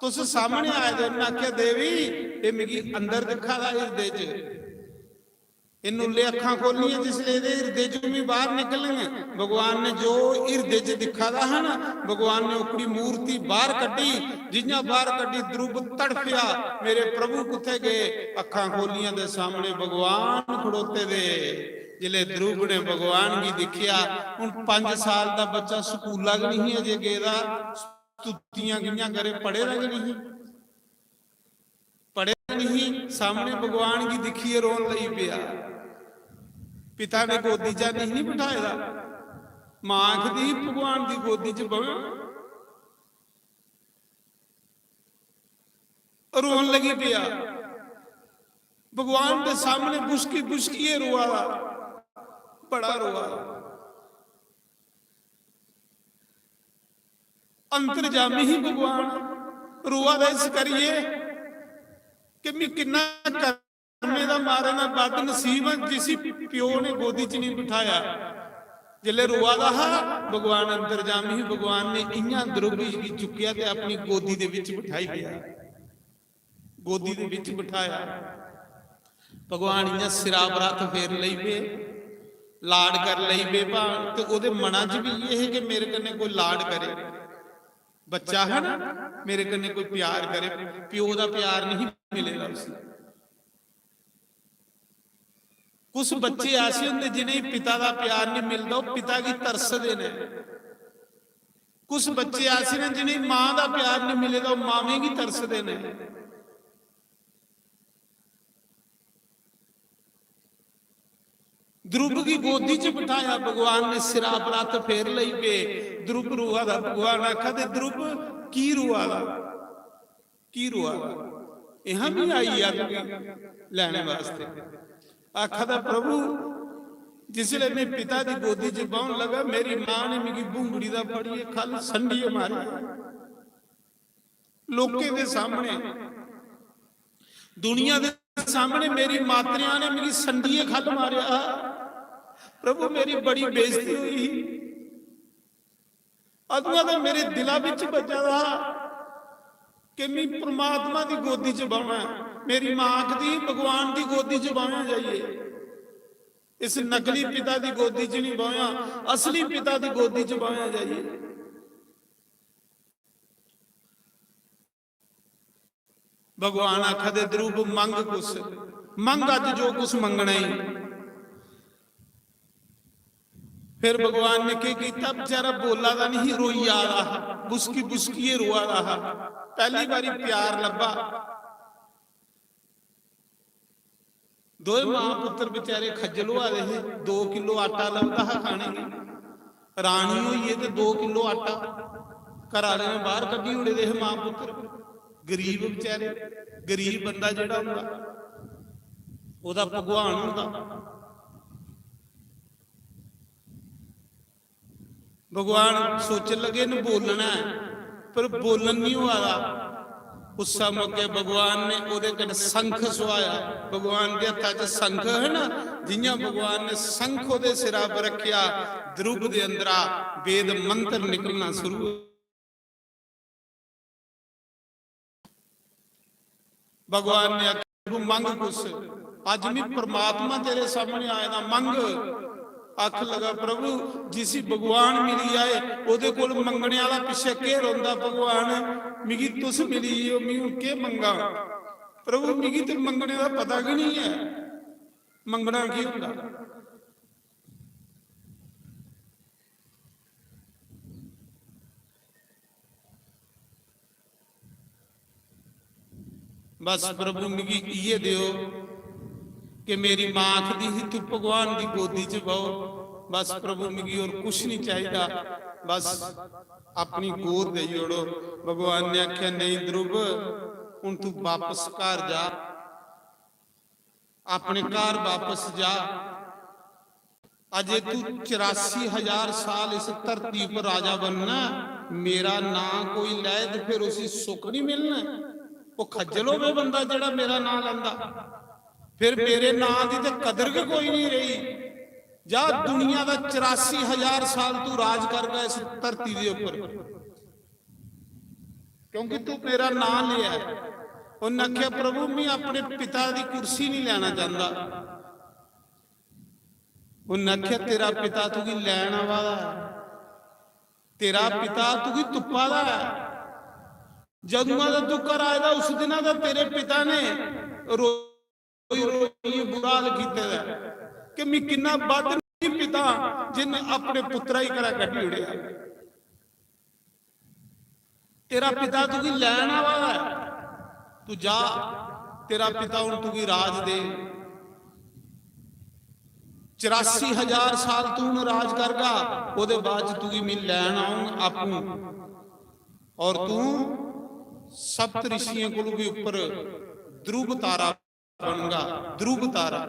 तुस सामने आए दे। आख्या देवी ये मिगी अंदर दिखा दा हृदय च, इनू ले अखा खोलियां जिसले हृदय चों भी बाहर निकलेंगे। भगवान ने जो हृदय च दिखा दा है ना, भगवान ने अपनी मूर्ति बाहर कड्डी। जिन्ना बाहर कड्डी ध्रुव तड़फिया, मेरे प्रभु कुत्थे गए? अखा खोलियां दे सामने भगवान खड़ोते दे। जिले ध्रुव ने भगवान की दिखिया, हुण 5 साल का बच्चा स्कूला नहीं अजे गेदा, स्तुतियां गियां करे, पढ़े रह नहीं, पढ़े नहीं। सामने भगवान की दिखिए रोन लई पिया। पिता ने गोदी च नहीं बिठाया, मां आखदी भगवान की गोदी च बवे, रोन लगी पिया। भगवान के सामने बुसकी बुसकी रोआ, बड़ा रोआ। अंतर्जामी ही भगवान रोआ इस करिए कि मैं किन्ना करमे दा मारे ना बद नसीब जिसी प्यो ने गोदी च नहीं बिठाया। जिले रोआ दा भगवान अंतर्जामी ही भगवान ने इयां ध्रुव चुकिया ते अपनी गोदी दे विच बिठाई गया, गोदी दे विच बिठाया। भगवान इयां सिरा बरत फेर लई पे, लाड कर लई पे भाण। ते ओदे मना च भी ये है कि मेरे कन्ने कोई लाड करे, बच्चा है ना, मेरे कन्ने कोई प्यार करे। प्यो दा प्यार नहीं मिलेगा उसे। कुछ बच्चे ऐसे होंगे जिन्हें पिता का प्यार नहीं मिलता, वो पिता की तरसदे ने। कुछ बच्चे ऐसे ने जिन्हें मां का प्यार नहीं मिलेगा, वो मावे की तरसदे ने। ध्रुव की गोदी च बिठाया भगवान ने, सिरा बरत फेर लई पे। ध्रुव रुआ दा, भगवान आखा दे ध्रुव की रुआ दा, की रुआ दा? यहाँ भी आई आ लैने वास्ते। आखा दा प्रभु जिसले मैं पिता की गोदी च बहन लगा, मेरी मां ने मेरी बूंगड़ी दा फड़िए खल संडिए मारे लोके दे सामने, दुनिया दे सामने मेरी मातरिया ने मेरी संडिए खल मारिया। प्रभु मेरी बड़ी बेइज्जती हुई। अगुआ तो मेरे दिला विच बचा था कि मैं परमात्मा की गोदी च बहां। मेरी मां आखदी भगवान की गोदी च बहां जाइए, इस नकली पिता की गोदी च नहीं बहां, असली पिता की गोदी च बहां जाइए। भगवान आखा दे ध्रुव मंग कुछ, मंग अज जो कुछ मंगना ही। फिर भगवान ने क्या किया? बेचारा बोला था नहीं, रोई आ रहा, बुसकी बुसकी रोआ रहा। पहली बारी प्यार लभा। ਦੋਏ ਮਾਂ ਪੁੱਤਰ ਵਿਚਾਰੇ ਖੱਜਲ ਹੋਆ ਰਹੇ 2 ਕਿਲੋ ਆਟਾ ਲੱਭਦਾ ਹੈ ਖਾਣੇ ਨੂੰ। ਰਾਣੀ ਹੋਈਏ ਤੇ 2 ਕਿਲੋ ਆਟਾ ਘਰ ਵਾਲੇ ਨੇ ਬਾਹਰ ਕੱਢੀ ਉੜੇ ਦੇ ਮਾਂ ਪੁੱਤਰ। ਗਰੀਬ ਵਿਚਾਰੇ, ਗਰੀਬ ਬੰਦਾ ਜਿਹੜਾ ਹੁੰਦਾ ਉਹਦਾ ਭਗਵਾਨ ਹੁੰਦਾ। ਭਗਵਾਨ ਸੋਚਣ ਲੱਗੇ ਇਹਨੂੰ ਬੋਲਣਾ ਪਰ ਬੋਲਣ ਨਹੀਂ ਹੋਇਆ। ਉਸ ਮੌਕੇ ਭਗਵਾਨ ਨੇ ਉਹਦੇ ਕੋਲ ਸੰਖ ਸਵਾਇਆ। ਭਗਵਾਨ ਦੇ ਹੱਥਾਂ 'ਚ ਸੰਖ ਹੈ ਨਾ, ਜਿਵੇਂ ਭਗਵਾਨ ਨੇ ਸੰਖ ਉਹਦੇ ਸਿਰਾਂ 'ਤੇ ਰੱਖਿਆ, ਦਰੁਬ ਦੇ ਅੰਦਰਾ ਵੇਦ ਮੰਤਰ ਨਿਕਲਣਾ ਸ਼ੁਰੂ। ਭਗਵਾਨ ਨੇ ਆਖਿਆ ਮੰਗ ਕੁਛ, ਅੱਜ ਵੀ ਪ੍ਰਮਾਤਮਾ ਤੇਰੇ ਸਾਹਮਣੇ ਆਇਆ ਨਾ, ਮੰਗ। ਅੱਖ ਲਗਾ ਪ੍ਰਭੂ ਜਿਸੀ ਭਗਵਾਨ ਮਿਲੀ ਆਏ ਉਹਦੇ ਕੋਲ ਮੰਗਣੇ ਵਾਲਾ ਪਿੱਛੇ ਕੇ ਰੋਂਦਾ। ਭਗਵਾਨ ਮਿਗੀ ਤੁਸ ਮਿਲੀ ਹੋ, ਮੈਂ ਕੇ ਮੰਗਾ ਪ੍ਰਭੂ, ਮਿਗੀ ਤੇ ਮੰਗਣੇ ਦਾ ਪਤਾ ਕਿ ਨਹੀਂ ਹੈ, ਮੰਗਣਾ ਕੀ ਹੁੰਦਾ। बस प्रभु मिगी ये दियो कि मेरी मां आखदी ही तू भगवान की गोदी च बहो। बस प्रभु मिगी और कुछ नहीं चाहिए, बस अपनी गोद दे जोड़ो। भगवान ने आख्या नहीं ध्रुव, हुण तू वापस घर जा, अपने घर वापस जा। अजे तू 84,000 साल इस धरती पर राजा बनना, मेरा नां कोई लै तो फिर उसी सुख नहीं मिलना। वो खज्जल होवे बंदा जेड़ा मेरा नां लैंदा, फिर मेरे नां दी ते कदर के कोई नहीं रही। जा दुनिया दा 84,000 साल तू राज कर गया इस धरती दे ऊपर, क्योंकि तू मेरा नां लिया। उन्हें आख्या प्रभु मैं अपने पिता दी कुर्सी नहीं लेना चाहता। उन्हें आख्या तेरा पिता तू की लैन वाला है, तेरा पिता तू की तुप्पा दा है। जदुआ का तू घर आएगा उस दिन का तेरे पिता ने रोई रोई बुरा हाल किया कि मैं किन्ना बद पिता जिन्हें अपने पुत्रा ही घरा कढ़ी उड़िया। तेरा पिता तू की लैन वाला है, तू जा, तेरा पिता हूं तू की राज दे। 84,000 साल तू राज करगा, ओदे बाद तू की मैं लैन आऊं आपू, और तू सप्त ऋषियों को भी ऊपर ध्रुव तारा बनगा। ध्रुव तारा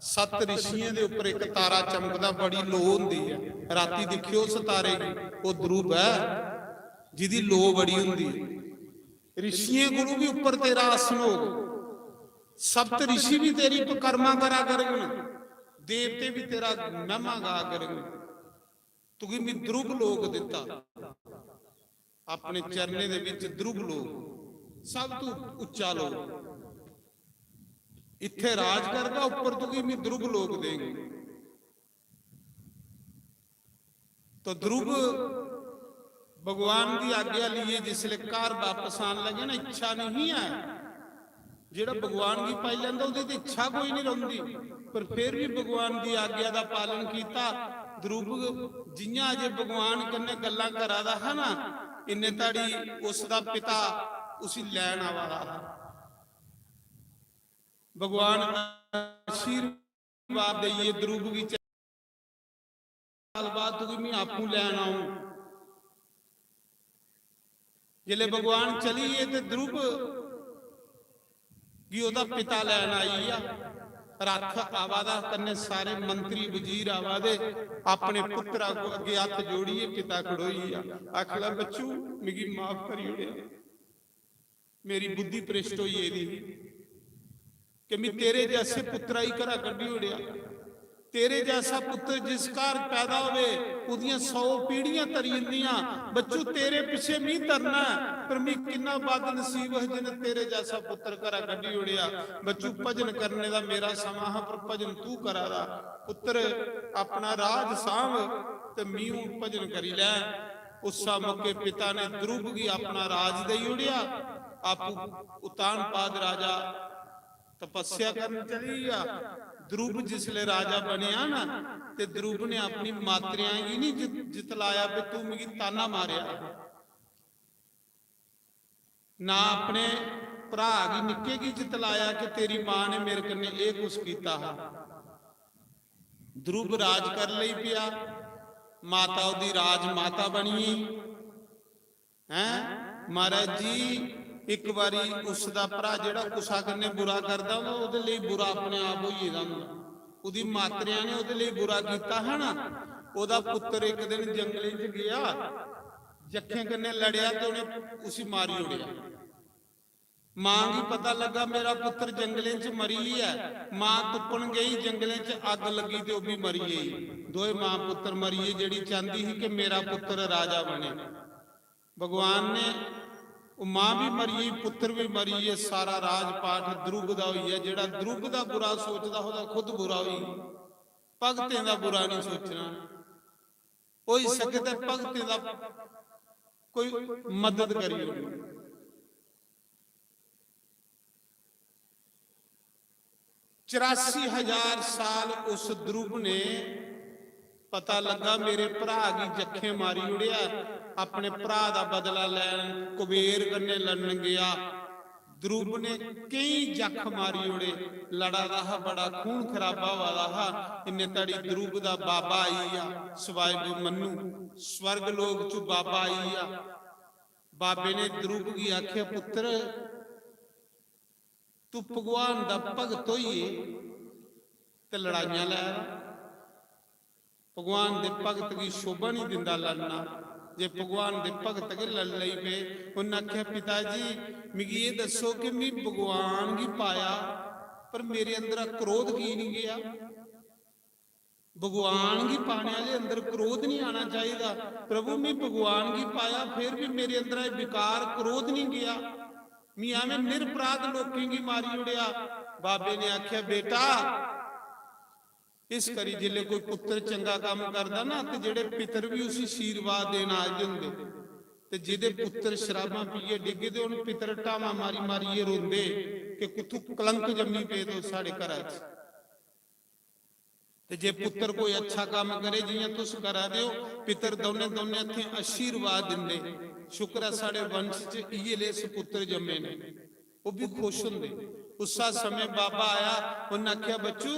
7 ऋषियों के ऊपर एक तारा चमकदा, बड़ी लो होंदी है, राती देखियो उस तारे की, वो ध्रुव है जिदी लो बड़ी होंदी है। ऋषियों को भी ऊपर तेरा आसन होगा, सप्त ऋषि भी तेरी परिक्रमा करा करेंगे, देवते भी तेरा महिमा गा करेंगे। तुकी मैं ध्रुव लोक दिता, अपने चरने दे विच ध्रुव लोक, सब तू उच्चा लोक, इत्थे राज करगा, ऊपर तू की मैं ध्रुव लोक देंगे। तो ध्रुव भगवान की आज्ञा लिए जिसले घर वापस आन लगे ना, इच्छा नहीं है, जेड़ा भगवान की पाई लैंदा उहदी ते इच्छा कोई नहीं रहिंदी, पर फिर भी भगवान की आज्ञा का पालन किया। ध्रुव जियां अजे भगवान कन्ने गल्लां करादा है ना, इन्ने ताड़ी उसका पिता उसी लैन वाला। भगवान आशीर्वाद दइए ध्रुव की, साल बाद तू मैं आपू लैन आऊं। जिले भगवान चलीए तो ध्रुव की ओदा पिता लैन आई आ, रख आवादा कन्ने सारे मंत्री वजीर आवादे, अपने पुत्रा को अगे हाथ जोड़िए, पिता खड़ोई आखला बच्चू मिगी माफ करी उड़िया, मेरी बुद्धि भ्रष्ट हुई एदी कि मैं तेरे जैसे पुत्रा ही घरा कढ़ी उड़िया। तेरे जैसा पुत्र जिस घर पैदा होवे उदियां 100 पीढ़ियां तरी जंदियां। बच्चू तेरे पिछे मैं तरना, पर मैं किन्ना बद नसीब है जिन्हें तेरे जैसा पुत्र घरा कढ़ी उड़िया। बच्चू भजन करने का मेरा समा है, पर भजन तू करा दा। पुत्र अपना राज सांभ ते मैं भजन करी लै। उस मौके पिता ने ध्रुव की अपना राज दे उड़िया। आपू उतान पाद राजा तपस्या करने चली गया। ध्रुव जिसले राजा बनिया ना, ते ध्रुव ने अपनी मात्रियां ही नहीं जितलाया भी तू मिगी ताना मारिया, ना अपने ਭਰਾ ਕੀ ਨਿੱਕੇ ਕੀ ਚਤਲਾਇਆ ਕਿ ਤੇਰੀ ਮਾਂ ਨੇ ਮੇਰੇ ਕੰਨੇ ਇਹ ਕੁਛ ਕੀਤਾ ਹੈ। ਧਰੁਵ ਰਾਜ ਕਰ ਲਈ ਪਿਆ, ਮਾਤਾ ਉਹਦੀ ਰਾਜ ਮਾਤਾ ਬਣੀ ਹੈ। ਮਹਾਰਾਜ ਜੀ ਇੱਕ ਵਾਰੀ ਉਸ ਦਾ ਭਰਾ ਜਿਹੜਾ ਕੁਸਾ ਕੰਨੇ ਬੁਰਾ ਕਰਦਾ ਉਹਦੇ ਲਈ ਬੁਰਾ ਆਪਣੇ ਆਪ ਹੋਈ ਜਾਂਦਾ। ਉਹਦੀ ਮਾਤਰਿਆਂ ਨੇ ਉਹਦੇ ਲਈ ਬੁਰਾ ਕੀਤਾ ਹੈ ਨਾ। ਉਹਦਾ ਪੁੱਤਰ ਇੱਕ ਦਿਨ ਜੰਗਲੇ 'ਚ ਗਿਆ, ਜੱਖੇ ਕੰਨੇ ਲੜਿਆ ਤੇ ਉਹਨੇ ਉਸੇ ਮਾਰੀ ਉੜਿਆ। ਮਾਂ ਨੂੰ ਪਤਾ ਲੱਗਾ ਮੇਰਾ ਪੁੱਤਰ ਜੰਗਲੇ 'ਚ ਮਰੀ ਹੈ। ਮਾਂ ਤੁੱਪਣ ਗਈ, ਜੰਗਲੇ 'ਚ ਅੱਗ ਲੱਗੀ ਤੇ ਉਹ ਵੀ ਮਰੀ ਗਈ। ਦੋਏ ਮਾਂ ਪੁੱਤਰ ਮਰੀਏ, ਜਿਹੜੀ ਚਾਹੁੰਦੀ ਸੀ ਕਿ ਮੇਰਾ ਪੁੱਤਰ ਰਾਜਾ ਬਣੇ। ਭਗਵਾਨ ਨੇ ਉਹ ਮਾਂ ਵੀ ਮਰੀਏ, ਪੁੱਤਰ ਵੀ ਮਰੀਏ, ਸਾਰਾ ਰਾਜ ਪਾਠ ਧਰੁਵ ਦਾ ਹੋਈ ਹੈ। ਜਿਹੜਾ ਧਰੁਵ ਦਾ ਬੁਰਾ ਸੋਚਦਾ ਉਹਦਾ ਖੁਦ ਬੁਰਾ ਹੋਈ। ਭਗਤਾਂ ਦਾ ਬੁਰਾ ਨਹੀਂ ਸੋਚਣਾ, ਹੋਈ ਸਕਦਾ ਭਗਤ ਦਾ ਕੋਈ ਮਦਦ ਕਰੀ। 84,000 ਸਾਲ ਉਸ ਧਰੁਵ ਨੇ ਪਤਾ ਲੱਗਾ ਮੇਰੇ ਭਰਾ ਦੀ ਜੱਖੇ ਮਾਰੀ ਉੜਿਆ। ਆਪਣੇ ਭਰਾ ਦਾ ਬਦਲਾ ਲੈਣ ਕੁਬੇਰ ਕੰਨੇ ਲੜਨ ਗਿਆ। ਧਰੁਵ ਨੇ ਕਈ ਜੱਖ ਮਾਰੀ ਉੜੇ, ਲੜਾ ਰਹਾ ਬੜਾ ਖੂਨ ਖਰਾਬਾ ਵਾਲਾ ਹਾ। ਇੰਨੇ ਤੜੀ ਧਰੁਵ ਦਾ ਬਾਬਾ ਆਈ ਆ, ਸਵਾਇ ਮਨੂ ਸਵਰਗ ਲੋਕ ਚ ਬਾਬਾ ਆਈ ਆ। ਬਾਬੇ ਨੇ ਧਰੁਵ ਕੀ ਆਖਿਆ, ਪੁੱਤਰ ਤੂੰ ਭਗਵਾਨ ਦਾ ਭਗਤ ਹੋਈਏ ਤੇ ਲੜਾਈਆਂ ਲੈ। ਭਗਵਾਨ ਦੇ ਭਗਤ ਦੀ ਸ਼ੋਭਾ ਨਹੀਂ ਦਿੰਦਾ ਲੜਨਾ। ਜੇ ਭਗਵਾਨ ਦੇ ਭਗਤ ਕੇ ਲੜ ਲਈ ਪਏ। ਉਹਨਾਂ ਆਖਿਆ, ਪਿਤਾ ਜੀ ਮਿਗੀ ਇਹ ਦੱਸੋ ਕਿ ਮੈਂ ਭਗਵਾਨ ਕੀ ਪਾਇਆ ਪਰ ਮੇਰੇ ਅੰਦਰ ਕ੍ਰੋਧ ਕੀ ਨਹੀਂ ਗਿਆ। ਭਗਵਾਨ ਕੀ ਪਾਣੇ ਵਾਲੇ ਅੰਦਰ ਕ੍ਰੋਧ ਨਹੀਂ ਆਣਾ ਚਾਹੀਦਾ। ਪ੍ਰਭੂ ਮੈਂ ਭਗਵਾਨ ਕੀ ਪਾਇਆ ਫਿਰ ਵੀ ਮੇਰੇ ਅੰਦਰ ਇਹ ਵਿਕਾਰ ਕ੍ਰੋਧ ਨਹੀਂ ਗਿਆ। ਮੈਂ ਐਵੇਂ ਨਿਰਪਰਾਧ ਲੋਕਾਂ ਕੀ ਮਾਰੀ ਉੜਿਆ। ਬਾਬੇ ਨੇ ਆਖਿਆ, ਬੇਟਾ ਇਸ ਕਰੀ ਜਿਲੇ ਕੋਈ ਪੁੱਤਰ ਚੰਗਾ ਕੰਮ ਕਰਦਾ ਨਾ ਤੇ ਜਿਹੜੇ ਪਿਤਰ ਵੀ ਉਸੇ ਆਸ਼ੀਰਵਾਦ ਦੇਣ ਆ ਜਾਂਦੇ। ਤੇ ਜਿਹਦੇ ਪੁੱਤਰ ਸ਼ਰਾਬਾਂ ਪੀਏ ਡਿੱਗੇ ਤੇ ਉਹਨੂੰ ਪਿਤਰ ਟਾਵਾ ਮਾਰੀ ਮਾਰੀਏ ਰੋਂਦੇ ਕਿ ਕਿਥੋਂ ਕਲੰਕ ਜੰਮੀ ਪਏ ਤੋ ਸਾਡੇ ਘਰਾਂ 'ਚ। ਤੇ ਜੇ ਪੁੱਤਰ ਕੋਈ ਅੱਛਾ ਕੰਮ ਕਰੇ ਜਿਵੇਂ ਤੁਸੀਂ ਕਰਾ ਦਿਓ, ਪਿਤਰ ਦੋਨੇ ਦੋਨੇ ਇੱਥੇ ਆਸ਼ੀਰਵਾਦ ਦਿੰਦੇ। ਸ਼ੁਕਰ ਹੈ ਸਾਡੇ ਵੰਸ਼ 'ਚ ਇਹ ਲੈ ਸੁਪੁੱਤਰ ਜੰਮੇ ਨੇ। ਉਹ ਵੀ ਖੁਸ਼ ਹੁੰਦੇ। ਉਸਾ ਸਮੇਂ ਬਾਬਾ ਆਇਆ, ਉਹਨੇ ਆਖਿਆ, ਬੱਚੂ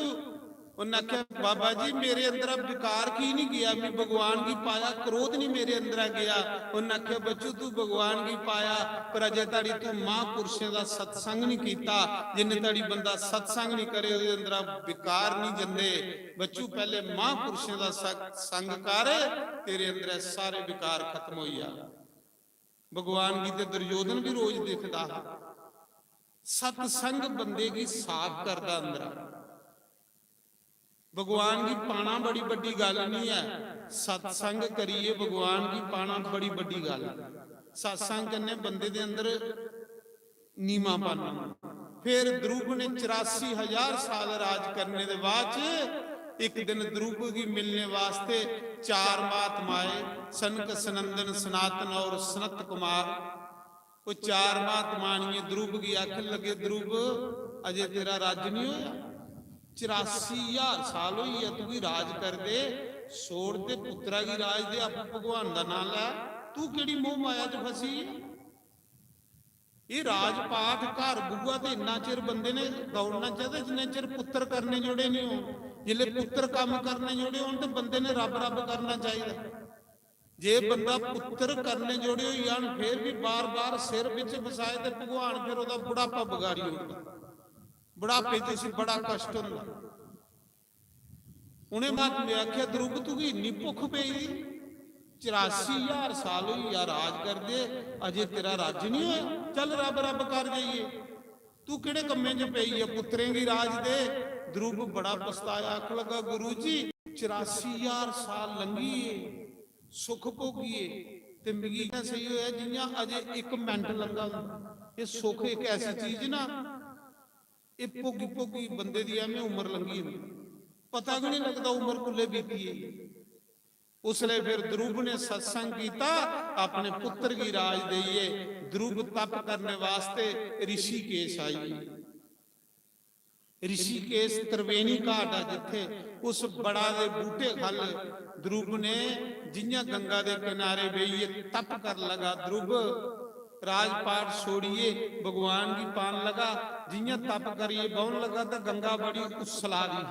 ਉਹਨਾਂ ਆਖਿਆ, ਬਾਬਾ ਜੀ ਮੇਰੇ ਅੰਦਰ ਵਿਕਾਰ ਕੀ ਨਹੀਂ ਗਿਆ। ਮੈਂ ਭਗਵਾਨ ਕੀ ਪਾਇਆ, ਕ੍ਰੋਧ ਨਹੀਂ ਮੇਰੇ ਅੰਦਰ ਗਿਆ। ਉਹਨਾਂ ਆਖਿਆ, ਬੱਚੂ ਤੂੰ ਭਗਵਾਨ ਕੀ ਪਾਇਆ ਪਰ ਅਜੇ ਤਾੜੀ ਤੂੰ ਮਹਾਂਪੁਰਸ਼ਾਂ ਦਾ ਸਤਸੰਗ ਨਹੀਂ ਕੀਤਾ। ਜਿੰਨੇ ਤਾੜੀ ਬੰਦਾ ਸਤਸੰਗ ਨਹੀਂ ਕਰੇ ਉਹਦੇ ਅੰਦਰ ਵਿਕਾਰ ਨਹੀਂ ਜਾਂਦੇ। ਬੱਚੂ ਪਹਿਲੇ ਮਹਾਂਪੁਰਸ਼ਾਂ ਦਾ ਸੰਗ ਕਰ, ਤੇਰੇ ਅੰਦਰ ਸਾਰੇ ਵਿਕਾਰ ਖਤਮ ਹੋਈ ਆ। ਭਗਵਾਨ ਕੀ ਤੇ ਦੁਰਯੋਧਨ ਵੀ ਰੋਜ਼ ਦਿਖਦਾ ਹੈ। ਸਤਸੰਗ ਬੰਦੇ ਕੀ ਸਾਫ਼ ਕਰਦਾ ਅੰਦਰ। ਭਗਵਾਨ ਕੀ ਪਾਣਾ ਬੜੀ ਵੱਡੀ ਗੱਲ ਨਹੀਂ ਹੈ। ਸਤਸੰਗ ਕਰੀਏ ਭਗਵਾਨ ਕੀ ਪਾਣਾ ਬੜੀ ਵੱਡੀ ਗੱਲ ਹੈ। ਸਤਸੰਗ ਕਰਨੇ ਬੰਦੇ ਦੇ ਅੰਦਰ ਨੀਮਾ ਪਾਣਾ। ਫਿਰ ਧਰੁਵ ਨੇ 84,000 ਸਾਲ ਰਾਜ ਕਰਨੇ ਦੇ ਬਾਅਦ ਇੱਕ ਦਿਨ ਧਰੁਵ ਕੀ ਮਿਲਨੇ ਵਾਸਤੇ 4 महात्मा आए, सनक सनंदन सनातन और सनत कुमार। वो 4 महात्मा ध्रुव की आखिर लगे, ध्रुव अजय तेरा राज नहीं होया, 84,000 साल हुई है, तू भी राज कर दे, छोड़ दे पुत्रा की राज दे, आप भगवान का नाम लै, तू केड़ी मोह माया च फसी। ये राज पाठ घर बुआ ते इन्ना चिर बंदे ने दौड़ना चाहिए जिन्ने चिर पुत्र करने जोड़े नहीं हो। जिले पुत्र काम करने जोड़े हो तो बंदे ने रब रब करना चाहिए। जे बंदा पुत्र करने जोड़े हो जान फिर भी बार बार सिर विच फसाए तो भगवान फिर ओदा बुढ़ापा बिगाड़ी होंदा, बुढ़ापे च बड़ा कष्ट होंदा। उन्हें बात में आख्या ध्रुव तू की इन्नी भुख पई, 84,000 साल हुई या राज कर दे, अजे तेरा राज नहीं होया, चल रब रब कर जाइए, तू किहड़े कम्मे च पई है, पुत्रें की राज दे। ध्रुव बड़ा पछताया, आख लगा गुरु जी 84,000 साल लंघीए, सुख भोगीए ते मिगी सही होया जियां अजे 1 मिनट लंघा। ये सुख एक ऐसी चीज ना, ये भोगी भोगी बंदे दी एवें उम्र लंघी होंदी, पता भी नहीं लगता उम्र कुल्ले बीती है। उसले फिर ध्रुव ने सत्संग किया, अपने पुत्र की राज देइए। ध्रुव तप करने वास्ते ऋषिकेश आई। ऋषिकेश त्रिवेणी घाट है जिथे, उस बड़ा दे बूटे खल ध्रुव ने जियां गंगा दे किनारे बेइए तप कर लगा। ध्रुव राजपाट छोड़िए भगवान की पान लगा, जियां तप करिए बहुन लगा। तो गंगा बड़ी उसला दी,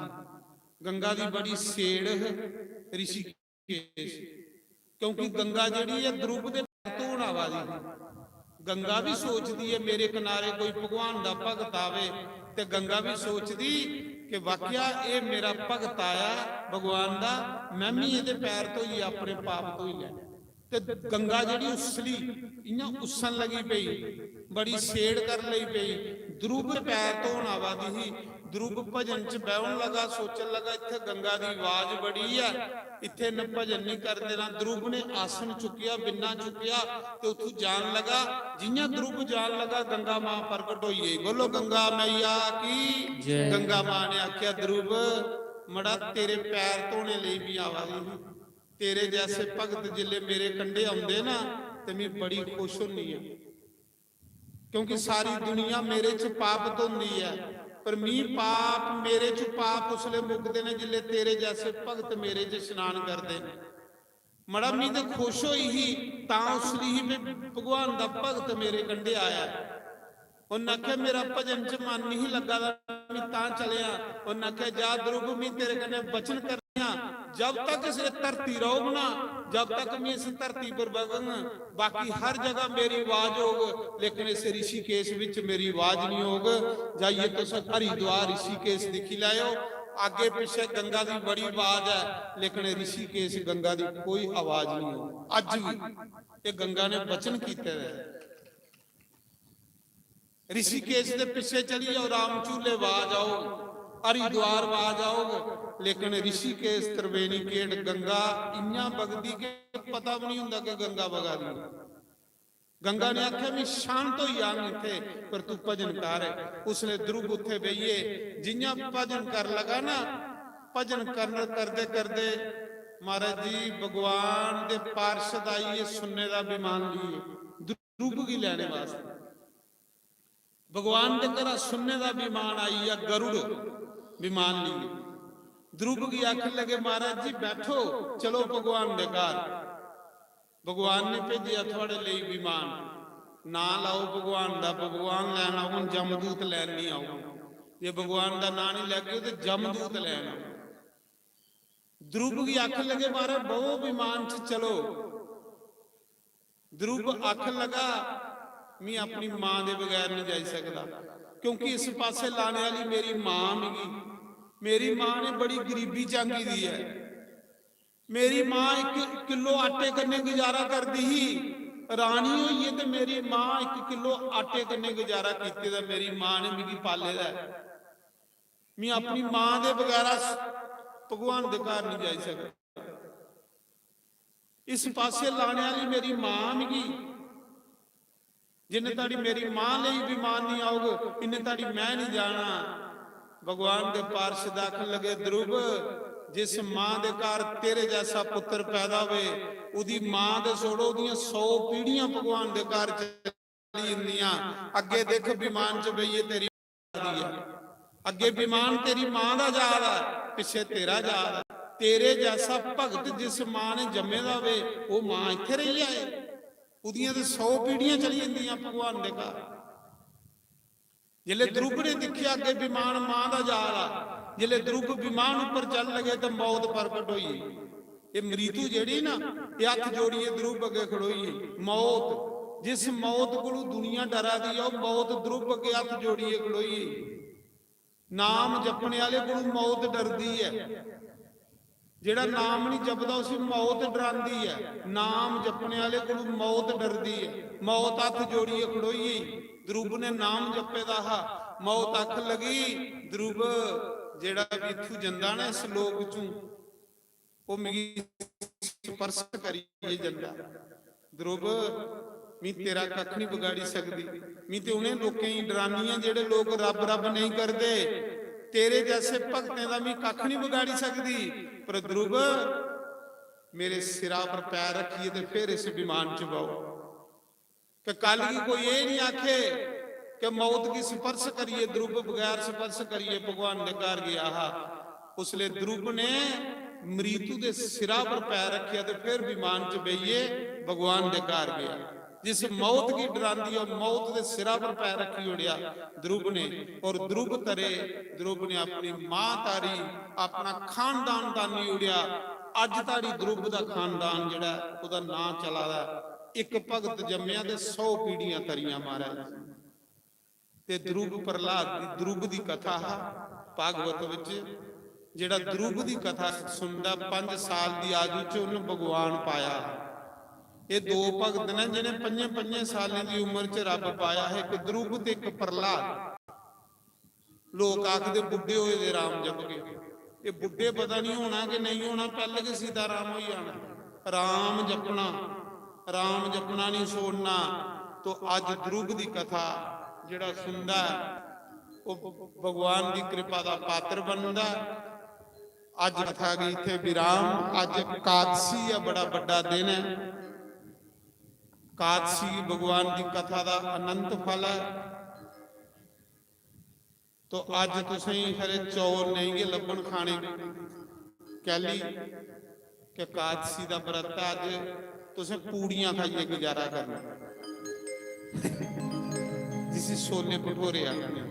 गंगा दी बड़ी सेड़ ऋषिकेश, क्योंकि गंगा जिहड़ी है ध्रुव दे धोना वाली। गंगा भी सोचती है मेरे किनारे कोई भगवान दा भगत आवे, ते गंगा भी सोचती कि वाकया ये मेरा भगत आया भगवान दा, मैं भी ये पैर तो ही अपने पाप तो ही लै। ते गंगा जिहड़ी उसली इयां उसन लगी पई, बड़ी सेड़ कर लई पई। ध्रुव पैर धोण आवादी ही, ध्रुव भजन च बैठन लगा, सोचन लगा इत्थे गंगा दी आवाज बड़ी है, इत्थे न भजन नहीं कर देना। ध्रुव ने आसन चुकिया, बिन्ना चुकिया ते उथों जान लगा। जियां ध्रुव जान लगा गंगा मां प्रगट होई गई। बोलो गंगा मैया की। गंगा मां ने आख्या ध्रुव मड़ा तेरे पैर धोने लई भी आवादी ही, तेरे जैसे भगत जिले मेरे कंढे आउंदे ना ते मैं बड़ी खुश होनी है, क्योंकि सारी दुनिया मेरे च पाप धोंदी है, पर मी पाप मेरे च पाप उसले मुकदे ने जिले तेरे जैसे भगत मेरे च स्नान करते हैं। मड़ा मी तो खुश होई ही तां उसली ही भी भगवान दा भगत मेरे कंढे आया। उन्हें आख्या मेरा भजन च मन नहीं लगा, मैं तां चलिया। उन्हें आख्या जा ध्रुव मैं तेरे कन्ने वचन कर, जब तक इस धरती रहोग ना, जब तक मैं इस धरती पर बगंग, बाकी हर जगह मेरी आवाज होग, लेकिन इस ऋषिकेश विच मेरी आवाज नहीं होग। जाइए तो हरिद्वार ऋषिकेश दिखी लाओ, आगे पीछे गंगा की बड़ी आवाज है, लेकिन ऋषिकेश गंगा की कोई आवाज नहीं हो। अज भी ये गंगा ने वचन किए है। ऋषिकेश के पिछे चली जाओ, राम चूले आवाज आओ, हरिद्वार आवाज आओगे, लेकिन ऋषिकेश त्रिवेणी केट गंगा इन्ना बगदी के पता भी नहीं हुंदा कि गंगा बगा दी। गंगा ने आख्या मैं शांत हो जाऊंगी इत्थे, पर तू भजन कर। उसने ध्रुव उत्थे बहिए, जियां भजन कर लगा ना, भजन करते करते महाराज जी भगवान दे पार्षद आइए सुन्ने का विमान लिए ध्रुव की लैने वास्ते। भगवान के घर सुन्ने का विमान आई है, गरुड़ विमान लिए। ध्रुव की आख लगे महाराज जी बैठो, चलो भगवान दे घर। भगवान ने भेजिया थोड़े लिए विमान, ना लाओ भगवान दा, भगवान लैन आओ, जमदूत लैन नहीं आओ। जे भगवान का ना नहीं लैगे तो जमदूत लैन आओ। ध्रुव की आख लगे महाराज बहु विमान च चलो। ध्रुव आख लगा मैं अपनी मां के बगैर नहीं जा सकता, क्योंकि इस पासे लाने वाली मेरी मां मिगी। मेरी मां ने बड़ी गरीबी चांगी दी है। मेरी मां 1 किलो आटे कन्ने गुजारा करती ही, रानी हुई है तो मेरी मां 1 किलो आटे कन्ने गुजारा कीते दा मेरी मां ने मिगी पाले दा। मैं अपनी मां के बगैर भगवान के घर नहीं जा सकता। इस पासे लाने वाली मेरी मां मिगी, जिन्हें ताड़ी मेरी मां ਲਈ विमान नहीं आओगे, इन्हें ताड़ी मैं नहीं जाना। भगवान के पार्षद आखन लगे ध्रुव जिस मां के घर तेरे जैसा पुत्र पैदा होवे, उदी मां दे छोड़ो उदियां 100 पीढ़ियां भगवान के घर चली जंदियां। अगे देख विमान च बईए तेरी है, अगे विमान तेरी मां दा जा रहा, पिछे तेरा जा रहा। तेरे जैसा भगत जिस मां ने जमे दा होवे, वो मां इत्थे रही आए, उदियां ते 100 पीढ़ियां चली जंदियां भगवान के घर। जिले ध्रुव ने देखिया अगे विमान मां दा जा रहा, जिले ध्रुव विमान उपर चल लगे तो मौत प्रगट हुई। ये मरीतू जेड़ी ना, ये हथ जोड़िए ध्रुव अगे खड़ोई। मौत जिस मौत को दुनिया डरा दी है, मौत ध्रुव अगे हथ जोड़िए खड़ोई। नाम जपने वाले को मौत डरदी है, जेड़ा नाम नहीं जपदा उसी मौत डरांदी है। नाम जपने वाले को मौत डरदी है। मौत हथ जोड़िए खड़ोई। ध्रुव ने नाम जपे दा हा, मौत आख लगी ध्रुव जेड़ा भी इथू जंदा ना इस लोक चू, वो मिगी स्पर्श करिए जंदा। ध्रुव मैं तेरा कख नहीं बिगाड़ी सकती, मैं तो उन्हें लोकें ही डरानी जेड़े लोग रब रब नहीं करते। तेरे जैसे भगतें का मैं कख नहीं बिगाड़ी सकती, पर ध्रुव मेरे सिरा पर पैर रखिए तो फिर इस विमान च बाओ। कि कल की कोई ये नहीं आखे कि मौत की स्पर्श करिए, ध्रुव बगैर स्पर्श करिए भगवान ने घर गया हा। उसले ध्रुव ने मरीतू के सिरा पर पैर रखिया तो फिर विमान च बहिए भगवान के घर गया। जिस मौत की डरांदी और मौत के सिरा पर पैर रखी उड़िया ध्रुव ने, और ध्रुव तरे ध्रुव ने अपनी मां तारी, अपना खानदान दानी उड़िया। अज तारी ध्रुव का खानदान जिहड़ा उहदा नां चला दा, एक भगत जम्मिया ते 100 पीढ़ियां तरियां महाराज। ते ध्रुव प्रहलाद दी ध्रुव दी कथा भागवत विच, जिहड़ा ध्रुव दी कथा सुनदा 5 साल दी आयु च उन्हें भगवान पाया। ये दो भगत ने जिन्हें 5 सालों की उम्र च रब पाया है, एक ध्रुव ते एक प्रहलाद। लोग आखदे बुढ़े होए दे राम जप के, ये बुढ़े पता नहीं होना कि नहीं होना, पहले कि सीता राम हो जाना। राम जपना नहीं छोड़ना। तो अज ध्रुव की कथा जिहड़ा सुनदा वो भगवान की कृपा का पात्र बनदा। अज कथा गई इत्थे विराम। अज एकादशी है, बड़ा बड़ा दिन है। एकादशी भगवान की कथा का अनंत फल है। तो अज तुसीं खरे चौल नहीं गे लभण खाने कैली कि एकादशी का व्रत है। अज तुसीं पूड़ियां खाइए गुजारा करना, जिसे छोले भटूरे आखने,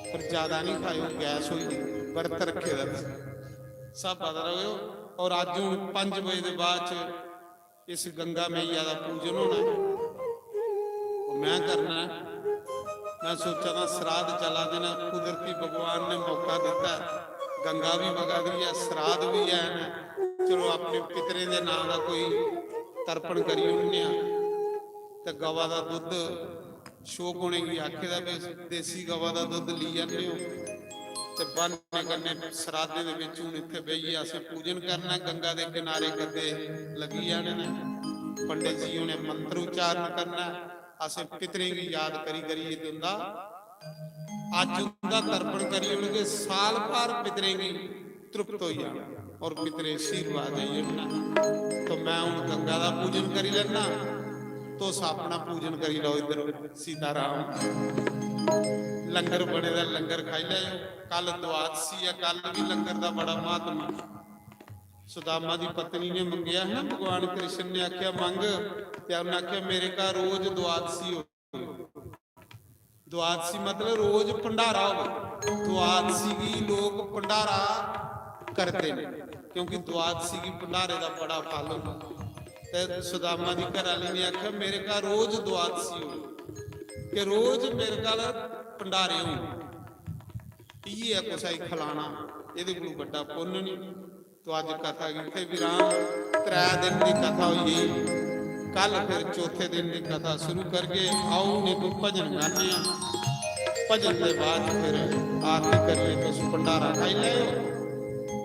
पर ज्यादा नहीं खाओ, गैस होगी। व्रत रखे दा सब पता रहो। और अज हुण 5 बजे के बाद इस गंगा मैया का पूजन होना, मैं करना। मैं सोचा था श्राद्ध चला देना, कुदरती भगवान ने मौका दिता, गंगा भी वगा दी है, श्राद्ध भी है। चलो अपने पितरे के नाम का कोई तर्पण करी उन्ने, तो गवा का दुध शौक होने की आखे दा देसी गवा का दुध ली जाते हो, तो बहाने करने श्राद्धे दे विच हुण इत्थे बहिए असीं पूजन करना। गंगा के किनारे गद्दे लगी जाने ने, पंडित जी ने मंत्र उच्चारण करना। असीं पितरें की याद करी करिए दिंदा अज उनका तर्पण करी उनके साल भर पितरें की तृप्त हो जाए और पितरे आशीर्वाद देइए। तो मैं हुण गंगा का पूजन करी लेना, तो अपना पूजन करी लो। इधर सीताराम लंगर बने दा, लंगर खाई लो। कल द्वादशी है, कल भी लंगर का बड़ा महात्मा। सुदामा की पत्नी ने मंगया है ना, भगवान कृष्ण ने आख्या मंग, ते उन्हें आख्या मेरे घर रोज द्वादशी हो। द्वादशी मतलब रोज भंडारा हो। द्वादशी की लोग भंडारा करते हैं, क्योंकि द्वादशी की भंडारे का बड़ा फल होता। सुदामा की घरवाली ने आख्या मेरे घर रोज द्वादशी हो, कि रोज मेरे घर भंडारे हो। ये है कुछ खिलाना, ये बड़ा पुण्य नहीं। तो अज कथा इत्थे विराम। 3 दिन की कथा हुई, कल फिर चौथे दिन की कथा शुरू करके आओ ने कोई भजन गाने। भजन के बाद फिर आरती करिए, कुछ भंडारा खाई लो।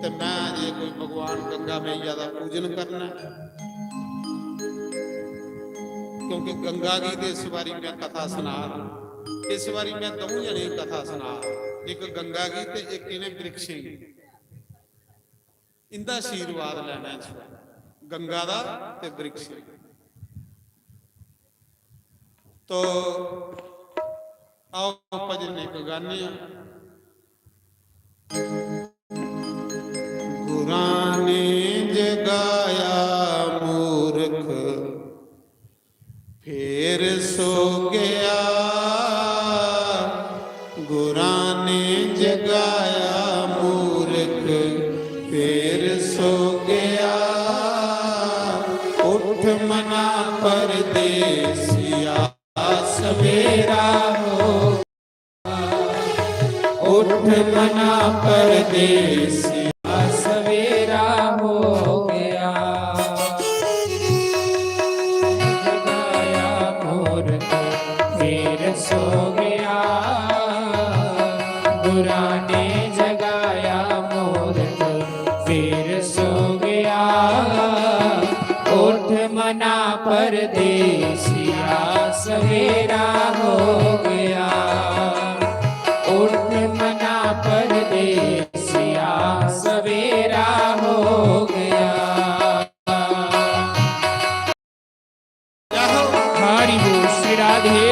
तो मैं जे कोई भगवान गंगा मैया का पूजन करना, क्योंकि गंगा जी की इस बारी मैं कथा सुना। इस बारी मैं 2 जने कथा सुना, एक गंगा जी ते एक इन्हें वृक्षी। इनका आशीर्वाद लेना गंगा दा ते वृक्ष। तो आओ भजन एक गाने। गुरां ने जगाया मूर्ख फिर सो गया, गुरां ने जगाया मूर्ख फिर सो गया। उठ मना परदेसिया सवेरा हो, उठ मना परदेसिया सवेरा हो गया। जगाया मूर्ख फिर सो गया, गुरां ने जगाया मूर्ख फिर सो गया। उठ मना परदेसिया सवेरा हो गया, उठ मना परदेसिया सवेरा हो गया। हरि बोल श्री राधे।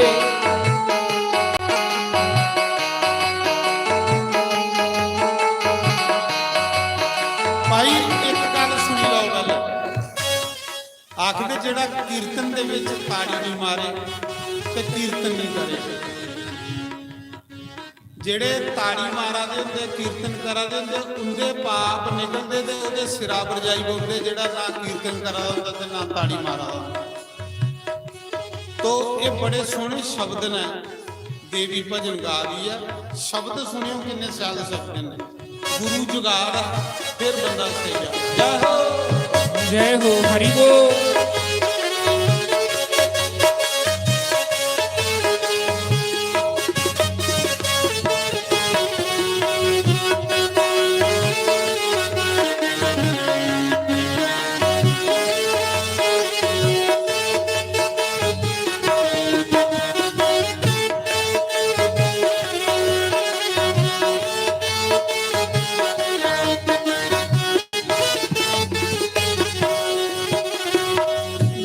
भाई एक गल सुनी लो, गल आखिर ਜਿਹੜਾ ਕੀਰਤਨ ਦੇ ਵਿੱਚ ਤਾੜੀ ਨਹੀਂ ਮਾਰੇ ਤੇ ਕੀਰਤਨ ਨਹੀਂ ਕਰੇ। ਜਿਹੜੇ ਤਾੜੀ ਮਾਰਾ ਦੇ ਹੁੰਦੇ ਕੀਰਤਨ ਕਰਾ ਦੇ ਹੁੰਦੇ ਉਹਦੇ ਪਾਪ ਨਿਕਲਦੇ ਤੇ ਉਹਦੇ ਸਿਰਾ ਪਰ ਜਾਈ ਬੋਲਦੇ, ਜਿਹੜਾ ਨਾ ਕੀਰਤਨ ਕਰਾ ਹੁੰਦਾ ਤੇ ਨਾ ਤਾੜੀ ਮਾਰਾ ਹੁੰਦਾ। ਤੋ ਇਹ ਬੜੇ ਸੋਹਣੇ ਸ਼ਬਦ ਨੇ, ਦੇਵੀ ਭਜਨ ਗਾ ਰਹੀ ਆ। ਸ਼ਬਦ ਸੁਣਿਓ ਕਿੰਨੇ ਸਿਆਲ ਸ਼ਬਦ ਨੇ। ਗੁਰੂ ਜੁਗਾੜ ਫਿਰ ਬੰਦਾ ਸਹੀ ਜਾ। ਜੈ ਹੋ जय हो हरि बोल।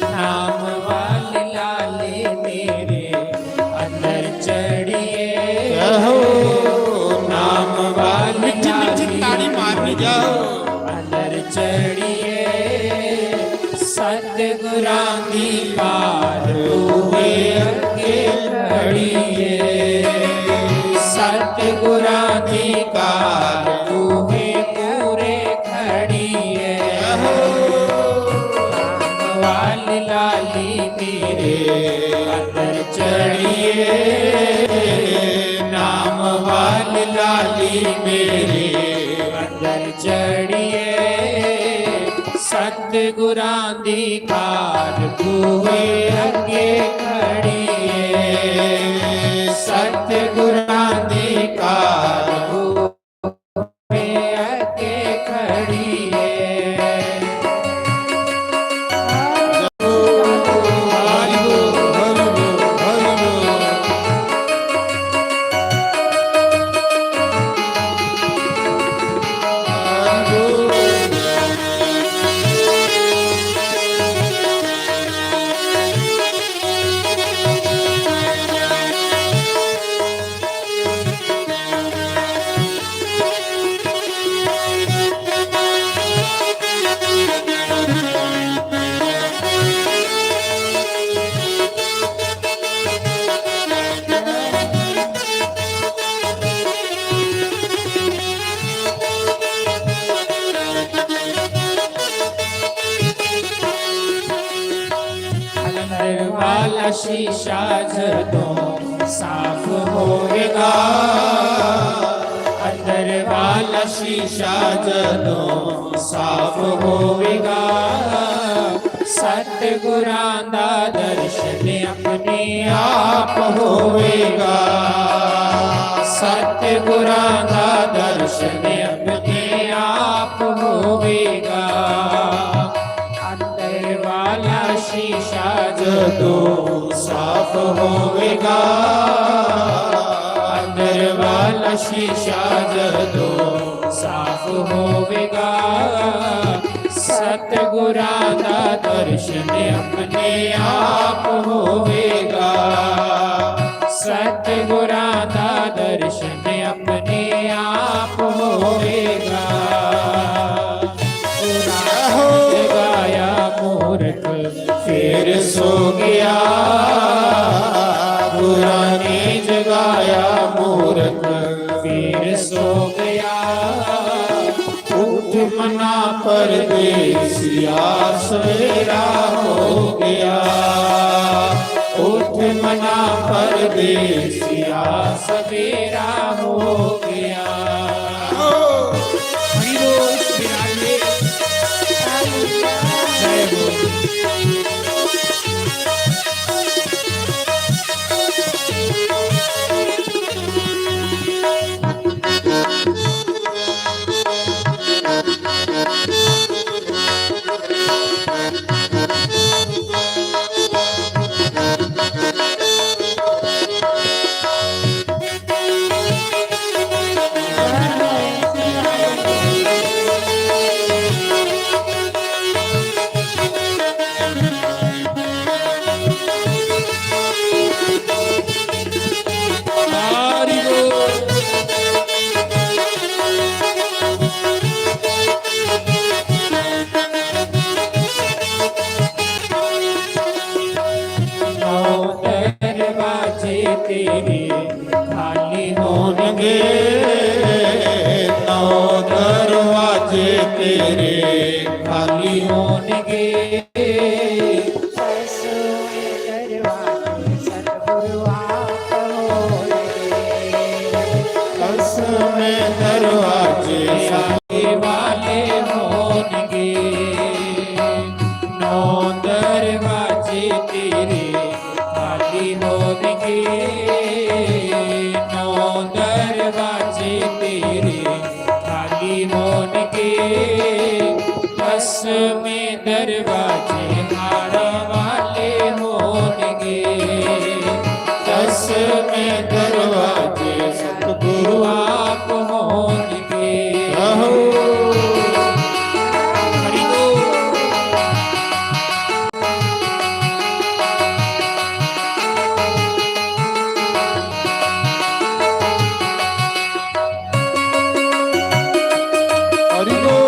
नाम वाले लाले मेरे अंदर चढ़िए, नाम वाले ਮਿੱਠੀ ਮਿੱਠੀ ਤਾੜੀ ਮਾਰਨੀ ਜਾਓ। अंदर चढ़िए, सतगुरां दी कार तूहे अगे खड़िए, सतगुरां दी कार तूहे पूरे खड़िए। वाली लाली मेरे अंदर चढ़िए, नाम वाली लाली मेरे अंदर चढ़िए, सतगुरां दी कार तूहे अगे खड़िए, सतगुरां दी कार तूहे अगे खड़िए। अंदर वाला शीशा जदों साफ होएगा, अंदर वाला शीशा जदों साफ होएगा, सतगुरां दा दर्शन अपने आप होएगा, सतगुरां दा दर्शन अपने आप होएगा। अंदर वाला शीशा जदों साफ होएगा, अंदर वाला शीशा जदों साफ होएगा, सतगुरां दा दर्शन अपने आप होएगा, सतगुरां दा दर्शन अपने आप होएगा। जगाया मूर्ख फिर सो गया, बुरा ने जगाया मूर्ख फिर सो गया, उठ मना परदेसिया सवेरा हो गया, उठ मना परदेसिया सवेरा हो गया। हरि बोल विराजे जय हो। दरवाजे तेरे खाली होंगे, नौ दरवाजे तेरे खाली होंगे। दस में दरवाजे आगे वाले होंगे, नौ दरवाजे तेरे खाली होंगे, नौ दरवाजे तेरे खाली होंगे। दस में दरवाजे हार वाले होंगे, दस में दरवाजे सतगुरु आप होंगे। रहो हरि बोल। हरि बोल।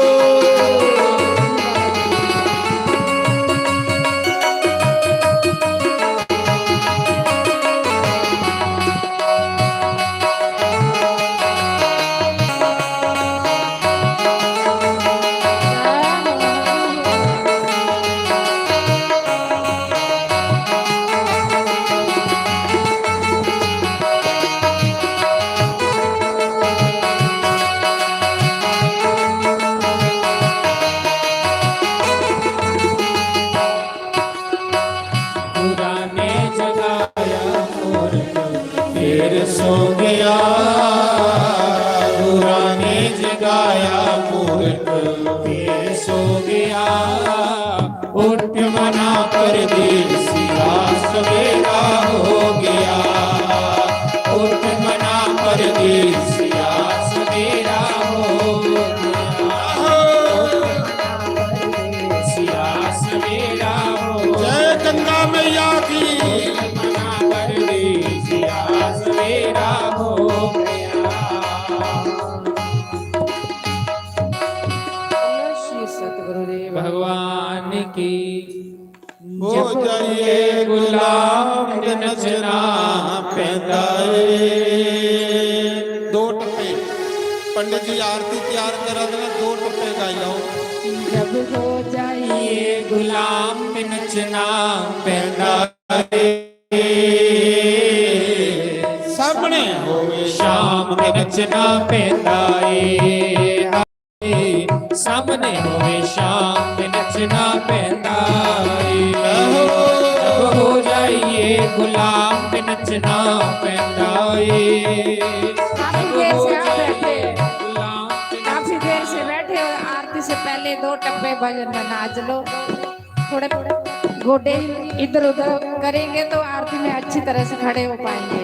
पुराने जगाया मूर्ख फिर सो गया, पुराने जगाया मूर्ख फिर सो गया। उठ मना कर देसिया सवेरा हो गया, उठ मना कर देसिया सवेरा हो गया, देसिया सवेरा हो गया। जय गंगा मैया की। मना कर देसिया सवेरा हो गया। सतगुरुदेव भगवान की हो जाइए गुलाम नचना पैदा ਏ। दो टप्पे पंडित जी आरती तैयार करा देना, दो टप्पे गाई जाओ। जब हो जाइए गुलाम में नचना पैदा सामने होवे शाम में नचना पैदा सामने होवे शाम में नचना पैदा जब हो जाइए गुलाम में नचना पैदा काफी देर से आप बैठे, गुलाम में काफी देर से बैठे और आरती से पहले दो टप्पे भजन में नाच लो। थोड़े गोडे इधर उधर करेंगे तो आरती में अच्छी तरह से खड़े हो पाएंगे,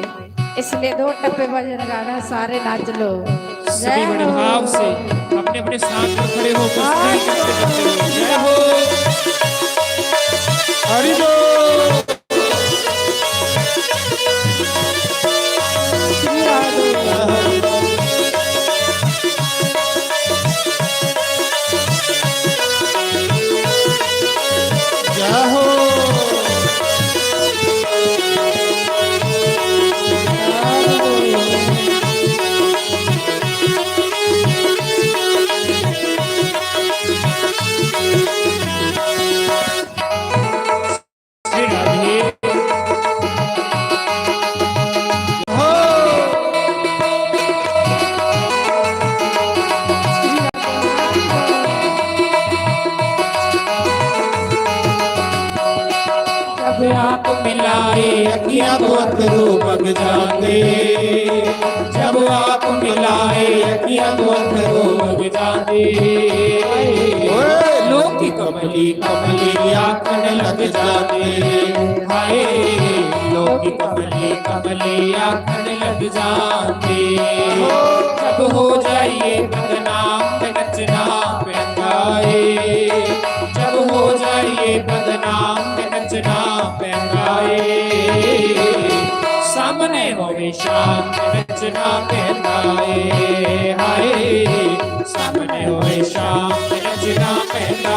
इसलिए दो टप्पे भजन गाना सारे नाच लो। सभी बड़े भाव से अपने अपने साथ पर खड़े हो जय हो। हरि बोल। जय हो। श्री राधे जब आप मिलाए अखियां तो अथरू बग जाते, जब आप मिलाए अखियां तो अथरू बग जाते। लोग की कमली कमली आंखन लग जाते, हाय लोग की कमली कमली आंखन लग जाते। जब हो जाइए बदनाम पे नचना पैदा जब हो जाइए बदनाम पे नचना पैदा सामने होवे शाम पे नचना पैदा हाय सामने होवे शाम पे नचना पैदा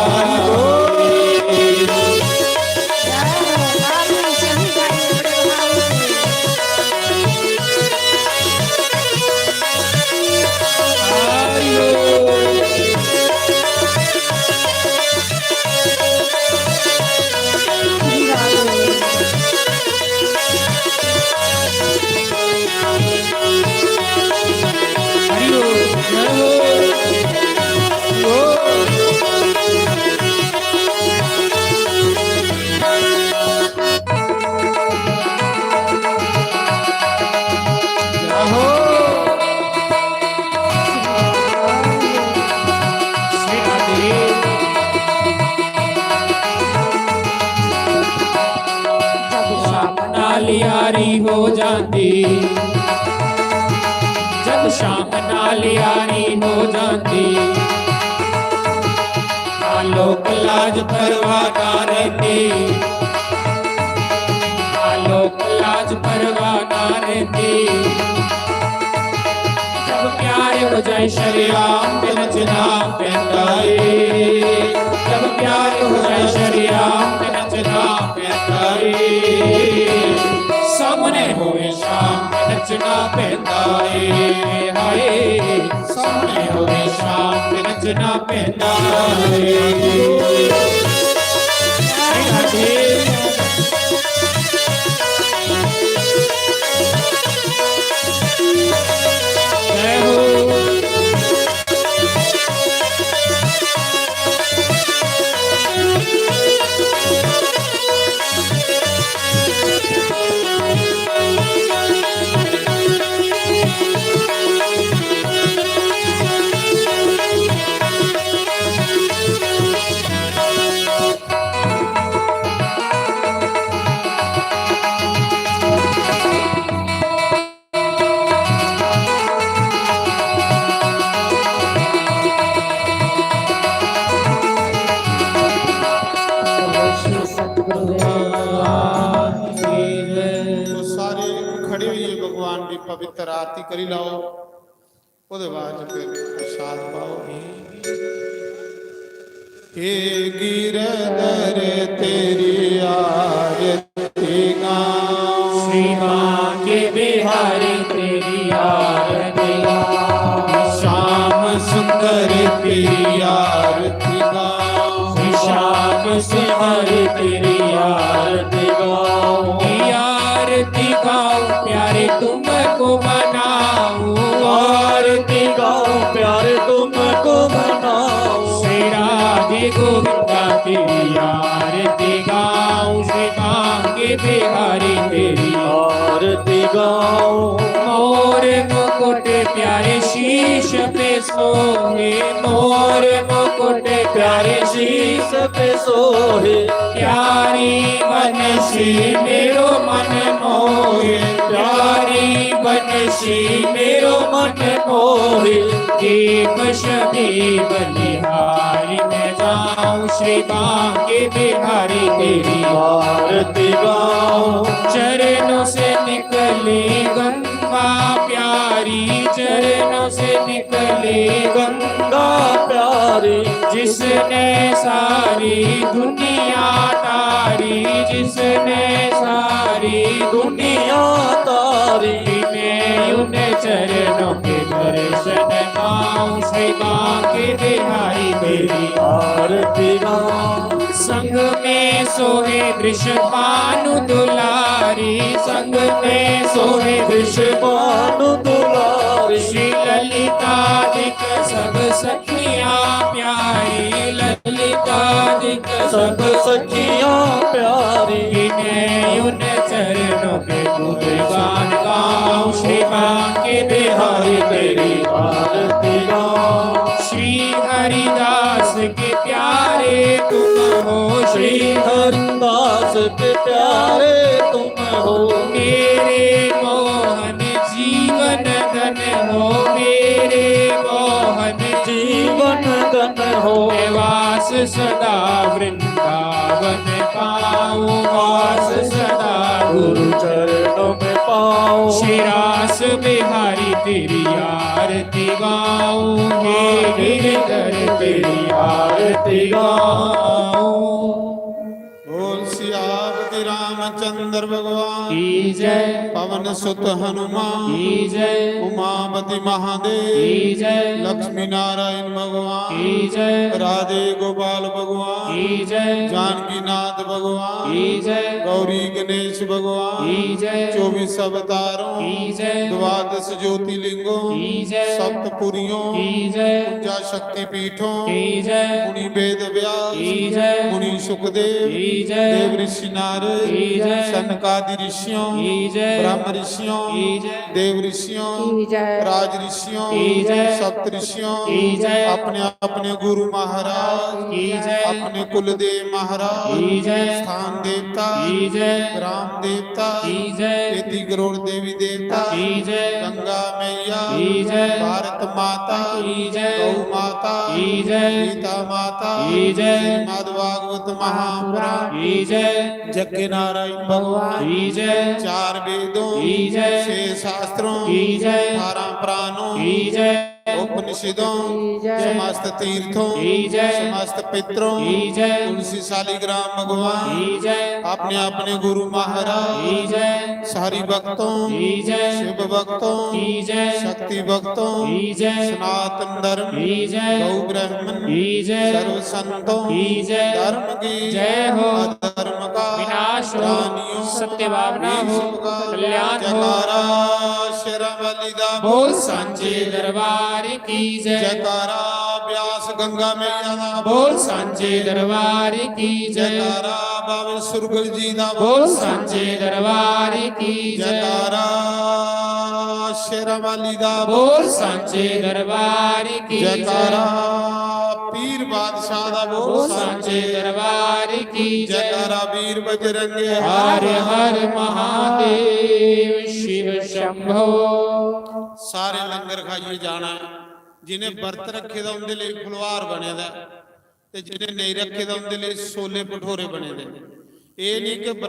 नाल यारी हो जाती, जब शाम नाल यारी हो जाती, ना लोक लाज परवाह ना रहती, ना लोक लाज परवाह ना रहती। जब प्यार हो जाए शरीआम पे नचना पैंदा है, जब प्यार हो जाए शरीआम पे नचना पैंदा है, सामने होवे शाम पे नचना पैंदा है, हाय सामने होवे शाम पे नचना पैंदा है। जय हो तो सारे खड़े होइए भगवान की पवित्र आरती करी लाओ, ਉਹਦੇ ਬਾਅਦ फिर प्रसाद पाओ। हे गिरधर तेरी आरती गाऊं, श्री माँ के बिहारी तेरी आरती गाऊं, श्याम सुंदर तेरी आरती गाऊं, श्री श्याम सुंदर तेरी आरती गाऊं, आरती गाऊं प्यारे तुमको मनाऊं, आरती गाऊं प्यारे तुमको मनाऊं, श्री राधे गोविंदा तेरी आरती गाऊं, श्री माँ के बिहारी तेरी आरती गाऊं। मोर मुकुट प्यारे शीश पे सोहे, मोर मुकुट प्यारे शीश पे सोहे, प्यारी बनसी मेरो मन मोहे, प्यारी बनसी मेरो मन मोहे, दीप शबी बलिहारी मैं जाऊं, श्री बांके बिहारी तेरी आरती गाऊं। चरणों से निकले गंगा प्यारी, चरणों से निकले गंगा प्यारी, जिसने सारी दुनिया तारी, जिसने सारी दुनिया तारी, मैं उन चरणों के दर्शन पाऊं, श्री बांके बिहारी तेरी आरती गाऊं। संग में सोहे वृषभानु दुलारी, संग में सोहे विश्वानु दुलारी, श्री ललितादिक सब सखियां प्यारी, ललितादिक सब सखियां प्यारी, मैं उन चरणों के गुणगान गाऊं, श्री बांके बिहारी तेरी आरती गाऊं। श्री हरिदास के प्यारे तुम हो, श्री हरिदास के प्यारे तुम हो, मेरे मोहन जीवन धन हो, मेरे मोहन जीवन गण हो, वास सदा वृंदावन पाऊं, वास सदा गुरु चरणों में पाऊं, श्री रास बिहारी तेरी आरती गाऊं, हे गिरधर तेरी आरती गाऊं। बोल सियापति रामचंद्र भगवान की जय, पवन सुत हनुमान की जय, उमापति महादेव की जय, लक्ष्मी नारायण भगवान की जय, राधे गोपाल भगवान की जय, जानकी नाथ भगवान की जय, गौरी गणेश भगवान की जय, 24 अवतारों की जय, द्वादश ज्योतिर्लिंगों की जय, सप्तपुरियों की जय, पूजा शक्ति पीठों की जय, मुनि वेद व्यास की जय, मुनि सुखदेव की जय, देव ऋषि नारद की जय, जय सनकादि ऋषियों की जय ब्रह्म ऋषियों की जय देव ऋषियों की जय राज ऋषियों की जय सप्त ऋषियों की जय अपने अपने गुरु महाराज की जय अपने कुलदेव महाराज की जय स्थान देवता की जय ग्राम देवता की जय 33 करोड़ देवी देवता की जय गंगा मैया की जय भारत माता की जय गौ माता की जय गीता माता की जय श्रीमद् भागवत महापुराण की जय यज्ञ नारायण भगवान की जय चार वेदों की जय छह शास्त्रों की जय 18 प्राणों की जय उपनिषदों की जय समस्त तीर्थों की जय समस्त पितरों की जय तुलसी शालिग्राम भगवान की जय अपने अपने गुरु महाराज की जय सारी भक्तों की जय शिव भक्तों की जय शक्ति भक्तों की जय सनातन धर्म की जय गौ ब्राह्मण की जय सर्व संतों की जय धर्म की जय हो अधर्म का विनाश हो प्राणियों सत्य भावना हो विश्व का कल्याण हो जयकारा शेरावालीदा बोल सांचे दरबार की जय जयकारा व्यास गंगा मैया दा बोल सांचे दरबार की जय जयकारा बाबा सुरगल जी दा बोल सांचे दरबार की जय जयकारा शेरावाली दा बोल सांचे दरबार की जयकारा जय पीर बादशाह दा बोल बोल सांचे सांचे दरबार की जय जयकारा वीर बजरंगे हर हर महादेव शिव शंभो ਸਾਰੇ ਲੰਗਰ ਖਾਈਏ ਜਾਣਾ ਜਿਹਨੇ ਵਰਤ ਰੱਖੇ ਦਾ ਉਹਦੇ ਲਈ ਫੁਲਵਾਰ ਬਣਿਆ ਦਾ ਤੇ ਜਿਹਨੇ ਨਹੀਂ ਰੱਖੇ ਦਾ ਉਹਦੇ ਲਈ ਛੋਲੇ ਭਟੂਰੇ ਬਣੇ ਦੇ ਇਹ ਨਹੀਂ ਕਿ